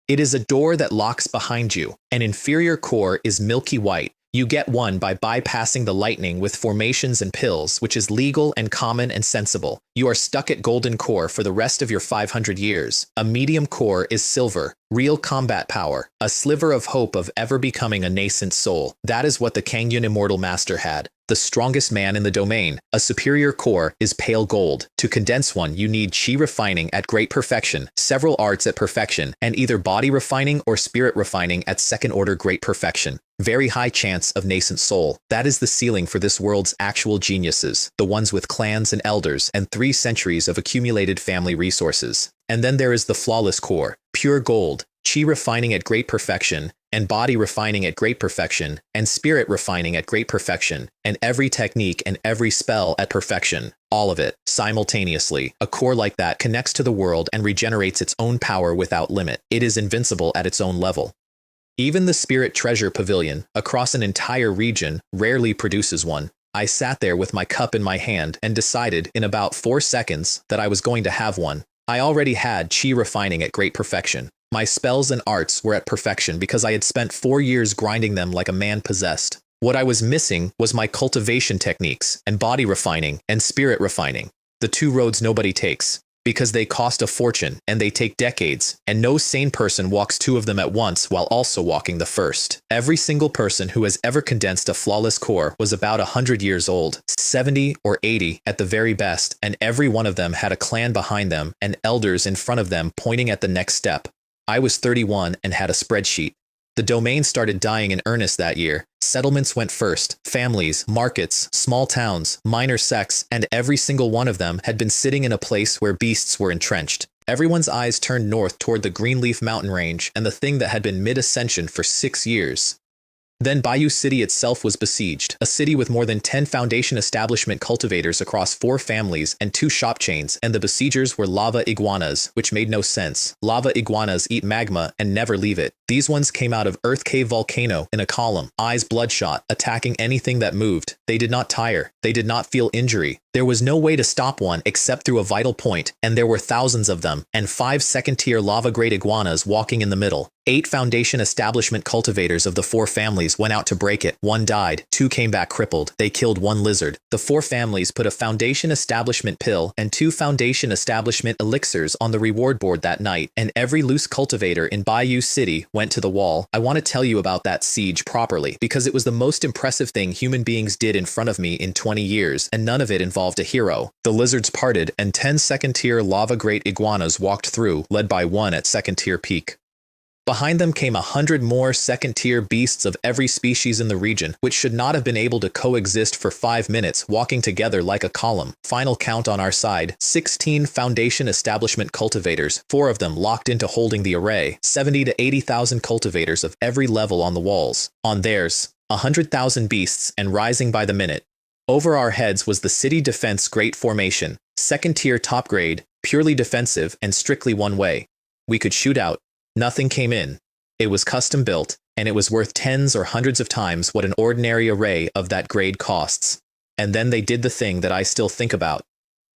It is a door that locks behind you. An inferior core is milky white. You get one by bypassing the lightning with formations and pills, which is legal and common and sensible. You are stuck at golden core for the rest of your 500 years. A medium core is silver, real combat power, a sliver of hope of ever becoming a nascent soul. That is what the Kangyun Immortal Master had. The strongest man in the domain. A superior core is pale gold. To condense one, you need chi refining at great perfection, several arts at perfection, and either body refining or spirit refining at second order great perfection. Very high chance of nascent soul. That is the ceiling for this world's actual geniuses, the ones with clans and elders and 3 centuries of accumulated family resources. And then there is the flawless core, pure gold, chi refining at great perfection, and body refining at great perfection, and spirit refining at great perfection, and every technique and every spell at perfection. All of it, simultaneously. A core like that connects to the world and regenerates its own power without limit. It is invincible at its own level. Even the Spirit Treasure Pavilion, across an entire region, rarely produces one. I sat there with my cup in my hand and decided in about 4 seconds that I was going to have one. I already had chi refining at great perfection. My spells and arts were at perfection because I had spent 4 years grinding them like a man possessed. What I was missing was my cultivation techniques and body refining and spirit refining. The 2 roads nobody takes. Because they cost a fortune and they take decades, and no sane person walks 2 of them at once while also walking the first. Every single person who has ever condensed a flawless core was about 100 years old, 70 or 80 at the very best, and every one of them had a clan behind them and elders in front of them pointing at the next step. I was 31 and had a spreadsheet. The domain started dying in earnest that year. Settlements went first. Families, markets, small towns, minor sects, and every single one of them had been sitting in a place where beasts were entrenched. Everyone's eyes turned north toward the Greenleaf mountain range and the thing that had been mid-ascension for 6 years. Then Bayou City itself was besieged, a city with more than 10 foundation establishment cultivators across 4 families and 2 shop chains, and the besiegers were lava iguanas, which made no sense. Lava iguanas eat magma and never leave it. These ones came out of Earth Cave Volcano in a column, eyes bloodshot, attacking anything that moved. They did not tire. They did not feel injury. There was no way to stop one except through a vital point, and there were thousands of them, and 5 second-tier lava-grade iguanas walking in the middle. 8 foundation establishment cultivators of the 4 families went out to break it. 1 died, 2 came back crippled. They killed 1 lizard. The 4 families put a foundation establishment pill and 2 foundation establishment elixirs on the reward board that night, and every loose cultivator in Bayou City went to the wall. I want to tell you about that siege properly, because it was the most impressive thing human beings did in front of me in 20 years, and none of it involved a hero. The lizards parted, and 10 second-tier lava-grade iguanas walked through, led by 1 at second-tier peak. Behind them came 100 more second-tier beasts of every species in the region, which should not have been able to coexist for 5 minutes, walking together like a column. Final count on our side, 16 foundation establishment cultivators, 4 of them locked into holding the array, 70 to 80,000 cultivators of every level on the walls. On theirs, 100,000 beasts and rising by the minute. Over our heads was the city defense great formation, second-tier top grade, purely defensive and strictly one way. We could shoot out. Nothing came in. It was custom built, and it was worth tens or hundreds of times what an ordinary array of that grade costs. And then they did the thing that I still think about.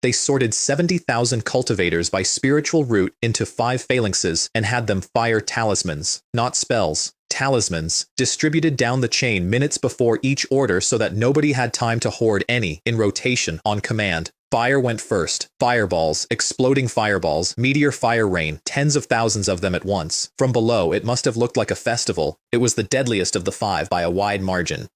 They sorted 70,000 cultivators by spiritual root into 5 phalanxes and had them fire talismans, not spells, talismans, distributed down the chain minutes before each order so that nobody had time to hoard any in rotation on command. Fire went first. Fireballs, exploding fireballs, meteor fire rain, tens of thousands of them at once. From below, it must have looked like a festival. It was the deadliest of the 5 by a wide margin.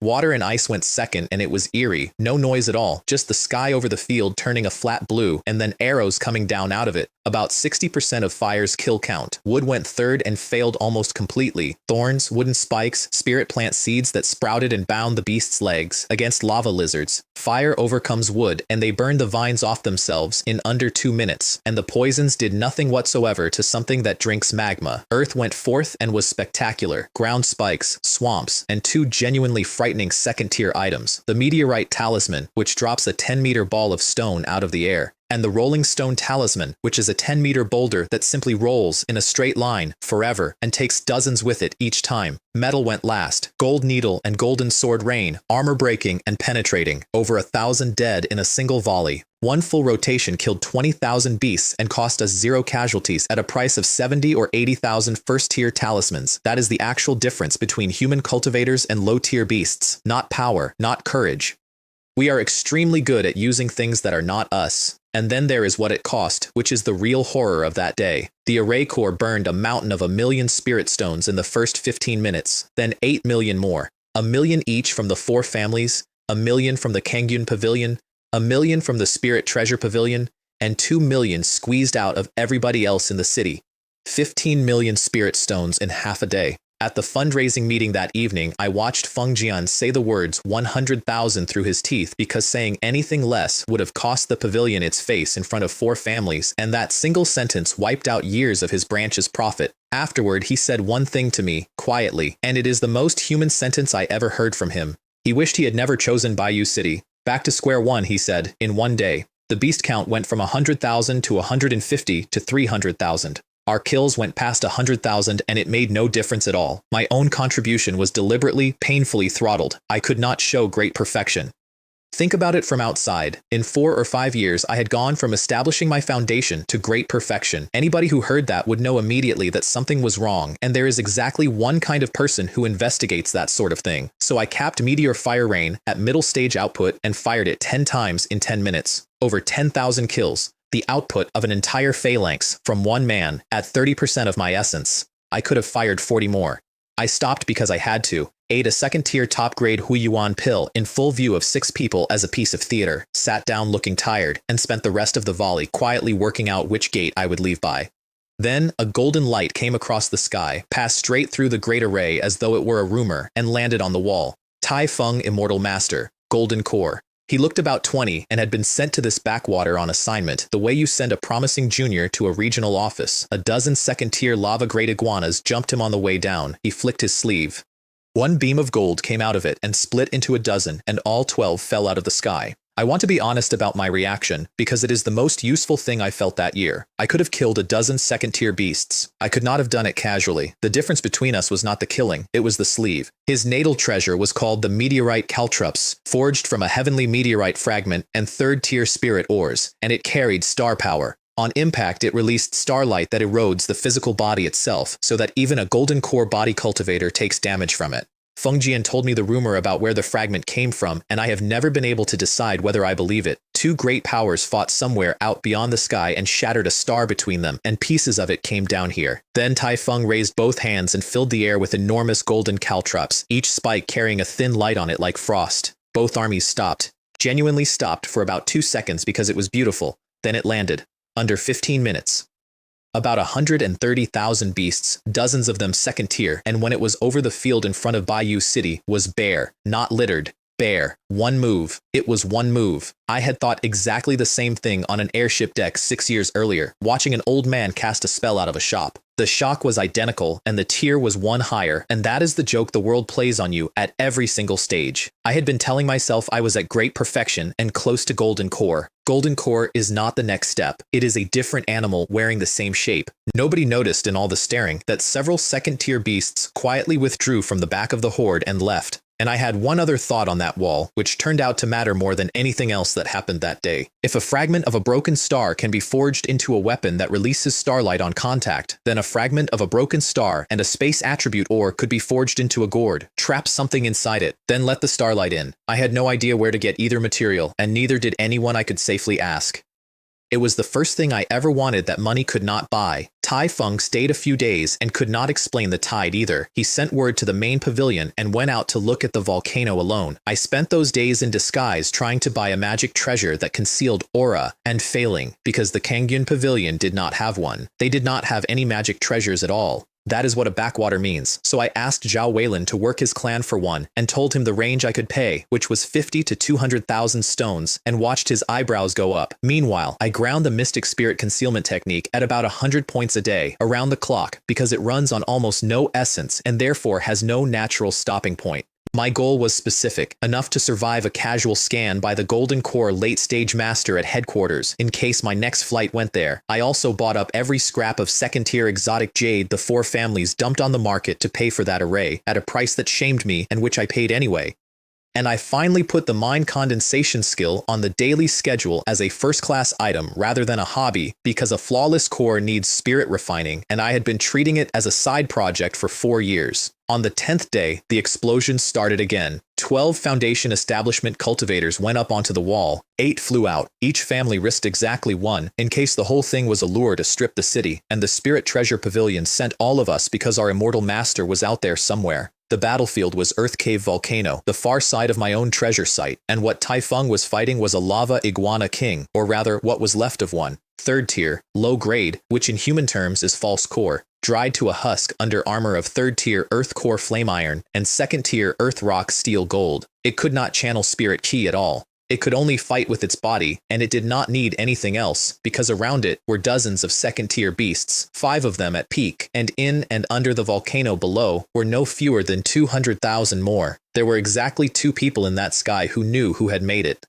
Water and ice went second, and it was eerie. No noise at all, just the sky over the field turning a flat blue, and then arrows coming down out of it. About 60% of fire's kill count. Wood went third and failed almost completely. Thorns, wooden spikes, spirit plant seeds that sprouted and bound the beast's legs against lava lizards. Fire overcomes wood, and they burned the vines off themselves in under 2 minutes, and the poisons did nothing whatsoever to something that drinks magma. Earth went fourth and was spectacular. Ground spikes, swamps, and 2 genuinely frightening second-tier items. The meteorite talisman, which drops a 10-meter ball of stone out of the air, and the rolling stone talisman, which is a 10-meter boulder that simply rolls in a straight line forever and takes dozens with it each time. Metal went last. Gold needle and golden sword rain, armor breaking and penetrating. Over 1,000 dead in a single volley. One full rotation killed 20,000 beasts and cost us 0 casualties at a price of 70 or 80,000 first-tier talismans. That is the actual difference between human cultivators and low-tier beasts. Not power, not courage. We are extremely good at using things that are not us. And then there is what it cost, which is the real horror of that day. The Array Corps burned a mountain of 1 million spirit stones in the first 15 minutes, then 8 million more. 1 million each from the 4 families, 1 million from the Kangyun Pavilion, 1 million from the Spirit Treasure Pavilion, and 2 million squeezed out of everybody else in the city. 15 million spirit stones in half a day. At the fundraising meeting that evening, I watched Feng Jian say the words 100,000 through his teeth because saying anything less would have cost the pavilion its face in front of 4 families, and that single sentence wiped out years of his branch's profit. Afterward, he said one thing to me, quietly, and it is the most human sentence I ever heard from him. He wished he had never chosen Bayou City. Back to square one, he said, in one day. The beast count went from 100,000 to 150 to 300,000. Our kills went past 100,000 and it made no difference at all. My own contribution was deliberately, painfully throttled. I could not show great perfection. Think about it from outside. In 4 or 5 years, I had gone from establishing my foundation to great perfection. Anybody who heard that would know immediately that something was wrong, and there is exactly one kind of person who investigates that sort of thing. So I capped Meteor Fire Rain at middle stage output and fired it 10 times in 10 minutes. Over 10,000 kills. The output of an entire phalanx from one man at 30% of my essence. I could have fired 40 more. I stopped because I had to. Ate a second-tier top-grade Huiyuan pill in full view of 6 people as a piece of theater, sat down looking tired, and spent the rest of the volley quietly working out which gate I would leave by. Then, a golden light came across the sky, passed straight through the great array as though it were a rumor, and landed on the wall. Tai Feng, Immortal Master, Golden Core. He looked about 20 and had been sent to this backwater on assignment, the way you send a promising junior to a regional office. A dozen second-tier lava-grade iguanas jumped him on the way down. He flicked his sleeve. One beam of gold came out of it and split into a dozen, and all 12 fell out of the sky. I want to be honest about my reaction, because it is the most useful thing I felt that year. I could have killed a dozen second-tier beasts. I could not have done it casually. The difference between us was not the killing, it was the sleeve. His natal treasure was called the Meteorite Caltrops, forged from a heavenly meteorite fragment and 3rd-tier spirit ores, and it carried star power. On impact, it released starlight that erodes the physical body itself, so that even a golden core body cultivator takes damage from it. Feng Jian told me the rumor about where the fragment came from, and I have never been able to decide whether I believe it. 2 great powers fought somewhere out beyond the sky and shattered a star between them, and pieces of it came down here. Then Tai Feng raised both hands and filled the air with enormous golden caltrops, each spike carrying a thin light on it like frost. Both armies stopped. Genuinely stopped for about 2 seconds because it was beautiful. Then it landed. Under 15 minutes. About 130,000 beasts, dozens of them second tier, and when it was over the field in front of Bayou City, was bare, not littered, bare. One move. It was one move. I had thought exactly the same thing on an airship deck 6 years earlier, watching an old man cast a spell out of a shop. The shock was identical, and the tier was one higher, and that is the joke the world plays on you at every single stage. I had been telling myself I was at great perfection and close to Golden Core. Golden Core is not the next step. It is a different animal wearing the same shape. Nobody noticed in all the staring that several second-tier beasts quietly withdrew from the back of the horde and left. And I had one other thought on that wall, which turned out to matter more than anything else that happened that day. If a fragment of a broken star can be forged into a weapon that releases starlight on contact, then a fragment of a broken star and a space attribute ore could be forged into a gourd, trap something inside it, then let the starlight in. I had no idea where to get either material, and neither did anyone I could safely ask. It was the first thing I ever wanted that money could not buy. Tai Feng stayed a few days and could not explain the tide either. He sent word to the main pavilion and went out to look at the volcano alone. I spent those days in disguise trying to buy a magic treasure that concealed aura, and failing, because the Kangyun pavilion did not have one. They did not have any magic treasures at all. That is what a backwater means, so I asked Zhao Weilin to work his clan for one, and told him the range I could pay, which was 50 to 200,000 stones, and watched his eyebrows go up. Meanwhile, I ground the Mystic Spirit concealment technique at about 100 points a day, around the clock, because it runs on almost no essence and therefore has no natural stopping point. My goal was specific, enough to survive a casual scan by the Golden Core late-stage master at headquarters, in case my next flight went there. I also bought up every scrap of second-tier exotic jade the four families dumped on the market to pay for that array, at a price that shamed me and which I paid anyway. And I finally put the mind condensation skill on the daily schedule as a first-class item rather than a hobby, because a flawless core needs spirit refining, and I had been treating it as a side project for 4 years. On the 10th day, the explosion started again. 12 Foundation establishment cultivators went up onto the wall. 8 flew out. Each family risked exactly 1, in case the whole thing was a lure to strip the city, and the Spirit Treasure Pavilion sent all of us because our immortal master was out there somewhere. The battlefield was Earth Cave Volcano, the far side of my own treasure site, and what Tai Feng was fighting was a lava iguana king, or rather, what was left of one. 3rd tier, low grade, which in human terms is false core, dried to a husk under armor of 3rd tier Earth Core Flame Iron, and 2nd tier Earth Rock Steel Gold. It could not channel Spirit Ki at all. It could only fight with its body, and it did not need anything else, because around it were dozens of second-tier beasts, 5 of them at peak, and in and under the volcano below were no fewer than 200,000 more. There were exactly 2 people in that sky who knew who had made it.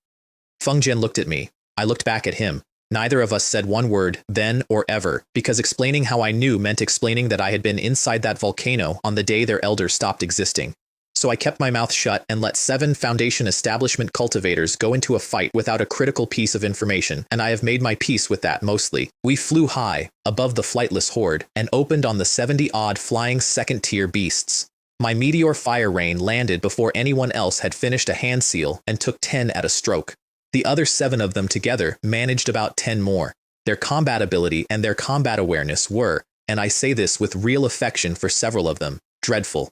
Feng Jian looked at me. I looked back at him. Neither of us said one word, then or ever, because explaining how I knew meant explaining that I had been inside that volcano on the day their elder stopped existing. So I kept my mouth shut and let 7 Foundation establishment cultivators go into a fight without a critical piece of information, and I have made my peace with that mostly. We flew high, above the flightless horde, and opened on the 70-odd flying second-tier beasts. My meteor fire rain landed before anyone else had finished a hand seal and took 10 at a stroke. The other 7 of them together managed about 10 more. Their combat ability and their combat awareness were, and I say this with real affection for several of them, dreadful.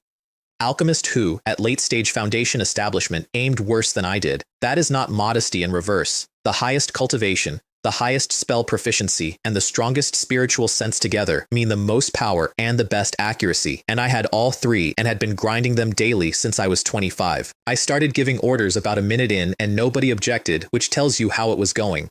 Alchemist who, at late-stage Foundation establishment, aimed worse than I did. That is not modesty in reverse. The highest cultivation, the highest spell proficiency, and the strongest spiritual sense together mean the most power and the best accuracy, and I had all 3 and had been grinding them daily since I was 25. I started giving orders about a minute in and nobody objected, which tells you how it was going.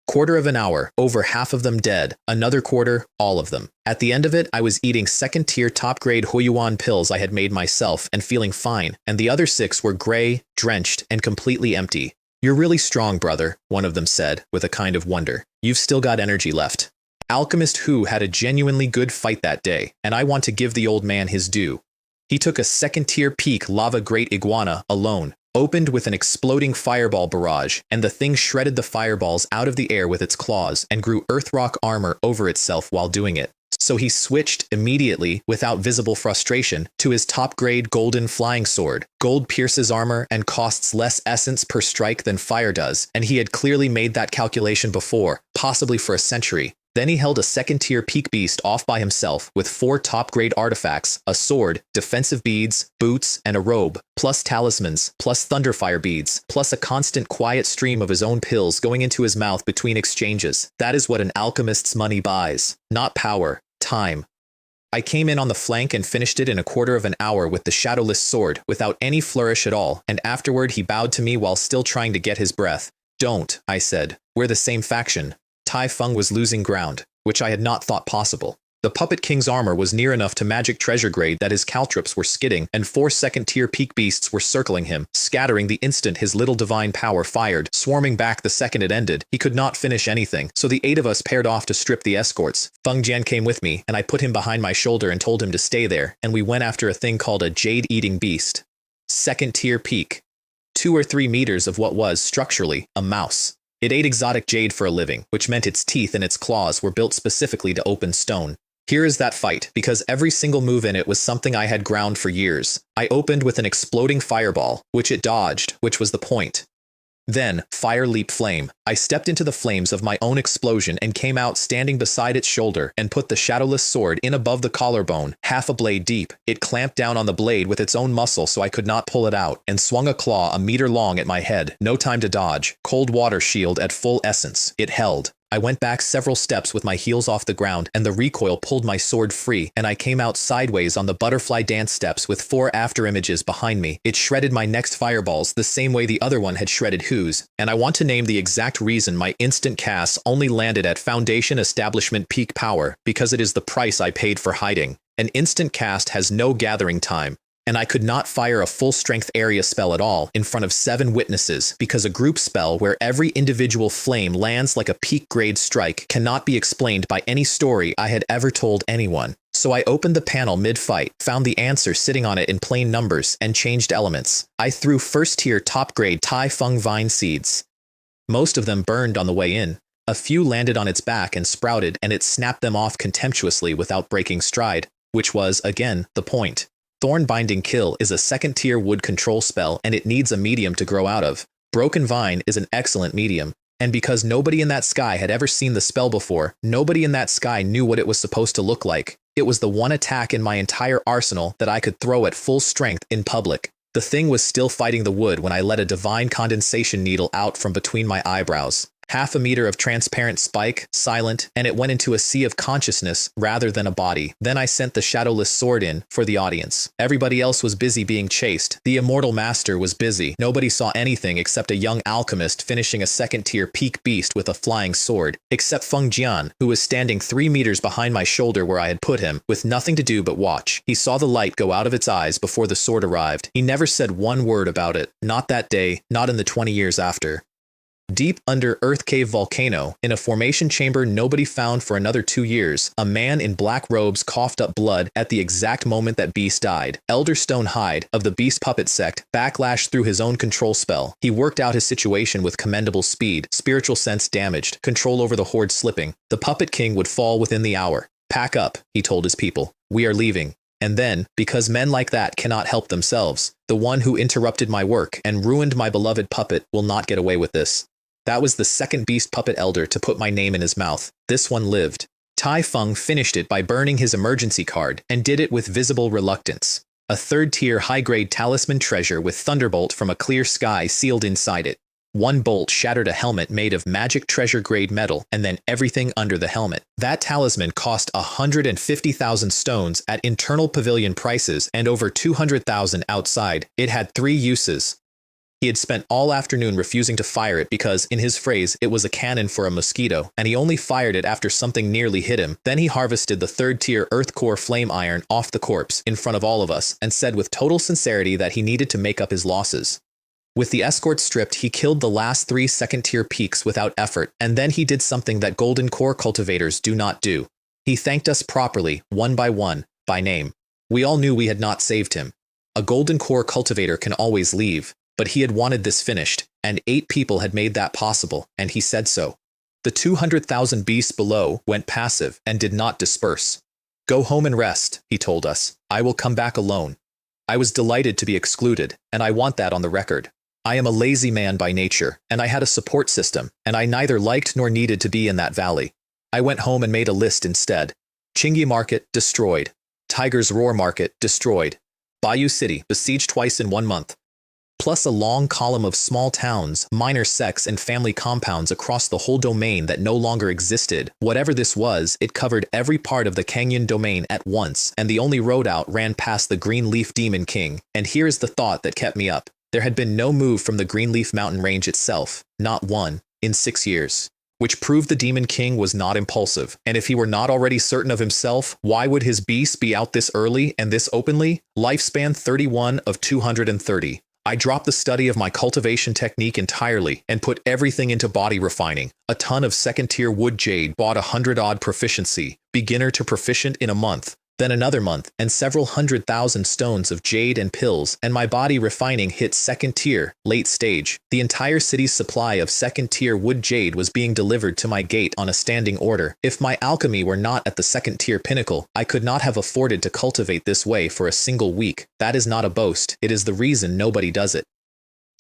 Quarter of an hour, over half of them dead, another quarter, all of them. At the end of it, I was eating second-tier top-grade Huiyuan pills I had made myself and feeling fine, and the other 6 were gray, drenched, and completely empty. "You're really strong, brother," one of them said, with a kind of wonder. "You've still got energy left." Alchemist Hu had a genuinely good fight that day, and I want to give the old man his due. He took a second-tier peak lava great iguana alone, opened with an exploding fireball barrage, and the thing shredded the fireballs out of the air with its claws and grew earthrock armor over itself while doing it. So he switched immediately, without visible frustration, to his top-grade golden flying sword. Gold pierces armor and costs less essence per strike than fire does, and he had clearly made that calculation before, possibly for a century. Then he held a second-tier peak beast off by himself with 4 top-grade artifacts, a sword, defensive beads, boots, and a robe, plus talismans, plus thunderfire beads, plus a constant quiet stream of his own pills going into his mouth between exchanges. That is what an alchemist's money buys. Not power, time. I came in on the flank and finished it in a quarter of an hour with the shadowless sword, without any flourish at all, and afterward he bowed to me while still trying to get his breath. "Don't," I said. "We're the same faction." Tai Feng was losing ground, which I had not thought possible. The Puppet King's armor was near enough to magic treasure grade that his caltrops were skidding, and 4 second-tier peak beasts were circling him, scattering the instant his little divine power fired, swarming back the second it ended. He could not finish anything, so the 8 of us paired off to strip the escorts. Feng Jian came with me, and I put him behind my shoulder and told him to stay there, and we went after a thing called a jade-eating beast. Second-tier peak. 2 or 3 meters of what was, structurally, a mouse. It ate exotic jade for a living, which meant its teeth and its claws were built specifically to open stone. Here is that fight, because every single move in it was something I had ground for years. I opened with an exploding fireball, which it dodged, which was the point. Then, fire leaped flame. I stepped into the flames of my own explosion and came out standing beside its shoulder and put the shadowless sword in above the collarbone, half a blade deep. It clamped down on the blade with its own muscle so I could not pull it out, and swung a claw a meter long at my head. No time to dodge. Cold water shield at full essence. It held. I went back several steps with my heels off the ground, and the recoil pulled my sword free, and I came out sideways on the butterfly dance steps with 4 afterimages behind me. It shredded my next fireballs the same way the other one had shredded Who's, and I want to name the exact reason my instant casts only landed at Foundation Establishment peak power, because it is the price I paid for hiding. An instant cast has no gathering time, and I could not fire a full-strength area spell at all in front of 7 witnesses because a group spell where every individual flame lands like a peak-grade strike cannot be explained by any story I had ever told anyone. So I opened the panel mid-fight, found the answer sitting on it in plain numbers, and changed elements. I threw first-tier top-grade Tai Fung vine seeds. Most of them burned on the way in. A few landed on its back and sprouted, and it snapped them off contemptuously without breaking stride, which was, again, the point. Thorn Binding Kill is a second-tier wood control spell, and it needs a medium to grow out of. Broken Vine is an excellent medium, and because nobody in that sky had ever seen the spell before, nobody in that sky knew what it was supposed to look like. It was the one attack in my entire arsenal that I could throw at full strength in public. The thing was still fighting the wood when I let a divine condensation needle out from between my eyebrows. Half a meter of transparent spike, silent, and it went into a sea of consciousness rather than a body. Then I sent the shadowless sword in for the audience. Everybody else was busy being chased. The immortal master was busy. Nobody saw anything except a young alchemist finishing a second-tier peak beast with a flying sword, except Feng Jian, who was standing 3 meters behind my shoulder where I had put him, with nothing to do but watch. He saw the light go out of its eyes before the sword arrived. He never said one word about it. Not that day, not in the 20 years after. Deep under Earth Cave Volcano, in a formation chamber nobody found for another 2 years, a man in black robes coughed up blood at the exact moment that Beast died. Elder Stone Hyde, of the Beast Puppet sect, backlashed through his own control spell. He worked out his situation with commendable speed, spiritual sense damaged, control over the horde slipping. The Puppet King would fall within the hour. "Pack up," he told his people. "We are leaving." And then, because men like that cannot help themselves, the one who interrupted my work and ruined my beloved puppet will not get away with this. That was the second Beast Puppet Elder to put my name in his mouth. This one lived. Tai Fung finished it by burning his emergency card, and did it with visible reluctance. A third-tier high-grade talisman treasure with Thunderbolt from a clear sky sealed inside it. One bolt shattered a helmet made of magic treasure-grade metal, and then everything under the helmet. That talisman cost 150,000 stones at internal pavilion prices and over 200,000 outside. It had 3 uses. He had spent all afternoon refusing to fire it because, in his phrase, it was a cannon for a mosquito, and he only fired it after something nearly hit him. Then he harvested the third-tier Earth Core flame iron off the corpse in front of all of us, and said with total sincerity that he needed to make up his losses. With the escort stripped, he killed the last 3 second-tier peaks without effort, and then he did something that Golden Core cultivators do not do. He thanked us properly, one by one, by name. We all knew we had not saved him. A Golden Core cultivator can always leave. But he had wanted this finished, and 8 people had made that possible, and he said so. The 200,000 beasts below went passive and did not disperse. "Go home and rest," he told us. "I will come back alone." I was delighted to be excluded, and I want that on the record. I am a lazy man by nature, and I had a support system, and I neither liked nor needed to be in that valley. I went home and made a list instead. Qingmu Market, destroyed. Tiger's Roar Market, destroyed. Bayou City, besieged twice in 1 month. Plus a long column of small towns, minor sects, and family compounds across the whole domain that no longer existed. Whatever this was, it covered every part of the Canyon domain at once, and the only road out ran past the Greenleaf Demon King. And here is the thought that kept me up. There had been no move from the Greenleaf mountain range itself, not one, in 6 years. Which proved the Demon King was not impulsive, and if he were not already certain of himself, why would his beasts be out this early and this openly? Lifespan 31 of 230. I dropped the study of my cultivation technique entirely and put everything into body refining. A ton of second-tier wood jade bought 100-odd proficiency, beginner to proficient in a month. Then another month, and several 100,000 stones of jade and pills, and my body refining hit second tier, late stage. The entire city's supply of second tier wood jade was being delivered to my gate on a standing order. If my alchemy were not at the second tier pinnacle, I could not have afforded to cultivate this way for a single week. That is not a boast, it is the reason nobody does it.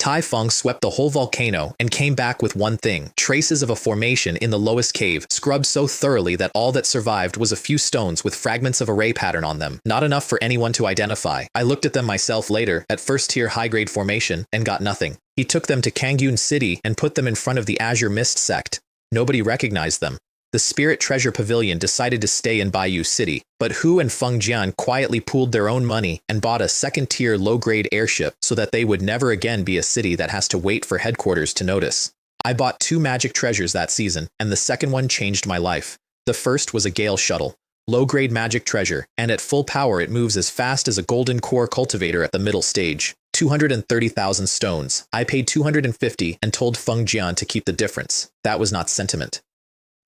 Taifeng swept the whole volcano and came back with one thing: traces of a formation in the lowest cave, scrubbed so thoroughly that all that survived was a few stones with fragments of a ray pattern on them, not enough for anyone to identify. I looked at them myself later, at first-tier high-grade formation, and got nothing. He took them to Qingmu City and put them in front of the Azure Mist sect. Nobody recognized them. The Spirit Treasure Pavilion decided to stay in Baiyu City, but Hu and Feng Jian quietly pooled their own money and bought a second-tier low-grade airship so that they would never again be a city that has to wait for headquarters to notice. I bought 2 magic treasures that season, and the second one changed my life. The first was a Gale Shuttle, low-grade magic treasure, and at full power it moves as fast as a Golden Core cultivator at the middle stage. 230,000 stones. I paid 250 and told Feng Jian to keep the difference. That was not sentiment.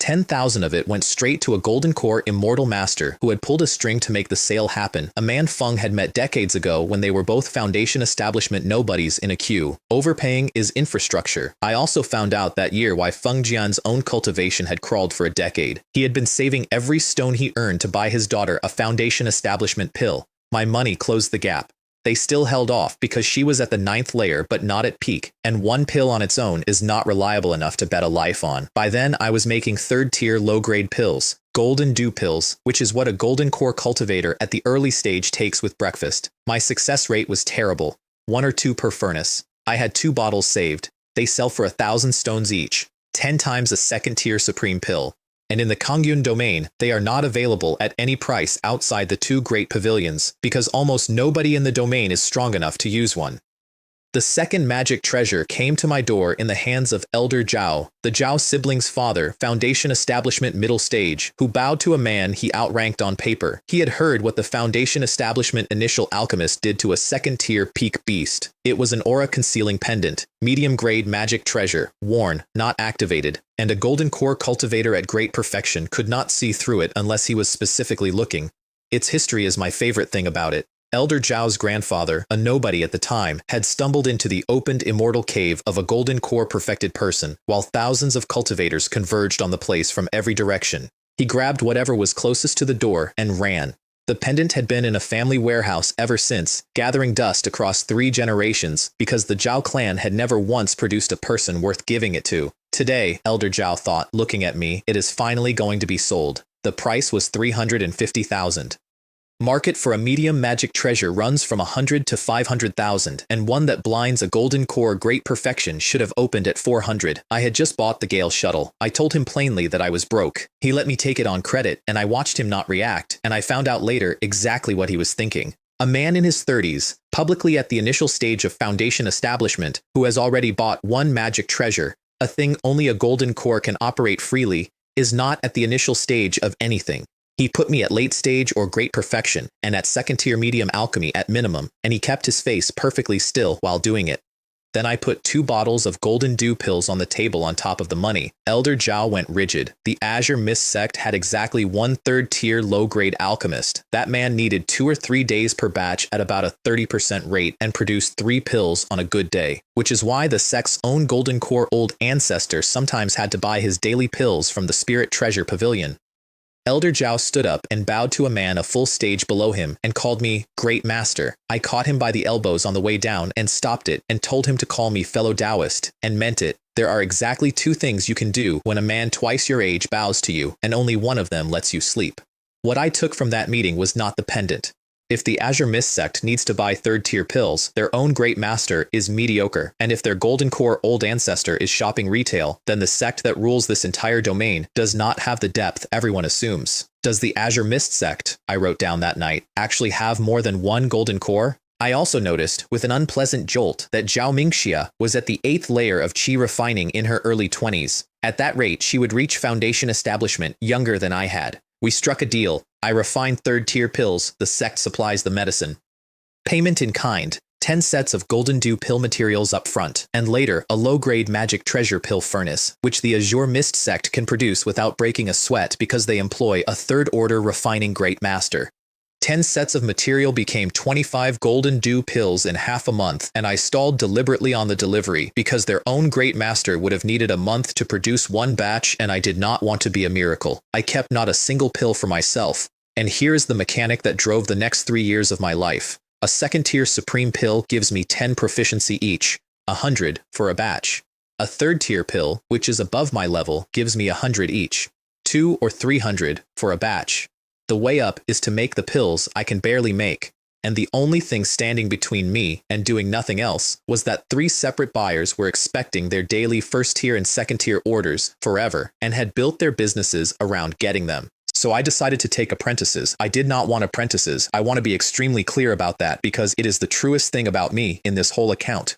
10,000 of it went straight to a Golden Core immortal master who had pulled a string to make the sale happen, a man Feng had met decades ago when they were both Foundation establishment nobodies in a queue. Overpaying is infrastructure. I also found out that year why Feng Jian's own cultivation had crawled for a decade. He had been saving every stone he earned to buy his daughter a Foundation establishment pill. My money closed the gap. They still held off because she was at the 9th layer but not at peak, and one pill on its own is not reliable enough to bet a life on. By then, I was making 3rd-tier low-grade pills, golden dew pills, which is what a Golden Core cultivator at the early stage takes with breakfast. My success rate was terrible, 1 or 2 per furnace. I had 2 bottles saved. They sell for 1,000 stones each, 10 times a 2nd-tier supreme pill. And in the Kongyun domain, they are not available at any price outside the 2 great pavilions, because almost nobody in the domain is strong enough to use one. The second magic treasure came to my door in the hands of Elder Zhao, the Zhao siblings' father, Foundation Establishment middle stage, who bowed to a man he outranked on paper. He had heard what the Foundation Establishment initial alchemist did to a 2nd-tier peak beast. It was an aura-concealing pendant, medium-grade magic treasure, worn, not activated, and a Golden Core cultivator at great perfection could not see through it unless he was specifically looking. Its history is my favorite thing about it. Elder Zhao's grandfather, a nobody at the time, had stumbled into the opened immortal cave of a Golden Core perfected person, while thousands of cultivators converged on the place from every direction. He grabbed whatever was closest to the door and ran. The pendant had been in a family warehouse ever since, gathering dust across 3 generations, because the Zhao clan had never once produced a person worth giving it to. Today, Elder Zhao thought, looking at me, it is finally going to be sold. The price was 350,000. Market for a medium magic treasure runs from 100 to 500,000, and one that blinds a Golden Core great perfection should have opened at 400. I had just bought the Gale Shuttle. I told him plainly that I was broke. He let me take it on credit, and I watched him not react, and I found out later exactly what he was thinking. A man in his 30s, publicly at the initial stage of Foundation establishment, who has already bought 1 magic treasure, a thing only a Golden Core can operate freely, is not at the initial stage of anything. He put me at late stage or great perfection, and at 2nd-tier medium alchemy at minimum, and he kept his face perfectly still while doing it. Then I put 2 bottles of golden dew pills on the table on top of the money. Elder Zhao went rigid. The Azure Mist sect had exactly 1 3rd-tier low-grade alchemist. That man needed 2 or 3 days per batch at about a 30% rate and produced 3 pills on a good day, which is why the sect's own Golden Core old ancestor sometimes had to buy his daily pills from the Spirit Treasure Pavilion. Elder Zhao stood up and bowed to a man a full stage below him and called me Great Master. I caught him by the elbows on the way down and stopped it and told him to call me fellow Taoist, and meant it. There are exactly 2 things you can do when a man twice your age bows to you, and only one of them lets you sleep. What I took from that meeting was not the pendant. If the Azure Mist sect needs to buy 3rd-tier pills, their own Great Master is mediocre, and if their Golden Core old ancestor is shopping retail, then the sect that rules this entire domain does not have the depth everyone assumes. Does the Azure Mist sect, I wrote down that night, actually have more than 1 Golden Core? I also noticed, with an unpleasant jolt, that Zhao Mingxia was at the 8th layer of qi refining in her early 20s. At that rate, she would reach Foundation establishment younger than I had. We struck a deal. I refined 3rd-tier pills, the sect supplies the medicine. Payment in kind, 10 sets of golden dew pill materials up front, and later a low-grade magic treasure pill furnace, which the Azure Mist sect can produce without breaking a sweat because they employ a 3rd-order refining great master. 10 sets of material became 25 golden dew pills in half a month, and I stalled deliberately on the delivery because their own great master would have needed a month to produce 1 batch, and I did not want to be a miracle. I kept not a single pill for myself. And here is the mechanic that drove the next 3 years of my life. A 2nd-tier supreme pill gives me 10 proficiency each. 100 for a batch. A third-tier pill, which is above my level, gives me 100 each. 2 or 300 for a batch. The way up is to make the pills I can barely make, and the only thing standing between me and doing nothing else was that 3 separate buyers were expecting their daily first-tier and second-tier orders forever and had built their businesses around getting them. So I decided to take apprentices. I did not want apprentices. I want to be extremely clear about that because it is the truest thing about me in this whole account.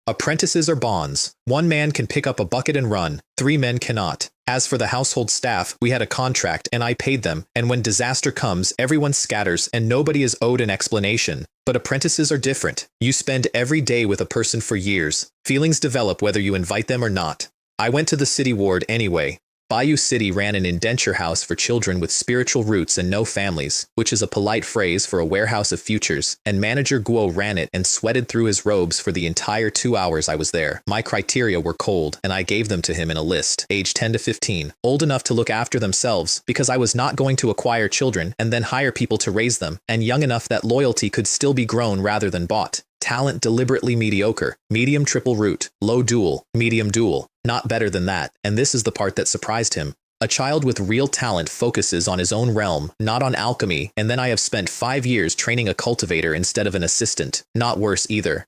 Apprentices are bonds. 1 man can pick up a bucket and run. 3 men cannot. As for the household staff, we had a contract and I paid them, and when disaster comes, everyone scatters and nobody is owed an explanation. But apprentices are different. You spend every day with a person for years. Feelings develop whether you invite them or not. I went to the city ward anyway. Bayou City ran an indenture house for children with spiritual roots and no families, which is a polite phrase for a warehouse of futures, and Manager Guo ran it and sweated through his robes for the entire 2 hours I was there. My criteria were cold, and I gave them to him in a list, age 10 to 15, old enough to look after themselves, because I was not going to acquire children and then hire people to raise them, and young enough that loyalty could still be grown rather than bought. Talent deliberately mediocre, medium triple root, low dual, medium dual, not better than that, and this is the part that surprised him. A child with real talent focuses on his own realm, not on alchemy, and then I have spent 5 years training a cultivator instead of an assistant, not worse either.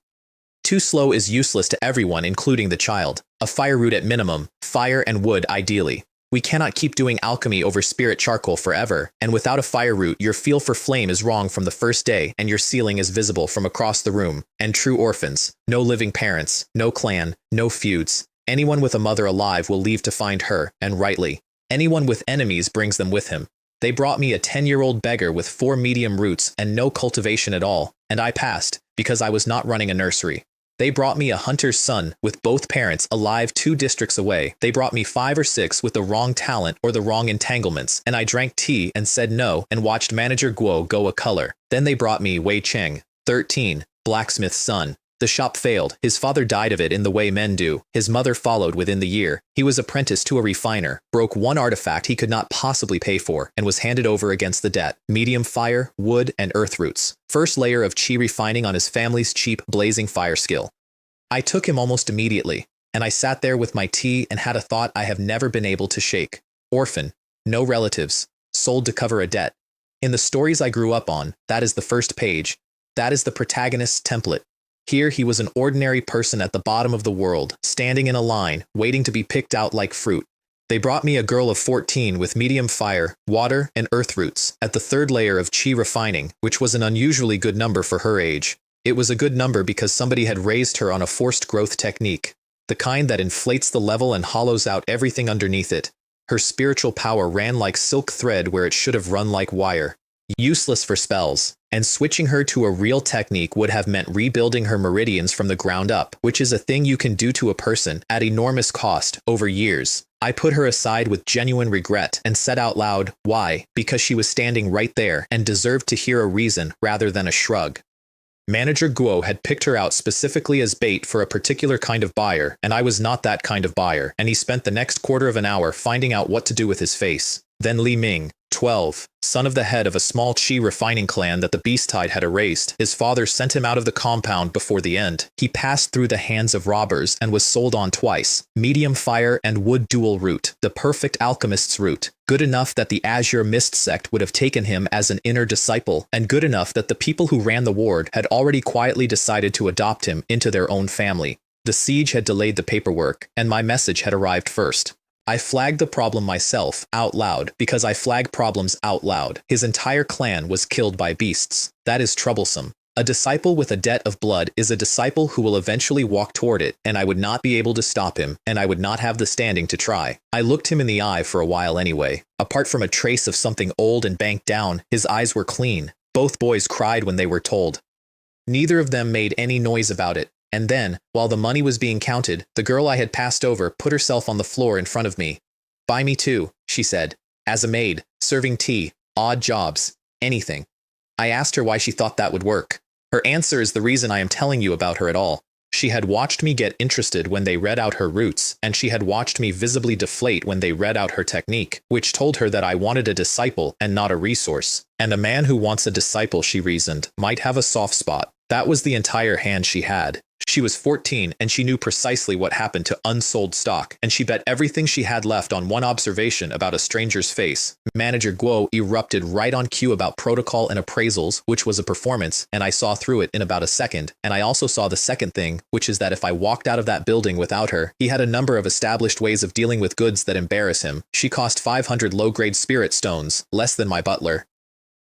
Too slow is useless to everyone including the child. A fire root at minimum, fire and wood ideally. We cannot keep doing alchemy over spirit charcoal forever, and without a fire root, your feel for flame is wrong from the first day, and your ceiling is visible from across the room. And true orphans, no living parents, no clan, no feuds. Anyone with a mother alive will leave to find her, and rightly. Anyone with enemies brings them with him. They brought me a 10-year-old beggar with 4 medium roots and no cultivation at all, and I passed, because I was not running a nursery. They brought me a hunter's son with both parents alive 2 districts away. They brought me 5 or 6 with the wrong talent or the wrong entanglements, and I drank tea and said no and watched Manager Guo go a color. Then they brought me Wei Cheng, 13, blacksmith's son. The shop failed. His father died of it in the way men do. His mother followed within the year. He was apprenticed to a refiner, broke 1 artifact he could not possibly pay for, and was handed over against the debt. Medium fire, wood, and earth roots. First layer of chi refining on his family's cheap blazing fire skill. I took him almost immediately, and I sat there with my tea and had a thought I have never been able to shake. Orphan, no relatives, sold to cover a debt. In the stories I grew up on, that is the first page. That is the protagonist's template. Here he was an ordinary person at the bottom of the world, standing in a line, waiting to be picked out like fruit. They brought me a girl of 14 with medium fire, water, and earth roots, at the 3rd layer of chi refining, which was an unusually good number for her age. It was a good number because somebody had raised her on a forced growth technique, the kind that inflates the level and hollows out everything underneath it. Her spiritual power ran like silk thread where it should have run like wire. Useless for spells, and switching her to a real technique would have meant rebuilding her meridians from the ground up, which is a thing you can do to a person at enormous cost over years. I put her aside with genuine regret and said out loud, why? Because she was standing right there and deserved to hear a reason rather than a shrug. Manager Guo had picked her out specifically as bait for a particular kind of buyer, and I was not that kind of buyer, and he spent the next quarter of an hour finding out what to do with his face. Then Li Ming, 12, son of the head of a small chi refining clan that the beast tide had erased, his father sent him out of the compound before the end. He passed through the hands of robbers and was sold on twice. Medium fire and wood dual root, the perfect alchemist's root. Good enough that the Azure Mist sect would have taken him as an inner disciple, and good enough that the people who ran the ward had already quietly decided to adopt him into their own family. The siege had delayed the paperwork, and my message had arrived first. I flagged the problem myself, out loud, because I flag problems out loud. His entire clan was killed by beasts. That is troublesome. A disciple with a debt of blood is a disciple who will eventually walk toward it, and I would not be able to stop him, and I would not have the standing to try. I looked him in the eye for a while anyway. Apart from a trace of something old and banked down, his eyes were clean. Both boys cried when they were told. Neither of them made any noise about it. And then, while the money was being counted, the girl I had passed over put herself on the floor in front of me. Buy me too, she said. As a maid, serving tea, odd jobs, anything. I asked her why she thought that would work. Her answer is the reason I am telling you about her at all. She had watched me get interested when they read out her roots, and she had watched me visibly deflate when they read out her technique, which told her that I wanted a disciple and not a resource. And a man who wants a disciple, she reasoned, might have a soft spot. That was the entire hand she had. She was 14 and she knew precisely what happened to unsold stock, and she bet everything she had left on one observation about a stranger's face. Manager Guo erupted right on cue about protocol and appraisals, which was a performance, and I saw through it in about a second. And I also saw the second thing, which is that if I walked out of that building without her, he had a number of established ways of dealing with goods that embarrass him. She cost 500 low-grade spirit stones, less than my butler.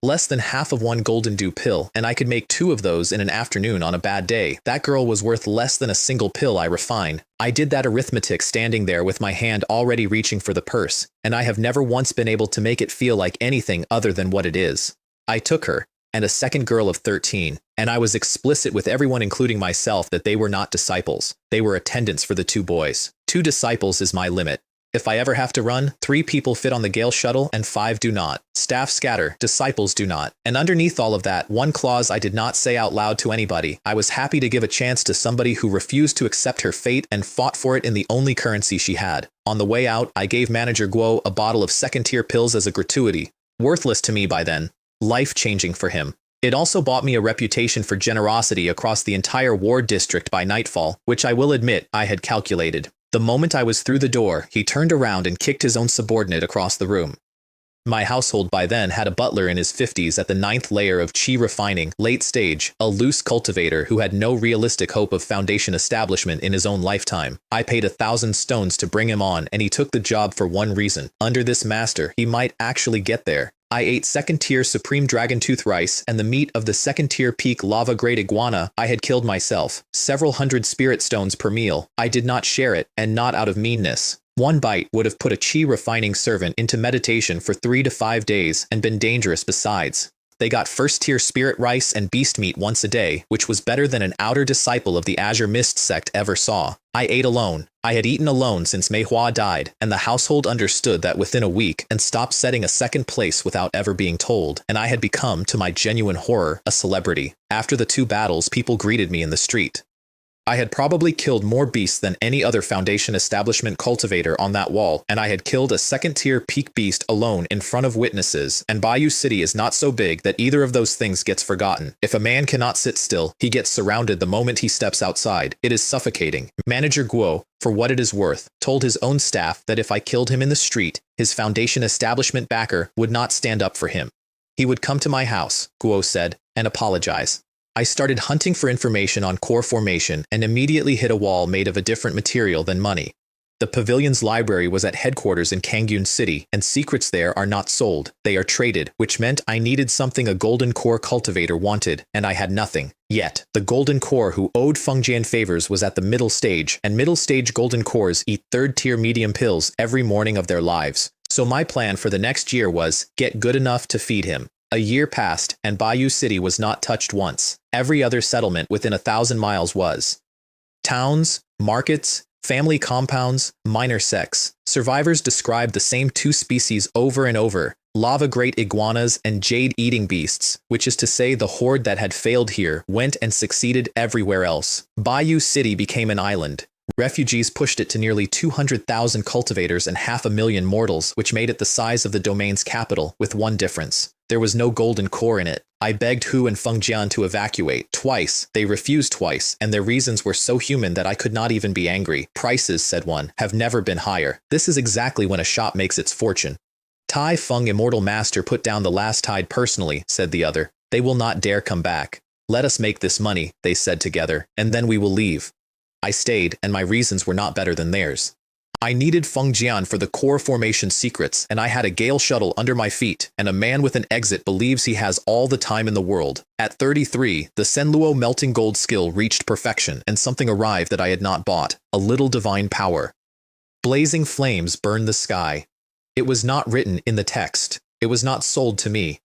Less than half of one golden dew pill, and I could make 2 of those in an afternoon on a bad day. That girl was worth less than a single pill I refine. I did that arithmetic standing there with my hand already reaching for the purse, and I have never once been able to make it feel like anything other than what it is. I took her, and a second girl of 13, and I was explicit with everyone including myself that they were not disciples. They were attendants for the 2 boys. 2 disciples is my limit. If I ever have to run, 3 people fit on the Gale shuttle and 5 do not. Staff scatter, disciples do not. And underneath all of that, one clause I did not say out loud to anybody. I was happy to give a chance to somebody who refused to accept her fate and fought for it in the only currency she had. On the way out, I gave Manager Guo a bottle of second-tier pills as a gratuity. Worthless to me by then. Life-changing for him. It also bought me a reputation for generosity across the entire ward district by nightfall, which I will admit I had calculated. The moment I was through the door, he turned around and kicked his own subordinate across the room. My household by then had a butler in his 50s at the 9th layer of chi refining, late stage, a loose cultivator who had no realistic hope of foundation establishment in his own lifetime. I paid 1,000 stones to bring him on, and he took the job for one reason. Under this master, he might actually get there. I ate second-tier Supreme Dragon Tooth rice and the meat of the second-tier peak lava-grade iguana I had killed myself. Several hundred spirit stones per meal. I did not share it, and not out of meanness. One bite would have put a chi-refining servant into meditation for 3 to 5 days and been dangerous besides. They got first-tier spirit rice and beast meat once a day, which was better than an outer disciple of the Azure Mist sect ever saw. I ate alone. I had eaten alone since Manhwa died, and the household understood that within a week and stopped setting a second place without ever being told, and I had become, to my genuine horror, a celebrity. After the 2 battles, people greeted me in the street. I had probably killed more beasts than any other Foundation establishment cultivator on that wall, and I had killed a second-tier peak beast alone in front of witnesses, and Bayou City is not so big that either of those things gets forgotten. If a man cannot sit still, he gets surrounded the moment he steps outside. It is suffocating. Manager Guo, for what it is worth, told his own staff that if I killed him in the street, his Foundation establishment backer would not stand up for him. He would come to my house, Guo said, and apologize. I started hunting for information on core formation and immediately hit a wall made of a different material than money. The pavilion's library was at headquarters in Qingmu City, and secrets there are not sold. They are traded, which meant I needed something a golden core cultivator wanted, and I had nothing. Yet, the golden core who owed Fengjian favors was at the middle stage, and middle stage golden cores eat 3rd-tier medium pills every morning of their lives. So my plan for the next year was, get good enough to feed him. A year passed, and Bayou City was not touched once. Every other settlement within 1,000 miles was. Towns, markets, family compounds, minor sects. Survivors described the same 2 species over and over, lava-great iguanas and jade-eating beasts, which is to say the horde that had failed here went and succeeded everywhere else. Bayou City became an island. Refugees pushed it to nearly 200,000 cultivators and 500,000 mortals, which made it the size of the domain's capital, with one difference. There was no golden core in it. I begged Hu and Fengjian to evacuate. Twice. They refused twice, and their reasons were so human that I could not even be angry. Prices, said one, have never been higher. This is exactly when a shop makes its fortune. Tai Feng Immortal Master put down the last tide personally, said the other. They will not dare come back. Let us make this money, they said together, and then we will leave. I stayed, and my reasons were not better than theirs. I needed Fengjian for the core formation secrets, and I had a Gale shuttle under my feet, and a man with an exit believes he has all the time in the world. At 33, the Senluo melting gold skill reached perfection, and something arrived that I had not bought, a little divine power. Blazing flames burned the sky. It was not written in the text. It was not sold to me.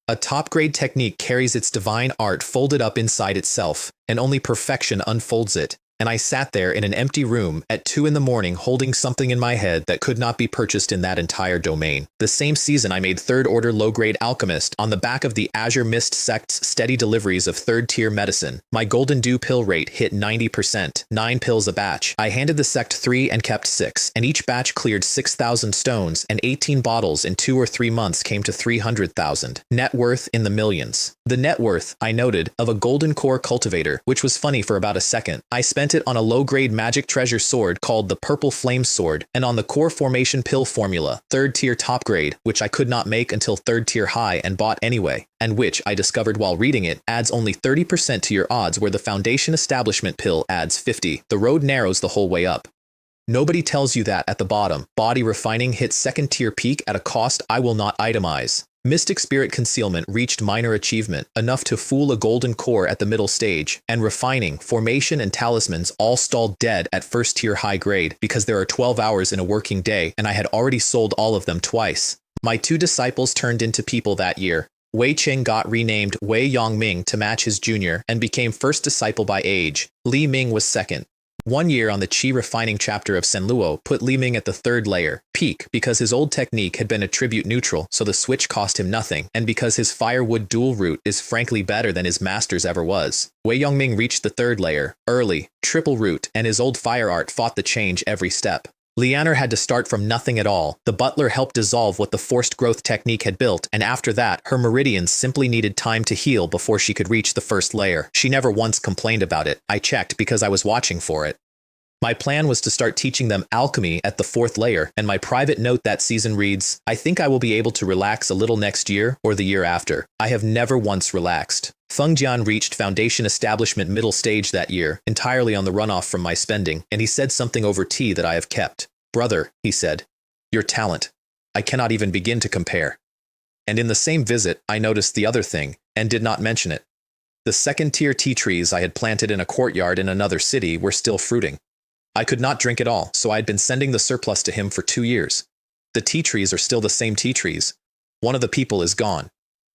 A top-grade technique carries its divine art folded up inside itself, and only perfection unfolds it. And I sat there in an empty room at 2 in the morning holding something in my head that could not be purchased in that entire domain. The same season I made 3rd-order low-grade alchemist on the back of the Azure Mist sect's steady deliveries of 3rd-tier medicine. My golden dew pill rate hit 90%, 9 pills a batch. I handed the sect 3 and kept 6, and each batch cleared 6,000 stones, and 18 bottles in 2 or 3 months came to 300,000. Net worth in the millions. The net worth, I noted, of a golden core cultivator, which was funny for about a second. I spent it on a low-grade magic treasure sword called the Purple Flame Sword, and on the core formation pill formula, 3rd tier top grade, which I could not make until 3rd tier high and bought anyway, and which, I discovered while reading it, adds only 30% to your odds where the foundation establishment pill adds 50. The road narrows the whole way up. Nobody tells you that at the bottom. Body refining hits 2nd tier peak at a cost I will not itemize. Mystic Spirit Concealment reached minor achievement, enough to fool a golden core at the middle stage, and refining, formation, and talismans all stalled dead at 1st tier high grade because there are 12 hours in a working day and I had already sold all of them twice. My 2 disciples turned into people that year. Wei Qing got renamed Wei Yongming to match his junior and became 1st disciple by age. Li Ming was 2nd. 1 year on the Qi refining chapter of Senluo put Li Ming at the 3rd layer, peak, because his old technique had been attribute neutral, so the switch cost him nothing, and because his firewood dual root is frankly better than his master's ever was. Wei Yongming reached the 3rd layer, early, triple root, and his old fire art fought the change every step. Lianer had to start from nothing at all. The butler helped dissolve what the forced growth technique had built, and after that, her meridians simply needed time to heal before she could reach the 1st layer. She never once complained about it. I checked because I was watching for it. My plan was to start teaching them alchemy at the 4th layer, and my private note that season reads, I think I will be able to relax a little next year or the year after. I have never once relaxed. Feng Jian reached foundation establishment middle stage that year, entirely on the runoff from my spending, and he said something over tea that I have kept. Brother, he said, your talent. I cannot even begin to compare. And in the same visit, I noticed the other thing, and did not mention it. The 2nd tier tea trees I had planted in a courtyard in another city were still fruiting. I could not drink it all, so I had been sending the surplus to him for 2 years. The tea trees are still the same tea trees. One of the people is gone.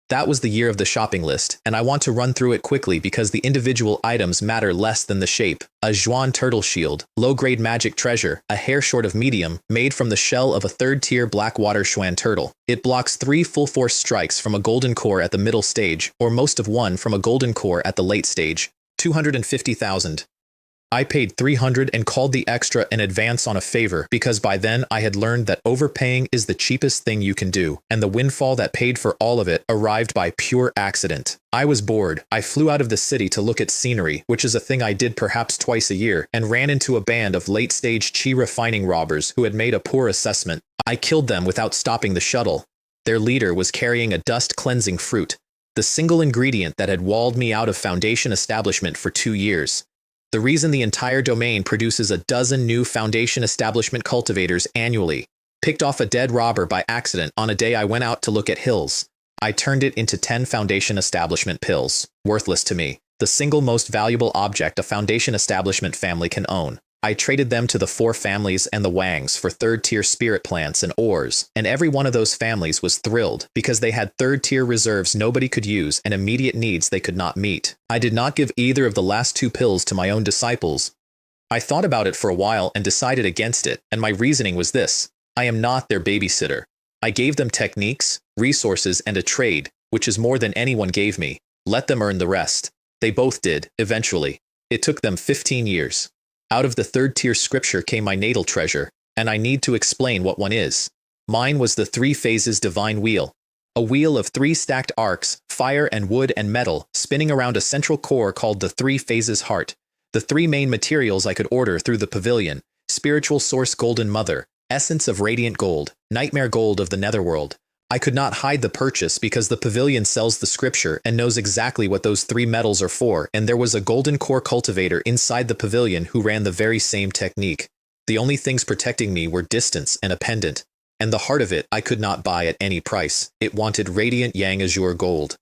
That was the year of the shopping list, and I want to run through it quickly because the individual items matter less than the shape. A Zhuan turtle shield, low-grade magic treasure, a hair short of medium, made from the shell of a 3rd tier blackwater Xuan turtle. It blocks 3 full-force strikes from a golden core at the middle stage, or most of 1 from a golden core at the late stage. 250,000. I paid 300 and called the extra an advance on a favor because by then I had learned that overpaying is the cheapest thing you can do, and the windfall that paid for all of it arrived by pure accident. I was bored. I flew out of the city to look at scenery, which is a thing I did perhaps twice a year, and ran into a band of late-stage Qi refining robbers who had made a poor assessment. I killed them without stopping the shuttle. Their leader was carrying a dust-cleansing fruit, the single ingredient that had walled me out of foundation establishment for 2 years. The reason the entire domain produces a dozen new foundation establishment cultivators annually. Picked off a dead robber by accident on a day I went out to look at hills. I turned it into 10 foundation establishment pills, worthless to me. The single most valuable object a foundation establishment family can own. I traded them to the 4 families and the Wangs for 3rd tier spirit plants and ores, and every one of those families was thrilled because they had 3rd tier reserves nobody could use and immediate needs they could not meet. I did not give either of the last 2 pills to my own disciples. I thought about it for a while and decided against it, and my reasoning was this: I am not their babysitter. I gave them techniques, resources, and a trade, which is more than anyone gave me. Let them earn the rest. They both did, eventually. It took them 15 years. Out of the 3rd tier scripture came my natal treasure, and I need to explain what one is. Mine was the 3 phases divine wheel. A wheel of 3 stacked arcs, fire and wood and metal, spinning around a central core called the 3 phases heart. The 3 main materials I could order through the pavilion: spiritual source golden mother, essence of radiant gold, nightmare gold of the netherworld. I could not hide the purchase because the pavilion sells the scripture and knows exactly what those 3 metals are for, and there was a golden core cultivator inside the pavilion who ran the very same technique. The only things protecting me were distance and a pendant, and the heart of it I could not buy at any price. It wanted radiant yang azure gold.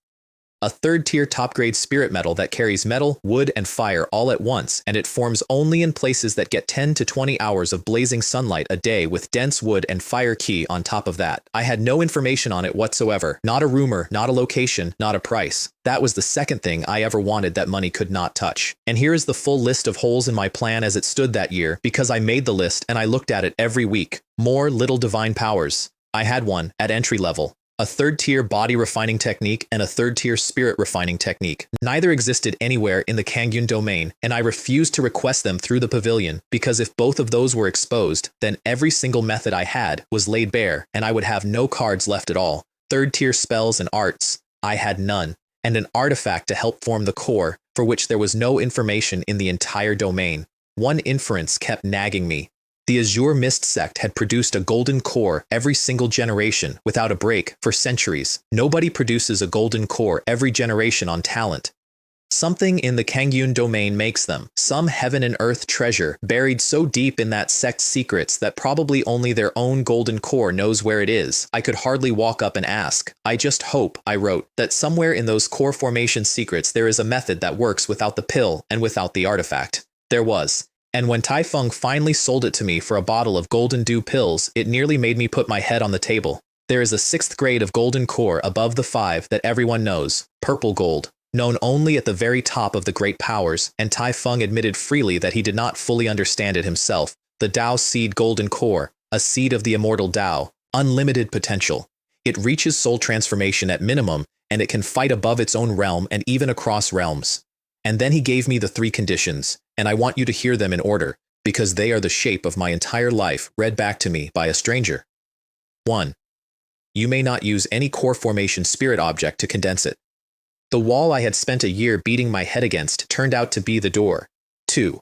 A 3rd tier top grade spirit metal that carries metal, wood, and fire all at once, and it forms only in places that get 10 to 20 hours of blazing sunlight a day with dense wood and fire key on top of that. I had no information on it whatsoever, not a rumor, not a location, not a price. That was the second thing I ever wanted that money could not touch. And here is the full list of holes in my plan as it stood that year, because I made the list and I looked at it every week. More little divine powers. I had one at entry level. A 3rd tier body refining technique and a 3rd tier spirit refining technique. Neither existed anywhere in the Kangyun domain, and I refused to request them through the pavilion, because if both of those were exposed, then every single method I had was laid bare, and I would have no cards left at all. 3rd tier spells and arts. I had none. and an artifact to help form the core, for which there was no information in the entire domain. One inference kept nagging me. The Azure Mist sect had produced a golden core every single generation, without a break, for centuries. Nobody produces a golden core every generation on talent. Something in the Qingmu domain makes them. Some heaven and earth treasure, buried so deep in that sect's secrets that probably only their own golden core knows where it is. I could hardly walk up and ask. I just hope, I wrote, that somewhere in those core formation secrets there is a method that works without the pill and without the artifact. There was. And when Tai Feng finally sold it to me for a bottle of Golden Dew pills, it nearly made me put my head on the table. There is a 6th grade of golden core above the 5 that everyone knows, purple gold, known only at the very top of the great powers, and Tai Feng admitted freely that he did not fully understand it himself. The Dao Seed Golden Core, a seed of the immortal Dao, unlimited potential. It reaches soul transformation at minimum, and it can fight above its own realm and even across realms. And then he gave me the 3 conditions, and I want you to hear them in order, because they are the shape of my entire life read back to me by a stranger. 1. You may not use any core formation spirit object to condense it. The wall I had spent a year beating my head against turned out to be the door. 2.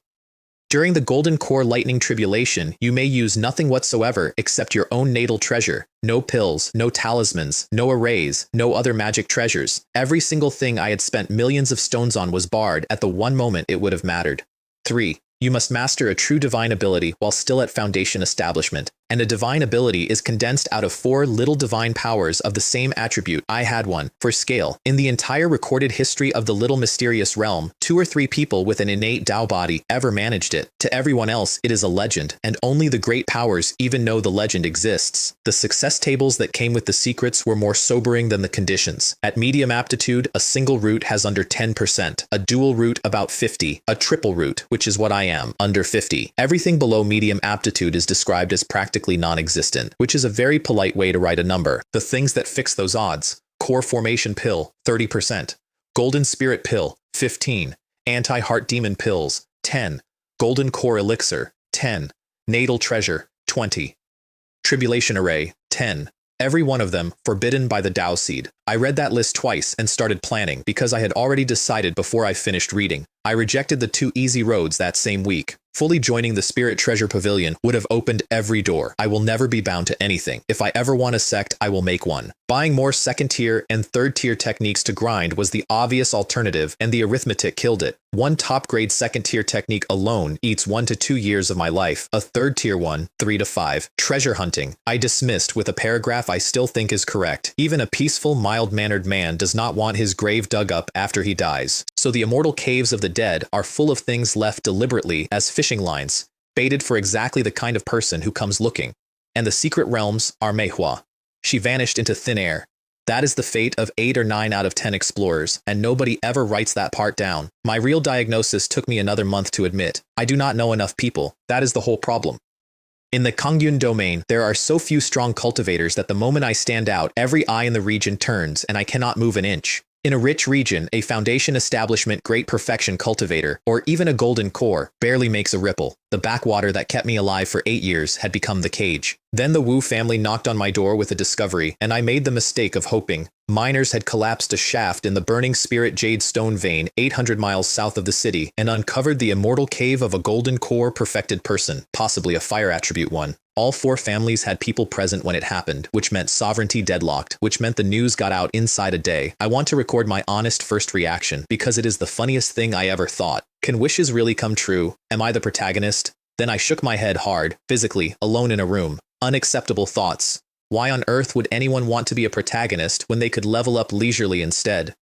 During the Golden Core Lightning Tribulation, you may use nothing whatsoever except your own natal treasure. No pills, no talismans, no arrays, no other magic treasures. Every single thing I had spent millions of stones on was barred at the one moment it would have mattered. 3. You must master a true divine ability while still at Foundation establishment, and a divine ability is condensed out of 4 little divine powers of the same attribute. I had one, for scale. In the entire recorded history of the little mysterious realm, 2 or 3 people with an innate Dao body ever managed it. To everyone else, it is a legend, and only the great powers even know the legend exists. The success tables that came with the secrets were more sobering than the conditions. At medium aptitude, a single root has under 10%, a dual root about 50, a triple root, which is what I am, under 50. Everything below medium aptitude is described as practically non-existent, which is a very polite way to write a number. The things that fix those odds: core formation pill, 30%, golden spirit pill, 15, anti-heart demon pills, 10, golden core elixir, 10, natal treasure, 20, tribulation array, 10. Every one of them forbidden by the Dao Seed. I read that list twice and started planning because I had already decided before I finished reading. I rejected the 2 easy roads that same week. Fully joining the Spirit Treasure Pavilion would have opened every door. I will never be bound to anything. If I ever want a sect, I will make one. Buying more 2nd-tier and 3rd-tier techniques to grind was the obvious alternative, and the arithmetic killed it. One top-grade 2nd-tier technique alone eats 1 to 2 years of my life. A 3rd-tier one, 3 to 5. Treasure hunting, I dismissed with a paragraph I still think is correct. Even a peaceful, mild-mannered man does not want his grave dug up after he dies. So the immortal caves of the dead are full of things left deliberately as fishing lines, baited for exactly the kind of person who comes looking. And the secret realms are Manhwa. She vanished into thin air. That is the fate of 8 or 9 out of 10 explorers, and nobody ever writes that part down. My real diagnosis took me another month to admit. I do not know enough people. That is the whole problem. In the Qingmu domain, there are so few strong cultivators that the moment I stand out, every eye in the region turns, and I cannot move an inch. In a rich region, a Foundation establishment great perfection cultivator, or even a golden core, barely makes a ripple. The backwater that kept me alive for 8 years had become the cage. Then the Wu family knocked on my door with a discovery, and I made the mistake of hoping. Miners had collapsed a shaft in the burning spirit jade stone vein 800 miles south of the city, and uncovered the immortal cave of a golden core perfected person, possibly a fire attribute one. All 4 families had people present when it happened, which meant sovereignty deadlocked, which meant the news got out inside a day. I want to record my honest first reaction, because it is the funniest thing I ever thought. Can wishes really come true? Am I the protagonist? Then I shook my head hard, physically, alone in a room. Unacceptable thoughts. Why on earth would anyone want to be a protagonist when they could level up leisurely instead?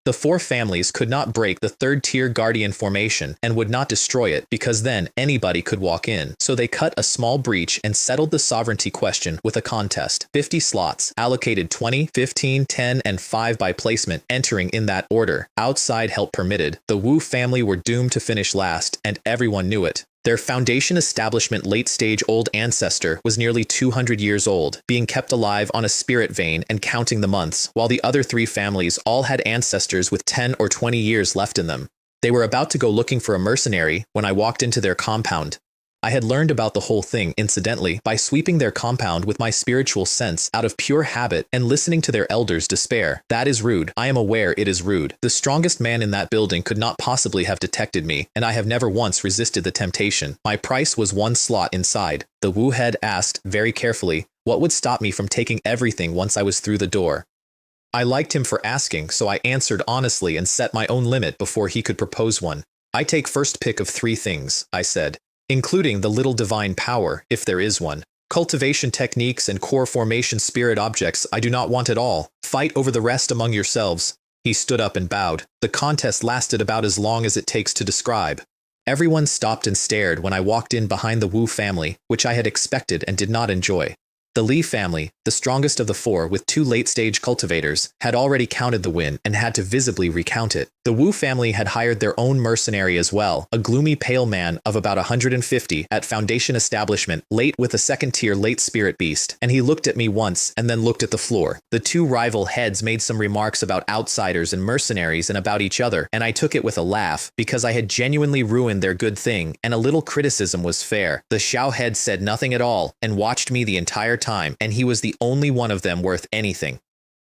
The 4 families could not break the 3rd-tier Guardian formation and would not destroy it because then anybody could walk in. So they cut a small breach and settled the sovereignty question with a contest. 50 slots, allocated 20, 15, 10, and 5 by placement, entering in that order. Outside help permitted. The Wu family were doomed to finish last, and everyone knew it. Their Foundation establishment late-stage old ancestor was nearly 200 years old, being kept alive on a spirit vein and counting the months, while the other 3 families all had ancestors with 10 or 20 years left in them. They were about to go looking for a mercenary when I walked into their compound. I had learned about the whole thing, incidentally, by sweeping their compound with my spiritual sense out of pure habit and listening to their elders despair. That is rude. I am aware it is rude. The strongest man in that building could not possibly have detected me, and I have never once resisted the temptation. My price was 1 slot inside. The Wu head asked, very carefully, what would stop me from taking everything once I was through the door? I liked him for asking, so I answered honestly and set my own limit before he could propose one. I take first pick of 3 things, I said, including the little divine power, if there is one. Cultivation techniques and core formation spirit objects I do not want at all. Fight over the rest among yourselves. He stood up and bowed. The contest lasted about as long as it takes to describe. Everyone stopped and stared when I walked in behind the Wu family, which I had expected and did not enjoy. The Li family, the strongest of the 4 with 2 late-stage cultivators, had already counted the win and had to visibly recount it. The Wu family had hired their own mercenary as well, a gloomy pale man of about 150 at Foundation establishment, late with a second-tier late spirit beast, and he looked at me once and then looked at the floor. The 2 rival heads made some remarks about outsiders and mercenaries and about each other, and I took it with a laugh, because I had genuinely ruined their good thing, and a little criticism was fair. The Xiao head said nothing at all, and watched me the entire time, and he was the only one of them worth anything.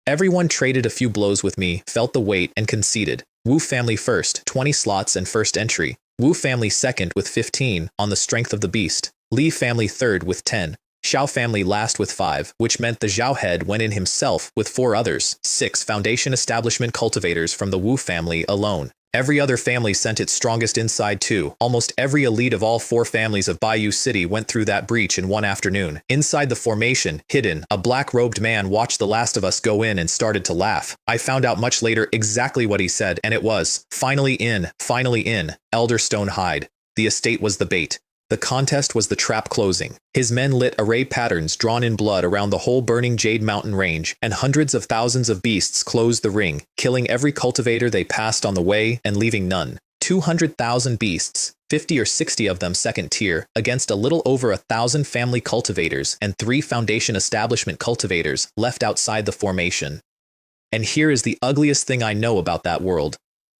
Everyone traded a few blows with me, felt the weight, and conceded. Wu family first, 20 slots and first entry. Wu family second with 15, on the strength of the beast. Li family third with 10. Xiao family last with 5, which meant the Zhao head went in himself with 4 others, 6 Foundation establishment cultivators from the Wu family alone. Every other family sent its strongest inside too. Almost every elite of all 4 families of Qingmu City went through that breach in one afternoon. Inside the formation, hidden, a black-robed man watched the last of us go in and started to laugh. I found out much later exactly what he said, and it was, finally in, Elder Stone hide. The estate was the bait. The contest was the trap closing. His men lit array patterns drawn in blood around the whole burning Jade Mountain range, and hundreds of thousands of beasts closed the ring, killing every cultivator they passed on the way and leaving none. 200,000 beasts, 50 or 60 of them second tier, against a little over 1,000 family cultivators and 3 Foundation establishment cultivators left outside the formation. And here is the ugliest thing I know about that world.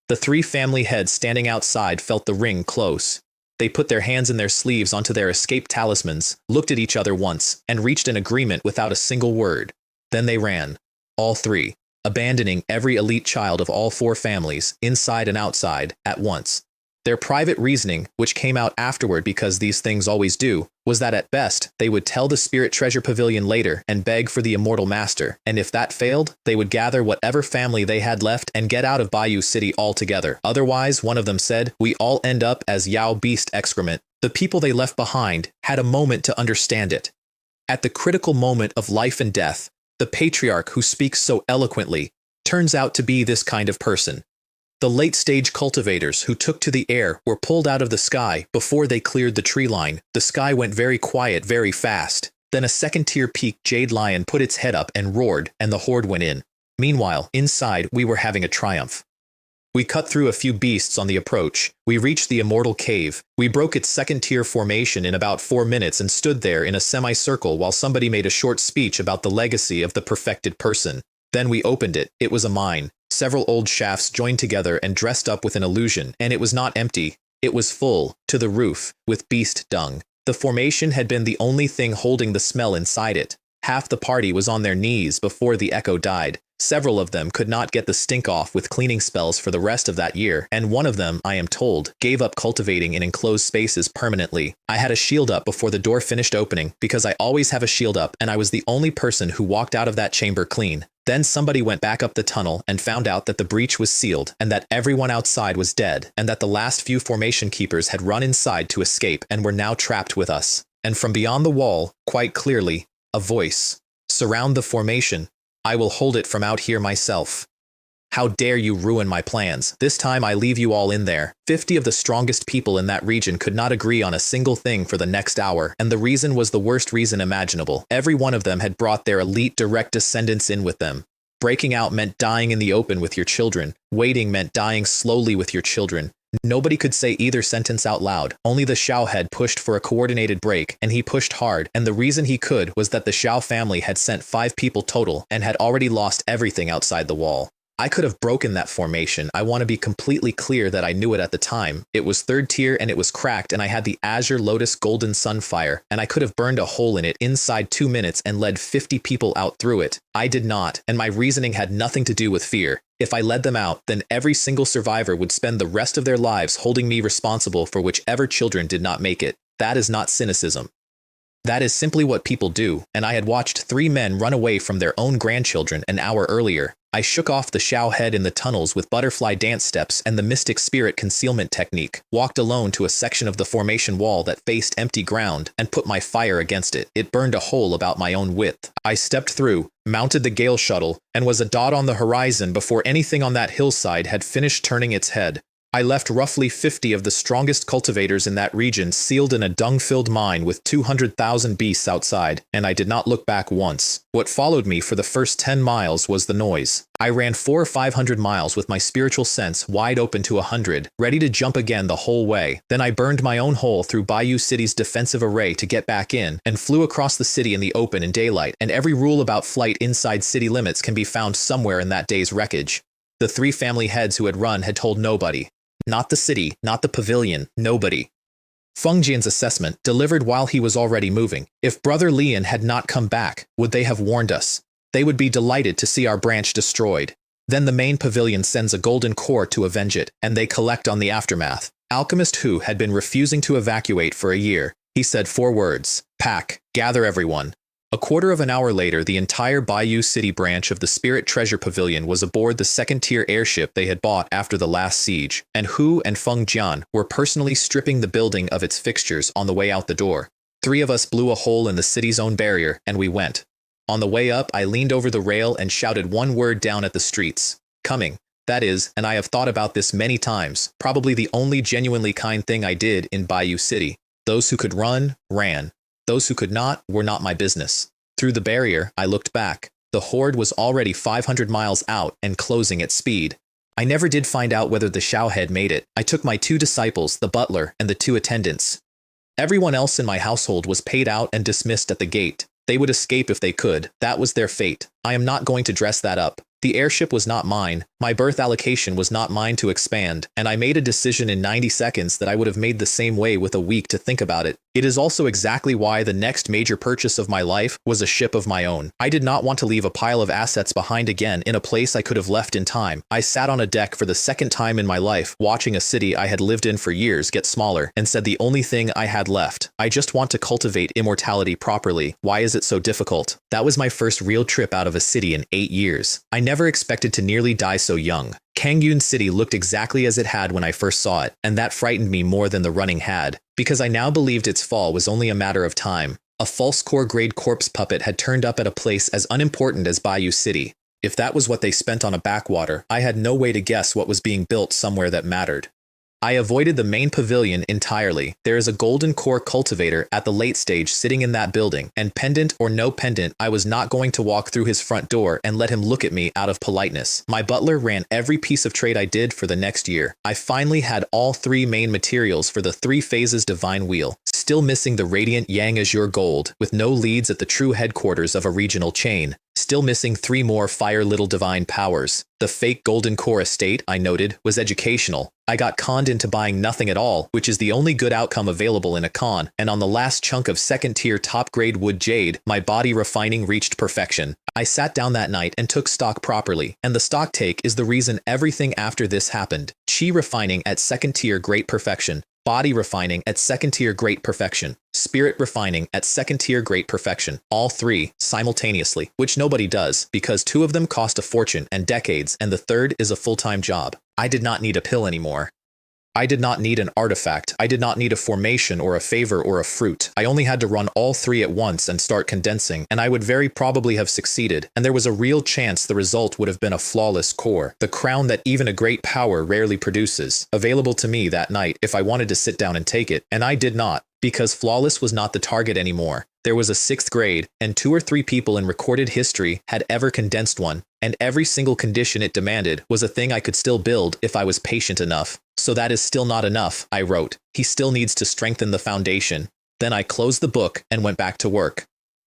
The 3 family heads standing outside felt the ring close. They put their hands in their sleeves onto their escape talismans, looked at each other once, and reached an agreement without a single word. Then they ran. All 3, abandoning every elite child of all 4 families, inside and outside, at once. Their private reasoning, which came out afterward because these things always do, was that at best, they would tell the Spirit Treasure Pavilion later and beg for the Immortal Master, and if that failed, they would gather whatever family they had left and get out of Qingmu City altogether. Otherwise, one of them said, we all end up as Yao beast excrement. The people they left behind had a moment to understand it. At the critical moment of life and death, the patriarch who speaks so eloquently turns out to be this kind of person. The late-stage cultivators who took to the air were pulled out of the sky before they cleared the tree line. The sky went very quiet very fast. Then a second-tier peak jade lion put its head up and roared, and the horde went in. Meanwhile, inside, we were having a triumph. We cut through a few beasts on the approach. We reached the immortal cave. We broke its second-tier formation in about 4 minutes and stood there in a semicircle while somebody made a short speech about the legacy of the perfected person. Then we opened it. It was a mine. Several old shafts joined together and dressed up with an illusion, and it was not empty. It was full, to the roof, with beast dung. The formation had been the only thing holding the smell inside it. Half the party was on their knees before the echo died. Several of them could not get the stink off with cleaning spells for the rest of that year, and one of them, I am told, gave up cultivating in enclosed spaces permanently. I had a shield up before the door finished opening, because I always have a shield up, and I was the only person who walked out of that chamber clean. Then somebody went back up the tunnel and found out that the breach was sealed, and that everyone outside was dead, and that the last few formation keepers had run inside to escape and were now trapped with us. And from beyond the wall, quite clearly, a voice. Surround the formation. I will hold it from out here myself. How dare you ruin my plans? This time I leave you all in there. 50 of the strongest people in that region could not agree on a single thing for the next hour, and the reason was the worst reason imaginable. Every one of them had brought their elite direct descendants in with them. Breaking out meant dying in the open with your children. Waiting meant dying slowly with your children. Nobody could say either sentence out loud. Only the Xiao head pushed for a coordinated break, and he pushed hard, and the reason he could was that the Xiao family had sent 5 people total and had already lost everything outside the wall. I could have broken that formation. I want to be completely clear that I knew it at the time. It was 3rd tier and it was cracked, and I had the Azure Lotus Golden Sunfire, and I could have burned a hole in it inside 2 minutes and led 50 people out through it. I did not, and my reasoning had nothing to do with fear. If I led them out, then every single survivor would spend the rest of their lives holding me responsible for whichever children did not make it. That is not cynicism. That is simply what people do, and I had watched 3 men run away from their own grandchildren an hour earlier. I shook off the Shao head in the tunnels with butterfly dance steps and the mystic spirit concealment technique, walked alone to a section of the formation wall that faced empty ground, and put my fire against it. It burned a hole about my own width. I stepped through, mounted the Gale shuttle, and was a dot on the horizon before anything on that hillside had finished turning its head. I left roughly 50 of the strongest cultivators in that region sealed in a dung-filled mine with 200,000 beasts outside, and I did not look back once. What followed me for the first 10 miles was the noise. I ran 400 or 500 miles with my spiritual sense wide open to 100, ready to jump again the whole way. Then I burned my own hole through Bayou City's defensive array to get back in, and flew across the city in the open in daylight, and every rule about flight inside city limits can be found somewhere in that day's wreckage. The 3 family heads who had run had told nobody. Not the city, not the pavilion, nobody. Feng Jian's assessment, delivered while he was already moving. If Brother Lian had not come back, would they have warned us? They would be delighted to see our branch destroyed. Then the main pavilion sends a golden core to avenge it, and they collect on the aftermath. Alchemist Hu had been refusing to evacuate for a year. He said 4 words: pack, gather everyone. A quarter of an hour later, the entire Bayou City branch of the Spirit Treasure Pavilion was aboard the 2nd-tier airship they had bought after the last siege, and Hu and Feng Jian were personally stripping the building of its fixtures on the way out the door. 3 of us blew a hole in the city's own barrier, and we went. On the way up, I leaned over the rail and shouted one word down at the streets: coming. That is, and I have thought about this many times, probably the only genuinely kind thing I did in Bayou City. Those who could run, ran. Those who could not were not my business. Through the barrier, I looked back. The horde was already 500 miles out and closing at speed. I never did find out whether the Shao head made it. I took my 2 disciples, the butler, and the 2 attendants. Everyone else in my household was paid out and dismissed at the gate. They would escape if they could. That was their fate. I am not going to dress that up. The airship was not mine. My birth allocation was not mine to expand, and I made a decision in 90 seconds that I would have made the same way with a week to think about it. It is also exactly why the next major purchase of my life was a ship of my own. I did not want to leave a pile of assets behind again in a place I could have left in time. I sat on a deck for the 2nd time in my life, watching a city I had lived in for years get smaller, and said the only thing I had left: I just want to cultivate immortality properly. Why is it so difficult? That was my first real trip out of a city in 8 years. I never expected to nearly die so young. Qingmu City looked exactly as it had when I first saw it, and that frightened me more than the running had, because I now believed its fall was only a matter of time. A false core-grade corpse puppet had turned up at a place as unimportant as Bayou City. If that was what they spent on a backwater, I had no way to guess what was being built somewhere that mattered. I avoided the main pavilion entirely. There is a golden core cultivator at the late stage sitting in that building, and pendant or no pendant, I was not going to walk through his front door and let him look at me out of politeness. My butler ran every piece of trade I did for the next year. I finally had all 3 main materials for the 3 phases divine wheel, still missing the radiant yang azure gold, with no leads at the true headquarters of a regional chain. Still missing 3 more fire little divine powers. The fake golden core estate, I noted, was educational. I got conned into buying nothing at all, which is the only good outcome available in a con, and on the last chunk of 2nd-tier top-grade wood jade, my body refining reached perfection. I sat down that night and took stock properly, and the stock take is the reason everything after this happened. Chi refining at 2nd-tier great perfection. Body refining at 2nd-tier great perfection. Spirit refining at 2nd-tier great perfection. All 3 simultaneously, which nobody does, because 2 of them cost a fortune and decades, and the 3rd is a full-time job. I did not need a pill anymore. I did not need an artifact. I did not need a formation or a favor or a fruit. I only had to run all 3 at once and start condensing, and I would very probably have succeeded, and there was a real chance the result would have been a flawless core, the crown that even a great power rarely produces, available to me that night if I wanted to sit down and take it, and I did not, because flawless was not the target anymore. There was a 6th grade, and 2 or 3 people in recorded history had ever condensed one, and every single condition it demanded was a thing I could still build if I was patient enough. So that is still not enough, I wrote. He still needs to strengthen the foundation. Then I closed the book and went back to work.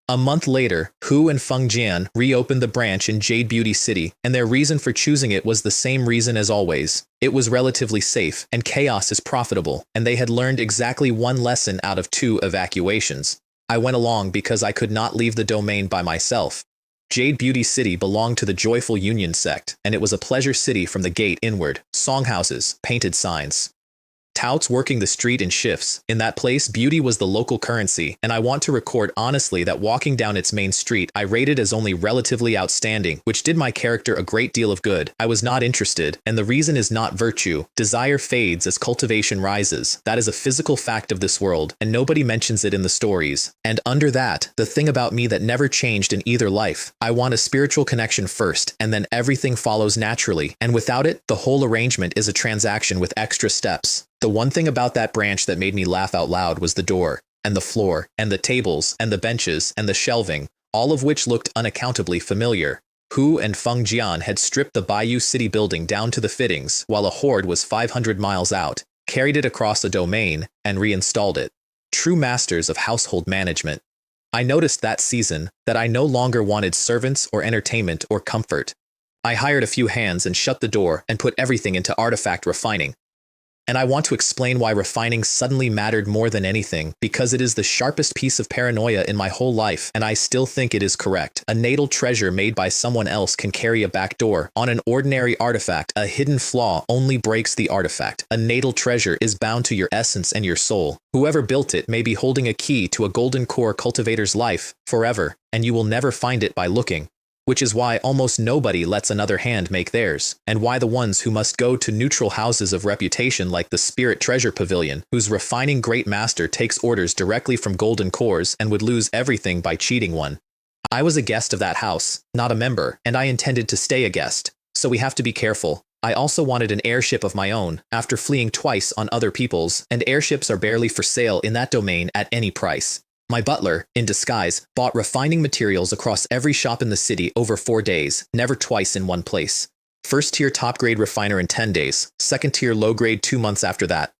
A month later, Hu and Feng Jian reopened the branch in Jade Beauty City, and their reason for choosing it was the same reason as always. It was relatively safe, and chaos is profitable, and they had learned exactly one lesson out of 2 evacuations. I went along because I could not leave the domain by myself. Jade Beauty City belonged to the Joyful Union sect, and it was a pleasure city from the gate inward. Songhouses, painted signs. Touts working the street in shifts. In that place, beauty was the local currency, and I want to record honestly that walking down its main street I rated as only relatively outstanding, which did my character a great deal of good. I was not interested, and the reason is not virtue. Desire fades as cultivation rises. That is a physical fact of this world, and nobody mentions it in the stories. And under that, the thing about me that never changed in either life. I want a spiritual connection first, and then everything follows naturally, and without it, the whole arrangement is a transaction with extra steps. The one thing about that branch that made me laugh out loud was the door, and the floor, and the tables, and the benches, and the shelving, all of which looked unaccountably familiar. Hu and Feng Jian had stripped the Bayou City building down to the fittings, while a horde was 500 miles out, carried it across a domain, and reinstalled it. True masters of household management. I noticed that season that I no longer wanted servants or entertainment or comfort. I hired a few hands and shut the door and put everything into artifact refining. And I want to explain why refining suddenly mattered more than anything, because it is the sharpest piece of paranoia in my whole life, and I still think it is correct. A natal treasure made by someone else can carry a backdoor. On an ordinary artifact, a hidden flaw only breaks the artifact. A natal treasure is bound to your essence and your soul. Whoever built it may be holding a key to a golden core cultivator's life, forever, and you will never find it by looking. Which is why almost nobody lets another hand make theirs, and why the ones who must go to neutral houses of reputation like the Spirit Treasure Pavilion, whose refining great master takes orders directly from golden cores and would lose everything by cheating one. I was a guest of that house, not a member, and I intended to stay a guest, so we have to be careful. I also wanted an airship of my own, after fleeing twice on other people's, and airships are barely for sale in that domain at any price. My butler, in disguise, bought refining materials across every shop in the city over 4 days, never twice in one place. First-tier top-grade refiner in 10 days, second-tier low-grade 2 months after that.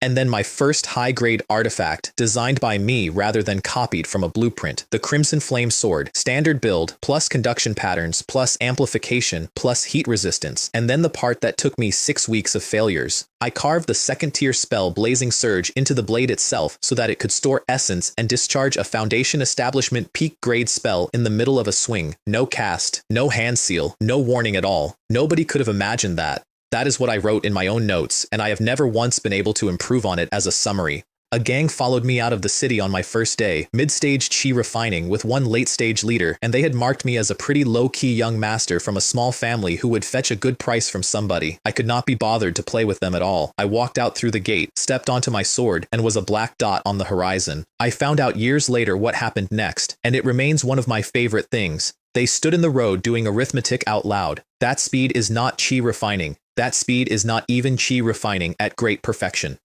And then my first high-grade artifact, designed by me rather than copied from a blueprint, the Crimson Flame Sword, standard build, plus conduction patterns, plus amplification, plus heat resistance, and then the part that took me 6 weeks of failures. I carved the second-tier spell Blazing Surge into the blade itself so that it could store essence and discharge a Foundation Establishment peak-grade spell in the middle of a swing. No cast, no hand seal, no warning at all. Nobody could have imagined that. That is what I wrote in my own notes, and I have never once been able to improve on it as a summary. A gang followed me out of the city on my first day, mid-stage chi refining with one late-stage leader, and they had marked me as a pretty low-key young master from a small family who would fetch a good price from somebody. I could not be bothered to play with them at all. I walked out through the gate, stepped onto my sword, and was a black dot on the horizon. I found out years later what happened next, and it remains one of my favorite things. They stood in the road doing arithmetic out loud. That speed is not chi refining. That speed is not even chi refining at great perfection.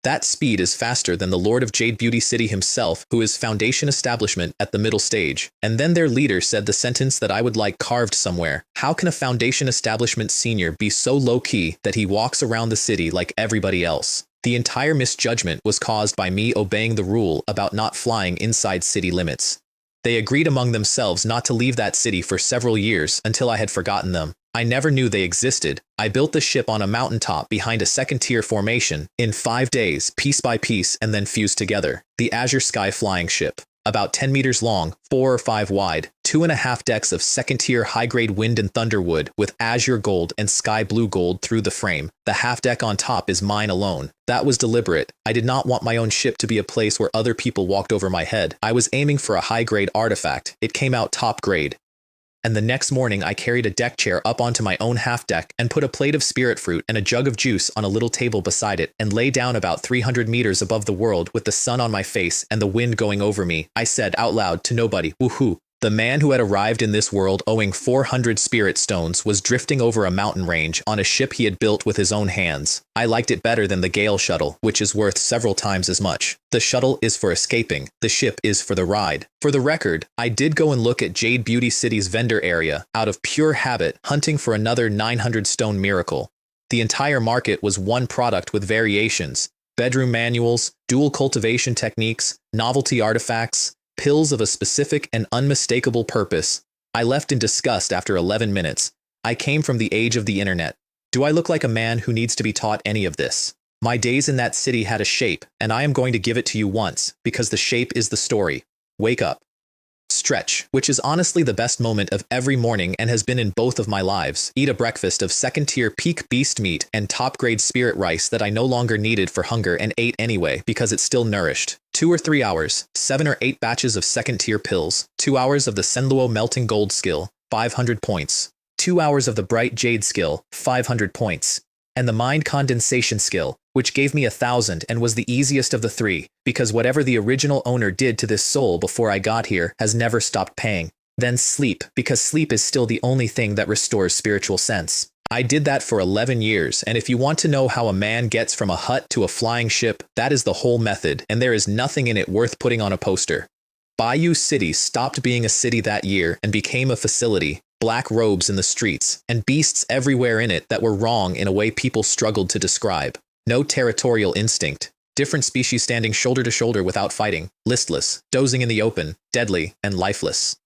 That speed is faster than the Lord of Jade Beauty City himself, who is Foundation Establishment at the middle stage. And then their leader said the sentence that I would like carved somewhere. How can a Foundation Establishment senior be so low-key that he walks around the city like everybody else? The entire misjudgment was caused by me obeying the rule about not flying inside city limits. They agreed among themselves not to leave that city for several years until I had forgotten them. I never knew they existed. I built the ship on a mountaintop behind a second-tier formation, in 5 days, piece by piece, and then fused together. The Azure Sky flying ship. About 10 meters long, 4 or 5 wide, 2.5 decks of second-tier high-grade wind and thunder wood with azure gold and sky blue gold through the frame. The half deck on top is mine alone. That was deliberate. I did not want my own ship to be a place where other people walked over my head. I was aiming for a high-grade artifact. It came out top grade. And the next morning I carried a deck chair up onto my own half deck and put a plate of spirit fruit and a jug of juice on a little table beside it and lay down about 300 meters above the world with the sun on my face and the wind going over me. I said out loud to nobody, woohoo. The man who had arrived in this world owing 400 spirit stones was drifting over a mountain range on a ship he had built with his own hands. I liked it better than the Gale shuttle, which is worth several times as much. The shuttle is for escaping. The ship is for the ride. For the record, I did go and look at Jade Beauty City's vendor area, out of pure habit, hunting for another 900 stone miracle. The entire market was one product with variations. Bedroom manuals, dual cultivation techniques, novelty artifacts, Pills of a specific and unmistakable purpose. I left in disgust after 11 minutes. I came from the age of the internet. Do I look like a man who needs to be taught any of this? My days in that city had a shape, and I am going to give it to you once, because the shape is the story. Wake up. Stretch, which is honestly the best moment of every morning and has been in both of my lives. Eat a breakfast of second-tier peak beast meat and top-grade spirit rice that I no longer needed for hunger and ate anyway because it still nourished. 2 or 3 hours, 7 or 8 batches of second-tier pills, 2 hours of the Senluo melting gold skill, 500 points. 2 hours of the bright jade skill, 500 points. And the mind condensation skill, which gave me 1,000 and was the easiest of the 3, because whatever the original owner did to this soul before I got here has never stopped paying. Then sleep, because sleep is still the only thing that restores spiritual sense. I did that for 11 years, and if you want to know how a man gets from a hut to a flying ship, that is the whole method, and there is nothing in it worth putting on a poster. Bayou City stopped being a city that year and became a facility. Black robes in the streets, and beasts everywhere in it that were wrong in a way people struggled to describe. No territorial instinct. Different species standing shoulder to shoulder without fighting, listless, dozing in the open, deadly, and lifeless.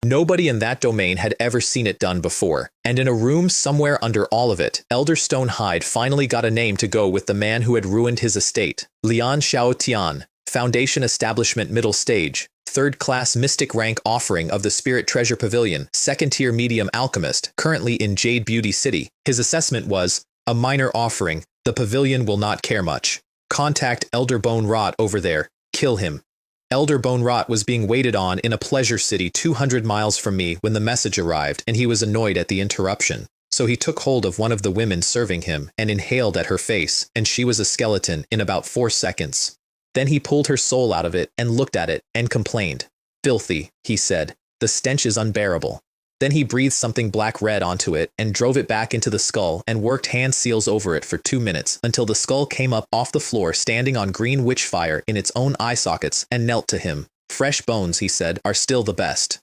Nobody in that domain had ever seen it done before, and in a room somewhere under all of it, Elder Stonehide finally got a name to go with the man who had ruined his estate. Lian Xiaotian, Foundation Establishment Middle Stage, 3rd class mystic rank offering of the Spirit Treasure Pavilion, 2nd tier medium alchemist, currently in Jade Beauty City. His assessment was, a minor offering, the pavilion will not care much. Contact Elder Bone Rot over there, kill him. Elder Bone Rot was being waited on in a pleasure city 200 miles from me when the message arrived, and he was annoyed at the interruption. So he took hold of one of the women serving him and inhaled at her face, and she was a skeleton in about 4 seconds. Then he pulled her soul out of it and looked at it and complained. Filthy, he said. The stench is unbearable. Then he breathed something black-red onto it and drove it back into the skull and worked hand seals over it for 2 minutes until the skull came up off the floor standing on green witch fire in its own eye sockets and knelt to him. Fresh bones, he said, are still the best.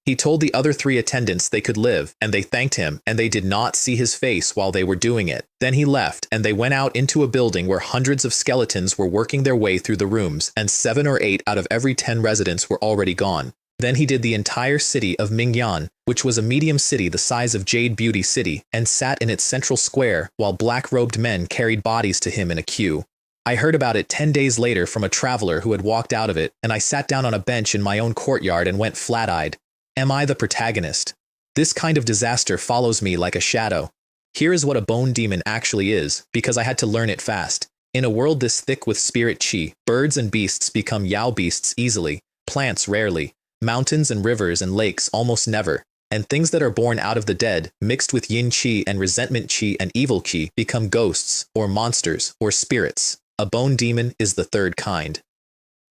He told the other 3 attendants they could live, and they thanked him, and they did not see his face while they were doing it. Then he left, and they went out into a building where hundreds of skeletons were working their way through the rooms, and 7 or 8 out of every 10 residents were already gone. Then he did the entire city of Mingyan, which was a medium city the size of Jade Beauty City, and sat in its central square while black-robed men carried bodies to him in a queue. I heard about it 10 days later from a traveler who had walked out of it, and I sat down on a bench in my own courtyard and went flat-eyed. Am I the protagonist? This kind of disaster follows me like a shadow. Here is what a bone demon actually is, because I had to learn it fast. In a world this thick with spirit chi, birds and beasts become yao beasts easily, plants rarely, mountains and rivers and lakes almost never, and things that are born out of the dead, mixed with yin chi and resentment chi and evil chi, become ghosts, or monsters, or spirits. A bone demon is the 3rd kind.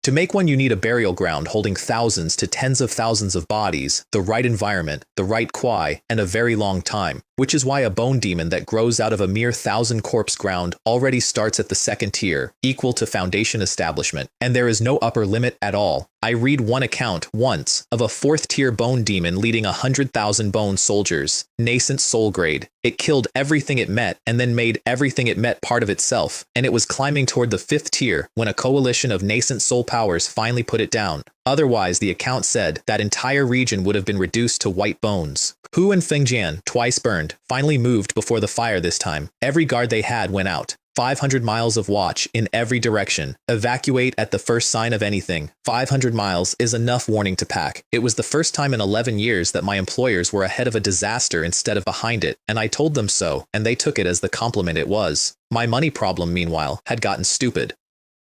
To make one, you need a burial ground holding thousands to tens of thousands of bodies, the right environment, the right kwai, and a very long time, which is why a bone demon that grows out of a mere 1,000 corpse ground already starts at the 2nd tier, equal to Foundation Establishment, and there is no upper limit at all. I read one account, once, of a 4th tier bone demon leading 100,000 bone soldiers, nascent soul grade. It killed everything it met and then made everything it met part of itself, and it was climbing toward the 5th tier when a coalition of nascent soul powers finally put it down. Otherwise, the account said, that entire region would have been reduced to white bones. Hu and Fengjian, twice burned, finally moved before the fire this time. Every guard they had went out. 500 miles of watch in every direction. Evacuate at the first sign of anything. 500 miles is enough warning to pack. It was the first time in 11 years that my employers were ahead of a disaster instead of behind it, and I told them so, and they took it as the compliment it was. My money problem, meanwhile, had gotten stupid.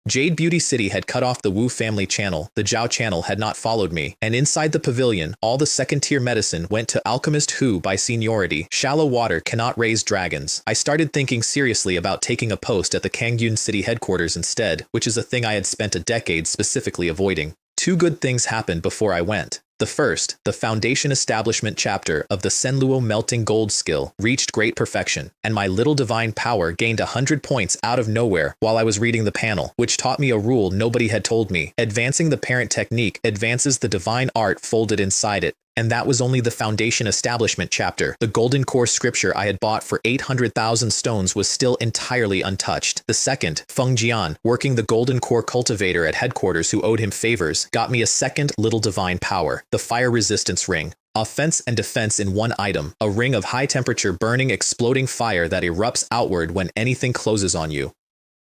Jade Beauty City had cut off the Wu family channel, the Zhao channel had not followed me, and inside the pavilion, all the 2nd tier medicine went to Alchemist Hu by seniority. Shallow water cannot raise dragons. I started thinking seriously about taking a post at the Qingmu City headquarters instead, which is a thing I had spent a decade specifically avoiding. 2 good things happened before I went. The first, the Foundation Establishment chapter of the Senluo Melting Gold skill reached great perfection, and my little divine power gained 100 points out of nowhere while I was reading the panel, which taught me a rule nobody had told me. Advancing the parent technique advances the divine art folded inside it. And that was only the Foundation Establishment chapter. The Golden Core scripture I had bought for 800,000 stones was still entirely untouched. The second, Feng Jian, working the Golden Core cultivator at headquarters who owed him favors, got me a second little divine power, the Fire Resistance Ring. Offense and defense in one item, a ring of high-temperature burning exploding fire that erupts outward when anything closes on you.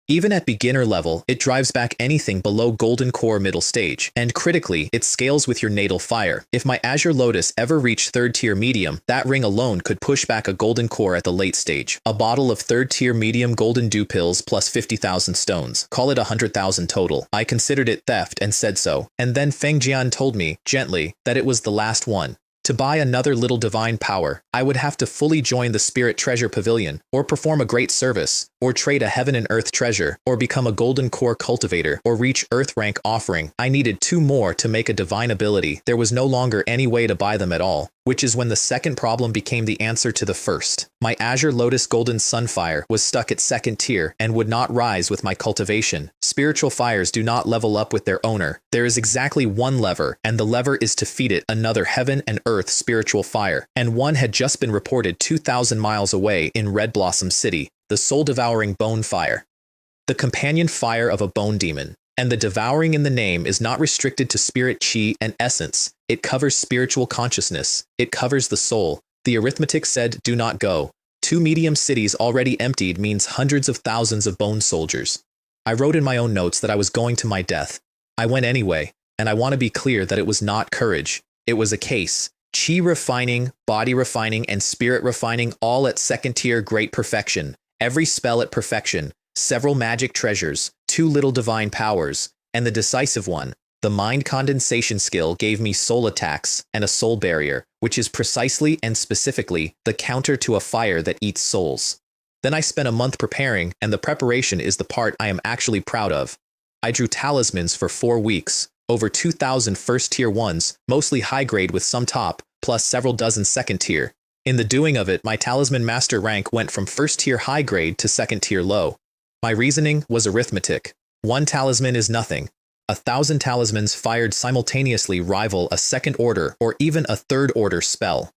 Even at beginner level, it drives back anything below Golden Core middle stage, and critically, it scales with your natal fire. If my Azure Lotus ever reached 3rd tier medium, that ring alone could push back a Golden Core at the late stage. A bottle of 3rd tier medium Golden Dew pills plus 50,000 stones. Call it 100,000 total. I considered it theft and said so, and then Feng Jian told me, gently, that it was the last one. To buy another little divine power, I would have to fully join the Spirit Treasure Pavilion, or perform a great service, or trade a heaven and earth treasure, or become a Golden Core cultivator, or reach Earth rank offering. I needed 2 more to make a divine ability. There was no longer any way to buy them at all, which is when the second problem became the answer to the first. My Azure Lotus Golden Sunfire was stuck at 2nd tier and would not rise with my cultivation. Spiritual fires do not level up with their owner. There is exactly one lever, and the lever is to feed it another heaven and earth spiritual fire, and one had just been reported 2,000 miles away in Red Blossom City, the soul-devouring bone fire. The companion fire of a bone demon. And the devouring in the name is not restricted to spirit chi and essence. It covers spiritual consciousness. It covers the soul. The arithmetic said, do not go. 2 medium cities already emptied means hundreds of thousands of bone soldiers. I wrote in my own notes that I was going to my death. I went anyway, and I want to be clear that it was not courage. It was a case. Chi refining, body refining, and spirit refining all at 2nd tier great perfection. Every spell at perfection. Several magic treasures. 2 little divine powers, and the decisive one, the mind condensation skill gave me soul attacks and a soul barrier, which is precisely and specifically the counter to a fire that eats souls. Then I spent a month preparing, and the preparation is the part I am actually proud of. I drew talismans for 4 weeks, over 2,000 first tier ones, mostly high grade with some top, plus several dozen 2nd tier. In the doing of it, my talisman master rank went from 1st tier high grade to 2nd tier low. My reasoning was arithmetic. 1 talisman is nothing. 1,000 talismans fired simultaneously rival a 2nd order or even a 3rd order spell.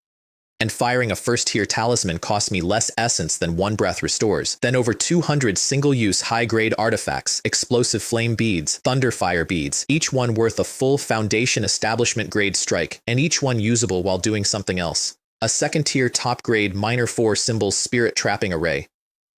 And firing a 1st tier talisman cost me less essence than 1 breath restores, then over 200 single-use high-grade artifacts, explosive flame beads, thunderfire beads, each one worth a full Foundation Establishment grade strike, and each one usable while doing something else. A 2nd tier top-grade minor 4 symbols spirit trapping array.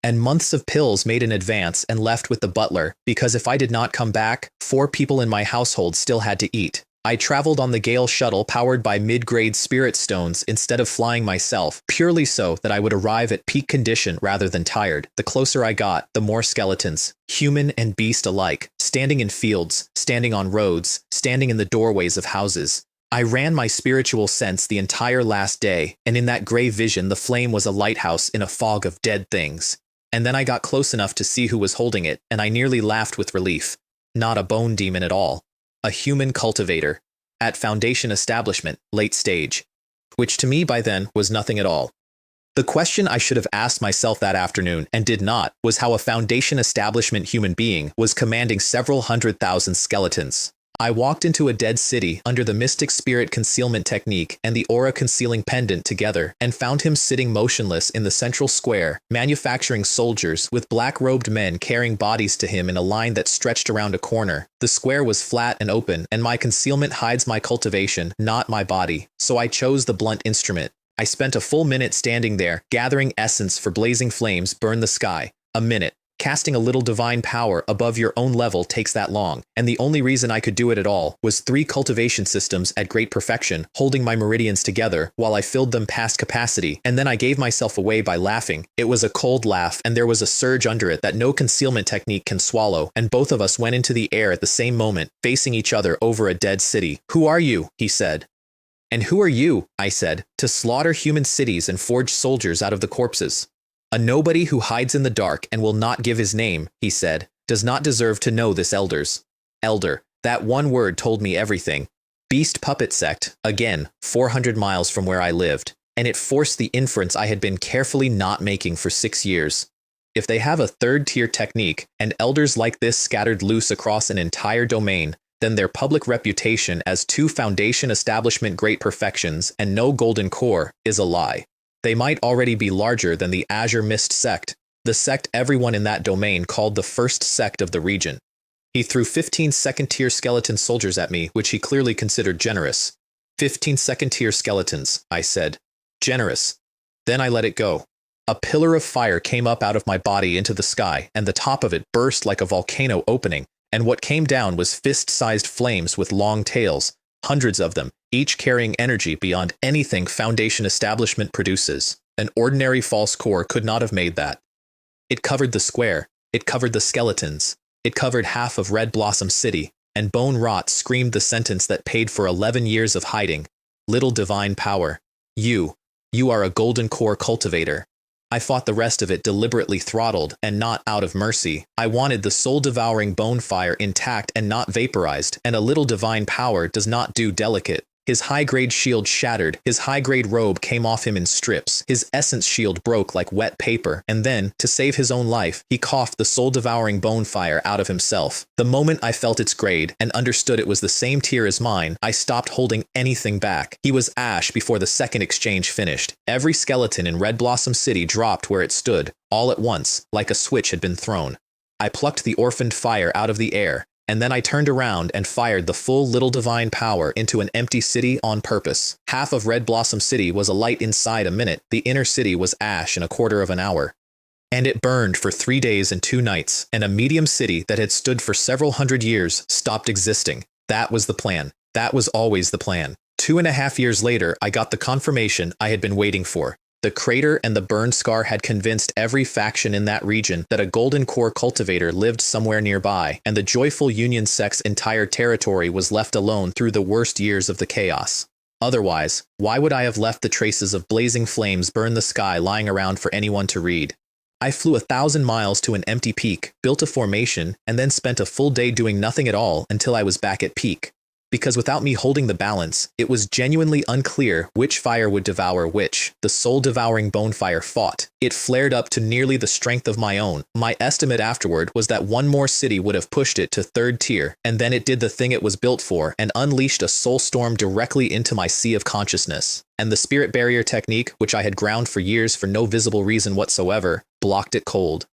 And months of pills made in advance and left with the butler, because if I did not come back, 4 people in my household still had to eat. I traveled on the Gale shuttle powered by mid-grade spirit stones instead of flying myself, purely so that I would arrive at peak condition rather than tired. The closer I got, the more skeletons, human and beast alike, standing in fields, standing on roads, standing in the doorways of houses. I ran my spiritual sense the entire last day, and in that gray vision the flame was a lighthouse in a fog of dead things. And then I got close enough to see who was holding it, and I nearly laughed with relief. Not a bone demon at all. A human cultivator. At Foundation Establishment, late stage. Which to me by then was nothing at all. The question I should have asked myself that afternoon, and did not, was how a Foundation Establishment human being was commanding several 100,000 skeletons. I walked into a dead city under the mystic spirit concealment technique and the aura concealing pendant together, and found him sitting motionless in the central square, manufacturing soldiers with black-robed men carrying bodies to him in a line that stretched around a corner. The square was flat and open, and my concealment hides my cultivation, not my body, so I chose the blunt instrument. I spent a full minute standing there, gathering essence for blazing flames burn the sky. A minute. Casting a little divine power above your own level takes that long, and the only reason I could do it at all was 3 cultivation systems at great perfection, holding my meridians together while I filled them past capacity, and then I gave myself away by laughing. It was a cold laugh, and there was a surge under it that no concealment technique can swallow, and both of us went into the air at the same moment, facing each other over a dead city. "Who are you?" he said. "And who are you?" I said. "To slaughter human cities and forge soldiers out of the corpses." "A nobody who hides in the dark and will not give his name," he said, "does not deserve to know this elders." Elder. That one word told me everything. Beast puppet sect, again, 400 miles from where I lived, and it forced the inference I had been carefully not making for 6 years. If they have a 3rd tier technique, and elders like this scattered loose across an entire domain, then their public reputation as two foundation establishment great perfections and no golden core is a lie. They might already be larger than the Azure Mist sect, the sect everyone in that domain called the first sect of the region. He threw 15 second-tier skeleton soldiers at me, which he clearly considered generous. 15 second-tier skeletons, I said. Generous. Then I let it go. A pillar of fire came up out of my body into the sky, and the top of it burst like a volcano opening, and what came down was fist-sized flames with long tails, hundreds of them, each carrying energy beyond anything Foundation establishment produces. An ordinary false core could not have made that. It covered the square, it covered the skeletons, it covered half of Red Blossom City, and Bone Rot screamed the sentence that paid for 11 years of hiding. Little divine power. You are a golden core cultivator. I fought the rest of it deliberately throttled and not out of mercy. I wanted the soul-devouring bone fire intact and not vaporized, and a little divine power does not do delicate. His high-grade shield shattered, his high-grade robe came off him in strips, his essence shield broke like wet paper, and then, to save his own life, he coughed the soul-devouring bone fire out of himself. The moment I felt its grade, and understood it was the same tier as mine, I stopped holding anything back. He was ash before the second exchange finished. Every skeleton in Red Blossom City dropped where it stood, all at once, like a switch had been thrown. I plucked the orphaned fire out of the air, and then I turned around and fired the full little divine power into an empty city on purpose. Half of Red Blossom City was alight inside a minute, the inner city was ash in a quarter of an hour. And it burned for 3 days and 2 nights, and a medium city that had stood for several hundred years stopped existing. That was the plan. That was always the plan. 2.5 years later, I got the confirmation I had been waiting for. The crater and the burn scar had convinced every faction in that region that a golden core cultivator lived somewhere nearby, and the Joyful Union sect's entire territory was left alone through the worst years of the chaos. Otherwise, why would I have left the traces of blazing flames burn the sky lying around for anyone to read? I flew 1,000 miles to an empty peak, built a formation, and then spent a full day doing nothing at all until I was back at peak. Because without me holding the balance, it was genuinely unclear which fire would devour which. The soul-devouring bone fire fought. It flared up to nearly the strength of my own. My estimate afterward was that one more city would have pushed it to 3rd tier, and then it did the thing it was built for and unleashed a soul storm directly into my sea of consciousness. And the spirit barrier technique, which I had ground for years for no visible reason whatsoever, blocked it cold.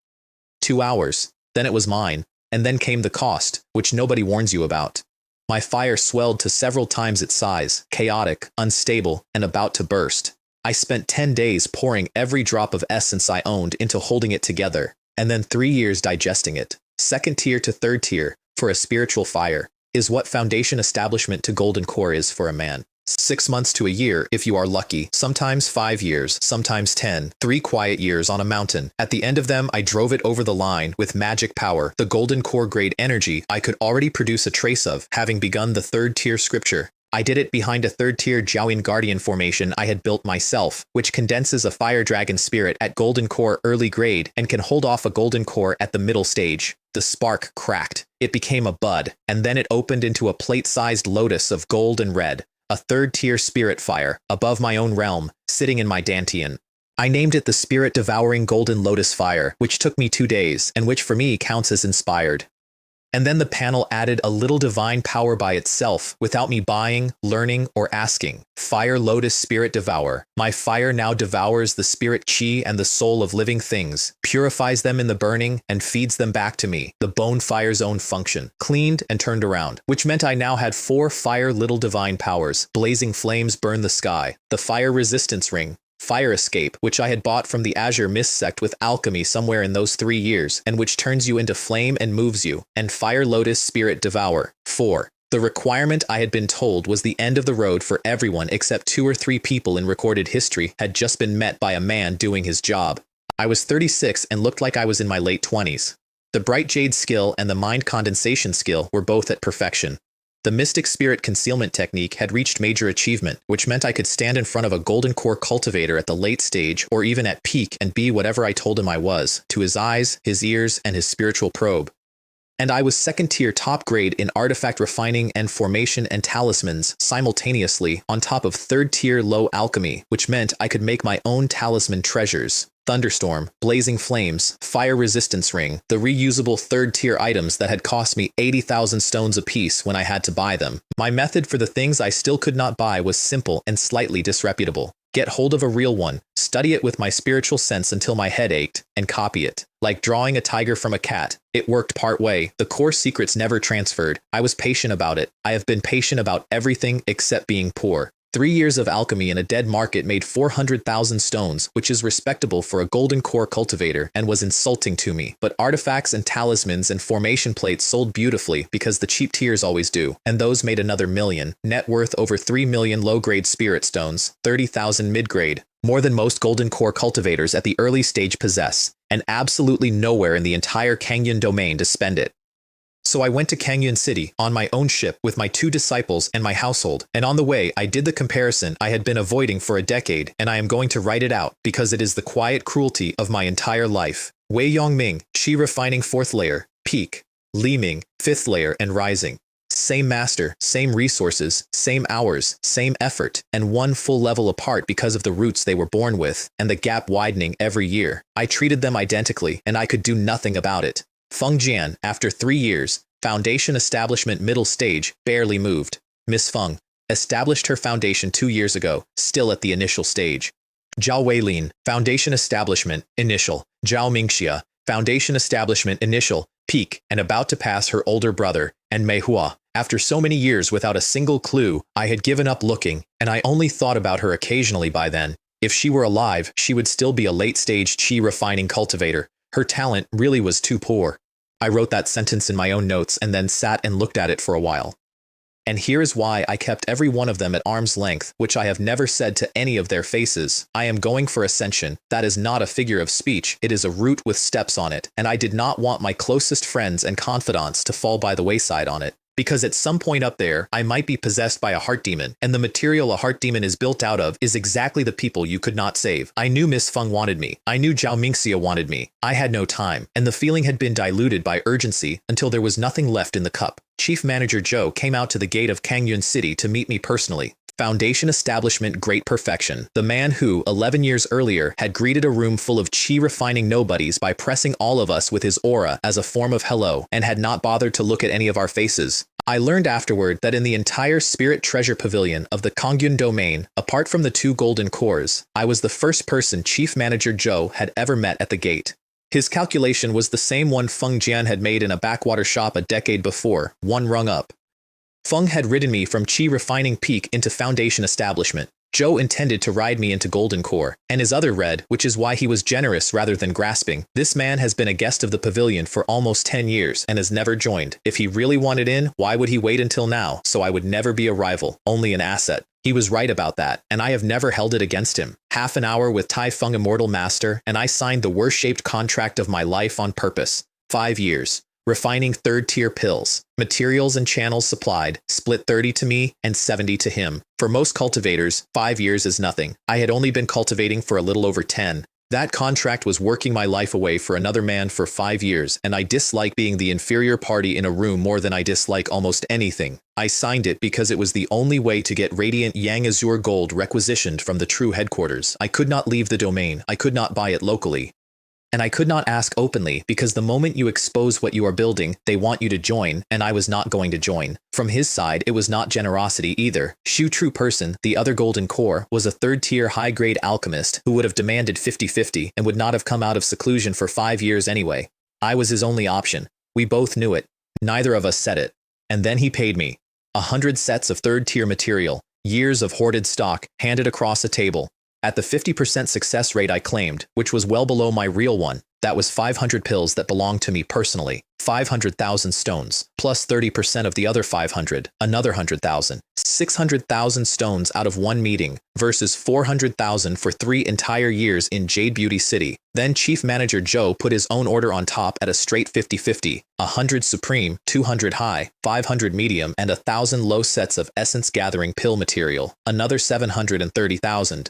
2 hours. Then it was mine. And then came the cost, which nobody warns you about. My fire swelled to several times its size, chaotic, unstable, and about to burst. I spent 10 days pouring every drop of essence I owned into holding it together, and then 3 years digesting it. 2nd tier to 3rd tier, for a spiritual fire, is what foundation establishment to golden core is for a man. 6 months to a year if you are lucky, sometimes 5 years, sometimes 10, 3 quiet years on a mountain. At the end of them, I drove it over the line with magic power, the golden core grade energy I could already produce a trace of, having begun the 3rd tier scripture. I did it behind a 3rd tier Jiaoyin Guardian formation I had built myself, which condenses a fire dragon spirit at golden core early grade and can hold off a golden core at the middle stage. The spark cracked. It became a bud, and then it opened into a plate-sized lotus of gold and red. A 3rd tier spirit fire, above my own realm, sitting in my dantian. I named it the Spirit Devouring Golden Lotus Fire, which took me 2 days, and which for me counts as inspired. And then the panel added a little divine power by itself, without me buying, learning, or asking. Fire Lotus Spirit Devour. My fire now devours the spirit chi and the soul of living things, purifies them in the burning, and feeds them back to me, the bone fire's own function, cleaned and turned around, which meant I now had 4 fire little divine powers. Blazing flames burn the sky, the fire resistance ring, Fire Escape, which I had bought from the Azure Mist sect with Alchemy somewhere in those 3 years, and which turns you into flame and moves you, and Fire Lotus Spirit Devour. 4. The requirement I had been told was the end of the road for everyone except 2 or 3 people in recorded history had just been met by a man doing his job. I was 36 and looked like I was in my late 20s. The Bright Jade skill and the Mind Condensation skill were both at perfection. The Mystic Spirit Concealment technique had reached major achievement, which meant I could stand in front of a golden core cultivator at the late stage or even at peak and be whatever I told him I was, to his eyes, his ears, and his spiritual probe. And I was second tier top grade in artifact refining and formation and talismans simultaneously on top of third tier low alchemy, which meant I could make my own talisman treasures. Thunderstorm, Blazing Flames, Fire Resistance Ring, the reusable third-tier items that had cost me 80,000 stones apiece when I had to buy them. My method for the things I still could not buy was simple and slightly disreputable. Get hold of a real one, study it with my spiritual sense until my head ached, and copy it. Like drawing a tiger from a cat. It worked part way. The core secrets never transferred. I was patient about it. I have been patient about everything except being poor. 3 years of alchemy in a dead market made 400,000 stones, which is respectable for a golden core cultivator, and was insulting to me. But artifacts and talismans and formation plates sold beautifully because the cheap tiers always do, and those made another million. Net worth over 3 million low-grade spirit stones, 30,000 mid-grade. More than most golden core cultivators at the early stage possess, and absolutely nowhere in the entire Qingmu domain to spend it. So I went to Qingmu City on my own ship with my 2 disciples and my household, and on the way I did the comparison I had been avoiding for a decade, and I am going to write it out because it is the quiet cruelty of my entire life. Wei Yongming, Qi refining 4th layer, peak. Li Ming, 5th layer and rising. Same master, same resources, same hours, same effort, and 1 full level apart because of the roots they were born with, and the gap widening every year. I treated them identically, and I could do nothing about it. Feng Jian, after 3 years, foundation establishment middle stage, barely moved. Miss Feng established her foundation 2 years ago, still at the initial stage. Zhao Weilin, foundation establishment, initial. Zhao Mingxia, foundation establishment, initial, peak, and about to pass her older brother, and Manhua. After so many years without a single clue, I had given up looking, and I only thought about her occasionally by then. If she were alive, she would still be a late-stage Qi refining cultivator. Her talent really was too poor. I wrote that sentence in my own notes and then sat and looked at it for a while. And here is why I kept every one of them at arm's length, which I have never said to any of their faces. I am going for ascension. That is not a figure of speech. It is a route with steps on it, and I did not want my closest friends and confidants to fall by the wayside on it. Because at some point up there, I might be possessed by a heart demon, and the material a heart demon is built out of is exactly the people you could not save. I knew Miss Feng wanted me. I knew Zhao Mingxia wanted me. I had no time, and the feeling had been diluted by urgency until there was nothing left in the cup. Chief Manager Zhou came out to the gate of Qingmu City to meet me personally. Foundation establishment great perfection. The man who, 11 years earlier, had greeted a room full of Qi refining nobodies by pressing all of us with his aura as a form of hello, and had not bothered to look at any of our faces. I learned afterward that in the entire Spirit Treasure Pavilion of the Qingmu domain, apart from the 2 golden cores, I was the first person Chief Manager Zhou had ever met at the gate. His calculation was the same one Feng Jian had made in a backwater shop a decade before, 1 rung up. Feng had ridden me from Qi refining peak into foundation establishment. Zhou intended to ride me into golden core, and his other red, which is why he was generous rather than grasping. This man has been a guest of the pavilion for almost 10 years and has never joined. If he really wanted in, why would he wait until now? So I would never be a rival, only an asset. He was right about that, and I have never held it against him. Half an hour with Tai Feng Immortal Master, and I signed the worst-shaped contract of my life on purpose. 5 years. Refining third-tier pills. Materials and channels supplied, split 30 to me and 70 to him. For most cultivators, 5 years is nothing. I had only been cultivating for a little over 10. That contract was working my life away for another man for 5 years, and I dislike being the inferior party in a room more than I dislike almost anything. I signed it because it was the only way to get radiant Yang Azure gold requisitioned from the true headquarters. I could not leave the domain. I could not buy it locally. And I could not ask openly because the moment you expose what you are building, they want you to join, and I was not going to join. From his side, it was not generosity either. Shu True Person, the other golden core, was a third-tier high-grade alchemist who would have demanded 50-50 and would not have come out of seclusion for 5 years anyway. I was his only option. We both knew it. Neither of us said it. And then he paid me. 100 sets of third-tier material, years of hoarded stock, handed across a table. At the 50% success rate I claimed, which was well below my real one, that was 500 pills that belonged to me personally, 500,000 stones, plus 30% of the other 500, another 100,000, 600,000 stones out of one meeting, versus 400,000 for 3 entire years in Jade Beauty City. Then Chief Manager Zhou put his own order on top at a straight 50-50, 100 supreme, 200 high, 500 medium, and 1,000 low sets of essence gathering pill material, another 730,000.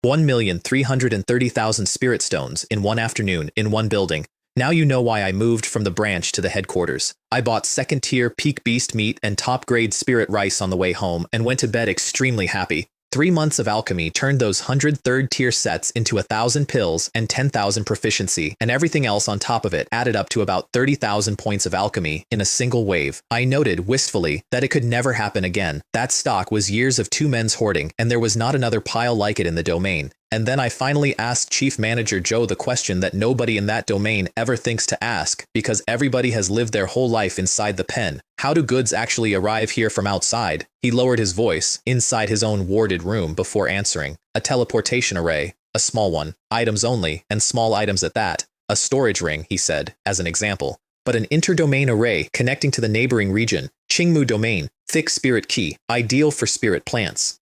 1,330,000 spirit stones in one afternoon in one building. Now you know why I moved from the branch to the headquarters. I bought second-tier peak beast meat and top-grade spirit rice on the way home and went to bed extremely happy. 3 months of alchemy turned those 100 third-tier sets into 1,000 pills and 10,000 proficiency, and everything else on top of it added up to about 30,000 points of alchemy in a single wave. I noted, wistfully, that it could never happen again. That stock was years of 2 men's hoarding, and there was not another pile like it in the domain. And then I finally asked Chief Manager Joe the question that nobody in that domain ever thinks to ask, because everybody has lived their whole life inside the pen. How do goods actually arrive here from outside? He lowered his voice, inside his own warded room, before answering. A teleportation array. A small one. Items only, and small items at that. A storage ring, he said, as an example. But an interdomain array connecting to the neighboring region. Qingmu domain. Thick spirit key. Ideal for spirit plants.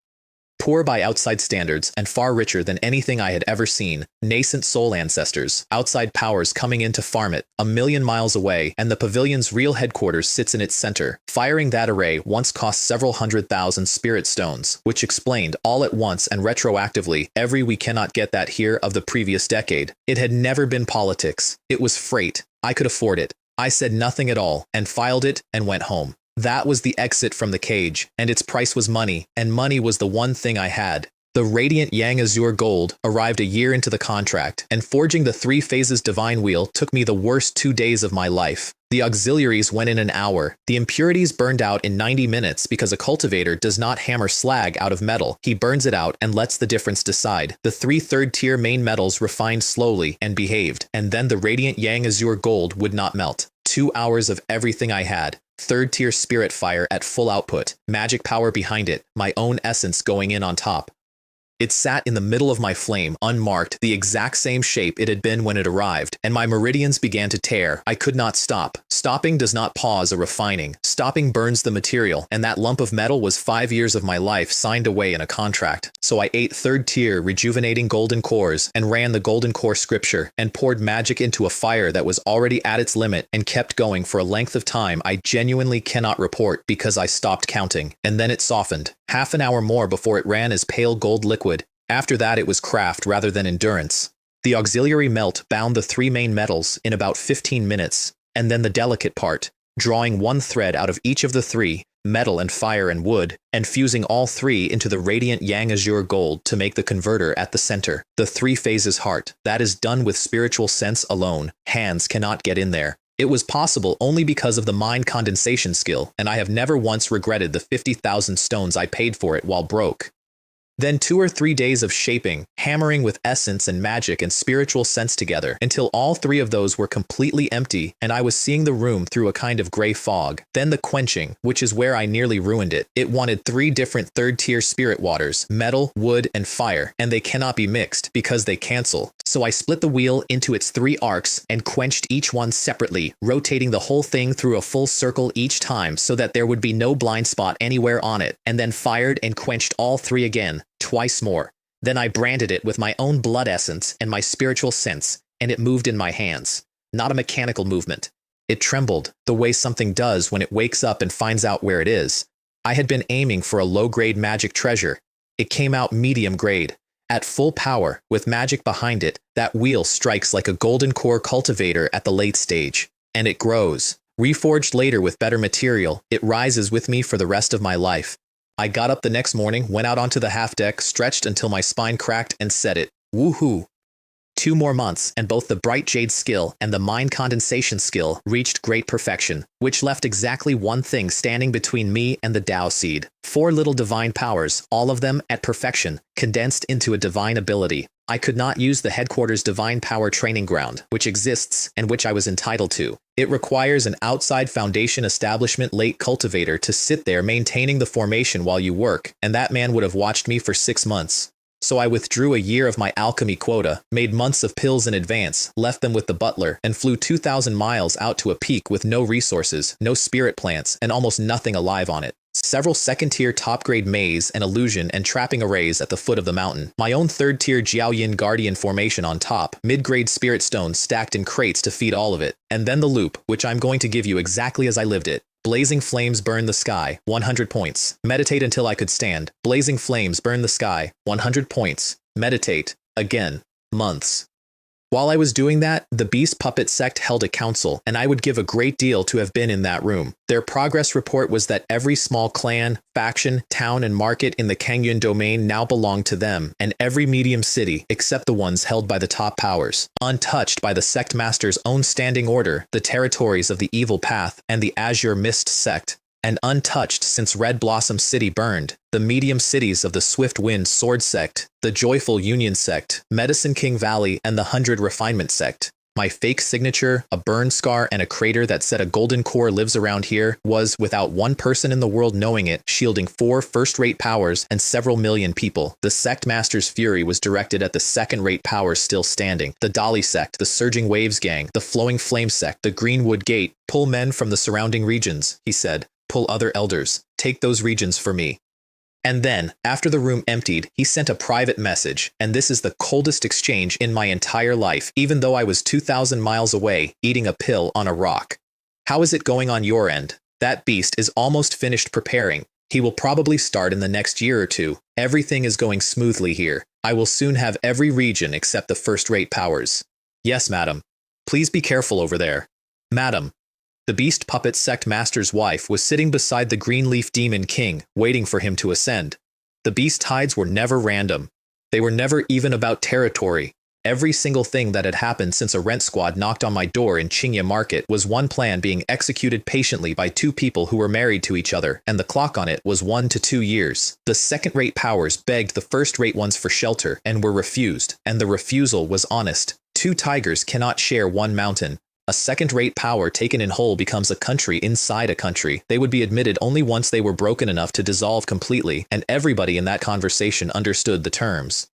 Poor by outside standards and far richer than anything I had ever seen. Nascent soul ancestors, outside powers coming in to farm it, 1,000,000 miles away, and the pavilion's real headquarters sits in its center. Firing that array once cost several 100,000 spirit stones, which explained all at once and retroactively every "we cannot get that here" of the previous decade. It had never been politics. It was freight. I could afford it. I said nothing at all, and filed it, and went home. That was the exit from the cage, and its price was money, and money was the one thing I had. The radiant Yang Azure Gold arrived a year into the contract, and forging the 3 phases divine wheel took me the worst 2 days of my life. The auxiliaries went in an hour. The impurities burned out in 90 minutes because a cultivator does not hammer slag out of metal. He burns it out and lets the difference decide. The 3 third-tier main metals refined slowly and behaved, and then the radiant Yang Azure Gold would not melt. 2 hours of everything I had. Third-tier spirit fire at full output, magic power behind it, my own essence going in on top. It sat in the middle of my flame, unmarked, the exact same shape it had been when it arrived, and my meridians began to tear. I could not stop. Stopping does not pause a refining. Stopping burns the material, and that lump of metal was 5 years of my life signed away in a contract. So I ate third-tier, rejuvenating golden cores, and ran the golden core scripture, and poured magic into a fire that was already at its limit, and kept going for a length of time I genuinely cannot report because I stopped counting. And then it softened. Half an hour more before it ran as pale gold liquid. After that it was craft rather than endurance. The auxiliary melt bound the 3 main metals in about 15 minutes, and then the delicate part, drawing 1 thread out of each of the 3, metal and fire and wood, and fusing all 3 into the radiant Yang Azure Gold to make the converter at the center. The 3 phases heart. That is done with spiritual sense alone. Hands cannot get in there. It was possible only because of the mind condensation skill, and I have never once regretted the 50,000 stones I paid for it while broke. Then 2 or 3 days of shaping, hammering with essence and magic and spiritual sense together, until all 3 of those were completely empty, and I was seeing the room through a kind of gray fog. Then the quenching, which is where I nearly ruined it. It wanted 3 different third-tier spirit waters, metal, wood, and fire, and they cannot be mixed, because they cancel. So I split the wheel into its 3 arcs, and quenched each one separately, rotating the whole thing through a full circle each time so that there would be no blind spot anywhere on it, and then fired and quenched all 3 again. Twice more. Then I branded it with my own blood essence and my spiritual sense, and it moved in my hands. Not a mechanical movement. It trembled, the way something does when it wakes up and finds out where it is. I had been aiming for a low-grade magic treasure. It came out medium grade. At full power, with magic behind it, that wheel strikes like a golden core cultivator at the late stage. And it grows. Reforged later with better material, it rises with me for the rest of my life. I got up the next morning, went out onto the half-deck, stretched until my spine cracked, and said it. Woohoo! 2 more months, and both the bright jade skill and the mind condensation skill reached great perfection, which left exactly one thing standing between me and the Dao Seed. 4 little divine powers, all of them at perfection, condensed into a divine ability. I could not use the headquarters divine power training ground, which exists and which I was entitled to. It requires an outside foundation establishment late cultivator to sit there maintaining the formation while you work, and that man would have watched me for 6 months. So I withdrew a year of my alchemy quota, made months of pills in advance, left them with the butler, and flew 2,000 miles out to a peak with no resources, no spirit plants, and almost nothing alive on it. Several second-tier top-grade maze and illusion and trapping arrays at the foot of the mountain. My own third-tier Jiaoyin Guardian formation on top. Mid-grade spirit stones stacked in crates to feed all of it. And then the loop, which I'm going to give you exactly as I lived it. Blazing flames burn the sky, 100 points. Meditate until I could stand. Blazing flames burn the sky, 100 points. Meditate. Again. Months. While I was doing that, the Beast Puppet Sect held a council, and I would give a great deal to have been in that room. Their progress report was that every small clan, faction, town, and market in the Kangyun domain now belonged to them, and every medium city, except the ones held by the top powers. Untouched by the sect master's own standing order, the territories of the Evil Path and the Azure Mist Sect, and untouched since Red Blossom City burned, the medium cities of the Swift Wind Sword Sect, the Joyful Union Sect, Medicine King Valley, and the 100 Refinement Sect. My fake signature, a burn scar, and a crater that said a golden core lives around here was, without one person in the world knowing it, shielding 4 first-rate powers and several million people. The sect master's fury was directed at the second-rate powers still standing. The Dolly Sect, the Surging Waves Gang, the Flowing Flame Sect, the Greenwood Gate. Pull men from the surrounding regions, he said. Pull other elders. Take those regions for me. And then, after the room emptied, he sent a private message, and this is the coldest exchange in my entire life, even though I was 2,000 miles away, eating a pill on a rock. How is it going on your end? That beast is almost finished preparing. He will probably start in the next year or two. Everything is going smoothly here. I will soon have every region except the first-rate powers. Yes, madam. Please be careful over there. Madam. The Beast Puppet Sect Master's wife was sitting beside the Greenleaf Demon King, waiting for him to ascend. The beast tides were never random. They were never even about territory. Every single thing that had happened since a rent squad knocked on my door in Qingmu Market was one plan being executed patiently by 2 people who were married to each other, and the clock on it was 1 to 2 years. The second-rate powers begged the first-rate ones for shelter and were refused, and the refusal was honest. 2 tigers cannot share one mountain. A second-rate power taken in whole becomes a country inside a country. They would be admitted only once they were broken enough to dissolve completely, and everybody in that conversation understood the terms.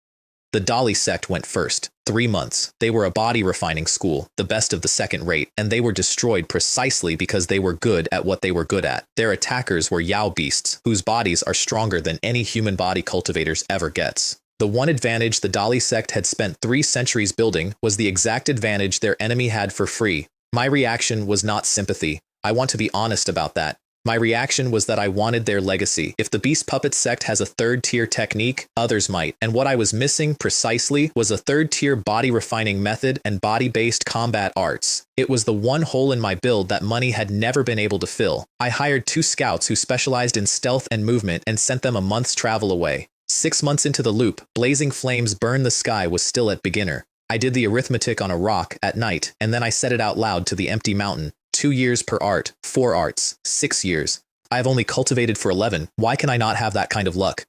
The Dolly Sect went first. 3 months. They were a body-refining school, the best of the second rate, and they were destroyed precisely because they were good at what they were good at. Their attackers were Yao beasts, whose bodies are stronger than any human body cultivators ever gets. The one advantage the Dolly Sect had spent 3 centuries building was the exact advantage their enemy had for free. My reaction was not sympathy. I want to be honest about that. My reaction was that I wanted their legacy. If the Beast Puppet Sect has a 3rd-tier technique, others might. And what I was missing, precisely, was a 3rd-tier body-refining method and body-based combat arts. It was the one hole in my build that money had never been able to fill. I hired 2 scouts who specialized in stealth and movement and sent them a month's travel away. 6 months into the loop, Blazing Flames Burn the Sky was still at beginner. I did the arithmetic on a rock at night, and then I said it out loud to the empty mountain. 2 years per art, 4 arts, 6 years. I have only cultivated for 11. Why can I not have that kind of luck?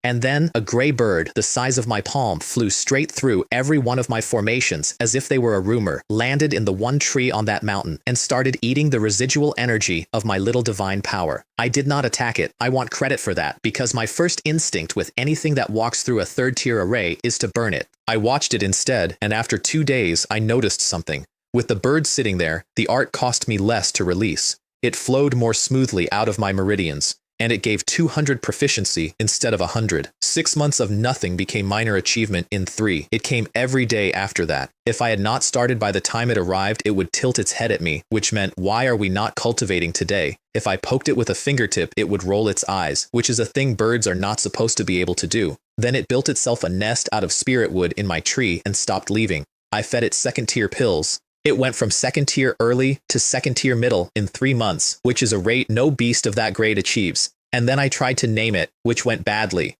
And then a gray bird the size of my palm flew straight through every one of my formations as if they were a rumor, landed in the one tree on that mountain, and started eating the residual energy of my little divine power. I did not attack it. I want credit for that, because my first instinct with anything that walks through a 3rd-tier array is to burn it. I watched it instead, and after 2 days I noticed something. With the bird sitting there, the art cost me less to release. It flowed more smoothly out of my meridians, and it gave 200 proficiency instead of 100. 6 months of nothing became minor achievement in 3. It came every day after that. If I had not started by the time it arrived, it would tilt its head at me, which meant, why are we not cultivating today? If I poked it with a fingertip, it would roll its eyes, which is a thing birds are not supposed to be able to do. Then it built itself a nest out of spirit wood in my tree and stopped leaving. I fed it 2nd-tier pills. It went from 2nd-tier early to 2nd-tier middle in 3 months, which is a rate no beast of that grade achieves. And then I tried to name it, which went badly.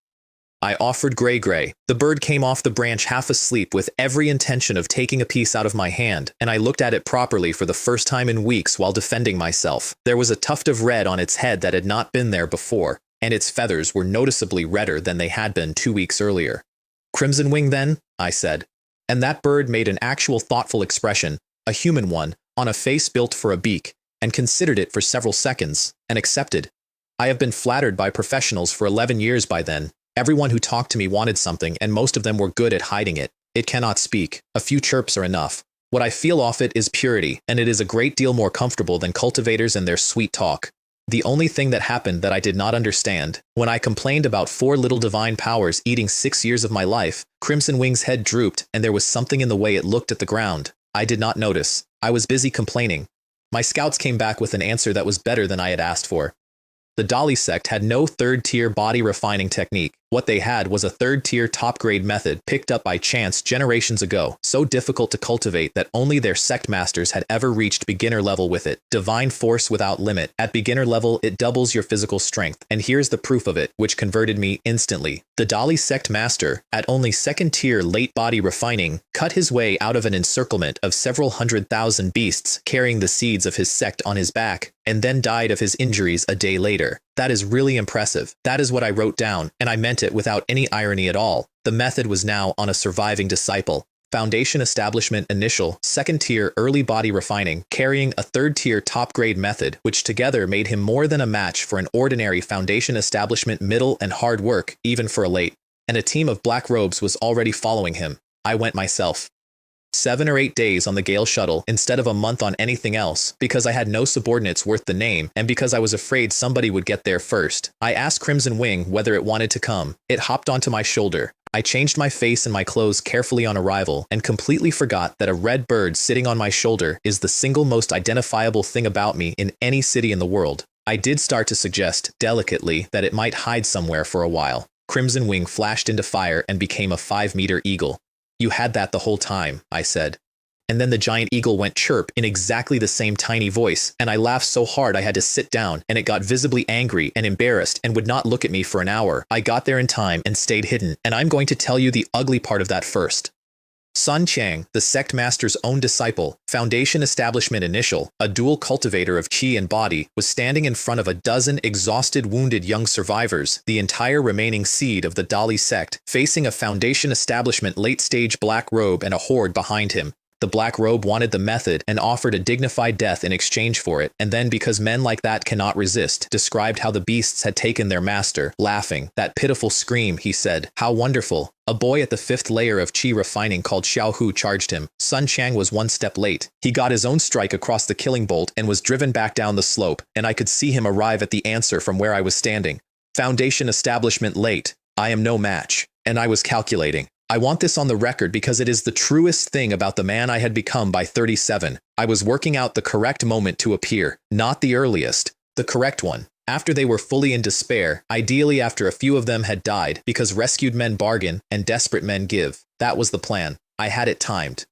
I offered Gray Gray. The bird came off the branch half asleep with every intention of taking a piece out of my hand, and I looked at it properly for the first time in weeks while defending myself. There was a tuft of red on its head that had not been there before, and its feathers were noticeably redder than they had been 2 weeks earlier. Crimson Wing then, I said. And that bird made an actual thoughtful expression, a human one, on a face built for a beak, and considered it for several seconds, and accepted. I have been flattered by professionals for 11 years by then. Everyone who talked to me wanted something, and most of them were good at hiding it. It cannot speak. A few chirps are enough. What I feel off it is purity, and it is a great deal more comfortable than cultivators and their sweet talk. The only thing that happened that I did not understand, when I complained about 4 little divine powers eating 6 years of my life, Crimson Wing's head drooped, and there was something in the way it looked at the ground. I did not notice. I was busy complaining. My scouts came back with an answer that was better than I had asked for. The Dolly Sect had no 3rd-tier body refining technique. What they had was a third-tier top-grade method picked up by chance generations ago, so difficult to cultivate that only their sect masters had ever reached beginner level with it. Divine force without limit. At beginner level, it doubles your physical strength, and here's the proof of it, which converted me instantly. The Dali sect master, at only second-tier late body refining, cut his way out of an encirclement of several 100,000 beasts carrying the seeds of his sect on his back, and then died of his injuries a day later. That is really impressive. That is what I wrote down, and I meant it without any irony at all. The method was now on a surviving disciple. Foundation establishment initial, second-tier early body refining, carrying a third-tier top-grade method, which together made him more than a match for an ordinary foundation establishment middle and hard work, even for a late. And a team of black robes was already following him. I went myself. 7 or 8 days on the Gale shuttle instead of a month on anything else, because I had no subordinates worth the name, and because I was afraid somebody would get there first. I asked Crimson Wing whether it wanted to come. It hopped onto my shoulder. I changed my face and my clothes carefully on arrival, and completely forgot that a red bird sitting on my shoulder is the single most identifiable thing about me in any city in the world. I did start to suggest, delicately, that it might hide somewhere for a while. Crimson Wing flashed into fire and became a 5-meter eagle. "You had that the whole time," I said. And then the giant eagle went chirp in exactly the same tiny voice, and I laughed so hard I had to sit down, and it got visibly angry and embarrassed and would not look at me for an hour. I got there in time and stayed hidden, and I'm going to tell you the ugly part of that first. Sun Chang, the sect master's own disciple, Foundation Establishment Initial, a dual cultivator of chi and body, was standing in front of a dozen exhausted, wounded young survivors, the entire remaining seed of the Dali sect, facing a Foundation Establishment late-stage black robe and a horde behind him. The black robe wanted the method and offered a dignified death in exchange for it, and then, because men like that cannot resist, described how the beasts had taken their master, laughing. "That pitiful scream," he said. "How wonderful." A boy at the 5th layer of chi refining called Xiao Hu charged him. Sun Chang was 1 step late. He got his own strike across the killing bolt and was driven back down the slope, and I could see him arrive at the answer from where I was standing. Foundation Establishment late. I am no match. And I was calculating. I want this on the record because it is the truest thing about the man I had become by 37. I was working out the correct moment to appear, not the earliest, the correct one. After they were fully in despair, ideally after a few of them had died, because rescued men bargain and desperate men give. That was the plan. I had it timed.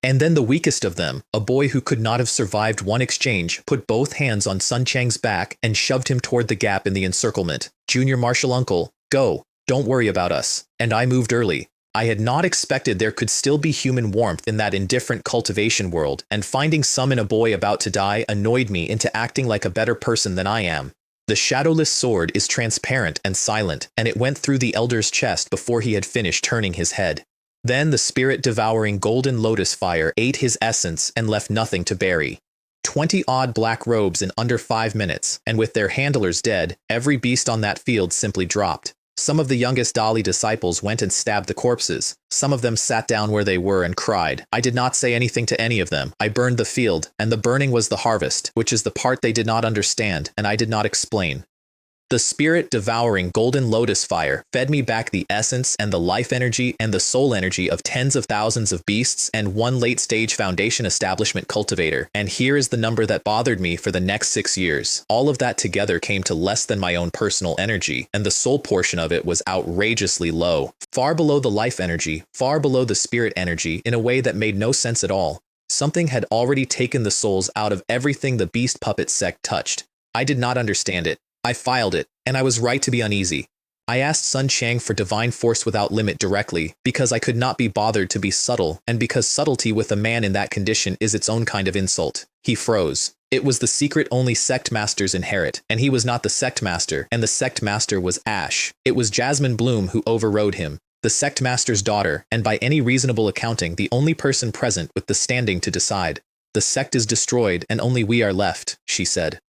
And then the weakest of them, a boy who could not have survived one exchange, put both hands on Sun Chang's back and shoved him toward the gap in the encirclement. "Junior Marshal Uncle, go. Don't worry about us." And I moved early. I had not expected there could still be human warmth in that indifferent cultivation world, and finding some in a boy about to die annoyed me into acting like a better person than I am. The shadowless sword is transparent and silent, and it went through the elder's chest before he had finished turning his head. Then the spirit-devouring golden lotus fire ate his essence and left nothing to bury. 20-odd black robes in under 5 minutes, and with their handlers dead, every beast on that field simply dropped. Some of the youngest Dali disciples went and stabbed the corpses. Some of them sat down where they were and cried. I did not say anything to any of them. I burned the field, and the burning was the harvest, which is the part they did not understand, and I did not explain. The spirit-devouring golden lotus fire fed me back the essence and the life energy and the soul energy of tens of thousands of beasts and 1 late-stage Foundation Establishment cultivator, and here is the number that bothered me for the next 6 years. All of that together came to less than my own personal energy, and the soul portion of it was outrageously low, far below the life energy, far below the spirit energy, in a way that made no sense at all. Something had already taken the souls out of everything the beast puppet sect touched. I did not understand it. I filed it, and I was right to be uneasy. I asked Sun Chang for divine force without limit directly, because I could not be bothered to be subtle, and because subtlety with a man in that condition is its own kind of insult. He froze. It was the secret only sect masters inherit, and he was not the sect master, and the sect master was Ash. It was Jasmine Bloom who overrode him, the sect master's daughter, and by any reasonable accounting the only person present with the standing to decide. "The sect is destroyed, and only we are left," she said.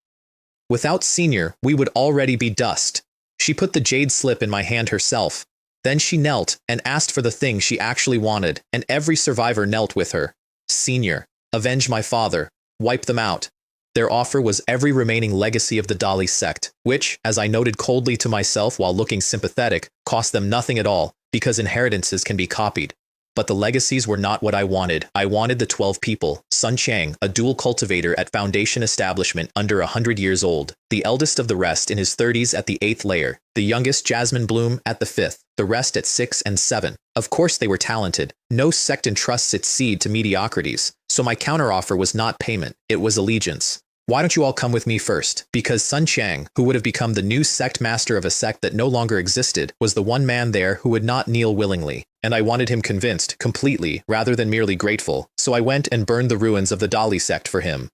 "Without Senior, we would already be dust." She put the jade slip in my hand herself. Then she knelt and asked for the thing she actually wanted, and every survivor knelt with her. "Senior, avenge my father. Wipe them out." Their offer was every remaining legacy of the Dali sect, which, as I noted coldly to myself while looking sympathetic, cost them nothing at all, because inheritances can be copied. But the legacies were not what I wanted. I wanted the 12 people. Sun Chang, a dual cultivator at Foundation establishment under 100 years old. The eldest of the rest in his 30s at the 8th layer. The youngest Jasmine Bloom at the 5th. The rest at 6 and 7. Of course they were talented. No sect entrusts its seed to mediocrities. So my counteroffer was not payment. It was allegiance. Why don't you all come with me first? Because Sun Chang, who would have become the new sect master of a sect that no longer existed, was the one man there who would not kneel willingly. And I wanted him convinced, completely, rather than merely grateful. So I went and burned the ruins of the Dali sect for him.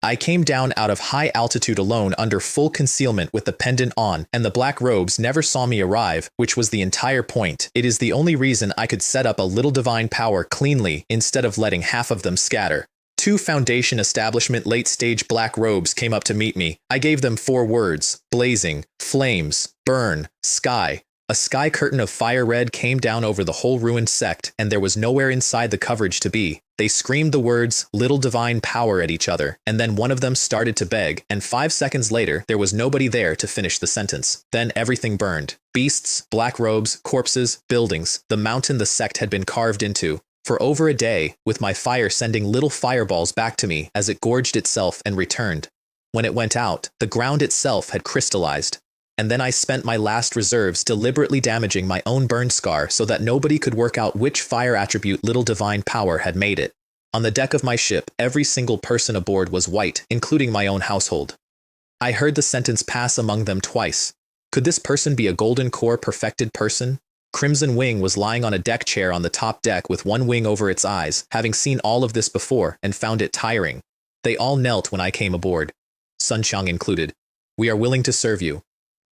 I came down out of high altitude alone under full concealment with the pendant on, and the black robes never saw me arrive, which was the entire point. It is the only reason I could set up a little divine power cleanly instead of letting half of them scatter. 2 Foundation establishment late-stage black robes came up to meet me. I gave them 4 words: blazing, flames, burn, sky. A sky curtain of fire red came down over the whole ruined sect, and there was nowhere inside the coverage to be. They screamed the words, little divine power, at each other, and then one of them started to beg, and 5 seconds later, there was nobody there to finish the sentence. Then everything burned. Beasts, black robes, corpses, buildings, the mountain the sect had been carved into. For over a day, with my fire sending little fireballs back to me as it gorged itself and returned. When it went out, the ground itself had crystallized. And then I spent my last reserves deliberately damaging my own burn scar so that nobody could work out which fire attribute little divine power had made it. On the deck of my ship, every single person aboard was white, including my own household. I heard the sentence pass among them twice. Could this person be a Golden Core perfected person? Crimson Wing was lying on a deck chair on the top deck with one wing over its eyes, having seen all of this before and found it tiring. They all knelt when I came aboard. Sun Chang included. We are willing to serve you.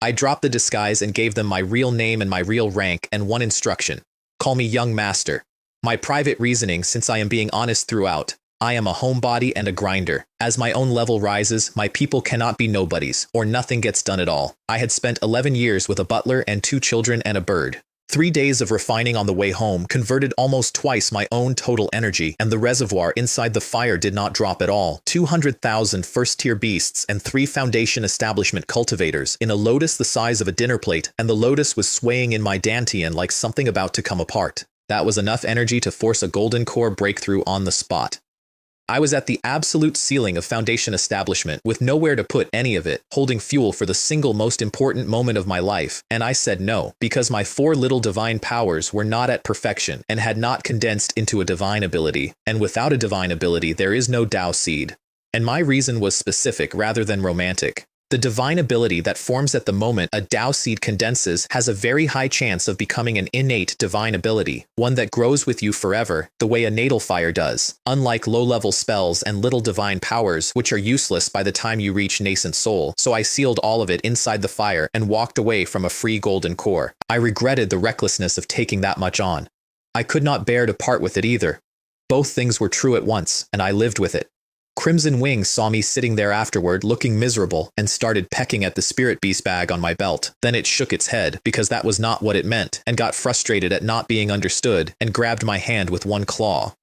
I dropped the disguise and gave them my real name and my real rank and one instruction. Call me Young Master. My private reasoning, since I am being honest throughout, I am a homebody and a grinder. As my own level rises, my people cannot be nobodies, or nothing gets done at all. I had spent 11 years with a butler and 2 children and a bird. 3 days of refining on the way home converted almost twice my own total energy, and the reservoir inside the fire did not drop at all. 200,000 first-tier beasts and 3 Foundation establishment cultivators in a lotus the size of a dinner plate, and the lotus was swaying in my dantian like something about to come apart. That was enough energy to force a Golden Core breakthrough on the spot. I was at the absolute ceiling of Foundation establishment, with nowhere to put any of it, holding fuel for the single most important moment of my life, and I said no, because my 4 little divine powers were not at perfection, and had not condensed into a divine ability, and without a divine ability there is no Dao Seed. And my reason was specific rather than romantic. The divine ability that forms at the moment a Dao Seed condenses has a very high chance of becoming an innate divine ability, one that grows with you forever, the way a natal fire does, unlike low-level spells and little divine powers, which are useless by the time you reach nascent soul. So I sealed all of it inside the fire and walked away from a free Golden Core. I regretted the recklessness of taking that much on. I could not bear to part with it either. Both things were true at once, and I lived with it. Crimson Wing saw me sitting there afterward looking miserable and started pecking at the spirit beast bag on my belt. Then it shook its head, because that was not what it meant, and got frustrated at not being understood, and grabbed my hand with one claw.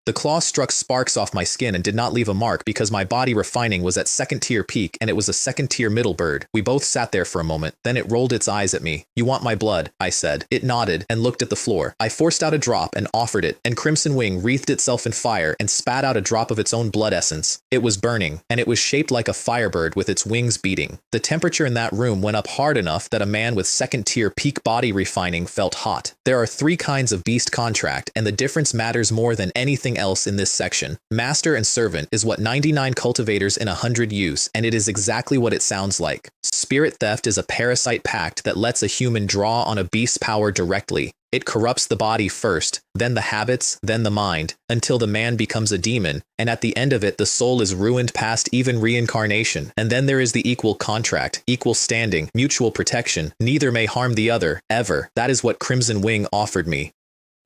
The claw struck sparks off my skin and did not leave a mark because my body refining was at 2nd tier peak and it was a 2nd tier middle bird. We both sat there for a moment, then it rolled its eyes at me. You want my blood, I said. It nodded and looked at the floor. I forced out a drop and offered it, and Crimson Wing wreathed itself in fire and spat out a drop of its own blood essence. It was burning, and it was shaped like a firebird with its wings beating. The temperature in that room went up hard enough that a man with 2nd tier peak body refining felt hot. There are 3 kinds of beast contract, and the difference matters more than anything else in this section. Master and servant is what 99 cultivators in 100 use, and it is exactly what it sounds like. Spirit theft is a parasite pact that lets a human draw on a beast's power directly. It corrupts the body first, then the habits, then the mind, until the man becomes a demon, and at the end of it the soul is ruined past even reincarnation. And then there is the equal contract, equal standing, mutual protection, neither may harm the other, ever. That is what Crimson Wing offered me.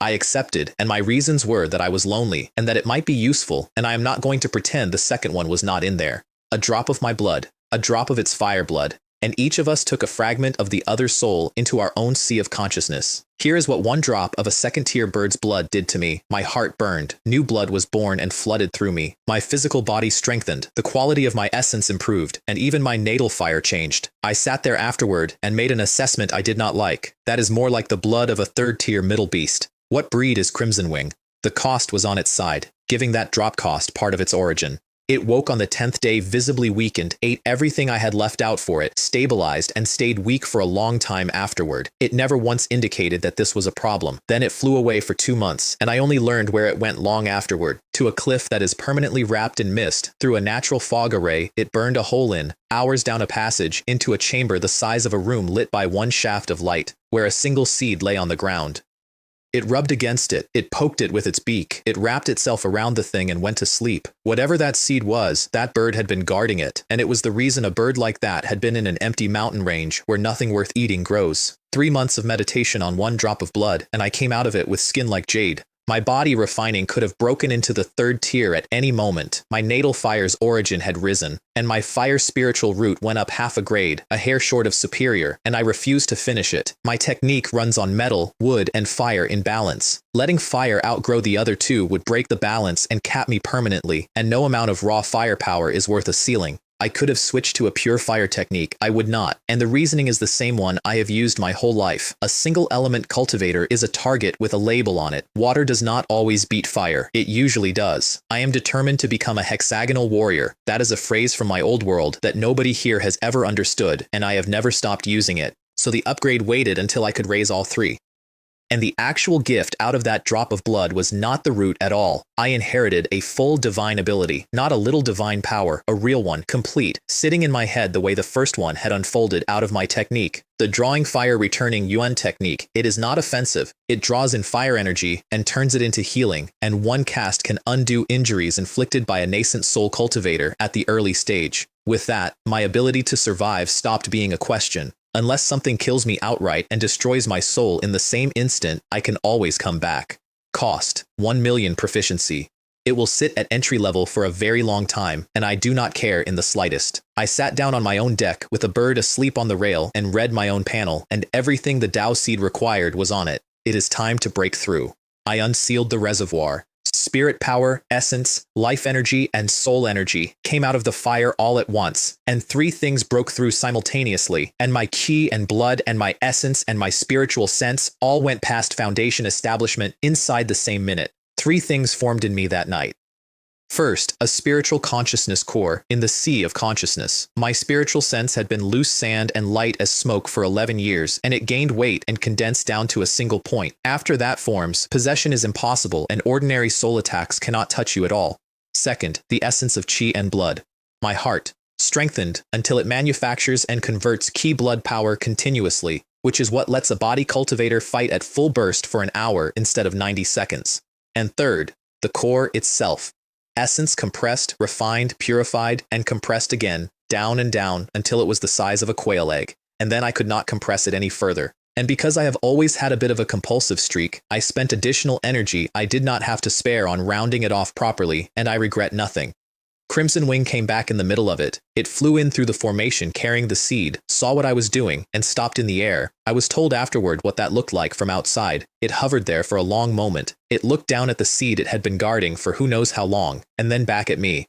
I accepted, and my reasons were that I was lonely, and that it might be useful, and I am not going to pretend the second one was not in there. A drop of my blood, a drop of its fire blood, and each of us took a fragment of the other soul into our own sea of consciousness. Here is what one drop of a 2nd tier bird's blood did to me. My heart burned, new blood was born and flooded through me. My physical body strengthened, the quality of my essence improved, and even my natal fire changed. I sat there afterward and made an assessment I did not like. That is more like the blood of a 3rd tier middle beast. What breed is Crimson Wing? The cost was on its side, giving that drop cost part of its origin. It woke on the 10th day visibly weakened, ate everything I had left out for it, stabilized, and stayed weak for a long time afterward. It never once indicated that this was a problem. Then it flew away for 2 months, and I only learned where it went long afterward. To a cliff that is permanently wrapped in mist. Through a natural fog array it burned a hole in, hours down a passage, into a chamber the size of a room lit by one shaft of light, where a single seed lay on the ground. It rubbed against it, it poked it with its beak, it wrapped itself around the thing and went to sleep. Whatever that seed was, that bird had been guarding it, and it was the reason a bird like that had been in an empty mountain range where nothing worth eating grows. 3 months of meditation on one drop of blood, and I came out of it with skin like jade. My body refining could have broken into the 3rd tier at any moment. My natal fire's origin had risen, and my fire spiritual root went up half a grade, a hair short of superior, and I refused to finish it. My technique runs on metal, wood, and fire in balance. Letting fire outgrow the other two would break the balance and cap me permanently, and no amount of raw firepower is worth a ceiling. I could have switched to a pure fire technique, I would not, and the reasoning is the same one I have used my whole life. A single element cultivator is a target with a label on it. Water does not always beat fire, it usually does. I am determined to become a hexagonal warrior. That is a phrase from my old world that nobody here has ever understood, and I have never stopped using it. So the upgrade waited until I could raise all 3. And the actual gift out of that drop of blood was not the root at all. I inherited a full divine ability, not a little divine power, a real one, complete, sitting in my head the way the first one had unfolded out of my technique. The drawing fire returning Yuan technique. It is not offensive. It draws in fire energy and turns it into healing, and one cast can undo injuries inflicted by a nascent soul cultivator at the early stage. With that, my ability to survive stopped being a question. Unless something kills me outright and destroys my soul in the same instant, I can always come back. Cost: 1 million proficiency. It will sit at entry level for a very long time, and I do not care in the slightest. I sat down on my own deck with a bird asleep on the rail and read my own panel, and everything the Dao Seed required was on it. It is time to break through. I unsealed the reservoir. Spirit power, essence, life energy, and soul energy came out of the fire all at once, and 3 things broke through simultaneously, and my chi and blood and my essence and my spiritual sense all went past foundation establishment inside the same minute. 3 things formed in me that night. First, a spiritual consciousness core in the sea of consciousness. My spiritual sense had been loose sand and light as smoke for 11 years, and it gained weight and condensed down to a single point. After that forms, possession is impossible, and ordinary soul attacks cannot touch you at all. Second, the essence of chi and blood. My heart, strengthened until it manufactures and converts chi blood power continuously, which is what lets a body cultivator fight at full burst for an hour instead of 90 seconds. And third, the core itself. Essence compressed, refined, purified, and compressed again, down and down until it was the size of a quail egg, and then I could not compress it any further. And because I have always had a bit of a compulsive streak, I spent additional energy I did not have to spare on rounding it off properly, and I regret nothing. Crimson Wing came back in the middle of it. It flew in through the formation carrying the seed, saw what I was doing, and stopped in the air. I was told afterward what that looked like from outside. It hovered there for a long moment. It looked down at the seed it had been guarding for who knows how long, and then back at me.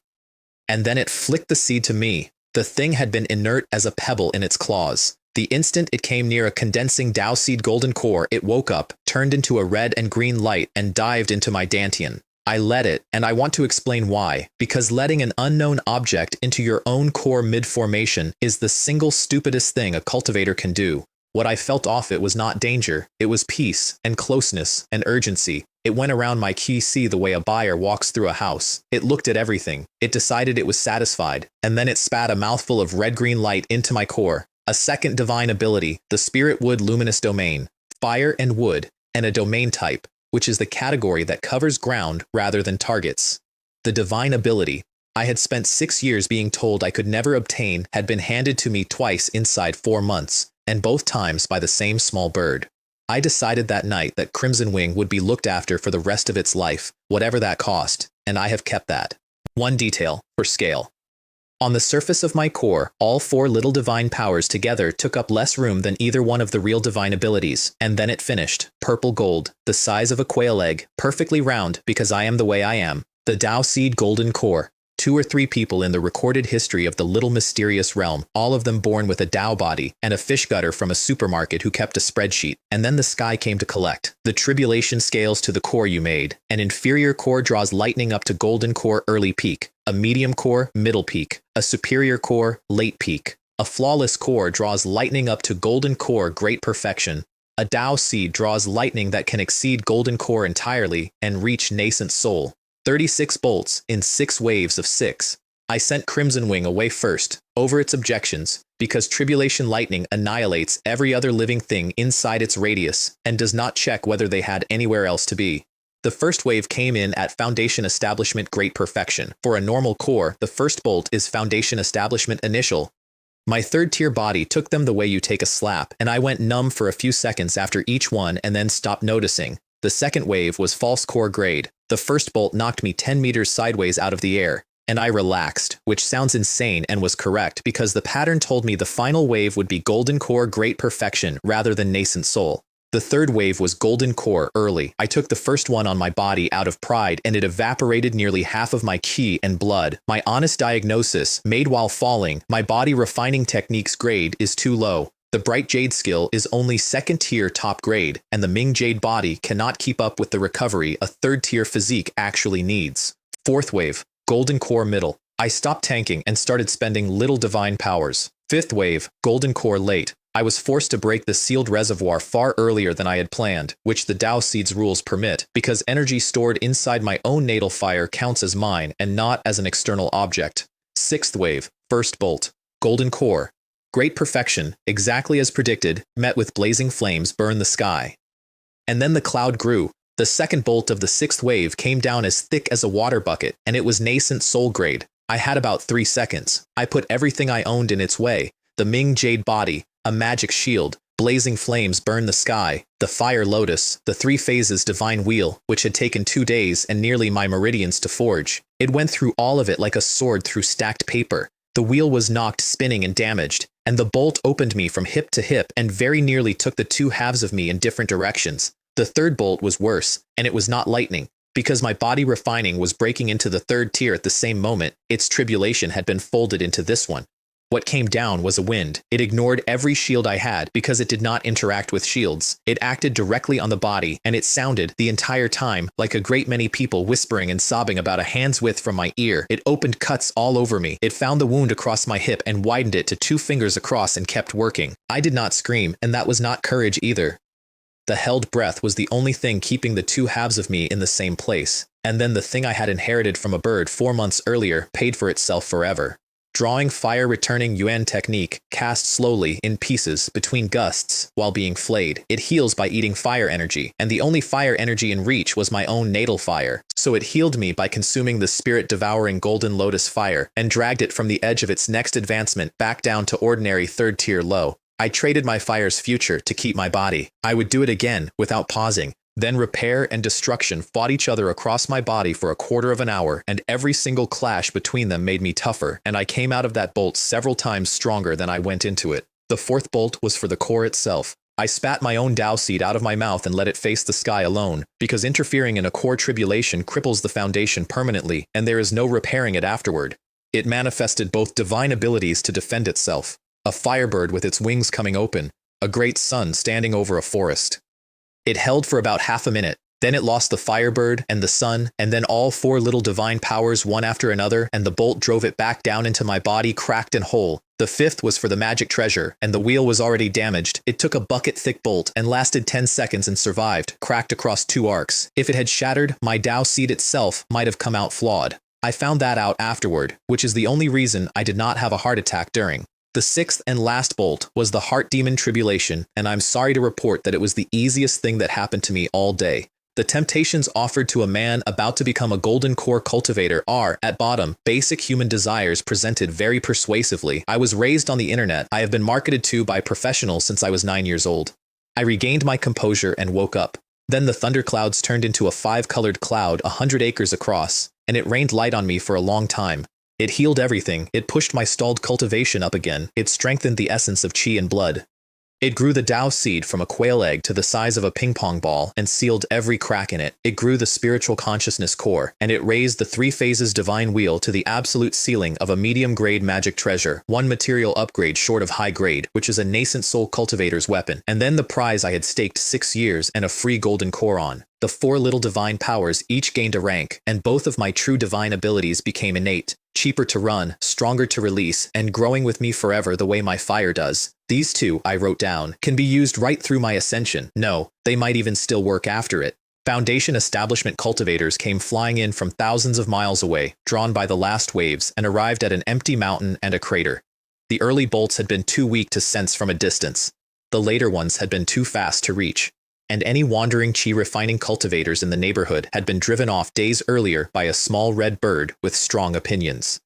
And then it flicked the seed to me. The thing had been inert as a pebble in its claws. The instant it came near a condensing Dao Seed Golden Core, it woke up, turned into a red and green light, and dived into my dantian. I let it, and I want to explain why. Because letting an unknown object into your own core mid-formation is the single stupidest thing a cultivator can do. What I felt off it was not danger, it was peace, and closeness, and urgency. It went around my chi the way a buyer walks through a house. It looked at everything. It decided it was satisfied, and then it spat a mouthful of red-green light into my core. A second divine ability, the Spirit Wood Luminous Domain. Fire and wood, and a domain type, which is the category that covers ground rather than targets. The divine ability I had spent 6 years being told I could never obtain had been handed to me twice inside 4 months, and both times by the same small bird. I decided that night that Crimson Wing would be looked after for the rest of its life, whatever that cost, and I have kept that. One detail, for scale. On the surface of my core, all 4 little divine powers together took up less room than either one of the real divine abilities, and then it finished. Purple gold, the size of a quail egg, perfectly round because I am the way I am. The Dao Seed Golden Core. 2 or 3 people in the recorded history of the little mysterious realm, all of them born with a Dao body, and a fish gutter from a supermarket who kept a spreadsheet. And then the sky came to collect. The tribulation scales to the core you made. An inferior core draws lightning up to golden core early peak. A medium core, middle peak. A superior core, late peak. A flawless core draws lightning up to golden core great perfection. A Dao seed draws lightning that can exceed golden core entirely and reach nascent soul. 36 bolts in 6 waves of 6. I sent Crimson Wing away first, over its objections, because tribulation lightning annihilates every other living thing inside its radius and does not check whether they had anywhere else to be. The first wave came in at Foundation Establishment Great Perfection. For a normal core, the first bolt is Foundation Establishment Initial. My third-tier body took them the way you take a slap, and I went numb for a few seconds after each one and then stopped noticing. The second wave was False Core Grade. The first bolt knocked me 10 meters sideways out of the air, and I relaxed, which sounds insane and was correct because the pattern told me the final wave would be Golden Core Great Perfection rather than Nascent Soul. The third wave was Golden Core early. I took the first one on my body out of pride and it evaporated nearly half of my ki and blood. My honest diagnosis, made while falling, my body refining techniques grade is too low. The Bright Jade skill is only second tier top grade, and the Ming Jade body cannot keep up with the recovery a third tier physique actually needs. Fourth wave, Golden Core middle. I stopped tanking and started spending little divine powers. Fifth wave, Golden Core late. I was forced to break the sealed reservoir far earlier than I had planned, which the Dao Seed's rules permit, because energy stored inside my own natal fire counts as mine and not as an external object. Sixth wave, first bolt, Golden Core. Great perfection, exactly as predicted, met with blazing flames burn the sky. And then the cloud grew. The second bolt of the sixth wave came down as thick as a water bucket, and it was nascent soul grade. I had about 3 seconds. I put everything I owned in its way. The Ming Jade body, a magic shield, blazing flames burn the sky, the fire lotus, the 3 phases divine wheel, which had taken 2 days and nearly my meridians to forge. It went through all of it like a sword through stacked paper. The wheel was knocked spinning and damaged, and the bolt opened me from hip to hip and very nearly took the 2 halves of me in different directions. The third bolt was worse, and it was not lightning. Because my body refining was breaking into the third tier at the same moment, its tribulation had been folded into this one. What came down was a wind. It ignored every shield I had because it did not interact with shields. It acted directly on the body, and it sounded, the entire time, like a great many people whispering and sobbing about a hand's width from my ear. It opened cuts all over me. It found the wound across my hip and widened it to 2 fingers across and kept working. I did not scream, and that was not courage either. The held breath was the only thing keeping the 2 halves of me in the same place. And then the thing I had inherited from a bird 4 months earlier paid for itself forever. Drawing fire returning Yuan technique, cast slowly, in pieces, between gusts, while being flayed. It heals by eating fire energy, and the only fire energy in reach was my own natal fire, so it healed me by consuming the spirit-devouring golden lotus fire, and dragged it from the edge of its next advancement back down to ordinary third-tier low. I traded my fire's future to keep my body. I would do it again, without pausing. Then repair and destruction fought each other across my body for a quarter of an hour, and every single clash between them made me tougher, and I came out of that bolt several times stronger than I went into it. The fourth bolt was for the core itself. I spat my own Dao seed out of my mouth and let it face the sky alone, because interfering in a core tribulation cripples the foundation permanently, and there is no repairing it afterward. It manifested both divine abilities to defend itself. A firebird with its wings coming open, a great sun standing over a forest. It held for about half a minute, then it lost the firebird and the sun, and then all 4 little divine powers one after another, and the bolt drove it back down into my body cracked and whole. The 5th was for the magic treasure, and the wheel was already damaged. It took a bucket-thick bolt and lasted 10 seconds and survived, cracked across 2 arcs. If it had shattered, my Dao seed itself might have come out flawed. I found that out afterward, which is the only reason I did not have a heart attack during. The 6th and last bolt was the Heart Demon Tribulation, and I'm sorry to report that it was the easiest thing that happened to me all day. The temptations offered to a man about to become a Golden Core cultivator are, at bottom, basic human desires presented very persuasively. I was raised on the internet. I have been marketed to by professionals since I was 9 years old. I regained my composure and woke up. Then the thunderclouds turned into a 5-colored cloud 100 acres across, and it rained light on me for a long time. It healed everything. It pushed my stalled cultivation up again. It strengthened the essence of chi and blood. It grew the Dao seed from a quail egg to the size of a ping pong ball and sealed every crack in it. It grew the spiritual consciousness core, and it raised the 3 phases divine wheel to the absolute ceiling of a medium-grade magic treasure, one material upgrade short of high grade, which is a nascent soul cultivator's weapon, and then the prize I had staked 6 years and a free golden core on. The 4 little divine powers each gained a rank, and both of my true divine abilities became innate, cheaper to run, stronger to release, and growing with me forever the way my fire does. These 2, I wrote down, can be used right through my ascension. No, they might even still work after it. Foundation establishment cultivators came flying in from thousands of miles away, drawn by the last waves, and arrived at an empty mountain and a crater. The early bolts had been too weak to sense from a distance. The later ones had been too fast to reach. And any wandering qi refining cultivators in the neighborhood had been driven off days earlier by a small red bird with strong opinions.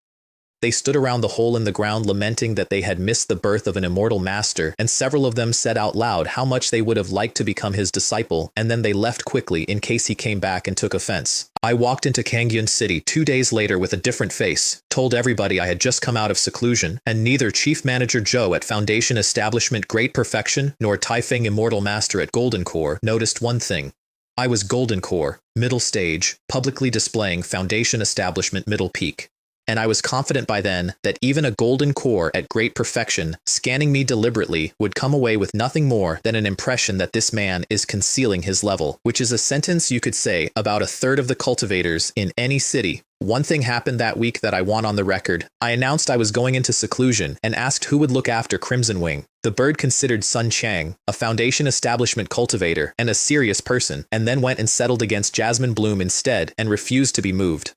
They stood around the hole in the ground lamenting that they had missed the birth of an immortal master, and several of them said out loud how much they would have liked to become his disciple, and then they left quickly in case he came back and took offense. I walked into Qingmu City 2 days later with a different face, told everybody I had just come out of seclusion, and neither Chief Manager Zhou at Foundation Establishment Great Perfection nor Taifeng Immortal Master at Golden Core noticed one thing. I was Golden Core, middle stage, publicly displaying Foundation Establishment middle peak. And I was confident by then that even a golden core at great perfection, scanning me deliberately, would come away with nothing more than an impression that this man is concealing his level, which is a sentence you could say about a third of the cultivators in any city. One thing happened that week that I want on the record. I announced I was going into seclusion and asked who would look after Crimson Wing. The bird considered Sun Chang, a Foundation Establishment cultivator and a serious person, and then went and settled against Jasmine Bloom instead and refused to be moved.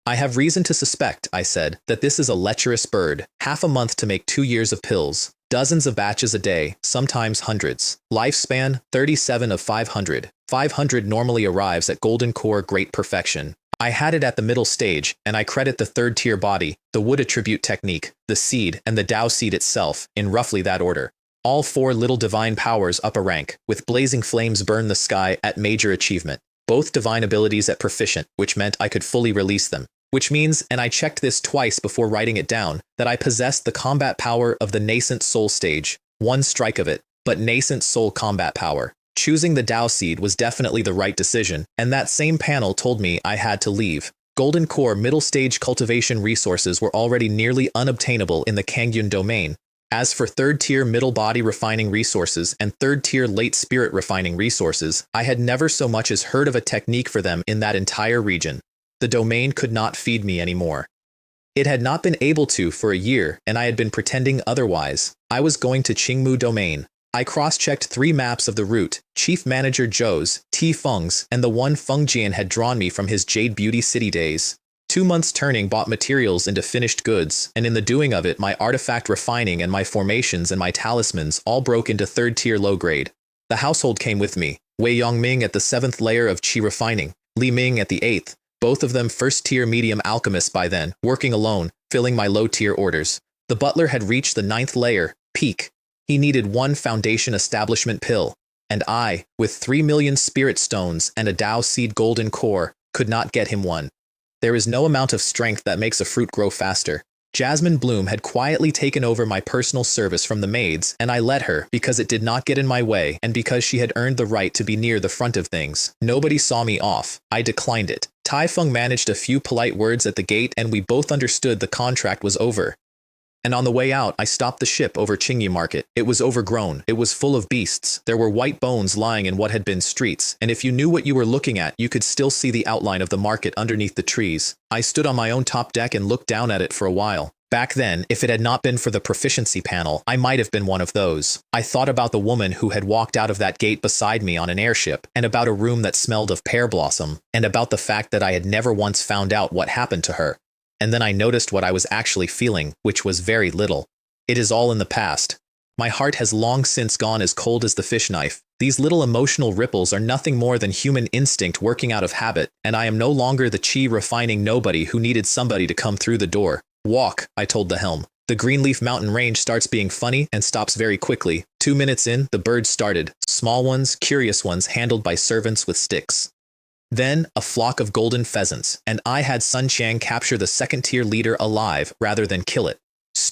I have reason to suspect, I said, that this is a lecherous bird. Half a month to make 2 years of pills. Dozens of batches a day, sometimes hundreds. Lifespan, 37 of 500. 500 normally arrives at Golden Core Great Perfection. I had it at the middle stage, and I credit the 3rd tier body, the wood attribute technique, the seed, and the Dao seed itself, in roughly that order. All 4 little divine powers up a rank, with blazing flames burn the sky at major achievement. Both divine abilities at proficient, which meant I could fully release them. Which means, and I checked this twice before writing it down, that I possessed the combat power of the nascent soul stage. 1 strike of it, but nascent soul combat power. Choosing the Dao seed was definitely the right decision, and that same panel told me I had to leave. Golden Core middle stage cultivation resources were already nearly unobtainable in the Qingmu domain. As for 3rd tier middle body refining resources and 3rd tier late spirit refining resources, I had never so much as heard of a technique for them in that entire region. The domain could not feed me anymore. It had not been able to for a year, and I had been pretending otherwise. I was going to Qingmu domain. I cross-checked 3 maps of the route, Chief Manager Zhou's, T. Feng's, and the one Feng Jian had drawn me from his Jade Beauty City days. 2 months turning bought materials into finished goods, and in the doing of it my artifact refining and my formations and my talismans all broke into 3rd tier low grade. The household came with me, Wei Yongming at the 7th layer of qi refining, Li Ming at the 8th, both of them 1st tier medium alchemists by then, working alone, filling my low tier orders. The butler had reached the 9th layer, peak. He needed 1 Foundation Establishment pill, and I, with 3 million spirit stones and a Dao Seed Golden Core, could not get him one. There is no amount of strength that makes a fruit grow faster. Jasmine Bloom had quietly taken over my personal service from the maids, and I let her because it did not get in my way and because she had earned the right to be near the front of things. Nobody saw me off. I declined it. Taifeng managed a few polite words at the gate, and we both understood the contract was over. And on the way out, I stopped the ship over Qingmu Market. It was overgrown. It was full of beasts. There were white bones lying in what had been streets, and if you knew what you were looking at, you could still see the outline of the market underneath the trees. I stood on my own top deck and looked down at it for a while. Back then, if it had not been for the proficiency panel, I might have been one of those. I thought about the woman who had walked out of that gate beside me on an airship, and about a room that smelled of pear blossom, and about the fact that I had never once found out what happened to her. And then I noticed what I was actually feeling, which was very little. It is all in the past. My heart has long since gone as cold as the fish knife. These little emotional ripples are nothing more than human instinct working out of habit, and I am no longer the chi refining nobody who needed somebody to come through the door. Walk, I told the helm. The Greenleaf Mountain Range starts being funny and stops very quickly. 2 minutes in, the birds started. Small ones, curious ones, handled by servants with sticks. Then, a flock of golden pheasants, and I had Sun Chang capture the 2nd tier leader alive rather than kill it.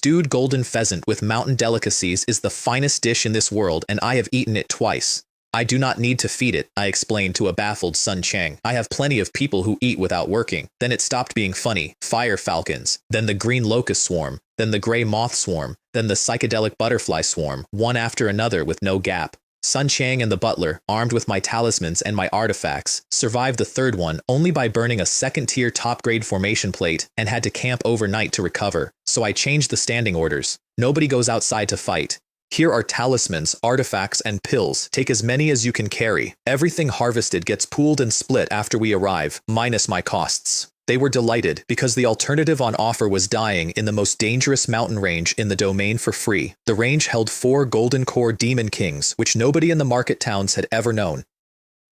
Stewed golden pheasant with mountain delicacies is the finest dish in this world, and I have eaten it twice. I do not need to feed it, I explained to a baffled Sun Chang. I have plenty of people who eat without working. Then it stopped being funny. Fire falcons, then the green locust swarm, then the gray moth swarm, then the psychedelic butterfly swarm, one after another with no gap. Sun Chang and the butler, armed with my talismans and my artifacts, survived the third one only by burning a second-tier top-grade formation plate and had to camp overnight to recover. So I changed the standing orders. Nobody goes outside to fight. Here are talismans, artifacts, and pills. Take as many as you can carry. Everything harvested gets pooled and split after we arrive, minus my costs. They were delighted, because the alternative on offer was dying in the most dangerous mountain range in the domain for free. The range held 4 Golden Core Demon Kings, which nobody in the market towns had ever known.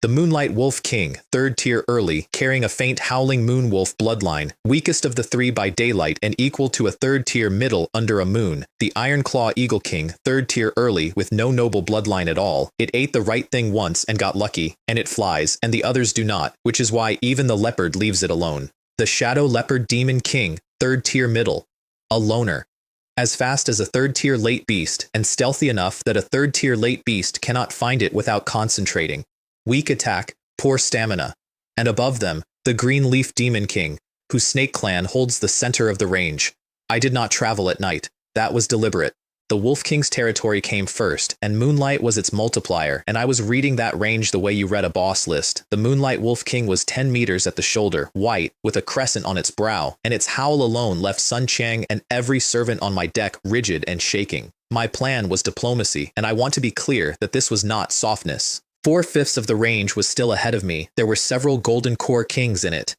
The Moonlight Wolf King, 3rd tier early, carrying a faint howling moon wolf bloodline, weakest of the 3 by daylight and equal to a 3rd tier middle under a moon. The Iron Claw Eagle King, 3rd tier early, with no noble bloodline at all. It ate the right thing once and got lucky, and it flies, and the others do not, which is why even the leopard leaves it alone. The Shadow Leopard Demon King, 3rd tier middle. A loner. As fast as a 3rd tier late beast, and stealthy enough that a 3rd tier late beast cannot find it without concentrating. Weak attack, poor stamina. And above them, the Green Leaf Demon King, whose snake clan holds the center of the range. I did not travel at night. That was deliberate. The Wolf King's territory came first, and Moonlight was its multiplier, and I was reading that range the way you read a boss list. The Moonlight Wolf King was 10 meters at the shoulder, white, with a crescent on its brow, and its howl alone left Sun Chang and every servant on my deck rigid and shaking. My plan was diplomacy, and I want to be clear that this was not softness. 4/5 of the range was still ahead of me. There were several Golden Core Kings in it.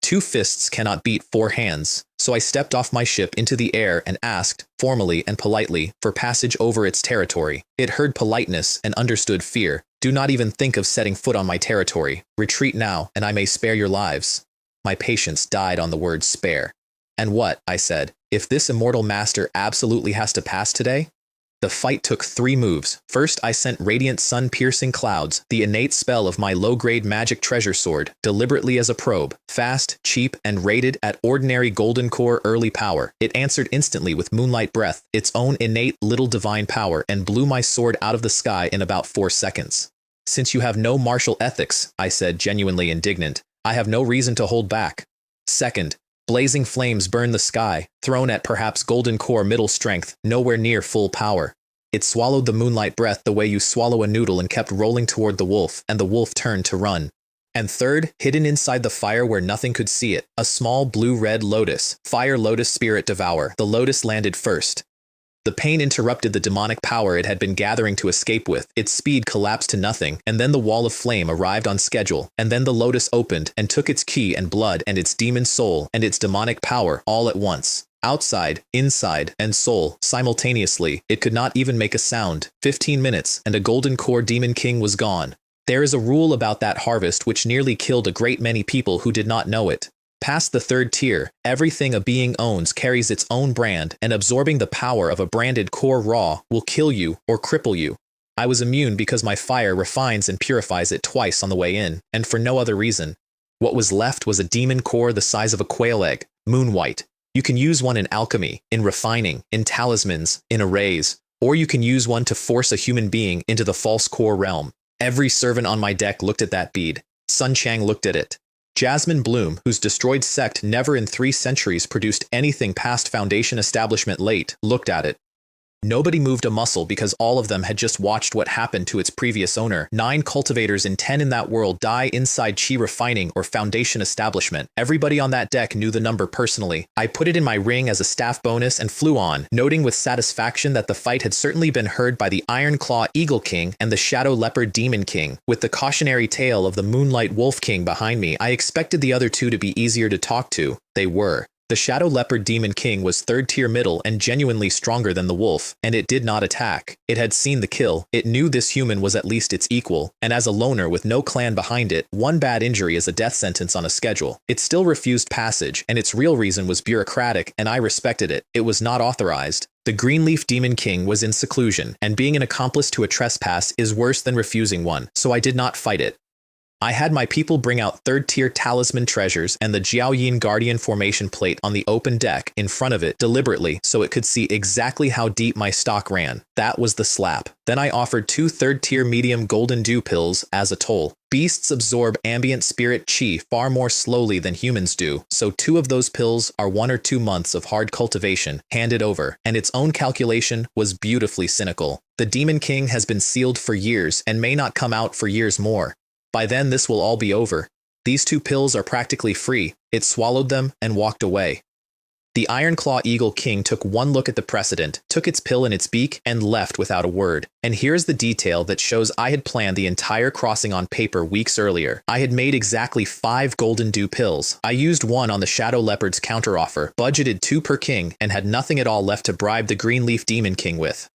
2 fists cannot beat 4 hands, so I stepped off my ship into the air and asked, formally and politely, for passage over its territory. It heard politeness and understood fear. Do not even think of setting foot on my territory. Retreat now, and I may spare your lives. My patience died on the word spare. And what, I said, if this immortal master absolutely has to pass today? The fight took 3 moves. First, I sent radiant sun-piercing clouds, the innate spell of my low-grade magic treasure sword, deliberately as a probe. Fast, cheap, and rated at ordinary Golden Core early power. It answered instantly with Moonlight Breath, its own innate little divine power, and blew my sword out of the sky in about 4 seconds. Since you have no martial ethics, I said, genuinely indignant, I have no reason to hold back. Second, blazing flames burned the sky, thrown at perhaps Golden Core middle strength, nowhere near full power. It swallowed the Moonlight Breath the way you swallow a noodle and kept rolling toward the wolf, and the wolf turned to run. And third, hidden inside the fire where nothing could see it, a small blue-red lotus, Fire Lotus Spirit Devour. The lotus landed first. The pain interrupted the demonic power it had been gathering to escape with. Its speed collapsed to nothing, and then the wall of flame arrived on schedule, and then the lotus opened and took its key and blood and its demon soul and its demonic power all at once. Outside, inside, and soul, simultaneously. It could not even make a sound. 15 minutes, and a Golden Core Demon King was gone. There is a rule about that harvest which nearly killed a great many people who did not know it. Past the 3rd tier, everything a being owns carries its own brand, and absorbing the power of a branded core raw will kill you or cripple you. I was immune because my fire refines and purifies it twice on the way in, and for no other reason. What was left was a demon core the size of a quail egg, moon-white. You can use one in alchemy, in refining, in talismans, in arrays, or you can use one to force a human being into the false core realm. Every servant on my deck looked at that bead. Sun Chang looked at it. Jasmine Bloom, whose destroyed sect never in 3 centuries produced anything past Foundation Establishment late, looked at it. Nobody moved a muscle because all of them had just watched what happened to its previous owner. 9 cultivators in 10 in that world die inside Chi Refining or Foundation Establishment. Everybody on that deck knew the number personally. I put it in my ring as a staff bonus and flew on, noting with satisfaction that the fight had certainly been heard by the Iron Claw Eagle King and the Shadow Leopard Demon King. With the cautionary tale of the Moonlight Wolf King behind me, I expected the other 2 to be easier to talk to. They were. The Shadow Leopard Demon King was 3rd tier middle and genuinely stronger than the wolf, and it did not attack. It had seen the kill. It knew this human was at least its equal, and as a loner with no clan behind it, 1 bad injury is a death sentence on a schedule. It still refused passage, and its real reason was bureaucratic, and I respected it. It was not authorized. The Greenleaf Demon King was in seclusion, and being an accomplice to a trespass is worse than refusing one, so I did not fight it. I had my people bring out third-tier talisman treasures and the Jiaoyin Guardian formation plate on the open deck in front of it deliberately so it could see exactly how deep my stock ran. That was the slap. Then I offered 2 third-tier medium golden dew pills as a toll. Beasts absorb ambient spirit chi far more slowly than humans do, so 2 of those pills are 1 or 2 months of hard cultivation handed over, and its own calculation was beautifully cynical. The Demon King has been sealed for years and may not come out for years more. By then, this will all be over. These 2 pills are practically free. It swallowed them and walked away. The Ironclaw Eagle King took one look at the precedent, took its pill in its beak, and left without a word. And here's the detail that shows I had planned the entire crossing on paper weeks earlier. I had made exactly 5 golden dew pills. I used 1 on the Shadow Leopard's counteroffer, budgeted 2 per king, and had nothing at all left to bribe the Greenleaf Demon King with.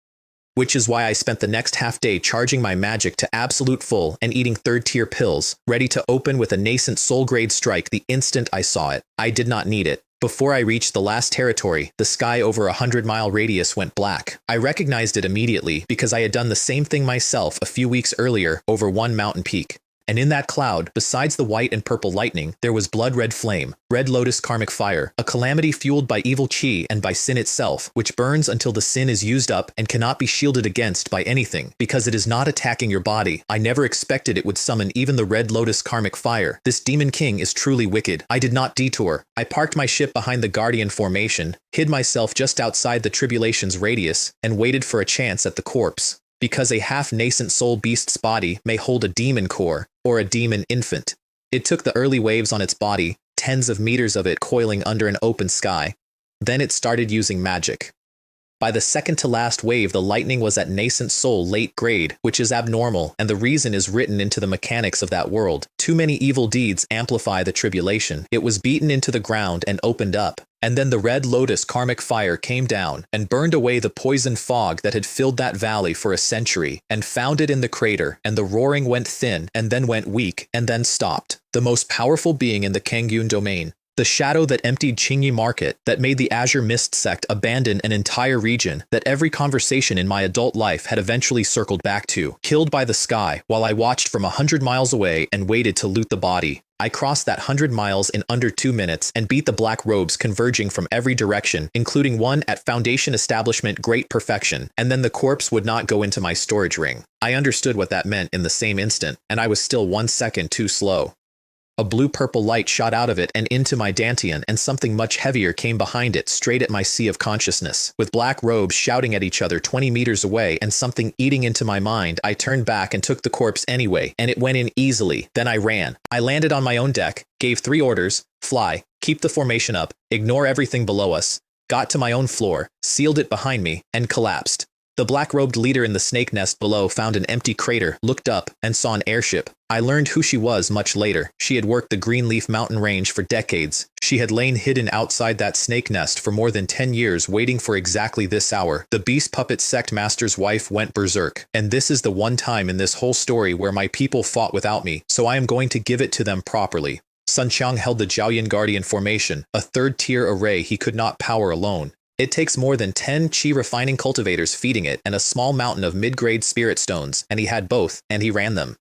Which is why I spent the next half day charging my magic to absolute full and eating third-tier pills, ready to open with a nascent soul-grade strike the instant I saw it. I did not need it. Before I reached the last territory, the sky over a 100-mile radius went black. I recognized it immediately because I had done the same thing myself a few weeks earlier over one mountain peak. And in that cloud, besides the white and purple lightning, there was blood-red flame, red lotus karmic fire, a calamity fueled by evil chi and by sin itself, which burns until the sin is used up and cannot be shielded against by anything, because it is not attacking your body. I never expected it would summon even the red lotus karmic fire. This Demon King is truly wicked. I did not detour. I parked my ship behind the Guardian formation, hid myself just outside the tribulation's radius, and waited for a chance at the corpse. Because a half-nascent soul beast's body may hold a demon core, or a demon infant. It took the early waves on its body, tens of meters of it coiling under an open sky. Then it started using magic. By the second-to-last wave, the lightning was at nascent soul late grade, which is abnormal, and the reason is written into the mechanics of that world. Too many evil deeds amplify the tribulation. It was beaten into the ground and opened up. And then the red lotus karmic fire came down and burned away the poison fog that had filled that valley for a century, and found it in the crater, and the roaring went thin, and then went weak, and then stopped. The most powerful being in the Kangyun domain. The shadow that emptied Qingmu Market, that made the Azure Mist sect abandon an entire region, that every conversation in my adult life had eventually circled back to, killed by the sky, while I watched from 100 miles away and waited to loot the body. I crossed that 100 miles in under 2 minutes and beat the black robes converging from every direction, including one at Foundation Establishment Great Perfection, and then the corpse would not go into my storage ring. I understood what that meant in the same instant, and I was still 1 second too slow. A blue-purple light shot out of it and into my Dantian, and something much heavier came behind it straight at my sea of consciousness. With black robes shouting at each other 20 meters away and something eating into my mind, I turned back and took the corpse anyway, and it went in easily. Then I ran. I landed on my own deck, gave 3 orders: fly, keep the formation up, ignore everything below us, got to my own floor, sealed it behind me, and collapsed. The black-robed leader in the snake nest below found an empty crater, looked up, and saw an airship. I learned who she was much later. She had worked the Greenleaf mountain range for decades. She had lain hidden outside that snake nest for more than 10 years waiting for exactly this hour. The beast puppet sect master's wife went berserk. And this is the one time in this whole story where my people fought without me, so I am going to give it to them properly. Sun Qiang held the Jiaoyin Guardian formation, a third-tier array he could not power alone. It takes more than 10 chi-refining cultivators feeding it and a small mountain of mid-grade spirit stones, and he had both, and he ran them.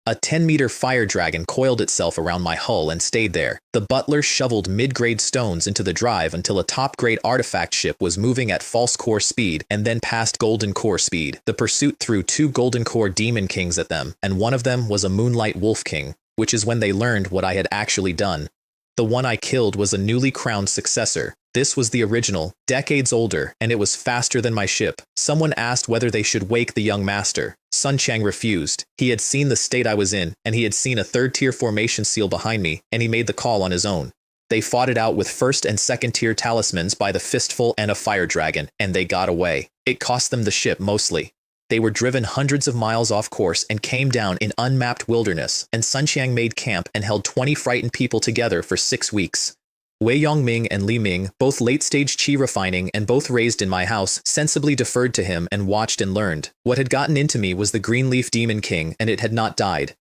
A 10-meter fire dragon coiled itself around my hull and stayed there. The butler shoveled mid-grade stones into the drive until a top-grade artifact ship was moving at false core speed and then past golden core speed. The pursuit threw 2 golden core demon kings at them, and one of them was a moonlight wolf king, which is when they learned what I had actually done. The one I killed was a newly crowned successor. This was the original, decades older, and it was faster than my ship. Someone asked whether they should wake the young master. Sun Qiang refused. He had seen the state I was in, and he had seen a third-tier formation seal behind me, and he made the call on his own. They fought it out with first- and second-tier talismans by the fistful and a fire dragon, and they got away. It cost them the ship mostly. They were driven hundreds of miles off course and came down in unmapped wilderness, and Sun Qiang made camp and held 20 frightened people together for 6 weeks. Wei Yongming and Li Ming, both late-stage chi refining and both raised in my house, sensibly deferred to him and watched and learned. What had gotten into me was the Greenleaf Demon King, and it had not died.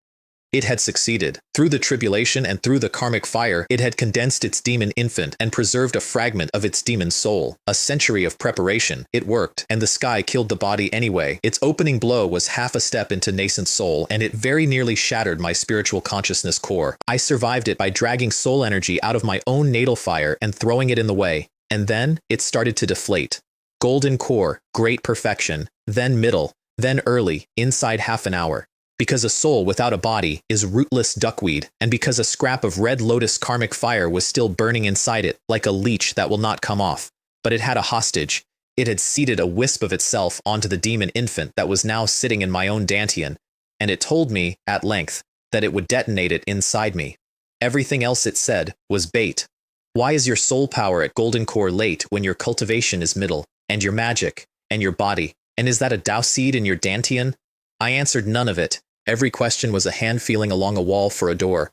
It had succeeded. Through the tribulation and through the karmic fire, it had condensed its demon infant and preserved a fragment of its demon soul. A century of preparation. It worked, and the sky killed the body anyway. Its opening blow was half a step into nascent soul, and it very nearly shattered my spiritual consciousness core. I survived it by dragging soul energy out of my own natal fire and throwing it in the way. And then, it started to deflate. Golden core, great perfection, then middle, then early, inside half an hour. Because a soul without a body is rootless duckweed, and because a scrap of red lotus karmic fire was still burning inside it, like a leech that will not come off. But it had a hostage. It had seeded a wisp of itself onto the demon infant that was now sitting in my own dantian, and it told me, at length, that it would detonate it inside me. Everything else it said was bait. Why is your soul power at Golden Core late when your cultivation is middle, and your magic, and your body, and is that a Dao seed in your dantian? I answered none of it. Every question was a hand feeling along a wall for a door.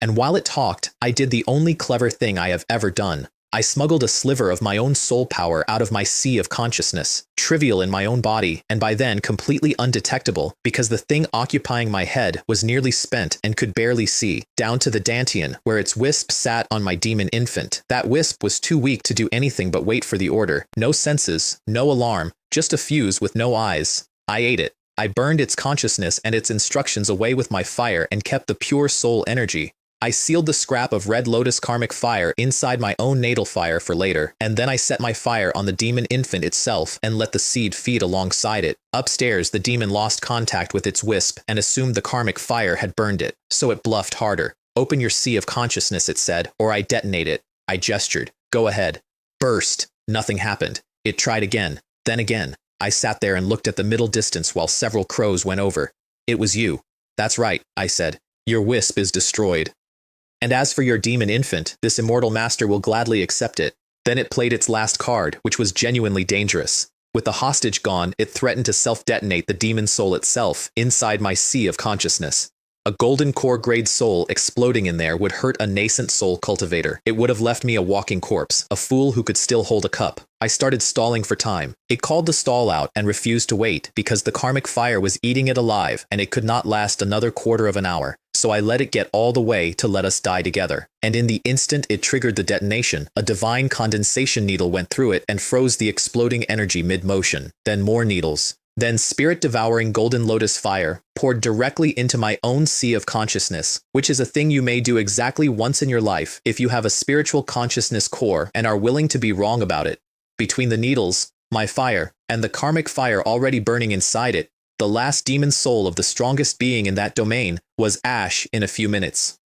And while it talked, I did the only clever thing I have ever done. I smuggled a sliver of my own soul power out of my sea of consciousness, trivial in my own body, and by then completely undetectable, because the thing occupying my head was nearly spent and could barely see, down to the dantian, where its wisp sat on my demon infant. That wisp was too weak to do anything but wait for the order. No senses, no alarm, just a fuse with no eyes. I ate it. I burned its consciousness and its instructions away with my fire and kept the pure soul energy. I sealed the scrap of red lotus karmic fire inside my own natal fire for later, and then I set my fire on the demon infant itself and let the seed feed alongside it. Upstairs, the demon lost contact with its wisp and assumed the karmic fire had burned it, so it bluffed harder. Open your sea of consciousness, it said, or I detonate it. I gestured. Go ahead. Burst. Nothing happened. It tried again. Then again. I sat there and looked at the middle distance while several crows went over. It was you. That's right, I said. Your wisp is destroyed. And as for your demon infant, this immortal master will gladly accept it. Then it played its last card, which was genuinely dangerous. With the hostage gone, it threatened to self-detonate the demon soul itself inside my sea of consciousness. A golden core grade soul exploding in there would hurt a nascent soul cultivator. It would have left me a walking corpse, a fool who could still hold a cup. I started stalling for time. It called the stall out and refused to wait because the karmic fire was eating it alive and it could not last another quarter of an hour. So I let it get all the way to let us die together. And in the instant it triggered the detonation, a divine condensation needle went through it and froze the exploding energy mid-motion. Then more needles. Then spirit-devouring golden lotus fire poured directly into my own sea of consciousness, which is a thing you may do exactly once in your life if you have a spiritual consciousness core and are willing to be wrong about it. Between the needles, my fire, and the karmic fire already burning inside it, the last demon soul of the strongest being in that domain was ash in a few minutes.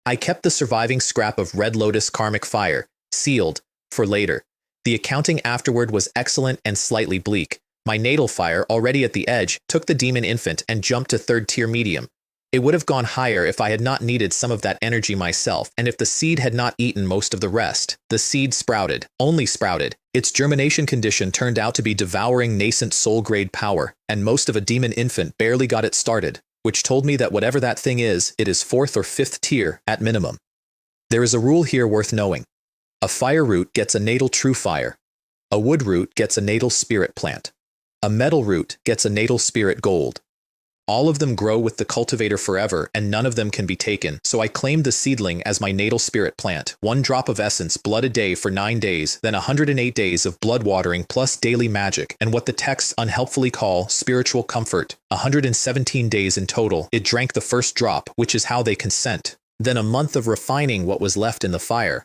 I kept the surviving scrap of red lotus karmic fire, sealed, for later. The accounting afterward was excellent and slightly bleak. My natal fire, already at the edge, took the demon infant and jumped to third-tier medium. It would have gone higher if I had not needed some of that energy myself, and if the seed had not eaten most of the rest. The seed sprouted, only sprouted. Its germination condition turned out to be devouring nascent soul-grade power, and most of a demon infant barely got it started, which told me that whatever that thing is, it is 4th or 5th tier at minimum. There is a rule here worth knowing. A fire root gets a natal true fire. A wood root gets a natal spirit plant. A metal root gets a natal spirit gold. All of them grow with the cultivator forever, and none of them can be taken, so I claimed the seedling as my natal spirit plant. 1 drop of essence, blood a day for 9 days, then 108 days of blood watering plus daily magic, and what the texts unhelpfully call spiritual comfort. 117 days in total. It drank the first drop, which is how they consent. Then a month of refining what was left in the fire.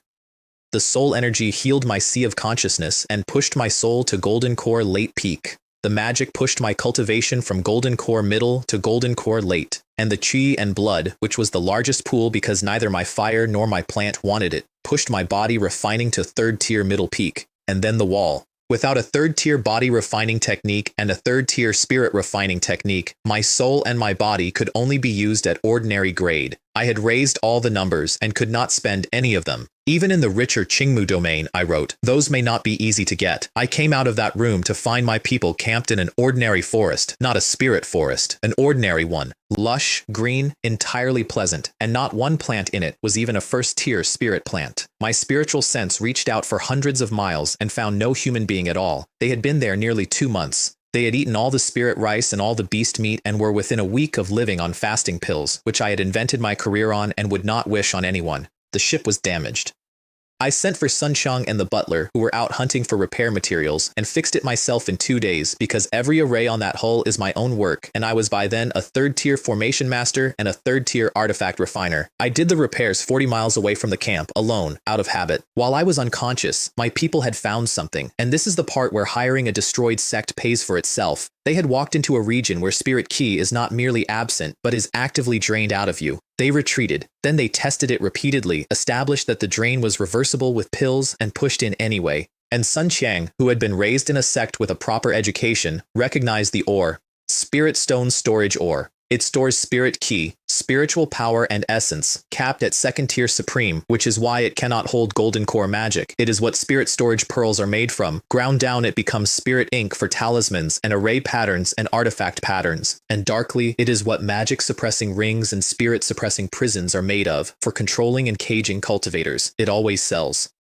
The soul energy healed my sea of consciousness and pushed my soul to Golden Core late peak. The magic pushed my cultivation from Golden Core middle to Golden Core late, and the chi and blood, which was the largest pool because neither my fire nor my plant wanted it, pushed my body refining to 3rd tier middle peak, and then the wall. Without a 3rd tier body refining technique and a 3rd tier spirit refining technique, my soul and my body could only be used at ordinary grade. I had raised all the numbers and could not spend any of them. Even in the richer Qingmu domain, I wrote, those may not be easy to get. I came out of that room to find my people camped in an ordinary forest, not a spirit forest, an ordinary one. Lush, green, entirely pleasant, and not one plant in it was even a 1st-tier spirit plant. My spiritual sense reached out for hundreds of miles and found no human being at all. They had been there nearly 2 months. They had eaten all the spirit rice and all the beast meat and were within a week of living on fasting pills, which I had invented my career on and would not wish on anyone. The ship was damaged. I sent for Sun Chang and the butler, who were out hunting for repair materials, and fixed it myself in 2 days because every array on that hull is my own work, and I was by then a 3rd-tier formation master and a 3rd-tier artifact refiner. I did the repairs 40 miles away from the camp, alone, out of habit. While I was unconscious, my people had found something, and this is the part where hiring a destroyed sect pays for itself. They had walked into a region where spirit ki is not merely absent, but is actively drained out of you. They retreated. Then they tested it repeatedly, established that the drain was reversible with pills, and pushed in anyway. And Sun Qiang, who had been raised in a sect with a proper education, recognized the ore. Spirit Stone Storage Ore. It stores spirit ki, spiritual power and essence, capped at 2nd tier supreme, which is why it cannot hold golden core magic. It is what spirit storage pearls are made from. Ground down, it becomes spirit ink for talismans and array patterns and artifact patterns. And darkly, it is what magic suppressing rings and spirit suppressing prisons are made of, for controlling and caging cultivators. It always sells.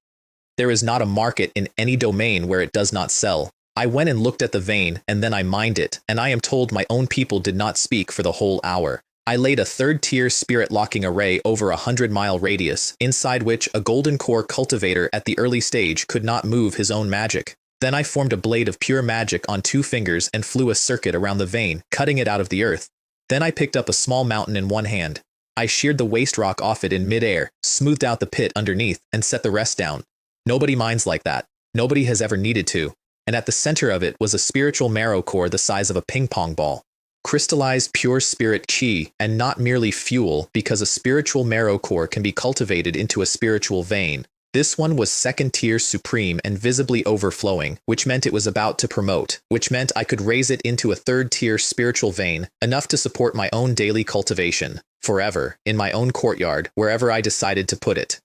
There is not a market in any domain where it does not sell. I went and looked at the vein, and then I mined it, and I am told my own people did not speak for the whole hour. I laid a 3rd-tier spirit-locking array over a 100-mile radius, inside which a golden core cultivator at the early stage could not move his own magic. Then I formed a blade of pure magic on 2 fingers and flew a circuit around the vein, cutting it out of the earth. Then I picked up a small mountain in one hand. I sheared the waste rock off it in mid-air, smoothed out the pit underneath, and set the rest down. Nobody mines like that. Nobody has ever needed to. And at the center of it was a spiritual marrow core the size of a ping-pong ball. Crystallized pure spirit chi, and not merely fuel, because a spiritual marrow core can be cultivated into a spiritual vein. This one was 2nd tier supreme and visibly overflowing, which meant it was about to promote, which meant I could raise it into a 3rd tier spiritual vein, enough to support my own daily cultivation, forever, in my own courtyard, wherever I decided to put it.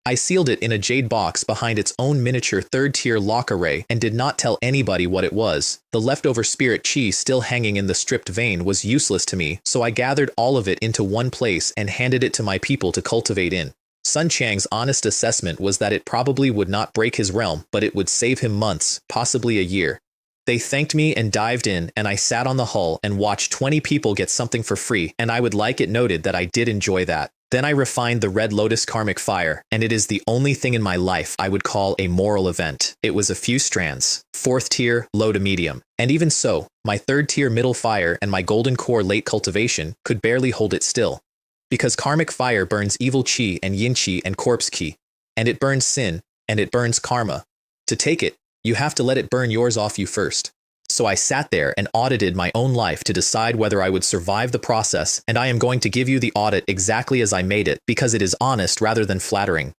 I sealed it in a jade box behind its own miniature 3rd-tier lock array and did not tell anybody what it was. The leftover spirit chi still hanging in the stripped vein was useless to me, so I gathered all of it into one place and handed it to my people to cultivate in. Sun Qiang's honest assessment was that it probably would not break his realm, but it would save him months, possibly a year. They thanked me and dived in, and I sat on the hull and watched 20 people get something for free, and I would like it noted that I did enjoy that. Then I refined the Red Lotus Karmic Fire, and it is the only thing in my life I would call a moral event. It was a few strands, 4th tier, low to medium. And even so, my 3rd tier middle fire and my golden core late cultivation could barely hold it still. Because Karmic Fire burns evil chi and yin chi and corpse ki. And it burns sin, and it burns karma. To take it, you have to let it burn yours off you first. So I sat there and audited my own life to decide whether I would survive the process, and I am going to give you the audit exactly as I made it, because it is honest rather than flattering.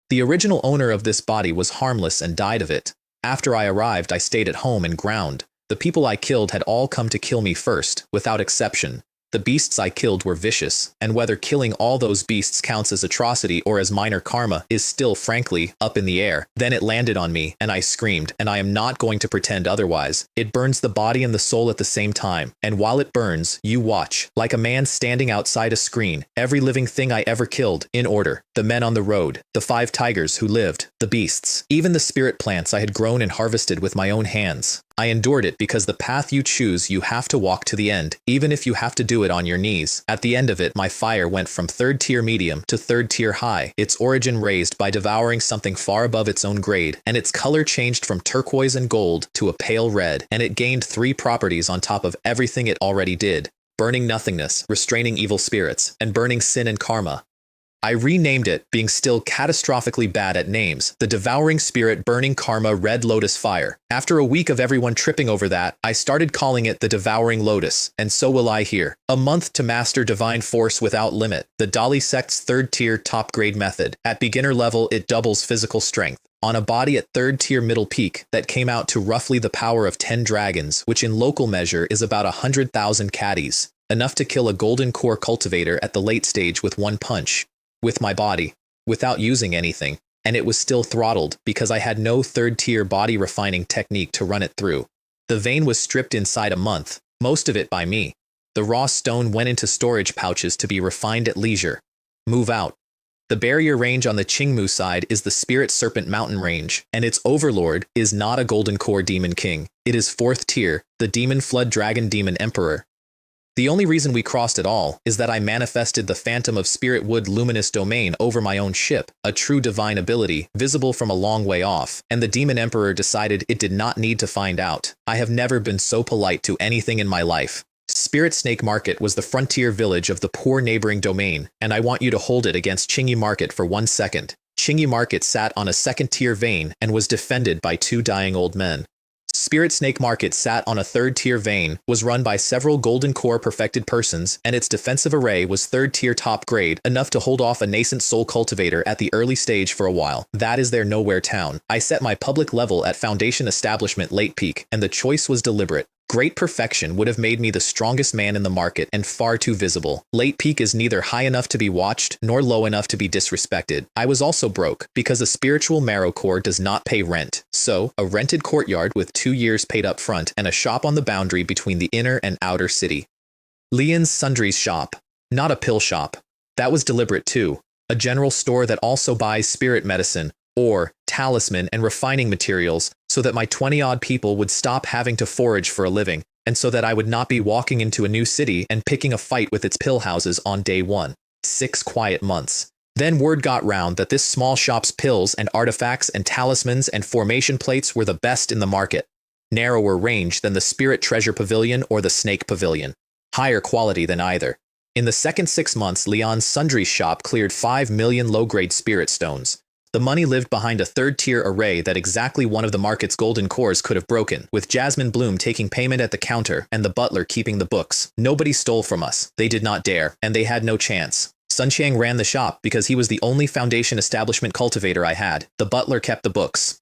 The original owner of this body was harmless and died of it. After I arrived, I stayed at home and ground. The people I killed had all come to kill me first, without exception. The beasts I killed were vicious, and whether killing all those beasts counts as atrocity or as minor karma is still, frankly, up in the air. Then it landed on me, and I screamed, and I am not going to pretend otherwise. It burns the body and the soul at the same time, and while it burns, you watch, like a man standing outside a screen, every living thing I ever killed, in order. The men on the road, the 5 tigers who lived, the beasts, even the spirit plants I had grown and harvested with my own hands. I endured it because the path you choose you have to walk to the end, even if you have to do it on your knees. At the end of it, my fire went from 3rd tier medium to 3rd tier high, its origin raised by devouring something far above its own grade, and its color changed from turquoise and gold to a pale red, and it gained 3 properties on top of everything it already did: burning nothingness, restraining evil spirits, and burning sin and karma. I renamed it, being still catastrophically bad at names, the Devouring Spirit Burning Karma Red Lotus Fire. After a week of everyone tripping over that, I started calling it the Devouring Lotus, and so will I here. A month to master Divine Force without limit, the Dali Sect's 3rd tier top grade method. At beginner level, it doubles physical strength. On a body at 3rd tier middle peak, that came out to roughly the power of 10 dragons, which in local measure is about 100,000 caddies. Enough to kill a golden core cultivator at the late stage with one punch. With my body, without using anything, and it was still throttled because I had no 3rd tier body refining technique to run it through. The vein was stripped inside a month, most of it by me. The raw stone went into storage pouches to be refined at leisure. Move out. The barrier range on the Qingmu side is the Spirit Serpent Mountain Range, and its overlord is not a Golden Core Demon King. It is 4th tier, the Demon Flood Dragon Demon Emperor. The only reason we crossed at all is that I manifested the Phantom of Spirit Wood Luminous Domain over my own ship, a true divine ability, visible from a long way off, and the Demon Emperor decided it did not need to find out. I have never been so polite to anything in my life. Spirit Snake Market was the frontier village of the poor neighboring domain, and I want you to hold it against Qingmu Market for 1 second. Qingmu Market sat on a 2nd-tier vein and was defended by 2 dying old men. Spirit Snake Market sat on a 3rd-tier vein, was run by several Golden Core perfected persons, and its defensive array was 3rd-tier top grade, enough to hold off a nascent soul cultivator at the early stage for a while. That is their nowhere town. I set my public level at Foundation Establishment late peak, and the choice was deliberate. Great perfection would have made me the strongest man in the market and far too visible. Late peak is neither high enough to be watched nor low enough to be disrespected. I was also broke because a spiritual marrow core does not pay rent. So, a rented courtyard with 2 years paid up front and a shop on the boundary between the inner and outer city. Lian's Sundry's shop. Not a pill shop. That was deliberate too. A general store that also buys spirit medicine, ore, talisman, and refining materials, so that my 20-odd people would stop having to forage for a living, and so that I would not be walking into a new city and picking a fight with its pill houses on day 1. 6 quiet months. Then word got round that this small shop's pills and artifacts and talismans and formation plates were the best in the market. Narrower range than the Spirit Treasure Pavilion or the Snake Pavilion. Higher quality than either. In the second 6 months, Leon's Sundry's shop cleared 5 million low-grade spirit stones. The money lived behind a 3rd-tier array that exactly one of the market's golden cores could have broken, with Jasmine Bloom taking payment at the counter and the butler keeping the books. Nobody stole from us. They did not dare, and they had no chance. Sun Qiang ran the shop because he was the only Foundation Establishment cultivator I had. The butler kept the books.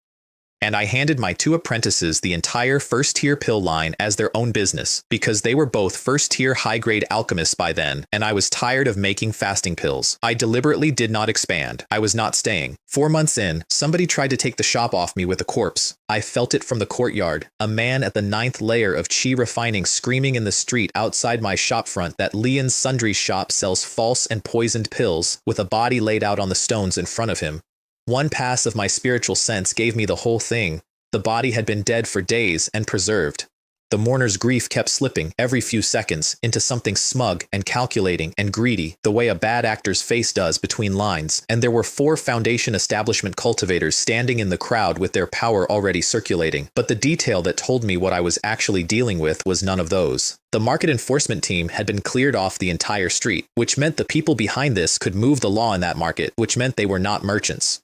And I handed my 2 apprentices the entire 1st-tier pill line as their own business, because they were both 1st-tier high-grade alchemists by then, and I was tired of making fasting pills. I deliberately did not expand. I was not staying. 4 months in, somebody tried to take the shop off me with a corpse. I felt it from the courtyard. A man at the 9th layer of Qi refining screaming in the street outside my shopfront that Lian's Sundry's shop sells false and poisoned pills, with a body laid out on the stones in front of him. One pass of my spiritual sense gave me the whole thing. The body had been dead for days and preserved. The mourner's grief kept slipping every few seconds into something smug and calculating and greedy, the way a bad actor's face does between lines, and there were 4 Foundation Establishment cultivators standing in the crowd with their power already circulating, but the detail that told me what I was actually dealing with was none of those. The market enforcement team had been cleared off the entire street, which meant the people behind this could move the law in that market, which meant they were not merchants.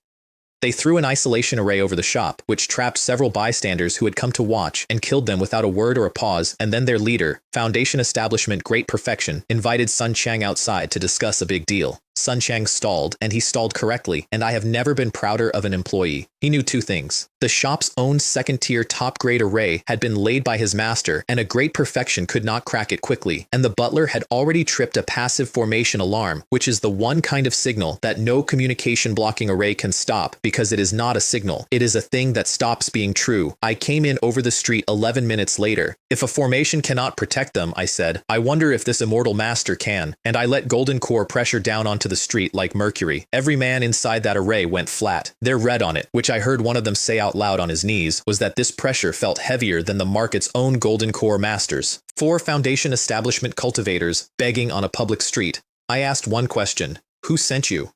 They threw an isolation array over the shop, which trapped several bystanders who had come to watch and killed them without a word or a pause, and then their leader, Foundation Establishment Great Perfection, invited Sun Qiang outside to discuss a big deal. Sun Qiang stalled, and he stalled correctly, and I have never been prouder of an employee. He knew 2 things. The shop's own 2nd-tier top-grade array had been laid by his master, and a Great Perfection could not crack it quickly, and the butler had already tripped a passive formation alarm, which is the one kind of signal that no communication blocking array can stop, because it is not a signal. It is a thing that stops being true. I came in over the street 11 minutes later. If a formation cannot protect them, I said, I wonder if this immortal master can, and I let Golden Core pressure down onto the street like mercury. Every man inside that array went flat. Their read on it, which I heard one of them say out loud on his knees, was that this pressure felt heavier than the market's own Golden Core masters. 4 Foundation Establishment cultivators begging on a public street. I asked one question. Who sent you?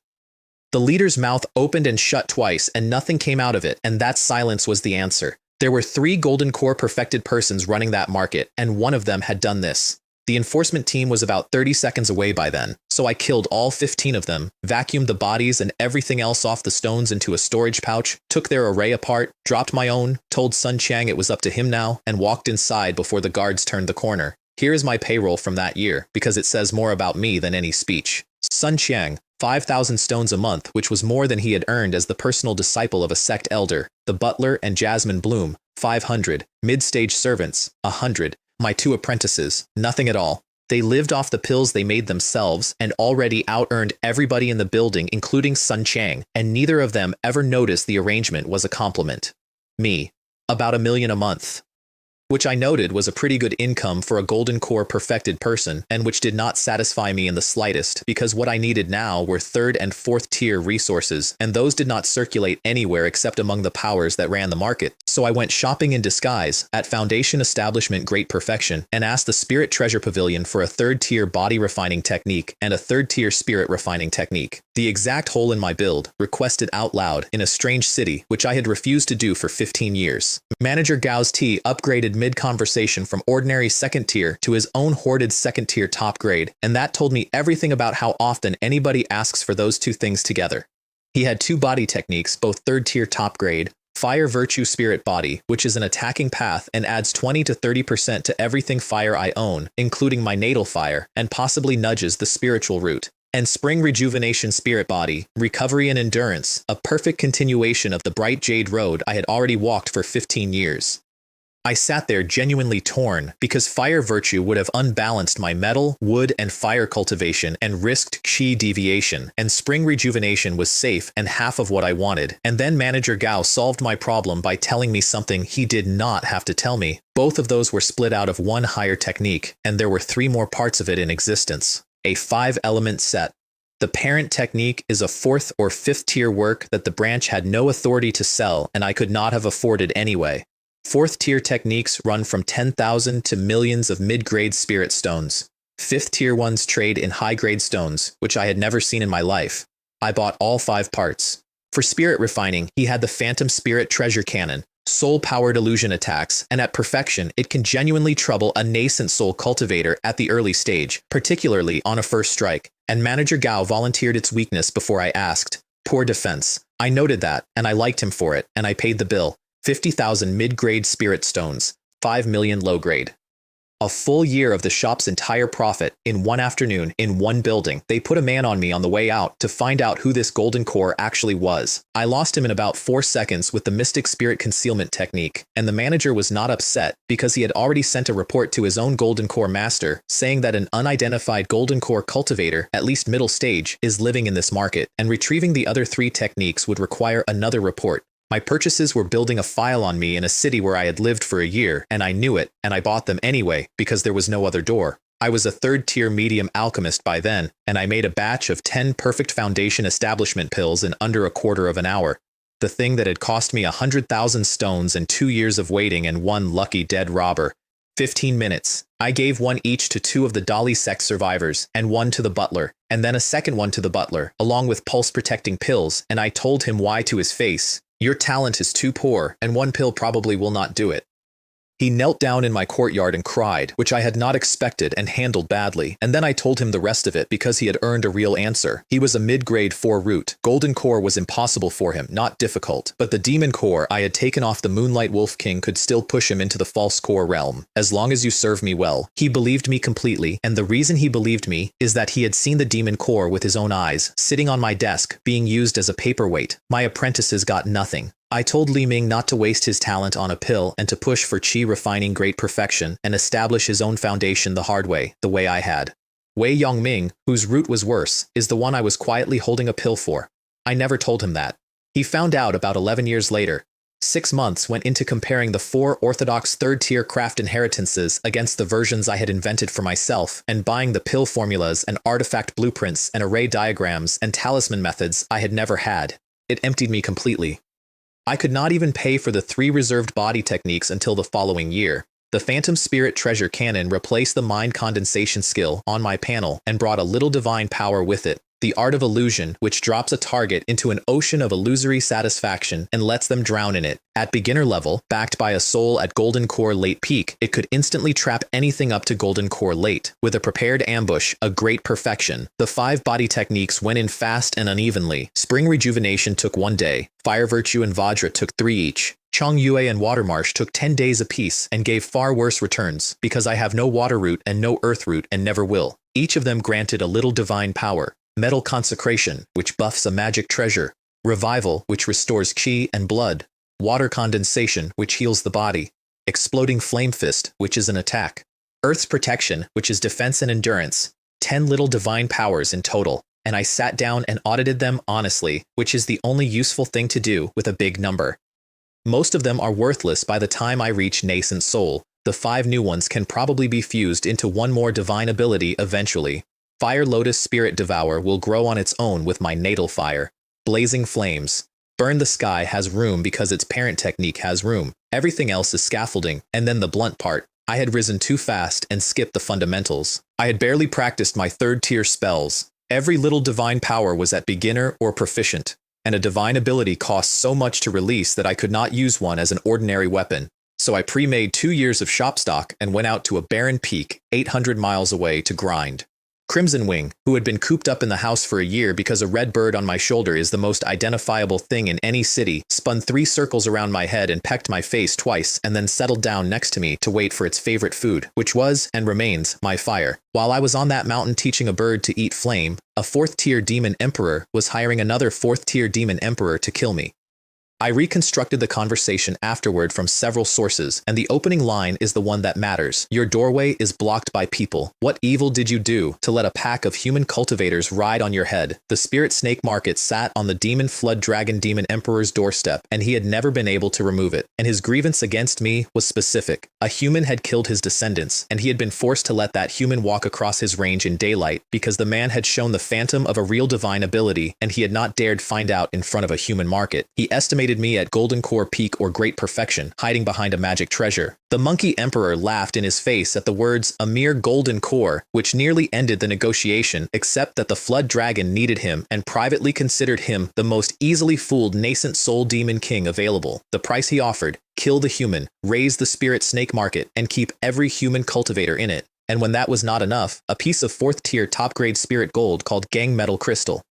The leader's mouth opened and shut twice, and nothing came out of it, and that silence was the answer. There were 3 Golden Core perfected persons running that market, and one of them had done this. The enforcement team was about 30 seconds away by then, so I killed all 15 of them, vacuumed the bodies and everything else off the stones into a storage pouch, took their array apart, dropped my own, told Sun Qiang it was up to him now, and walked inside before the guards turned the corner. Here is my payroll from that year, because it says more about me than any speech. Sun Qiang, 5,000 stones a month, which was more than he had earned as the personal disciple of a sect elder. The butler and Jasmine Bloom, 500. Mid-stage servants, 100. My 2 apprentices, nothing at all. They lived off the pills they made themselves and already out-earned everybody in the building, including Sun Qiang, and neither of them ever noticed the arrangement was a compliment. Me. About $1 million a month. which I noted was a pretty good income for a golden core perfected person, and which did not satisfy me in the slightest, because what I needed now were 3rd and 4th tier resources, and those did not circulate anywhere except among the powers that ran the market. So I went shopping in disguise at Foundation Establishment Great Perfection and asked the Spirit Treasure Pavilion for a 3rd tier body refining technique and a 3rd tier spirit refining technique. The exact hole in my build, requested out loud in a strange city, which I had refused to do for 15 years. Manager Gao's T upgraded mid-conversation from ordinary 2nd tier to his own hoarded 2nd tier top grade, and that told me everything about how often anybody asks for those two things together. He had 2 body techniques, both 3rd tier top grade, Fire Virtue Spirit Body, which is an attacking path and adds 20 to 30% to everything fire I own, including my natal fire, and possibly nudges the spiritual route. And Spring Rejuvenation Spirit Body, Recovery and Endurance, a perfect continuation of the bright jade road I had already walked for 15 years. I sat there genuinely torn, because Fire Virtue would have unbalanced my metal, wood, and fire cultivation and risked chi deviation, and Spring Rejuvenation was safe and half of what I wanted, and then Manager Gao solved my problem by telling me something he did not have to tell me. Both of those were split out of one higher technique, and there were 3 more parts of it in existence. A 5-element set. The parent technique is a 4th or 5th tier work that the branch had no authority to sell, and I could not have afforded anyway. 4th tier techniques run from 10,000 to millions of mid-grade spirit stones. 5th tier ones trade in high-grade stones, which I had never seen in my life. I bought all 5 parts. For spirit refining, he had the Phantom Spirit Treasure Cannon, soul-powered illusion attacks, and at perfection, it can genuinely trouble a nascent soul cultivator at the early stage, particularly on a first strike, and Manager Gao volunteered its weakness before I asked. Poor defense. I noted that, and I liked him for it, and I paid the bill. 50,000 mid-grade spirit stones, 5 million low-grade. A full year of the shop's entire profit in one afternoon in one building. They put a man on me on the way out to find out who this golden core actually was. I lost him in about 4 seconds with the Mystic Spirit Concealment technique, and the manager was not upset because he had already sent a report to his own golden core master saying that an unidentified golden core cultivator, at least middle stage, is living in this market, and retrieving the other 3 techniques would require another report. My purchases were building a file on me in a city where I had lived for a year, and I knew it, and I bought them anyway, because there was no other door. I was a 3rd-tier medium alchemist by then, and I made a batch of 10 perfect foundation establishment pills in under a quarter of an hour. The thing that had cost me 100,000 stones and 2 years of waiting and 1 lucky dead robber. 15 minutes. I gave 1 each to 2 of the Dali sect survivors, and 1 to the butler, and then a second one to the butler, along with pulse-protecting pills, and I told him why to his face. Your talent is too poor, and 1 pill probably will not do it. He knelt down in my courtyard and cried, which I had not expected and handled badly, and then I told him the rest of it because he had earned a real answer. He was a mid-grade 4 root. Golden Core was impossible for him, not difficult, but the Demon Core I had taken off the Moonlight Wolf King could still push him into the False Core realm, as long as you serve me well. He believed me completely, and the reason he believed me is that he had seen the Demon Core with his own eyes, sitting on my desk, being used as a paperweight. My apprentices got nothing. I told Li Ming not to waste his talent on a pill and to push for chi refining great perfection and establish his own foundation the hard way, the way I had. Wei Yongming, whose route was worse, is the one I was quietly holding a pill for. I never told him that. He found out about 11 years later. 6 months went into comparing the 4 orthodox 3rd-tier craft inheritances against the versions I had invented for myself, and buying the pill formulas and artifact blueprints and array diagrams and talisman methods I had never had. It emptied me completely. I could not even pay for the 3 reserved body techniques until the following year. The Phantom Spirit Treasure Cannon replaced the mind condensation skill on my panel and brought a little divine power with it. The Art of Illusion, which drops a target into an ocean of illusory satisfaction and lets them drown in it. At beginner level, backed by a soul at Golden Core late peak, it could instantly trap anything up to Golden Core late. With a prepared ambush, a great perfection. The 5 body techniques went in fast and unevenly. Spring Rejuvenation took 1 day. Fire Virtue and Vajra took 3 each. Chong Yue and Watermarsh took 10 days apiece and gave far worse returns, because I have no water root and no earth root and never will. Each of them granted a little divine power. Metal Consecration, which buffs a magic treasure. Revival, which restores chi and blood. Water Condensation, which heals the body. Exploding Flame Fist, which is an attack. Earth's Protection, which is defense and endurance. 10 little divine powers in total, and I sat down and audited them honestly, which is the only useful thing to do with a big number. Most of them are worthless by the time I reach Nascent Soul. The 5 new ones can probably be fused into one more divine ability eventually. Fire Lotus Spirit Devour will grow on its own with my natal fire. Blazing Flames. Burn the Sky has room because its parent technique has room. Everything else is scaffolding, and then the blunt part. I had risen too fast and skipped the fundamentals. I had barely practiced my 3rd tier spells. Every little divine power was at beginner or proficient, and a divine ability costs so much to release that I could not use one as an ordinary weapon. So I pre-made 2 years of shop stock and went out to a barren peak 800 miles away to grind. Crimson Wing, who had been cooped up in the house for a year because a red bird on my shoulder is the most identifiable thing in any city, spun 3 circles around my head and pecked my face twice and then settled down next to me to wait for its favorite food, which was, and remains, my fire. While I was on that mountain teaching a bird to eat flame, a 4th tier demon emperor was hiring another 4th tier demon emperor to kill me. I reconstructed the conversation afterward from several sources, and the opening line is the one that matters. Your doorway is blocked by people. What evil did you do to let a pack of human cultivators ride on your head? The spirit snake market sat on the demon flood dragon demon emperor's doorstep, and he had never been able to remove it. And his grievance against me was specific. A human had killed his descendants, and he had been forced to let that human walk across his range in daylight because the man had shown the phantom of a real divine ability, and he had not dared find out in front of a human market. He estimated me at Golden Core peak or great perfection, hiding behind a magic treasure. The monkey emperor laughed in his face at the words a mere Golden Core, which nearly ended the negotiation, except that the flood dragon needed him and privately considered him the most easily fooled nascent soul demon king available. The price he offered: kill the human, raise the spirit snake market, and keep every human cultivator in it. And when that was not enough, a piece of 4th tier top grade spirit gold called gang metal crystal.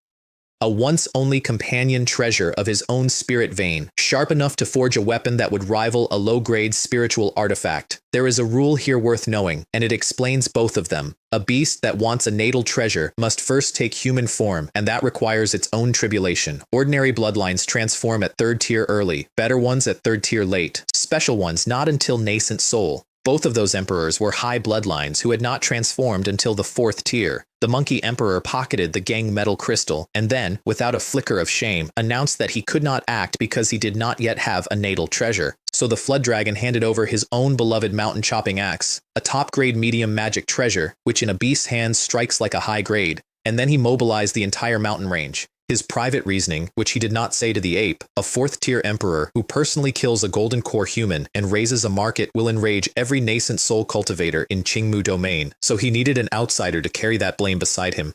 A once-only companion treasure of his own spirit vein, sharp enough to forge a weapon that would rival a low-grade spiritual artifact. There is a rule here worth knowing, and it explains both of them. A beast that wants a natal treasure must first take human form, and that requires its own tribulation. Ordinary bloodlines transform at 3rd tier early, better ones at 3rd tier late, special ones not until nascent soul. Both of those emperors were high bloodlines who had not transformed until the 4th tier. The monkey emperor pocketed the gang metal crystal, and then, without a flicker of shame, announced that he could not act because he did not yet have a natal treasure. So the flood dragon handed over his own beloved mountain chopping axe, a top-grade medium magic treasure, which in a beast's hands strikes like a high grade, and then he mobilized the entire mountain range. His private reasoning, which he did not say to the ape, a 4th tier emperor who personally kills a Golden Core human and raises a market will enrage every nascent soul cultivator in Qingmu domain, so he needed an outsider to carry that blame beside him.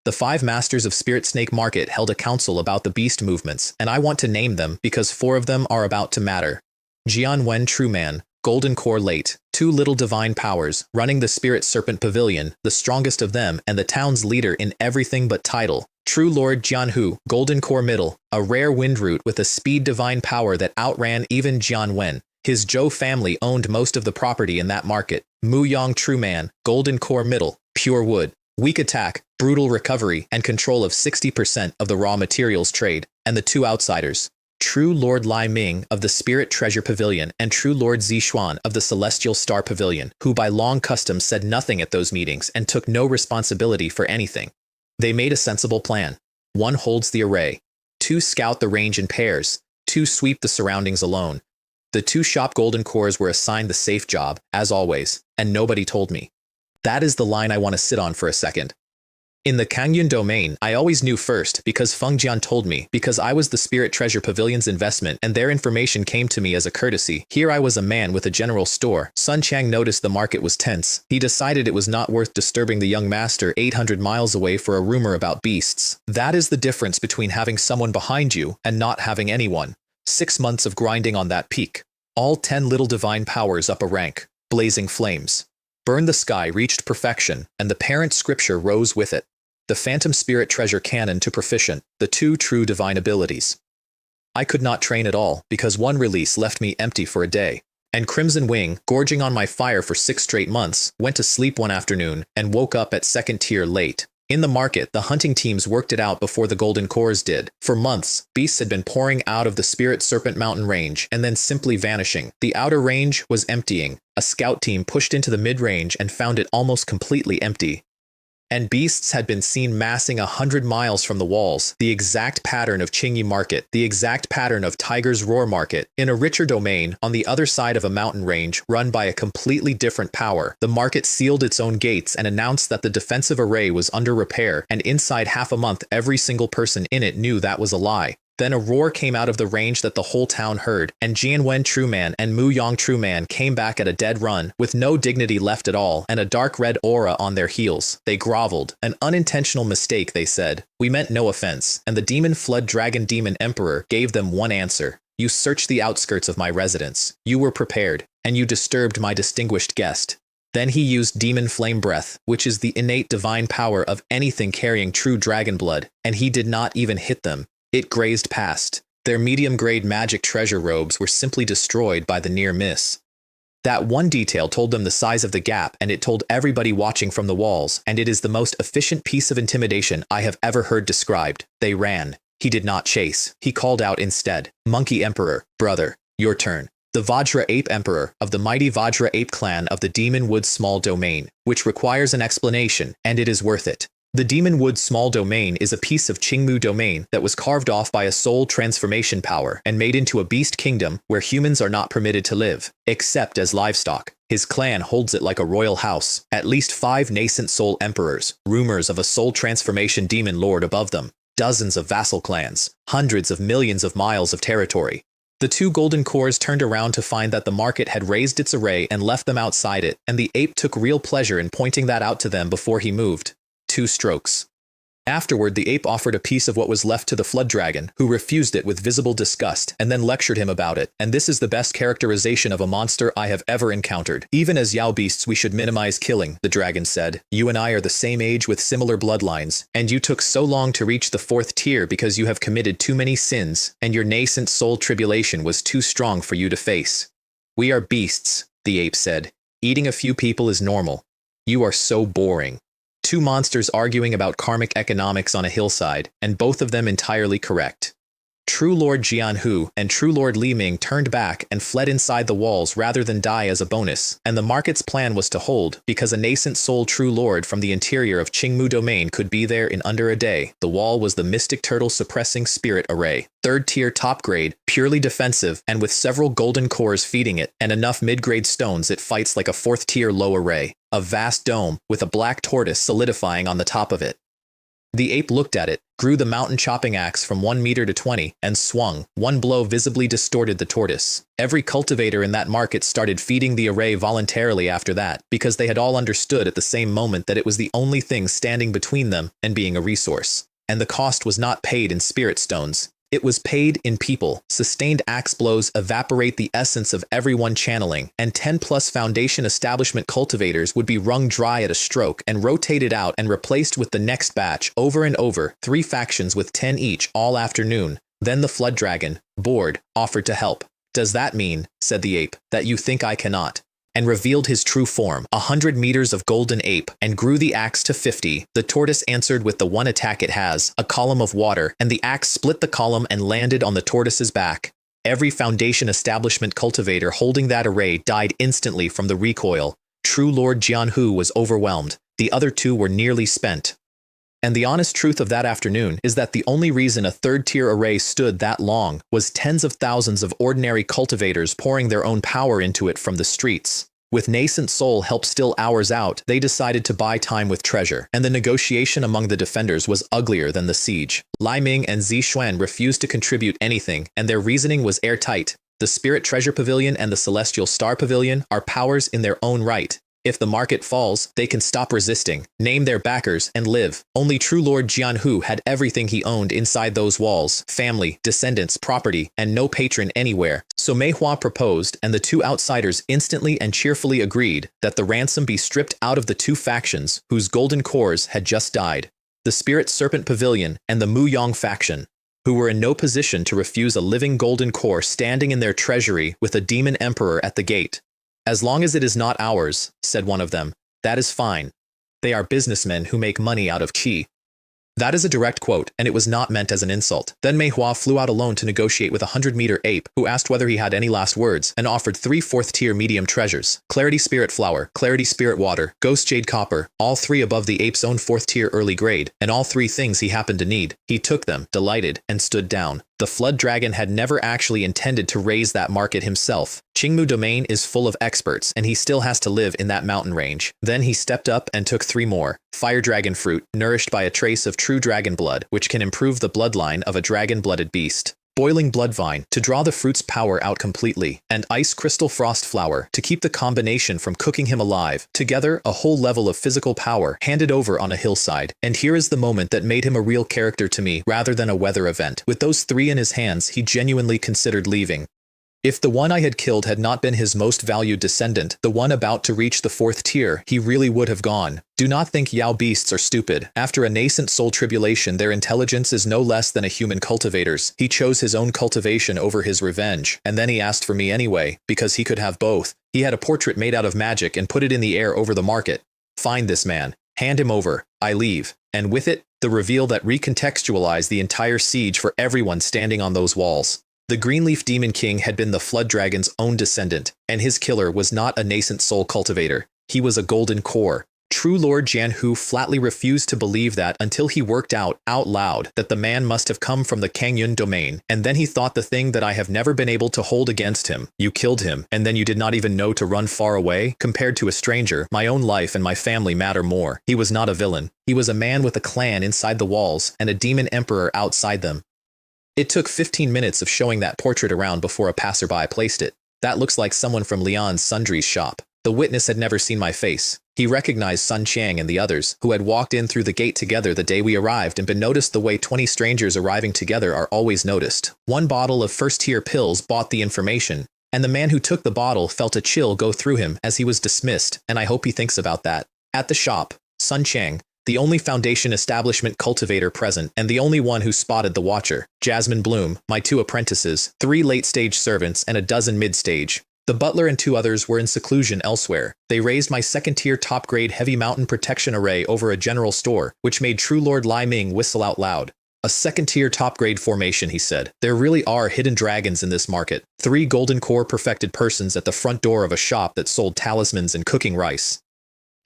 The 5 masters of Spirit Snake Market held a council about the beast movements, and I want to name them because 4 of them are about to matter. Jianwen True Man, Golden Core Late, 2 little divine powers, running the Spirit Serpent Pavilion, the strongest of them and the town's leader in everything but title. True Lord Jianhu, Golden Core Middle, a rare wind root with a speed divine power that outran even Jianwen. His Zhou family owned most of the property in that market. Mu Yang True Man, Golden Core Middle, pure wood. Weak attack, brutal recovery, and control of 60% of the raw materials trade. And the 2 outsiders. True Lord Lai Ming of the Spirit Treasure Pavilion and True Lord Zixuan of the Celestial Star Pavilion, who by long custom said nothing at those meetings and took no responsibility for anything. They made a sensible plan. 1 holds the array. 2 scout the range in pairs. 2 sweep the surroundings alone. The 2 shop Golden Cores were assigned the safe job, as always, and nobody told me. That is the line I want to sit on for a second. In the Kangyun domain, I always knew first because Feng Jian told me, because I was the Spirit Treasure Pavilion's investment and their information came to me as a courtesy. Here I was a man with a general store. Sun Chang noticed the market was tense. He decided it was not worth disturbing the young master 800 miles away for a rumor about beasts. That is the difference between having someone behind you and not having anyone. 6 months of grinding on that peak. All 10 little divine powers up a rank. Blazing flames. Burn the Sky reached perfection, and the parent scripture rose with it. The Phantom Spirit Treasure Canon to Proficient, the 2 true divine abilities. I could not train at all, because 1 release left me empty for a day. And Crimson Wing, gorging on my fire for 6 straight months, went to sleep one afternoon and woke up at 2nd tier late. In the market, the hunting teams worked it out before the Golden Cores did. For months, beasts had been pouring out of the Spirit Serpent Mountain range and then simply vanishing. The outer range was emptying. A scout team pushed into the mid-range and found it almost completely empty. and beasts had been seen massing 100 miles from the walls, the exact pattern of Qingmu Market, the exact pattern of Tiger's Roar Market. In a richer domain, on the other side of a mountain range, run by a completely different power, the market sealed its own gates and announced that the defensive array was under repair, and inside half a month every single person in it knew that was a lie. Then a roar came out of the range that the whole town heard, and Jianwen Trueman and Mu Yang Trueman came back at a dead run, with no dignity left at all, and a dark red aura on their heels. They groveled. An unintentional mistake, they said. We meant no offense, and the demon flood dragon demon emperor gave them one answer. You searched the outskirts of my residence. You were prepared, and you disturbed my distinguished guest. Then he used demon flame breath, which is the innate divine power of anything carrying true dragon blood, and he did not even hit them. It grazed past. Their medium-grade magic treasure robes were simply destroyed by the near miss. That one detail told them the size of the gap, and it told everybody watching from the walls, and it is the most efficient piece of intimidation I have ever heard described. They ran. He did not chase. He called out instead, Monkey Emperor, brother, your turn. The Vajra Ape Emperor of the mighty Vajra Ape clan of the Demon Wood Small Domain, which requires an explanation, and it is worth it. The Demon Wood Small Domain is a piece of Qingmu domain that was carved off by a soul transformation power and made into a beast kingdom where humans are not permitted to live, except as livestock. His clan holds it like a royal house, at least 5 nascent soul emperors, rumors of a soul transformation demon lord above them, dozens of vassal clans, hundreds of millions of miles of territory. The 2 golden cores turned around to find that the market had raised its array and left them outside it, and the ape took real pleasure in pointing that out to them before he moved. 2 strokes. Afterward, the ape offered a piece of what was left to the flood dragon, who refused it with visible disgust, and then lectured him about it. And this is the best characterization of a monster I have ever encountered. Even as Yao beasts we should minimize killing, the dragon said. You and I are the same age with similar bloodlines, and you took so long to reach the 4th tier because you have committed too many sins, and your nascent soul tribulation was too strong for you to face. We are beasts, the ape said. Eating a few people is normal. You are so boring. 2 monsters arguing about karmic economics on a hillside, and both of them entirely correct. True Lord Jianhu and True Lord Li Ming turned back and fled inside the walls rather than die as a bonus, and the market's plan was to hold, because a nascent soul True Lord from the interior of Qingmu Domain could be there in under a day. The wall was the Mystic Turtle Suppressing Spirit Array, 3rd tier top grade, purely defensive, and with several golden cores feeding it, and enough mid-grade stones it fights like a 4th tier low array. A vast dome, with a black tortoise solidifying on the top of it. The ape looked at it, grew the mountain chopping axe from 1 meter to 20, and swung. One blow visibly distorted the tortoise. Every cultivator in that market started feeding the array voluntarily after that, because they had all understood at the same moment that it was the only thing standing between them and being a resource. And the cost was not paid in spirit stones. It was paid in people. Sustained axe blows evaporate the essence of everyone channeling, and 10+ foundation establishment cultivators would be wrung dry at a stroke and rotated out and replaced with the next batch over and over, 3 factions with 10 each all afternoon. Then the flood dragon, bored, offered to help. Does that mean, said the ape, that you think I cannot? And revealed his true form, 100 meters of golden ape, and grew the axe to 50. The tortoise answered with the one attack it has, a column of water, and the axe split the column and landed on the tortoise's back. Every foundation establishment cultivator holding that array died instantly from the recoil. True Lord Jianhu was overwhelmed. The other 2 were nearly spent. And the honest truth of that afternoon is that the only reason a 3rd tier array stood that long was tens of thousands of ordinary cultivators pouring their own power into it from the streets. With nascent soul help still hours out, they decided to buy time with treasure, and the negotiation among the defenders was uglier than the siege. Li Ming and Zi Xuan refused to contribute anything, and their reasoning was airtight. The Spirit Treasure Pavilion and the Celestial Star Pavilion are powers in their own right. If the market falls, they can stop resisting, name their backers, and live. Only True Lord Jianhu had everything he owned inside those walls, family, descendants, property, and no patron anywhere. So Manhua proposed, and the 2 outsiders instantly and cheerfully agreed that the ransom be stripped out of the 2 factions whose golden cores had just died. The Spirit Serpent Pavilion and the Mu Yang faction, who were in no position to refuse a living golden core standing in their treasury with a demon emperor at the gate. As long as it is not ours, said one of them, that is fine. They are businessmen who make money out of qi. That is a direct quote, and it was not meant as an insult. Then Manhwa flew out alone to negotiate with a 100-meter ape, who asked whether he had any last words, and offered 3 4th-tier medium treasures: Clarity Spirit Flower, Clarity Spirit Water, Ghost Jade Copper, all 3 above the ape's own 4th-tier early grade, and all 3 things he happened to need. He took them, delighted, and stood down. The Flood Dragon had never actually intended to raise that market himself. Qingmu Domain is full of experts, and he still has to live in that mountain range. Then he stepped up and took 3 more. Fire Dragon Fruit, nourished by a trace of true dragon blood, which can improve the bloodline of a dragon-blooded beast. Boiling Blood Vine, to draw the fruit's power out completely, and Ice Crystal Frost Flower, to keep the combination from cooking him alive. Together, a whole level of physical power handed over on a hillside. And here is the moment that made him a real character to me rather than a weather event. With those 3 in his hands, he genuinely considered leaving. If the one I had killed had not been his most valued descendant, the one about to reach the 4th tier, he really would have gone. Do not think Yao beasts are stupid. After a nascent soul tribulation, their intelligence is no less than a human cultivator's. He chose his own cultivation over his revenge, and then he asked for me anyway, because he could have both. He had a portrait made out of magic and put it in the air over the market. Find this man. Hand him over. I leave. And with it, the reveal that recontextualized the entire siege for everyone standing on those walls. The Greenleaf Demon King had been the Flood Dragon's own descendant, and his killer was not a nascent soul cultivator. He was a golden core. True Lord Jianhu flatly refused to believe that until he worked out loud that the man must have come from the Kangyun domain, and then he thought the thing that I have never been able to hold against him. You killed him, and then you did not even know to run far away? Compared to a stranger, my own life and my family matter more. He was not a villain. He was a man with a clan inside the walls and a demon emperor outside them. It took 15 minutes of showing that portrait around before a passerby placed it. That looks like someone from Leon's Sundry's shop. The witness had never seen my face. He recognized Sun Chiang and the others, who had walked in through the gate together the day we arrived and been noticed the way 20 strangers arriving together are always noticed. 1 bottle of first-tier pills bought the information, and the man who took the bottle felt a chill go through him as he was dismissed, and I hope he thinks about that. At the shop, Sun Chiang, the only Foundation establishment cultivator present, and the only one who spotted the Watcher. Jasmine Bloom, my 2 apprentices, 3 late-stage servants, and a dozen mid-stage. The butler and 2 others were in seclusion elsewhere. They raised my 2nd-tier top-grade heavy mountain protection array over a general store, which made True Lord Lai Ming whistle out loud. A 2nd-tier top-grade formation, he said. There really are hidden dragons in this market. 3 golden core perfected persons at the front door of a shop that sold talismans and cooking rice.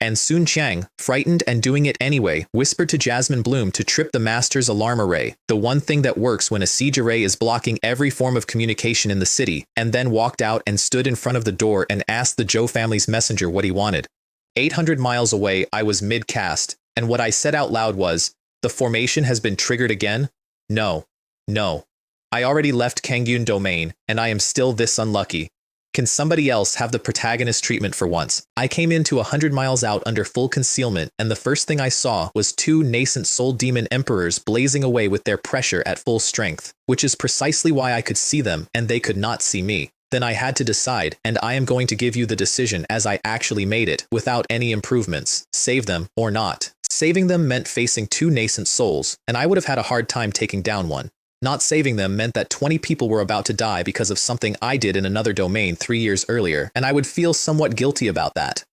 And Sun Chiang, frightened and doing it anyway, whispered to Jasmine Bloom to trip the master's alarm array, the one thing that works when a siege array is blocking every form of communication in the city, and then walked out and stood in front of the door and asked the Zhou family's messenger what he wanted. 800 miles away, I was mid-cast, and what I said out loud was, "The formation has been triggered again? No. No. I already left Kangyun Domain, and I am still this unlucky. Can somebody else have the protagonist treatment for once?" I came into 100 miles out under full concealment, and the first thing I saw was 2 nascent soul demon emperors blazing away with their pressure at full strength, which is precisely why I could see them and they could not see me. Then I had to decide, and I am going to give you the decision as I actually made it, without any improvements. Save them or not. Saving them meant facing 2 nascent souls, and I would have had a hard time taking down one. Not saving them meant that 20 people were about to die because of something I did in another domain 3 years earlier, and I would feel somewhat guilty about that.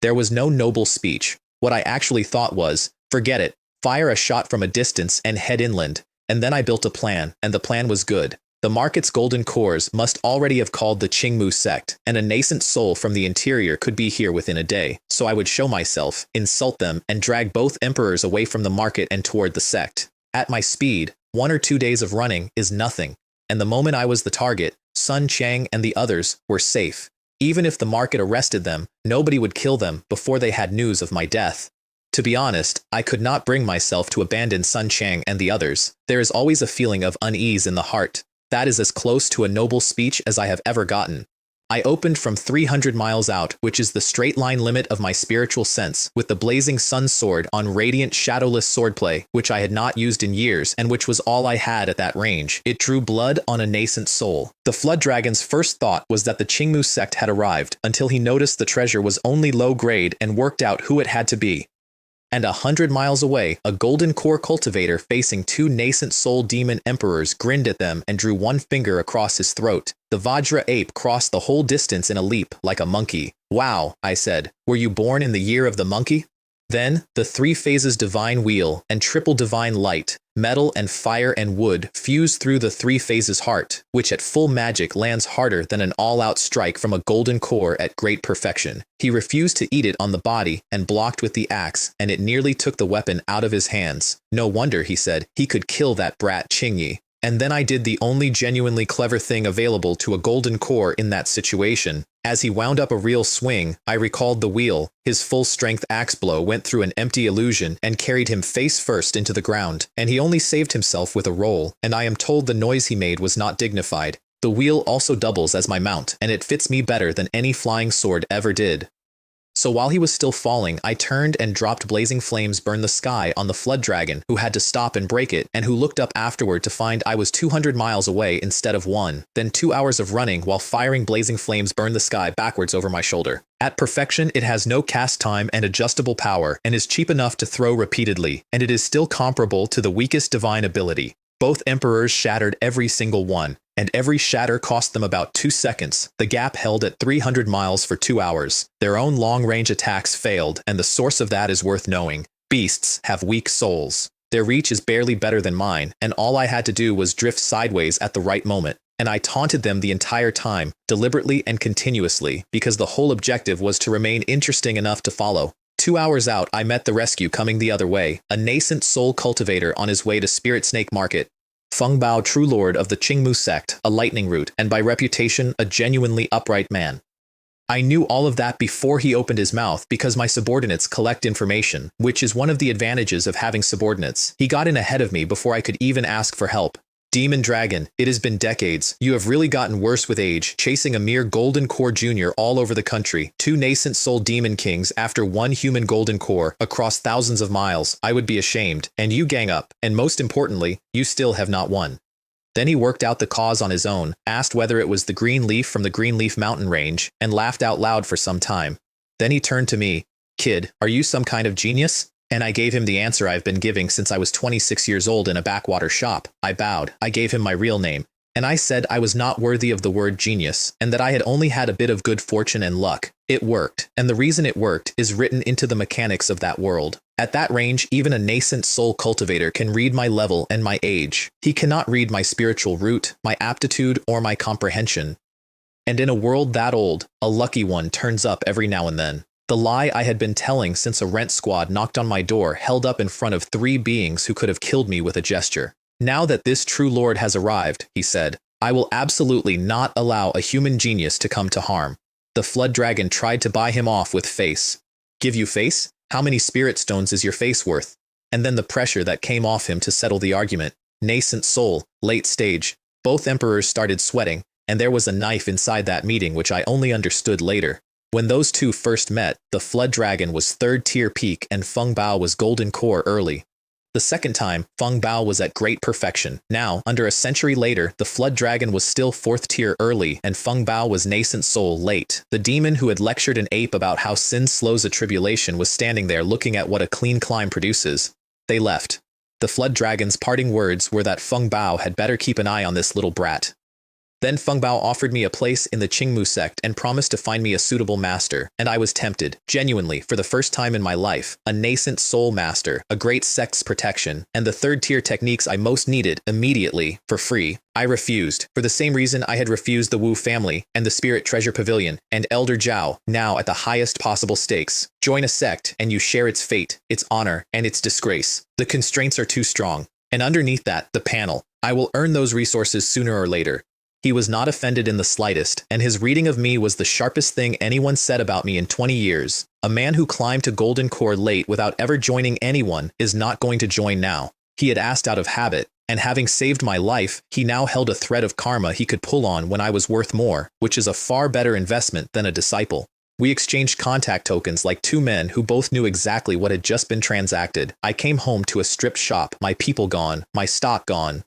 There was no noble speech. What I actually thought was, forget it, fire a shot from a distance and head inland. And then I built a plan, and the plan was good. The market's golden cores must already have called the Qingmu sect, and a nascent soul from the interior could be here within a day. So I would show myself, insult them, and drag both emperors away from the market and toward the sect. At my speed, 1 or 2 days of running is nothing, and the moment I was the target, Sun Chiang and the others were safe. Even if the market arrested them, nobody would kill them before they had news of my death. To be honest, I could not bring myself to abandon Sun Chiang and the others. There is always a feeling of unease in the heart. That is as close to a noble speech as I have ever gotten. I opened from 300 miles out, which is the straight line limit of my spiritual sense, with the blazing sun sword on radiant shadowless swordplay, which I had not used in years and which was all I had at that range. It drew blood on a nascent soul. The Flood Dragon's first thought was that the Qingmu sect had arrived, until he noticed the treasure was only low grade and worked out who it had to be. And 100 miles away, a golden core cultivator facing 2 nascent soul demon emperors grinned at them and drew 1 finger across his throat. The Vajra ape crossed the whole distance in a leap, like a monkey. "Wow," I said. "Were you born in the year of the monkey?" Then, the three phases divine wheel and triple divine light, metal and fire and wood fuse through the three phases heart, which at full magic lands harder than an all-out strike from a golden core at great perfection. He refused to eat it on the body and blocked with the axe, and it nearly took the weapon out of his hands. No wonder, he said, he could kill that brat Qingyi. And then I did the only genuinely clever thing available to a golden core in that situation. As he wound up a real swing, I recalled the wheel. His full-strength axe blow went through an empty illusion and carried him face first into the ground, and he only saved himself with a roll, and I am told the noise he made was not dignified. The wheel also doubles as my mount, and it fits me better than any flying sword ever did. So while he was still falling, I turned and dropped blazing flames burn the sky on the flood dragon, who had to stop and break it, and who looked up afterward to find I was 200 miles away instead of 1. Then 2 hours of running while firing blazing flames burned the sky backwards over my shoulder. At perfection, it has no cast time and adjustable power, and is cheap enough to throw repeatedly, and it is still comparable to the weakest divine ability. Both emperors shattered every single one, and every shatter cost them about 2 seconds. The gap held at 300 miles for 2 hours. Their own long-range attacks failed, and the source of that is worth knowing. Beasts have weak souls. Their reach is barely better than mine, and all I had to do was drift sideways at the right moment. And I taunted them the entire time, deliberately and continuously, because the whole objective was to remain interesting enough to follow. 2 hours out, I met the rescue coming the other way, a nascent soul cultivator on his way to Spirit Snake Market. Feng Bao, true lord of the Qingmu sect, a lightning root, and by reputation, a genuinely upright man. I knew all of that before he opened his mouth because my subordinates collect information, which is one of the advantages of having subordinates. He got in ahead of me before I could even ask for help. Demon Dragon, it has been decades. You have really gotten worse with age, chasing a mere Golden Core Junior all over the country. 2 nascent soul demon kings after 1 human Golden Core across thousands of miles. I would be ashamed. And you gang up. And most importantly, you still have not won. Then he worked out the cause on his own, asked whether it was the green leaf from the Greenleaf mountain range, and laughed out loud for some time. Then he turned to me. Kid, are you some kind of genius? And I gave him the answer I've been giving since I was 26 years old in a backwater shop. I bowed. I gave him my real name. And I said I was not worthy of the word genius, and that I had only had a bit of good fortune and luck. It worked. And the reason it worked is written into the mechanics of that world. At that range, even a nascent soul cultivator can read my level and my age. He cannot read my spiritual root, my aptitude, or my comprehension. And in a world that old, a lucky one turns up every now and then. The lie I had been telling since a rent squad knocked on my door held up in front of 3 beings who could have killed me with a gesture. Now that this true lord has arrived, he said, I will absolutely not allow a human genius to come to harm. The flood dragon tried to buy him off with face. Give you face? How many spirit stones is your face worth? And then the pressure that came off him to settle the argument. Nascent soul, late stage. Both emperors started sweating, and there was a knife inside that meeting which I only understood later. When those two first met, the Flood Dragon was 3rd tier peak and Feng Bao was Golden Core early. The second time, Feng Bao was at great perfection. Now, under a century later, the Flood Dragon was still 4th tier early and Feng Bao was Nascent Soul late. The demon who had lectured an ape about how sin slows a tribulation was standing there looking at what a clean climb produces. They left. The Flood Dragon's parting words were that Feng Bao had better keep an eye on this little brat. Then Feng Bao offered me a place in the Qingmu sect and promised to find me a suitable master, and I was tempted, genuinely, for the first time in my life, a nascent soul master, a great sect's protection, and the 3rd tier techniques I most needed, immediately, for free. I refused, for the same reason I had refused the Wu family, and the Spirit Treasure Pavilion, and Elder Zhao, now at the highest possible stakes. Join a sect, and you share its fate, its honor, and its disgrace. The constraints are too strong. And underneath that, the panel. I will earn those resources sooner or later. He was not offended in the slightest, and his reading of me was the sharpest thing anyone said about me in 20 years. A man who climbed to Golden Core late without ever joining anyone is not going to join now. He had asked out of habit, and having saved my life, he now held a thread of karma he could pull on when I was worth more, which is a far better investment than a disciple. We exchanged contact tokens like 2 men who both knew exactly what had just been transacted. I came home to a stripped shop, my people gone, my stock gone,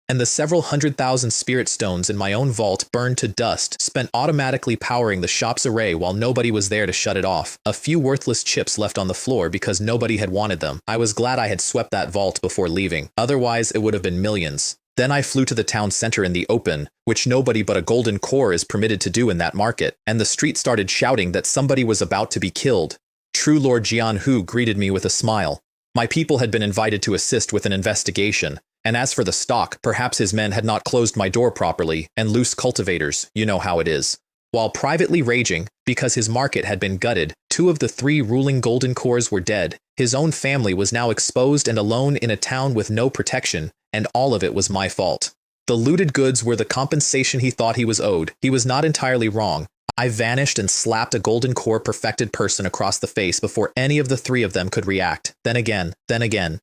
and the several 100,000 spirit stones in my own vault burned to dust, spent automatically powering the shop's array while nobody was there to shut it off. A few worthless chips left on the floor because nobody had wanted them. I was glad I had swept that vault before leaving. Otherwise, it would have been millions. Then I flew to the town center in the open, which nobody but a Golden Core is permitted to do in that market, and the street started shouting that somebody was about to be killed. True Lord Jianhu greeted me with a smile. My people had been invited to assist with an investigation, and as for the stock, perhaps his men had not closed my door properly, and loose cultivators, you know how it is. While privately raging, because his market had been gutted, 2 of the 3 ruling golden cores were dead, his own family was now exposed and alone in a town with no protection, and all of it was my fault. The looted goods were the compensation he thought he was owed. He was not entirely wrong. I vanished and slapped a golden core perfected person across the face before any of the 3 of them could react. Then again.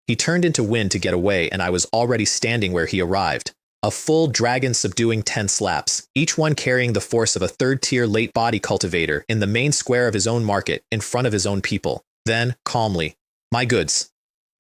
He turned into wind to get away, and I was already standing where he arrived. A full dragon subduing 10 slaps, each one carrying the force of a 3rd-tier late-body cultivator in the main square of his own market, in front of his own people. Then, calmly, "My goods.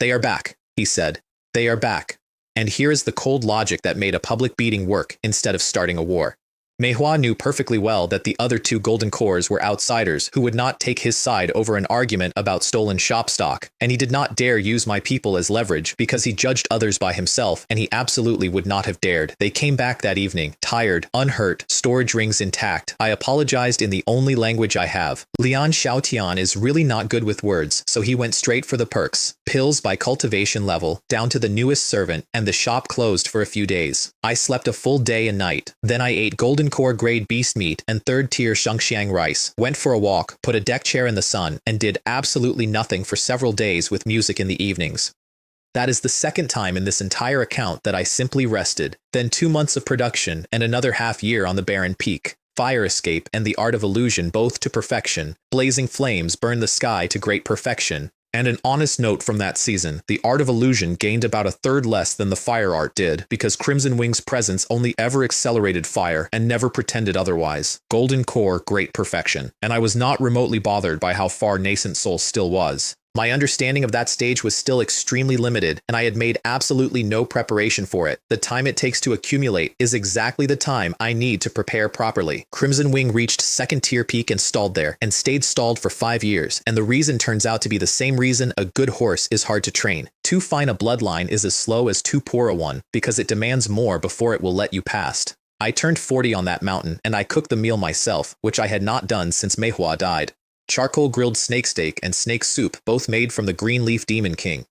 They are back," he said. "They are back. And here is the cold logic that made a public beating work instead of starting a war." Manhwa knew perfectly well that the other 2 golden cores were outsiders who would not take his side over an argument about stolen shop stock, and he did not dare use my people as leverage because he judged others by himself, and he absolutely would not have dared. They came back that evening, tired, unhurt, storage rings intact. I apologized in the only language I have. Lian Xiaotian is really not good with words, so he went straight for the perks. Pills by cultivation level, down to the newest servant, and the shop closed for a few days. I slept a full day and night. Then I ate golden core grade beast meat and 3rd-tier shangxiang rice, went for a walk, put a deck chair in the sun, and did absolutely nothing for several days with music in the evenings. That is the 2nd time in this entire account that I simply rested, then 2 months of production and another half year on the barren peak. Fire escape and the art of illusion both to perfection, blazing flames burn the sky to great perfection. And an honest note from that season, the art of illusion gained about a 1/3 less than the fire art did, because Crimson Wing's presence only ever accelerated fire and never pretended otherwise. Golden core, great perfection. And I was not remotely bothered by how far Nascent Soul still was. My understanding of that stage was still extremely limited, and I had made absolutely no preparation for it. The time it takes to accumulate is exactly the time I need to prepare properly. Crimson Wing reached 2nd-tier peak and stalled there, and stayed stalled for 5 years, and the reason turns out to be the same reason a good horse is hard to train. Too fine a bloodline is as slow as too poor a one, because it demands more before it will let you past. I turned 40 on that mountain, and I cooked the meal myself, which I had not done since Manhwa died. Charcoal grilled snake steak and snake soup, both made from the green leaf demon king.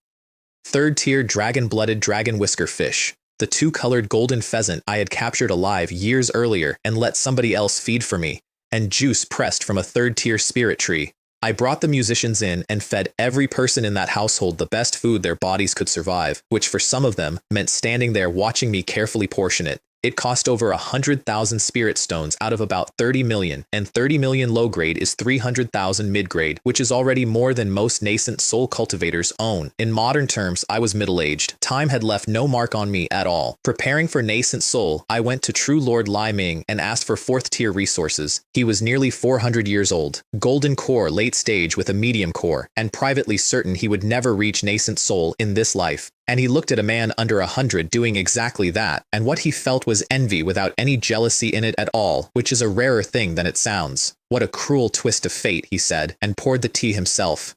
3rd-tier dragon-blooded dragon whisker fish, the 2-colored golden pheasant I had captured alive years earlier and let somebody else feed for me, and juice pressed from a 3rd-tier spirit tree. I brought the musicians in and fed every person in that household the best food their bodies could survive, which for some of them meant standing there watching me carefully portion it. It cost over 100,000 spirit stones out of about 30 million, and 30 million low grade is 300,000 mid grade, which is already more than most nascent soul cultivators own. In modern terms, I was middle-aged. Time had left no mark on me at all. Preparing for nascent soul, I went to True Lord Lai Ming and asked for 4th-tier resources. He was nearly 400 years old, golden core late stage with a medium core, and privately certain he would never reach nascent soul in this life. And he looked at a man under 100 doing exactly that, and what he felt was envy without any jealousy in it at all, which is a rarer thing than it sounds. What a cruel twist of fate, he said, and poured the tea himself.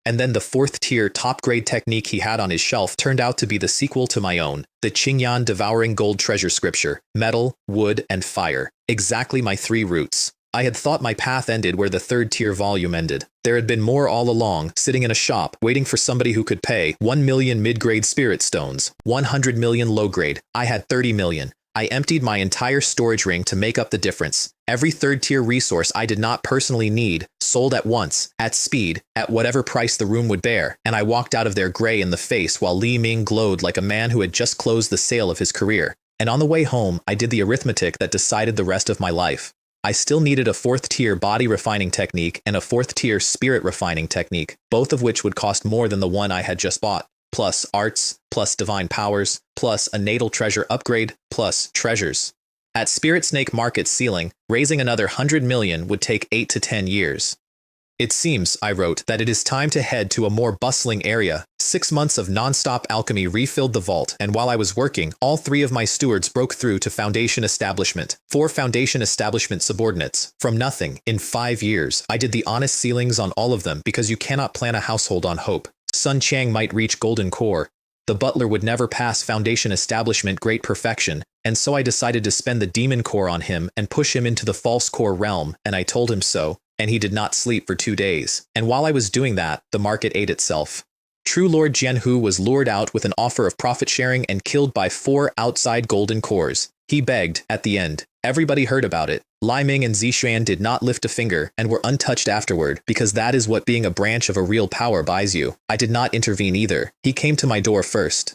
And then the 4th-tier top-grade technique he had on his shelf turned out to be the sequel to my own, the Qingyan devouring gold treasure scripture, metal, wood, and fire. Exactly my 3 roots. I had thought my path ended where the 3rd-tier volume ended. There had been more all along, sitting in a shop, waiting for somebody who could pay 1 million mid-grade spirit stones, 100 million low-grade. I had 30 million. I emptied my entire storage ring to make up the difference. Every 3rd-tier resource I did not personally need, sold at once, at speed, at whatever price the room would bear, and I walked out of there gray in the face while Li Ming glowed like a man who had just closed the sale of his career. And on the way home, I did the arithmetic that decided the rest of my life. I still needed a 4th-tier body refining technique and a 4th-tier spirit refining technique, both of which would cost more than the one I had just bought, plus arts, plus divine powers, plus a natal treasure upgrade, plus treasures. At Spirit Snake Market's ceiling, raising another 100 million would take 8 to 10 years. It seems, I wrote, that it is time to head to a more bustling area. 6 months of non-stop alchemy refilled the vault, and while I was working, all 3 of my stewards broke through to Foundation Establishment. 4 Foundation Establishment subordinates. From nothing, in 5 years, I did the honest ceilings on all of them because you cannot plan a household on hope. Sun Chang might reach Golden Core. The butler would never pass Foundation Establishment Great Perfection, and so I decided to spend the Demon Core on him and push him into the False Core realm, and I told him so. and he did not sleep for 2 days. And while I was doing that, the market ate itself. True Lord Jianhu was lured out with an offer of profit sharing and killed by 4 outside golden cores. He begged, at the end. Everybody heard about it. Lai Ming and Zixuan did not lift a finger and were untouched afterward, because that is what being a branch of a real power buys you. I did not intervene either. He came to my door first.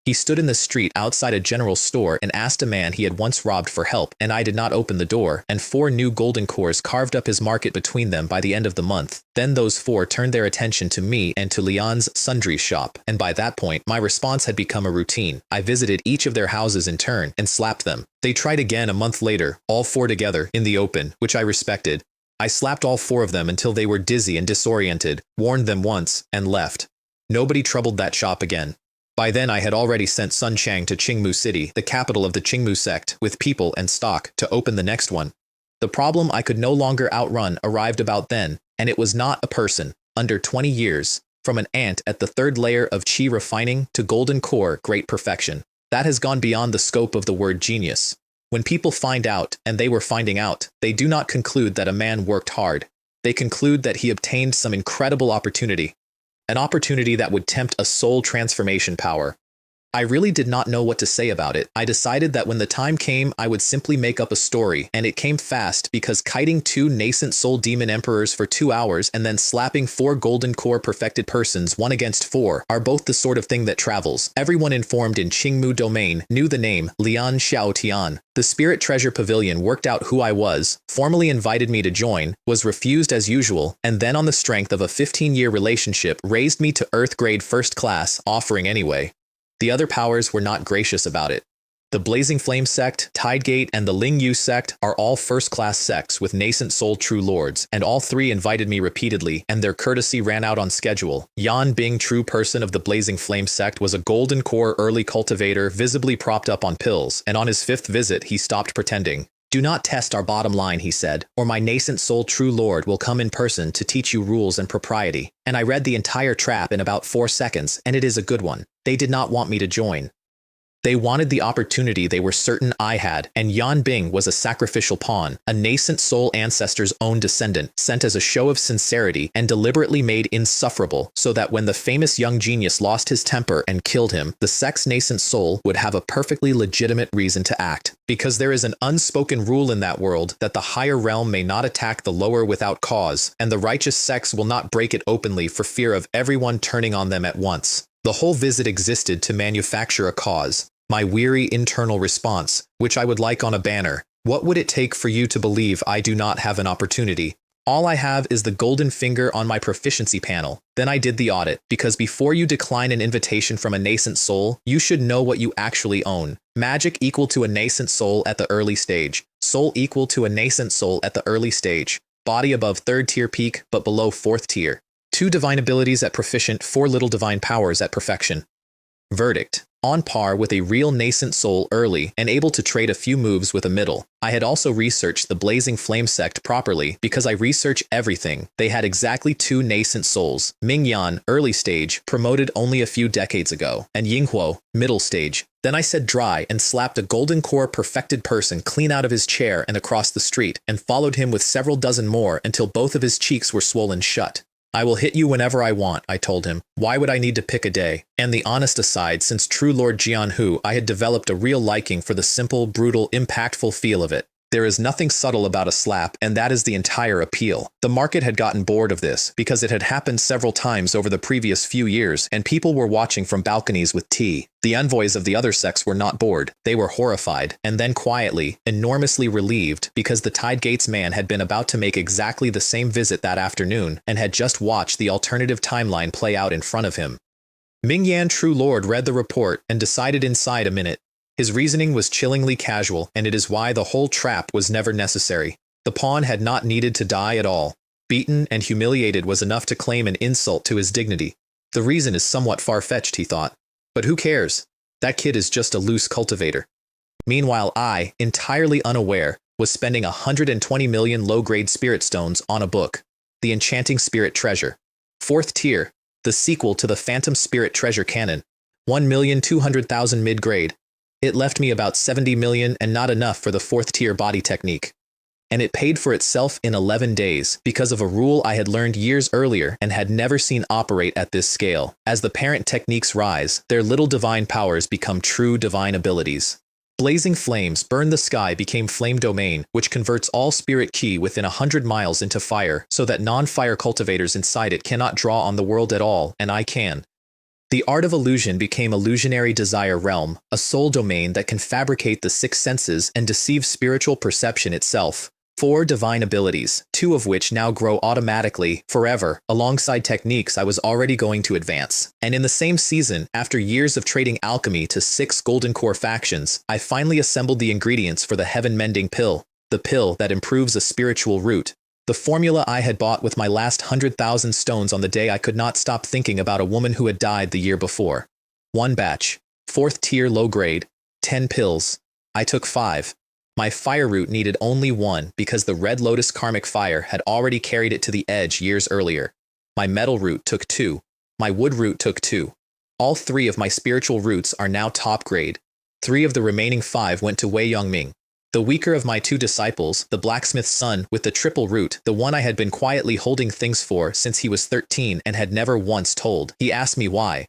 He stood in the street outside a general store and asked a man he had once robbed for help, and I did not open the door, and 4 new golden cores carved up his market between them by the end of the month. Then those 4 turned their attention to me and to Lian's sundry shop, and by that point, my response had become a routine. I visited each of their houses in turn and slapped them. They tried again a month later, all 4 together, in the open, which I respected. I slapped all 4 of them until they were dizzy and disoriented, warned them once, and left. Nobody troubled that shop again. By then I had already sent Sun Chang to Qingmu City, the capital of the Qingmu sect, with people and stock, to open the next one. The problem I could no longer outrun arrived about then, and it was not a person. Under 20 years, from an ant at the 3rd layer of qi refining to golden core great perfection. That has gone beyond the scope of the word genius. When people find out, and they were finding out, they do not conclude that a man worked hard. They conclude that he obtained some incredible opportunity. An opportunity that would tempt a soul transformation power. I really did not know what to say about it. I decided that when the time came, I would simply make up a story, and it came fast because kiting 2 nascent soul demon emperors for 2 hours and then slapping 4 golden core perfected persons 1 against 4 are both the sort of thing that travels. Everyone informed in Qingmu domain knew the name Lian Xiaotian. The Spirit Treasure Pavilion worked out who I was, formally invited me to join, was refused as usual, and then on the strength of a 15-year relationship raised me to Earth grade first class, offering anyway. The other powers were not gracious about it. The Blazing Flame sect, Tidegate, and the Ling Yu sect are all first-class sects with nascent soul true lords, and all 3 invited me repeatedly, and their courtesy ran out on schedule. Yan Bing, true person of the Blazing Flame sect, was a golden core early cultivator visibly propped up on pills, and on his 5th visit he stopped pretending. Do not test our bottom line, he said, or my nascent soul true lord will come in person to teach you rules and propriety. And I read the entire trap in about 4 seconds, and it is a good one. They did not want me to join. They wanted the opportunity they were certain I had, and Yan Bing was a sacrificial pawn, a nascent soul ancestor's own descendant, sent as a show of sincerity and deliberately made insufferable, so that when the famous young genius lost his temper and killed him, the sect's nascent soul would have a perfectly legitimate reason to act. Because there is an unspoken rule in that world that the higher realm may not attack the lower without cause, and the righteous sects will not break it openly for fear of everyone turning on them at once. The whole visit existed to manufacture a cause. My weary internal response, which I would like on a banner. What would it take for you to believe I do not have an opportunity? All I have is the golden finger on my proficiency panel. Then I did the audit, because before you decline an invitation from a nascent soul, you should know what you actually own. Magic equal to a nascent soul at the early stage. Soul equal to a nascent soul at the early stage. Body above 3rd tier peak, but below 4th tier. 2 divine abilities at proficient, 4 little divine powers at perfection. Verdict. On par with a real nascent soul early and able to trade a few moves with a middle. I had also researched the Blazing Flame sect properly because I research everything. They had exactly 2 nascent souls. Ming Yan, early stage, promoted only a few decades ago, and Yinghuo, middle stage. Then I said dry and slapped a golden core perfected person clean out of his chair and across the street, and followed him with several dozen more until both of his cheeks were swollen shut. I will hit you whenever I want, I told him. Why would I need to pick a day? And the honest aside, since true Lord Jianhu, I had developed a real liking for the simple, brutal, impactful feel of it. There is nothing subtle about a slap, and that is the entire appeal. The market had gotten bored of this, because it had happened several times over the previous few years, and people were watching from balconies with tea. The envoys of the other sects were not bored. They were horrified, and then quietly, enormously relieved, because the Tidegates man had been about to make exactly the same visit that afternoon, and had just watched the alternative timeline play out in front of him. Ming Yan True Lord read the report and decided inside a minute. His reasoning was chillingly casual, and it is why the whole trap was never necessary. The pawn had not needed to die at all. Beaten and humiliated was enough to claim an insult to his dignity. The reason is somewhat far-fetched, he thought. But who cares? That kid is just a loose cultivator. Meanwhile I, entirely unaware, was spending 120 million low-grade spirit stones on a book. The Enchanting Spirit Treasure. 4th tier, the sequel to the Phantom Spirit Treasure canon. 1,200,000 mid-grade. It left me about 70 million and not enough for the 4th tier body technique. And it paid for itself in 11 days because of a rule I had learned years earlier and had never seen operate at this scale. As the parent techniques rise, their little divine powers become true divine abilities. Blazing flames burn the sky became flame domain, which converts all spirit ki within 100 miles into fire so that non-fire cultivators inside it cannot draw on the world at all, and I can. The art of illusion became illusionary desire realm, a soul domain that can fabricate the six senses and deceive spiritual perception itself. 4 divine abilities, 2 of which now grow automatically, forever, alongside techniques I was already going to advance. And in the same season, after years of trading alchemy to 6 golden core factions, I finally assembled the ingredients for the heaven-mending pill, the pill that improves a spiritual root. The formula I had bought with my last 100,000 stones on the day I could not stop thinking about a woman who had died the year before. 1 batch, 4th tier low grade, 10 pills. I took 5. My fire root needed only 1 because the Red Lotus karmic fire had already carried it to the edge years earlier. My metal root took 2. My wood root took 2. All 3 of my spiritual roots are now top grade. 3 of the remaining 5 went to Wei Yongming. The weaker of my 2 disciples, the blacksmith's son with the triple root, the one I had been quietly holding things for since he was 13 and had never once told. He asked me why.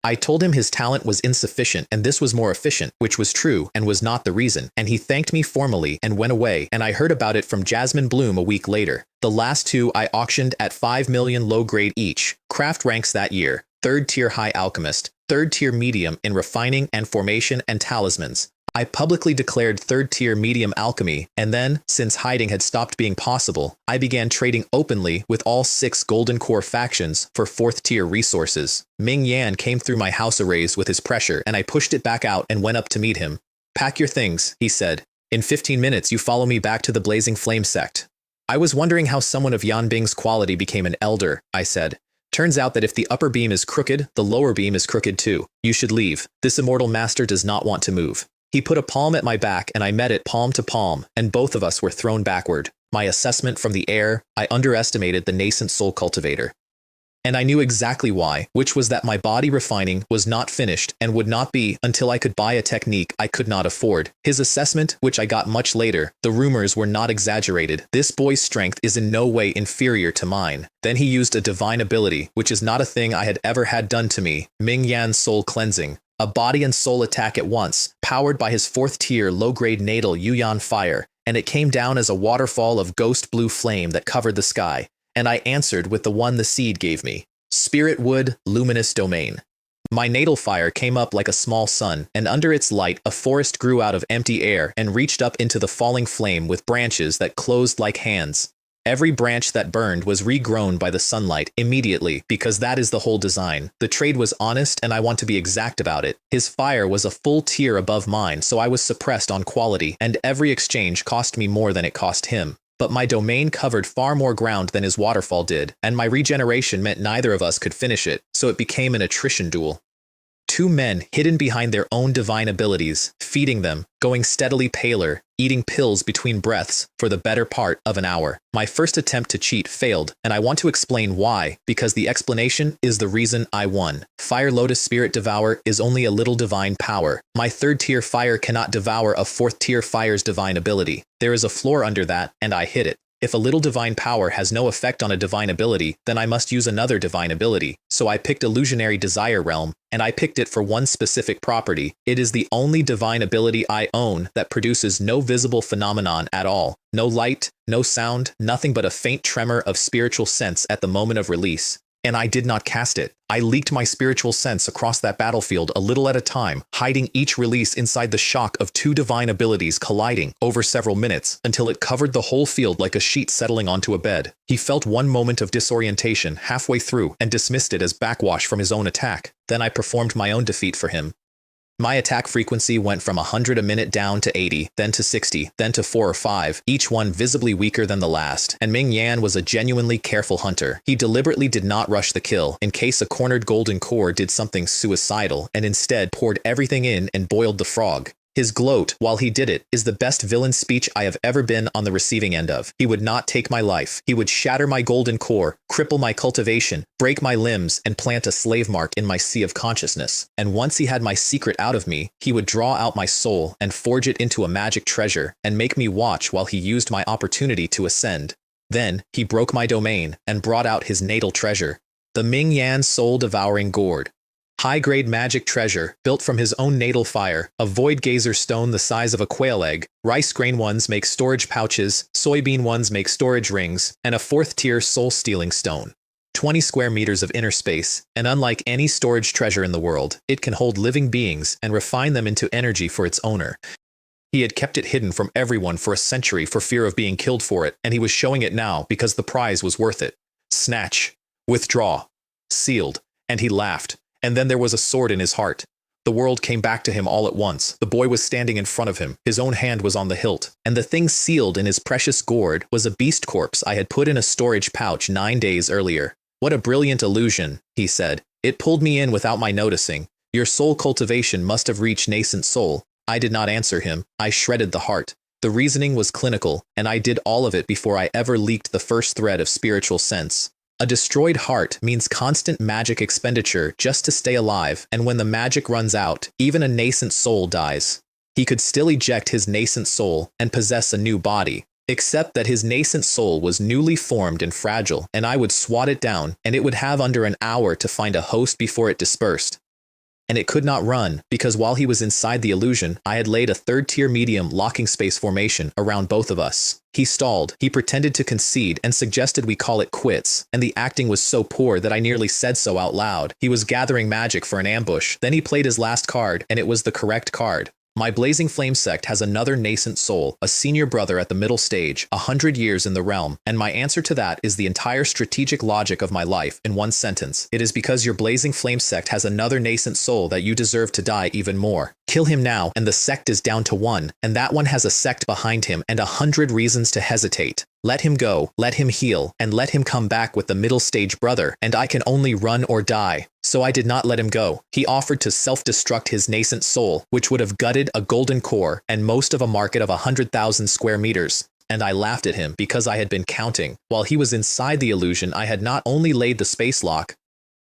I told him his talent was insufficient and this was more efficient, which was true and was not the reason, and he thanked me formally and went away, and I heard about it from Jasmine Bloom a week later. The last 2 I auctioned at 5 million low grade each. Craft ranks that year: 3rd tier high alchemist, 3rd tier medium in refining and formation and talismans. I publicly declared 3rd tier medium alchemy, and then, since hiding had stopped being possible, I began trading openly with all 6 golden core factions for 4th tier resources. Ming Yan came through my house arrays with his pressure, and I pushed it back out and went up to meet him. "Pack your things," he said. "In 15 minutes you follow me back to the Blazing Flame sect." I was wondering how someone of Yan Bing's quality became an elder, I said. "Turns out that if the upper beam is crooked, the lower beam is crooked too. You should leave. This immortal master does not want to move." He put a palm at my back and I met it palm to palm, and both of us were thrown backward. My assessment from the air, I underestimated the nascent soul cultivator. And I knew exactly why, which was that my body refining was not finished and would not be until I could buy a technique I could not afford. His assessment, which I got much later, the rumors were not exaggerated. This boy's strength is in no way inferior to mine. Then he used a divine ability, which is not a thing I had ever had done to me, Ming Yan's soul cleansing. A body and soul attack at once, powered by his 4th tier low-grade natal Yuyan fire, and it came down as a waterfall of ghost blue flame that covered the sky, and I answered with the one the seed gave me. Spirit Wood, Luminous Domain. My natal fire came up like a small sun, and under its light a forest grew out of empty air and reached up into the falling flame with branches that closed like hands. Every branch that burned was regrown by the sunlight immediately, because that is the whole design. The trade was honest, and I want to be exact about it. His fire was a full tier above mine, so I was suppressed on quality, and every exchange cost me more than it cost him. But my domain covered far more ground than his waterfall did, and my regeneration meant neither of us could finish it, so it became an attrition duel. 2 men hidden behind their own divine abilities, feeding them, going steadily paler, eating pills between breaths for the better part of an hour. My first attempt to cheat failed, and I want to explain why, because the explanation is the reason I won. Fire Lotus Spirit Devour is only a little divine power. My 3rd tier fire cannot devour a 4th tier fire's divine ability. There is a floor under that, and I hit it. If a little divine power has no effect on a divine ability, then I must use another divine ability. So I picked Illusionary Desire Realm, and I picked it for one specific property. It is the only divine ability I own that produces no visible phenomenon at all. No light, no sound, nothing but a faint tremor of spiritual sense at the moment of release. And I did not cast it. I leaked my spiritual sense across that battlefield a little at a time, hiding each release inside the shock of 2 divine abilities colliding over several minutes until it covered the whole field like a sheet settling onto a bed. He felt one moment of disorientation halfway through and dismissed it as backwash from his own attack. Then I performed my own defeat for him. My attack frequency went from 100 a minute down to 80, then to 60, then to 4 or 5, each one visibly weaker than the last, and Ming Yan was a genuinely careful hunter. He deliberately did not rush the kill, in case a cornered golden core did something suicidal, and instead poured everything in and boiled the frog. His gloat, while he did it, is the best villain speech I have ever been on the receiving end of. He would not take my life. He would shatter my golden core, cripple my cultivation, break my limbs, and plant a slave mark in my sea of consciousness. And once he had my secret out of me, he would draw out my soul and forge it into a magic treasure, and make me watch while he used my opportunity to ascend. Then, he broke my domain, and brought out his natal treasure, the Ming Yan soul-devouring gourd. High-grade magic treasure, built from his own natal fire, a void gazer stone the size of a quail egg, rice grain ones make storage pouches, soybean ones make storage rings, and a fourth-tier soul-stealing stone. 20 square meters of inner space, and unlike any storage treasure in the world, it can hold living beings and refine them into energy for its owner. He had kept it hidden from everyone for a century for fear of being killed for it, and he was showing it now because the prize was worth it. Snatch. Withdraw. Sealed. And he laughed. And then there was a sword in his heart. The world came back to him all at once. The boy was standing in front of him. His own hand was on the hilt. And the thing sealed in his precious gourd was a beast corpse I had put in a storage pouch 9 days earlier. What a brilliant illusion, he said. It pulled me in without my noticing. Your soul cultivation must have reached nascent soul. I did not answer him. I shredded the heart. The reasoning was clinical, and I did all of it before I ever leaked the first thread of spiritual sense. A destroyed heart means constant magic expenditure just to stay alive, and when the magic runs out, even a nascent soul dies. He could still eject his nascent soul and possess a new body, except that his nascent soul was newly formed and fragile, and I would swat it down, and it would have under an hour to find a host before it dispersed. And it could not run, because while he was inside the illusion, I had laid a third-tier medium locking space formation around both of us. He stalled, he pretended to concede, and suggested we call it quits, and the acting was so poor that I nearly said so out loud. He was gathering magic for an ambush, then he played his last card, and it was the correct card. My Blazing Flame sect has another nascent soul, a senior brother at the middle stage, 100 years in the realm, and my answer to that is the entire strategic logic of my life in one sentence. It is because your Blazing Flame sect has another nascent soul that you deserve to die even more. Kill him now, and the sect is down to 1, and that one has a sect behind him and 100 reasons to hesitate. Let him go, let him heal, and let him come back with the middle stage brother, and I can only run or die. So I did not let him go. He offered to self-destruct his nascent soul, which would have gutted a golden core and most of a market of 100,000 square meters. And I laughed at him because I had been counting. While he was inside the illusion, I had not only laid the space lock,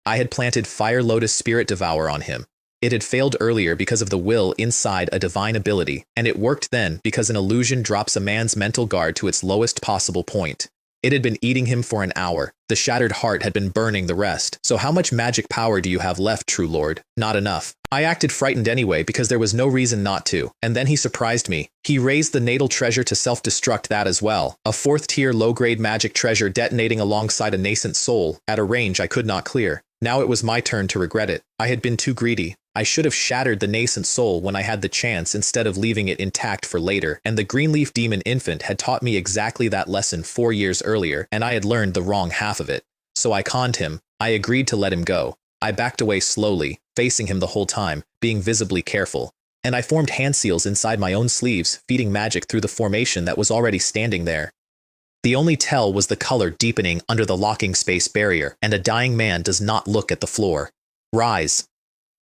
I had planted Fire Lotus Spirit Devour on him. It had failed earlier because of the will inside a divine ability, and it worked then because an illusion drops a man's mental guard to its lowest possible point. It had been eating him for an hour. The shattered heart had been burning the rest. So how much magic power do you have left, true lord? Not enough. I acted frightened anyway because there was no reason not to, and then he surprised me. He raised the natal treasure to self-destruct that as well, a 4th-tier low-grade magic treasure detonating alongside a nascent soul at a range I could not clear. Now it was my turn to regret it. I had been too greedy. I should have shattered the nascent soul when I had the chance instead of leaving it intact for later, and the Greenleaf Demon infant had taught me exactly that lesson 4 years earlier, and I had learned the wrong half of it. So I conned him. I agreed to let him go. I backed away slowly, facing him the whole time, being visibly careful. And I formed hand seals inside my own sleeves, feeding magic through the formation that was already standing there. The only tell was the color deepening under the locking space barrier, and a dying man does not look at the floor. Rise.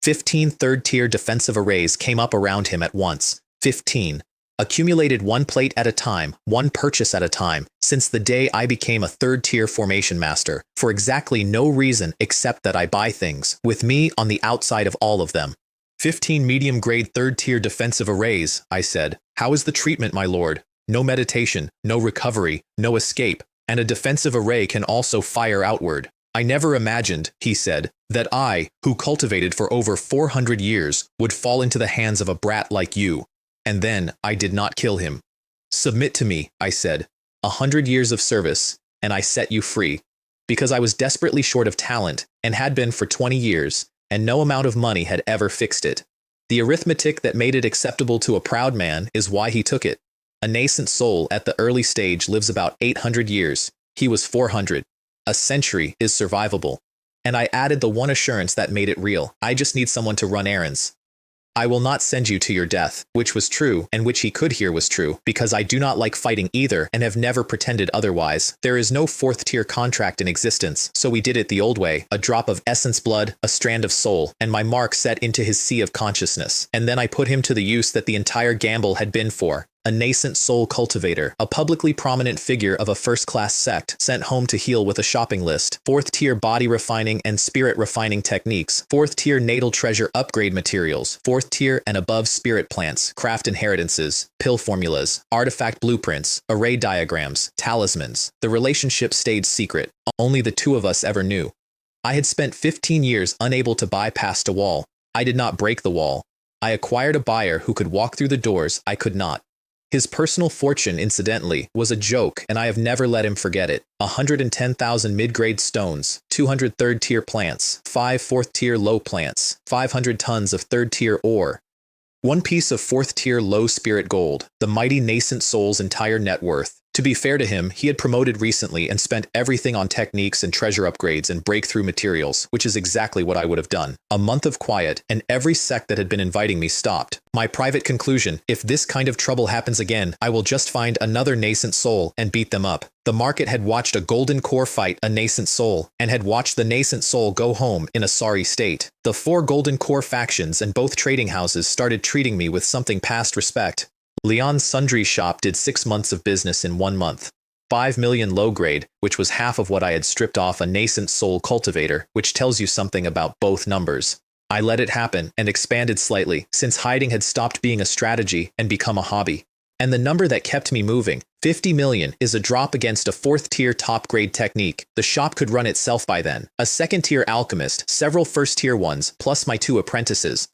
15 third-tier defensive arrays came up around him at once. 15. Accumulated 1 plate at a time, 1 purchase at a time, since the day I became a third-tier formation master, for exactly no reason except that I buy things, with me on the outside of all of them. 15 medium-grade third-tier defensive arrays, I said. How is the treatment, my lord? No meditation, no recovery, no escape, and a defensive array can also fire outward. I never imagined, he said, that I, who cultivated for over 400 years, would fall into the hands of a brat like you. And then I did not kill him. Submit to me, I said. 100 years of service, and I set you free. Because I was desperately short of talent, and had been for 20 years, and no amount of money had ever fixed it. The arithmetic that made it acceptable to a proud man is why he took it. A nascent soul at the early stage lives about 800 years. He was 400. A century is survivable. And I added the one assurance that made it real. I just need someone to run errands. I will not send you to your death, which was true, and which he could hear was true, because I do not like fighting either and have never pretended otherwise. There is no fourth-tier contract in existence, so we did it the old way, a drop of essence blood, a strand of soul, and my mark set into his sea of consciousness. And then I put him to the use that the entire gamble had been for. A nascent soul cultivator, a publicly prominent figure of a first-class sect, sent home to heal with a shopping list, fourth-tier body refining and spirit refining techniques, fourth-tier natal treasure upgrade materials, fourth-tier and above spirit plants, craft inheritances, pill formulas, artifact blueprints, array diagrams, talismans. The relationship stayed secret. Only the two of us ever knew. I had spent 15 years unable to bypass a wall. I did not break the wall. I acquired a buyer who could walk through the doors I could not. His personal fortune, incidentally, was a joke, and I have never let him forget it. 110,000 mid-grade stones, 200 third-tier plants, 5 fourth-tier low plants, 500 tons of third-tier ore. 1 piece of fourth-tier low spirit gold, the mighty nascent soul's entire net worth. To be fair to him, he had promoted recently and spent everything on techniques and treasure upgrades and breakthrough materials, which is exactly what I would have done. A month of quiet, and every sect that had been inviting me stopped. My private conclusion: if this kind of trouble happens again, I will just find another nascent soul and beat them up. The market had watched a golden core fight a nascent soul, and had watched the nascent soul go home in a sorry state. The 4 golden core factions and both trading houses started treating me with something past respect. Leon's sundry shop did 6 months of business in 1 month. 5 million low grade, which was half of what I had stripped off a nascent soul cultivator, which tells you something about both numbers. I let it happen and expanded slightly, since hiding had stopped being a strategy and become a hobby. And the number that kept me moving, 50 million, is a drop against a 4th-tier top-grade technique. The shop could run itself by then. A 2nd-tier alchemist, several 1st-tier ones, plus my 2 apprentices.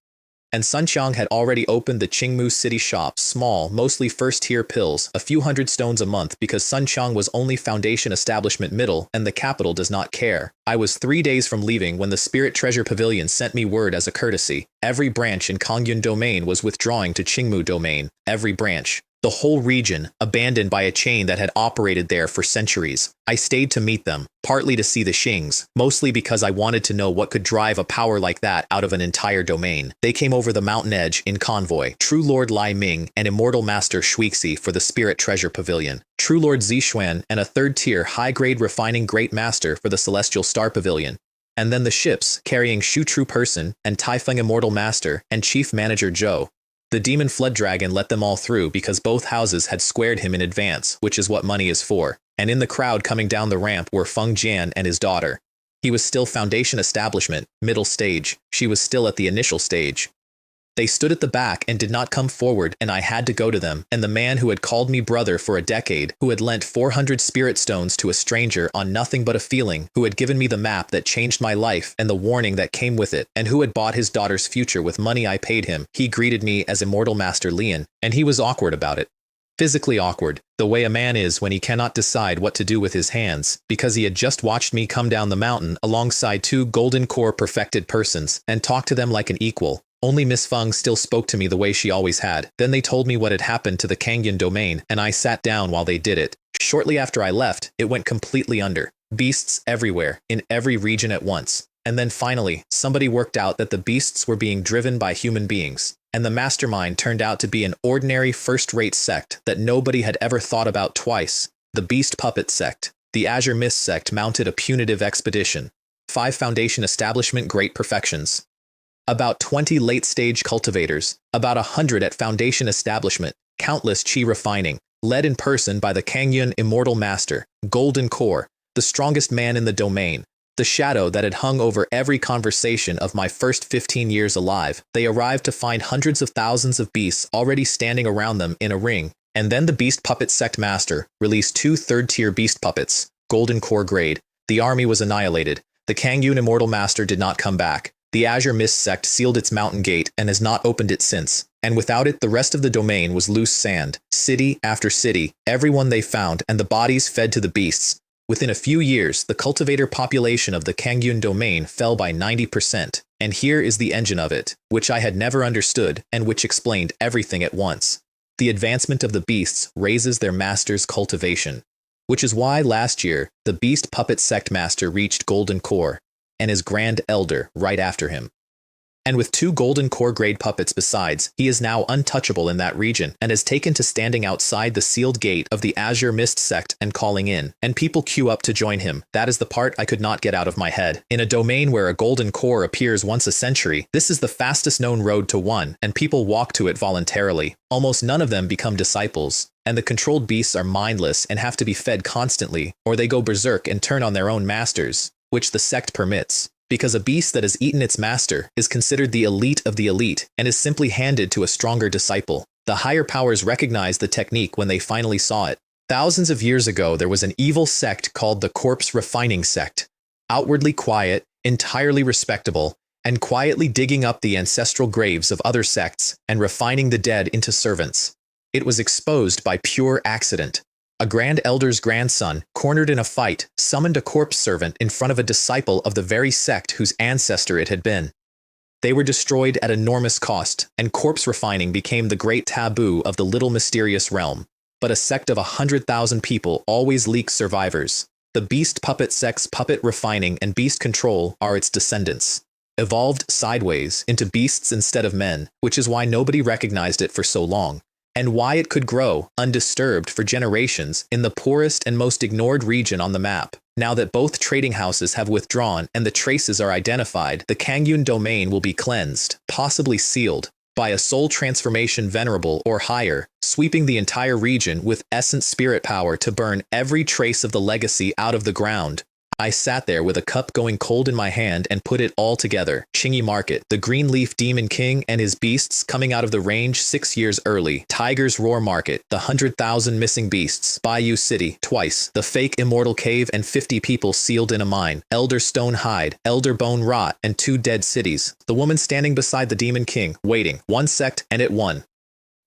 And Sunchang had already opened the Qingmu City shop, small, mostly 1st-tier pills, a few hundred stones a month, because Sunchang was only foundation establishment middle, and the capital does not care. I was 3 days from leaving when the Spirit Treasure Pavilion sent me word as a courtesy. Every branch in Kongyun Domain was withdrawing to Qingmu Domain. Every branch. The whole region, abandoned by a chain that had operated there for centuries. I stayed to meet them, partly to see the Xings, mostly because I wanted to know what could drive a power like that out of an entire domain. They came over the mountain edge in convoy. True Lord Lai Ming and Immortal Master Shuixi for the Spirit Treasure Pavilion. True Lord Zixuan and a 3rd-tier high-grade refining Great Master for the Celestial Star Pavilion. And then the ships, carrying Shu True Person and Taifeng Immortal Master and Chief Manager Zhou. The demon flood dragon let them all through because both houses had squared him in advance, which is what money is for. And in the crowd coming down the ramp were Feng Jian and his daughter. He was still foundation establishment, middle stage. She was still at the initial stage. They stood at the back and did not come forward, and I had to go to them. And the man who had called me brother for a decade, who had lent 400 spirit stones to a stranger on nothing but a feeling, who had given me the map that changed my life and the warning that came with it, and who had bought his daughter's future with money I paid him, he greeted me as Immortal Master Lian, and he was awkward about it. Physically awkward, the way a man is when he cannot decide what to do with his hands, because he had just watched me come down the mountain alongside 2 golden core perfected persons, and talk to them like an equal. Only Miss Feng still spoke to me the way she always had. Then they told me what had happened to the Kangyun domain, and I sat down while they did it. Shortly after I left, it went completely under. Beasts everywhere, in every region at once. And then finally, somebody worked out that the beasts were being driven by human beings. And the mastermind turned out to be an ordinary first-rate sect that nobody had ever thought about twice. The Beast Puppet Sect. The Azure Mist Sect mounted a punitive expedition. 5 foundation establishment great perfections. About 20 late-stage cultivators, about 100 at foundation establishment, countless chi refining, led in person by the Kangyun Immortal Master, Golden Core, the strongest man in the domain, the shadow that had hung over every conversation of my first 15 years alive. They arrived to find hundreds of thousands of beasts already standing around them in a ring, and then the Beast Puppet Sect Master released 2 third-tier beast puppets, Golden Core grade. The army was annihilated. The Kangyun Immortal Master did not come back. The Azure Mist Sect sealed its mountain gate and has not opened it since. And without it, the rest of the domain was loose sand. City after city, everyone they found, and the bodies fed to the beasts. Within a few years, the cultivator population of the Kangyun domain fell by 90%. And here is the engine of it, which I had never understood, and which explained everything at once. The advancement of the beasts raises their master's cultivation. Which is why last year, the Beast Puppet Sect Master reached Golden Core, and his Grand Elder right after him. And with 2 golden core grade puppets besides, he is now untouchable in that region and has taken to standing outside the sealed gate of the Azure Mist sect and calling in. And people queue up to join him. That is the part I could not get out of my head. In a domain where a golden core appears once a century, this is the fastest known road to one, and people walk to it voluntarily. Almost none of them become disciples. And the controlled beasts are mindless and have to be fed constantly, or they go berserk and turn on their own masters, which the sect permits. Because a beast that has eaten its master is considered the elite of the elite and is simply handed to a stronger disciple. The higher powers recognized the technique when they finally saw it. Thousands of years ago, there was an evil sect called the Corpse Refining Sect. Outwardly quiet, entirely respectable, and quietly digging up the ancestral graves of other sects and refining the dead into servants. It was exposed by pure accident. A Grand Elder's grandson, cornered in a fight, summoned a corpse servant in front of a disciple of the very sect whose ancestor it had been. They were destroyed at enormous cost, and corpse refining became the great taboo of the little mysterious realm. But a sect of 100,000 people always leaks survivors. The beast puppet sect's puppet refining and beast control are its descendants. Evolved sideways into beasts instead of men, which is why nobody recognized it for so long. And why it could grow, undisturbed for generations, in the poorest and most ignored region on the map. Now that both trading houses have withdrawn and the traces are identified, the Kangyun domain will be cleansed, possibly sealed, by a soul transformation venerable or higher, sweeping the entire region with essence spirit power to burn every trace of the legacy out of the ground. I sat there with a cup going cold in my hand and put it all together. Qingmu Market, the Greenleaf Demon King and his beasts coming out of the range 6 years early. Tiger's Roar Market, the 100,000 missing beasts. Bayou City, twice. The fake Immortal Cave and 50 people sealed in a mine. Elder Stone Hide, Elder Bone Rot, and 2 dead cities. The woman standing beside the Demon King, waiting. One sect, and it won.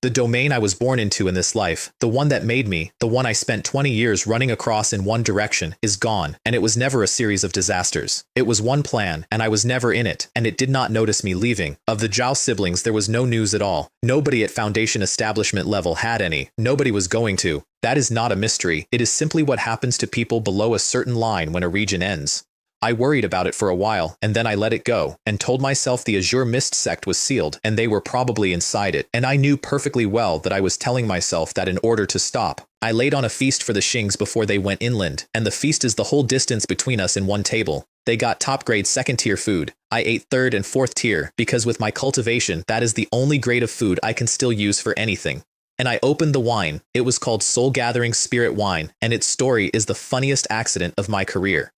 The domain I was born into in this life, the one that made me, the one I spent 20 years running across in one direction, is gone, and it was never a series of disasters. It was one plan, and I was never in it, and it did not notice me leaving. Of the Zhao siblings, there was no news at all. Nobody at Foundation establishment level had any. Nobody was going to. That is not a mystery. It is simply what happens to people below a certain line when a region ends. I worried about it for a while, and then I let it go, and told myself the Azure Mist sect was sealed, and they were probably inside it, and I knew perfectly well that I was telling myself that in order to stop. I laid on a feast for the Xings before they went inland, and the feast is the whole distance between us in one table. They got top-grade second-tier food. I ate third and fourth tier, because with my cultivation, that is the only grade of food I can still use for anything. And I opened the wine. It was called Soul Gathering Spirit Wine, and its story is the funniest accident of my career.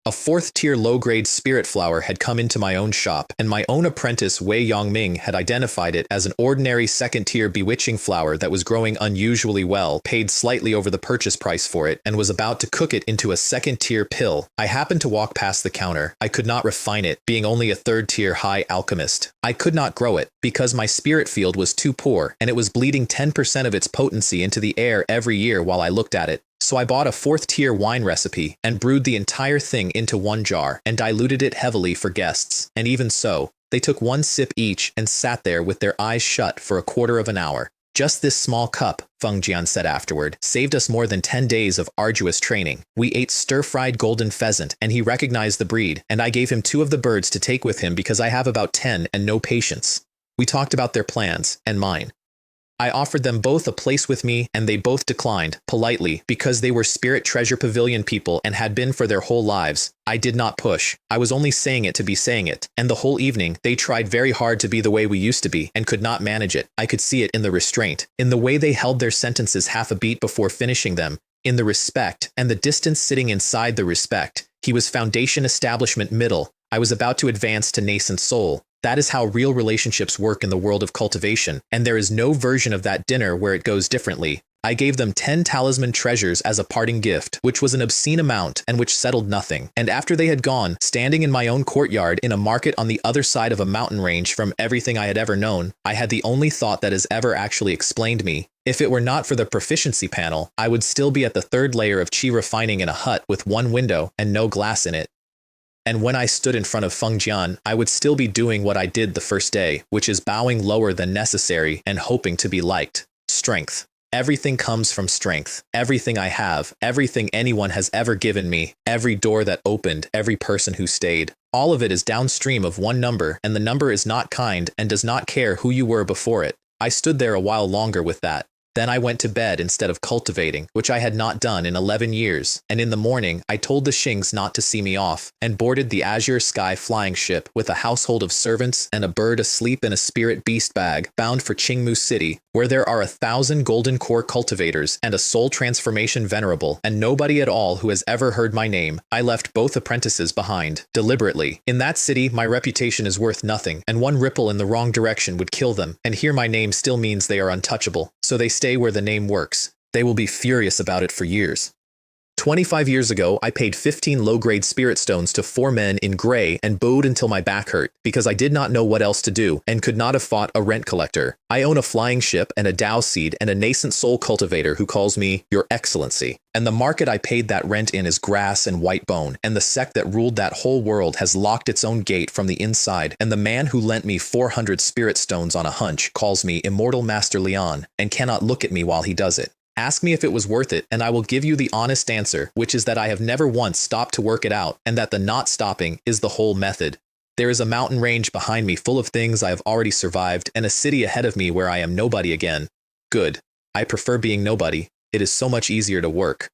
A 4th-tier low-grade spirit flower had come into my own shop, and my own apprentice Wei Yongming had identified it as an ordinary 2nd-tier bewitching flower that was growing unusually well, paid slightly over the purchase price for it, and was about to cook it into a 2nd-tier pill. I happened to walk past the counter. I could not refine it, being only a 3rd-tier high alchemist. I could not grow it, because my spirit field was too poor, and it was bleeding 10% of its potency into the air every year while I looked at it. So I bought a 4th-tier wine recipe and brewed the entire thing into one jar and diluted it heavily for guests. And even so, they took one sip each and sat there with their eyes shut for a quarter of an hour. Just this small cup, Feng Jian said afterward, saved us more than 10 days of arduous training. We ate stir-fried golden pheasant, and he recognized the breed, and I gave him 2 of the birds to take with him because I have about 10 and no patience. We talked about their plans, and mine. I offered them both a place with me, and they both declined, politely, because they were Spirit Treasure Pavilion people and had been for their whole lives. I did not push. I was only saying it to be saying it, and the whole evening, they tried very hard to be the way we used to be, and could not manage it. I could see it in the restraint, in the way they held their sentences half a beat before finishing them, in the respect, and the distance sitting inside the respect. He was Foundation Establishment middle. I was about to advance to nascent soul. That is how real relationships work in the world of cultivation, and there is no version of that dinner where it goes differently. I gave them 10 talisman treasures as a parting gift, which was an obscene amount and which settled nothing. And after they had gone, standing in my own courtyard in a market on the other side of a mountain range from everything I had ever known, I had the only thought that has ever actually explained me. If it were not for the proficiency panel, I would still be at the 3rd layer of chi refining in a hut with one window and no glass in it. And when I stood in front of Feng Jian, I would still be doing what I did the first day, which is bowing lower than necessary and hoping to be liked. Strength. Everything comes from strength. Everything I have, everything anyone has ever given me, every door that opened, every person who stayed. All of it is downstream of one number, and the number is not kind and does not care who you were before it. I stood there a while longer with that. Then I went to bed instead of cultivating, which I had not done in 11 years, and in the morning I told the Shings not to see me off, and boarded the Azure Sky flying ship with a household of servants and a bird asleep in a spirit beast bag, bound for Qingmu City, where there are 1,000 golden core cultivators and a soul transformation venerable, and nobody at all who has ever heard my name. I left both apprentices behind, deliberately. In that city, my reputation is worth nothing, and one ripple in the wrong direction would kill them, and here my name still means they are untouchable, so they stay where the name works. They will be furious about it for years. 25 years ago, I paid 15 low-grade spirit stones to 4 men in gray and bowed until my back hurt, because I did not know what else to do and could not have fought a rent collector. I own a flying ship and a Dao Seed and a nascent soul cultivator who calls me Your Excellency. And the market I paid that rent in is grass and white bone, and the sect that ruled that whole world has locked its own gate from the inside, and the man who lent me 400 spirit stones on a hunch calls me Immortal Master Leon and cannot look at me while he does it. Ask me if it was worth it, and I will give you the honest answer, which is that I have never once stopped to work it out, and that the not stopping is the whole method. There is a mountain range behind me full of things I have already survived, and a city ahead of me where I am nobody again. Good. I prefer being nobody. It is so much easier to work.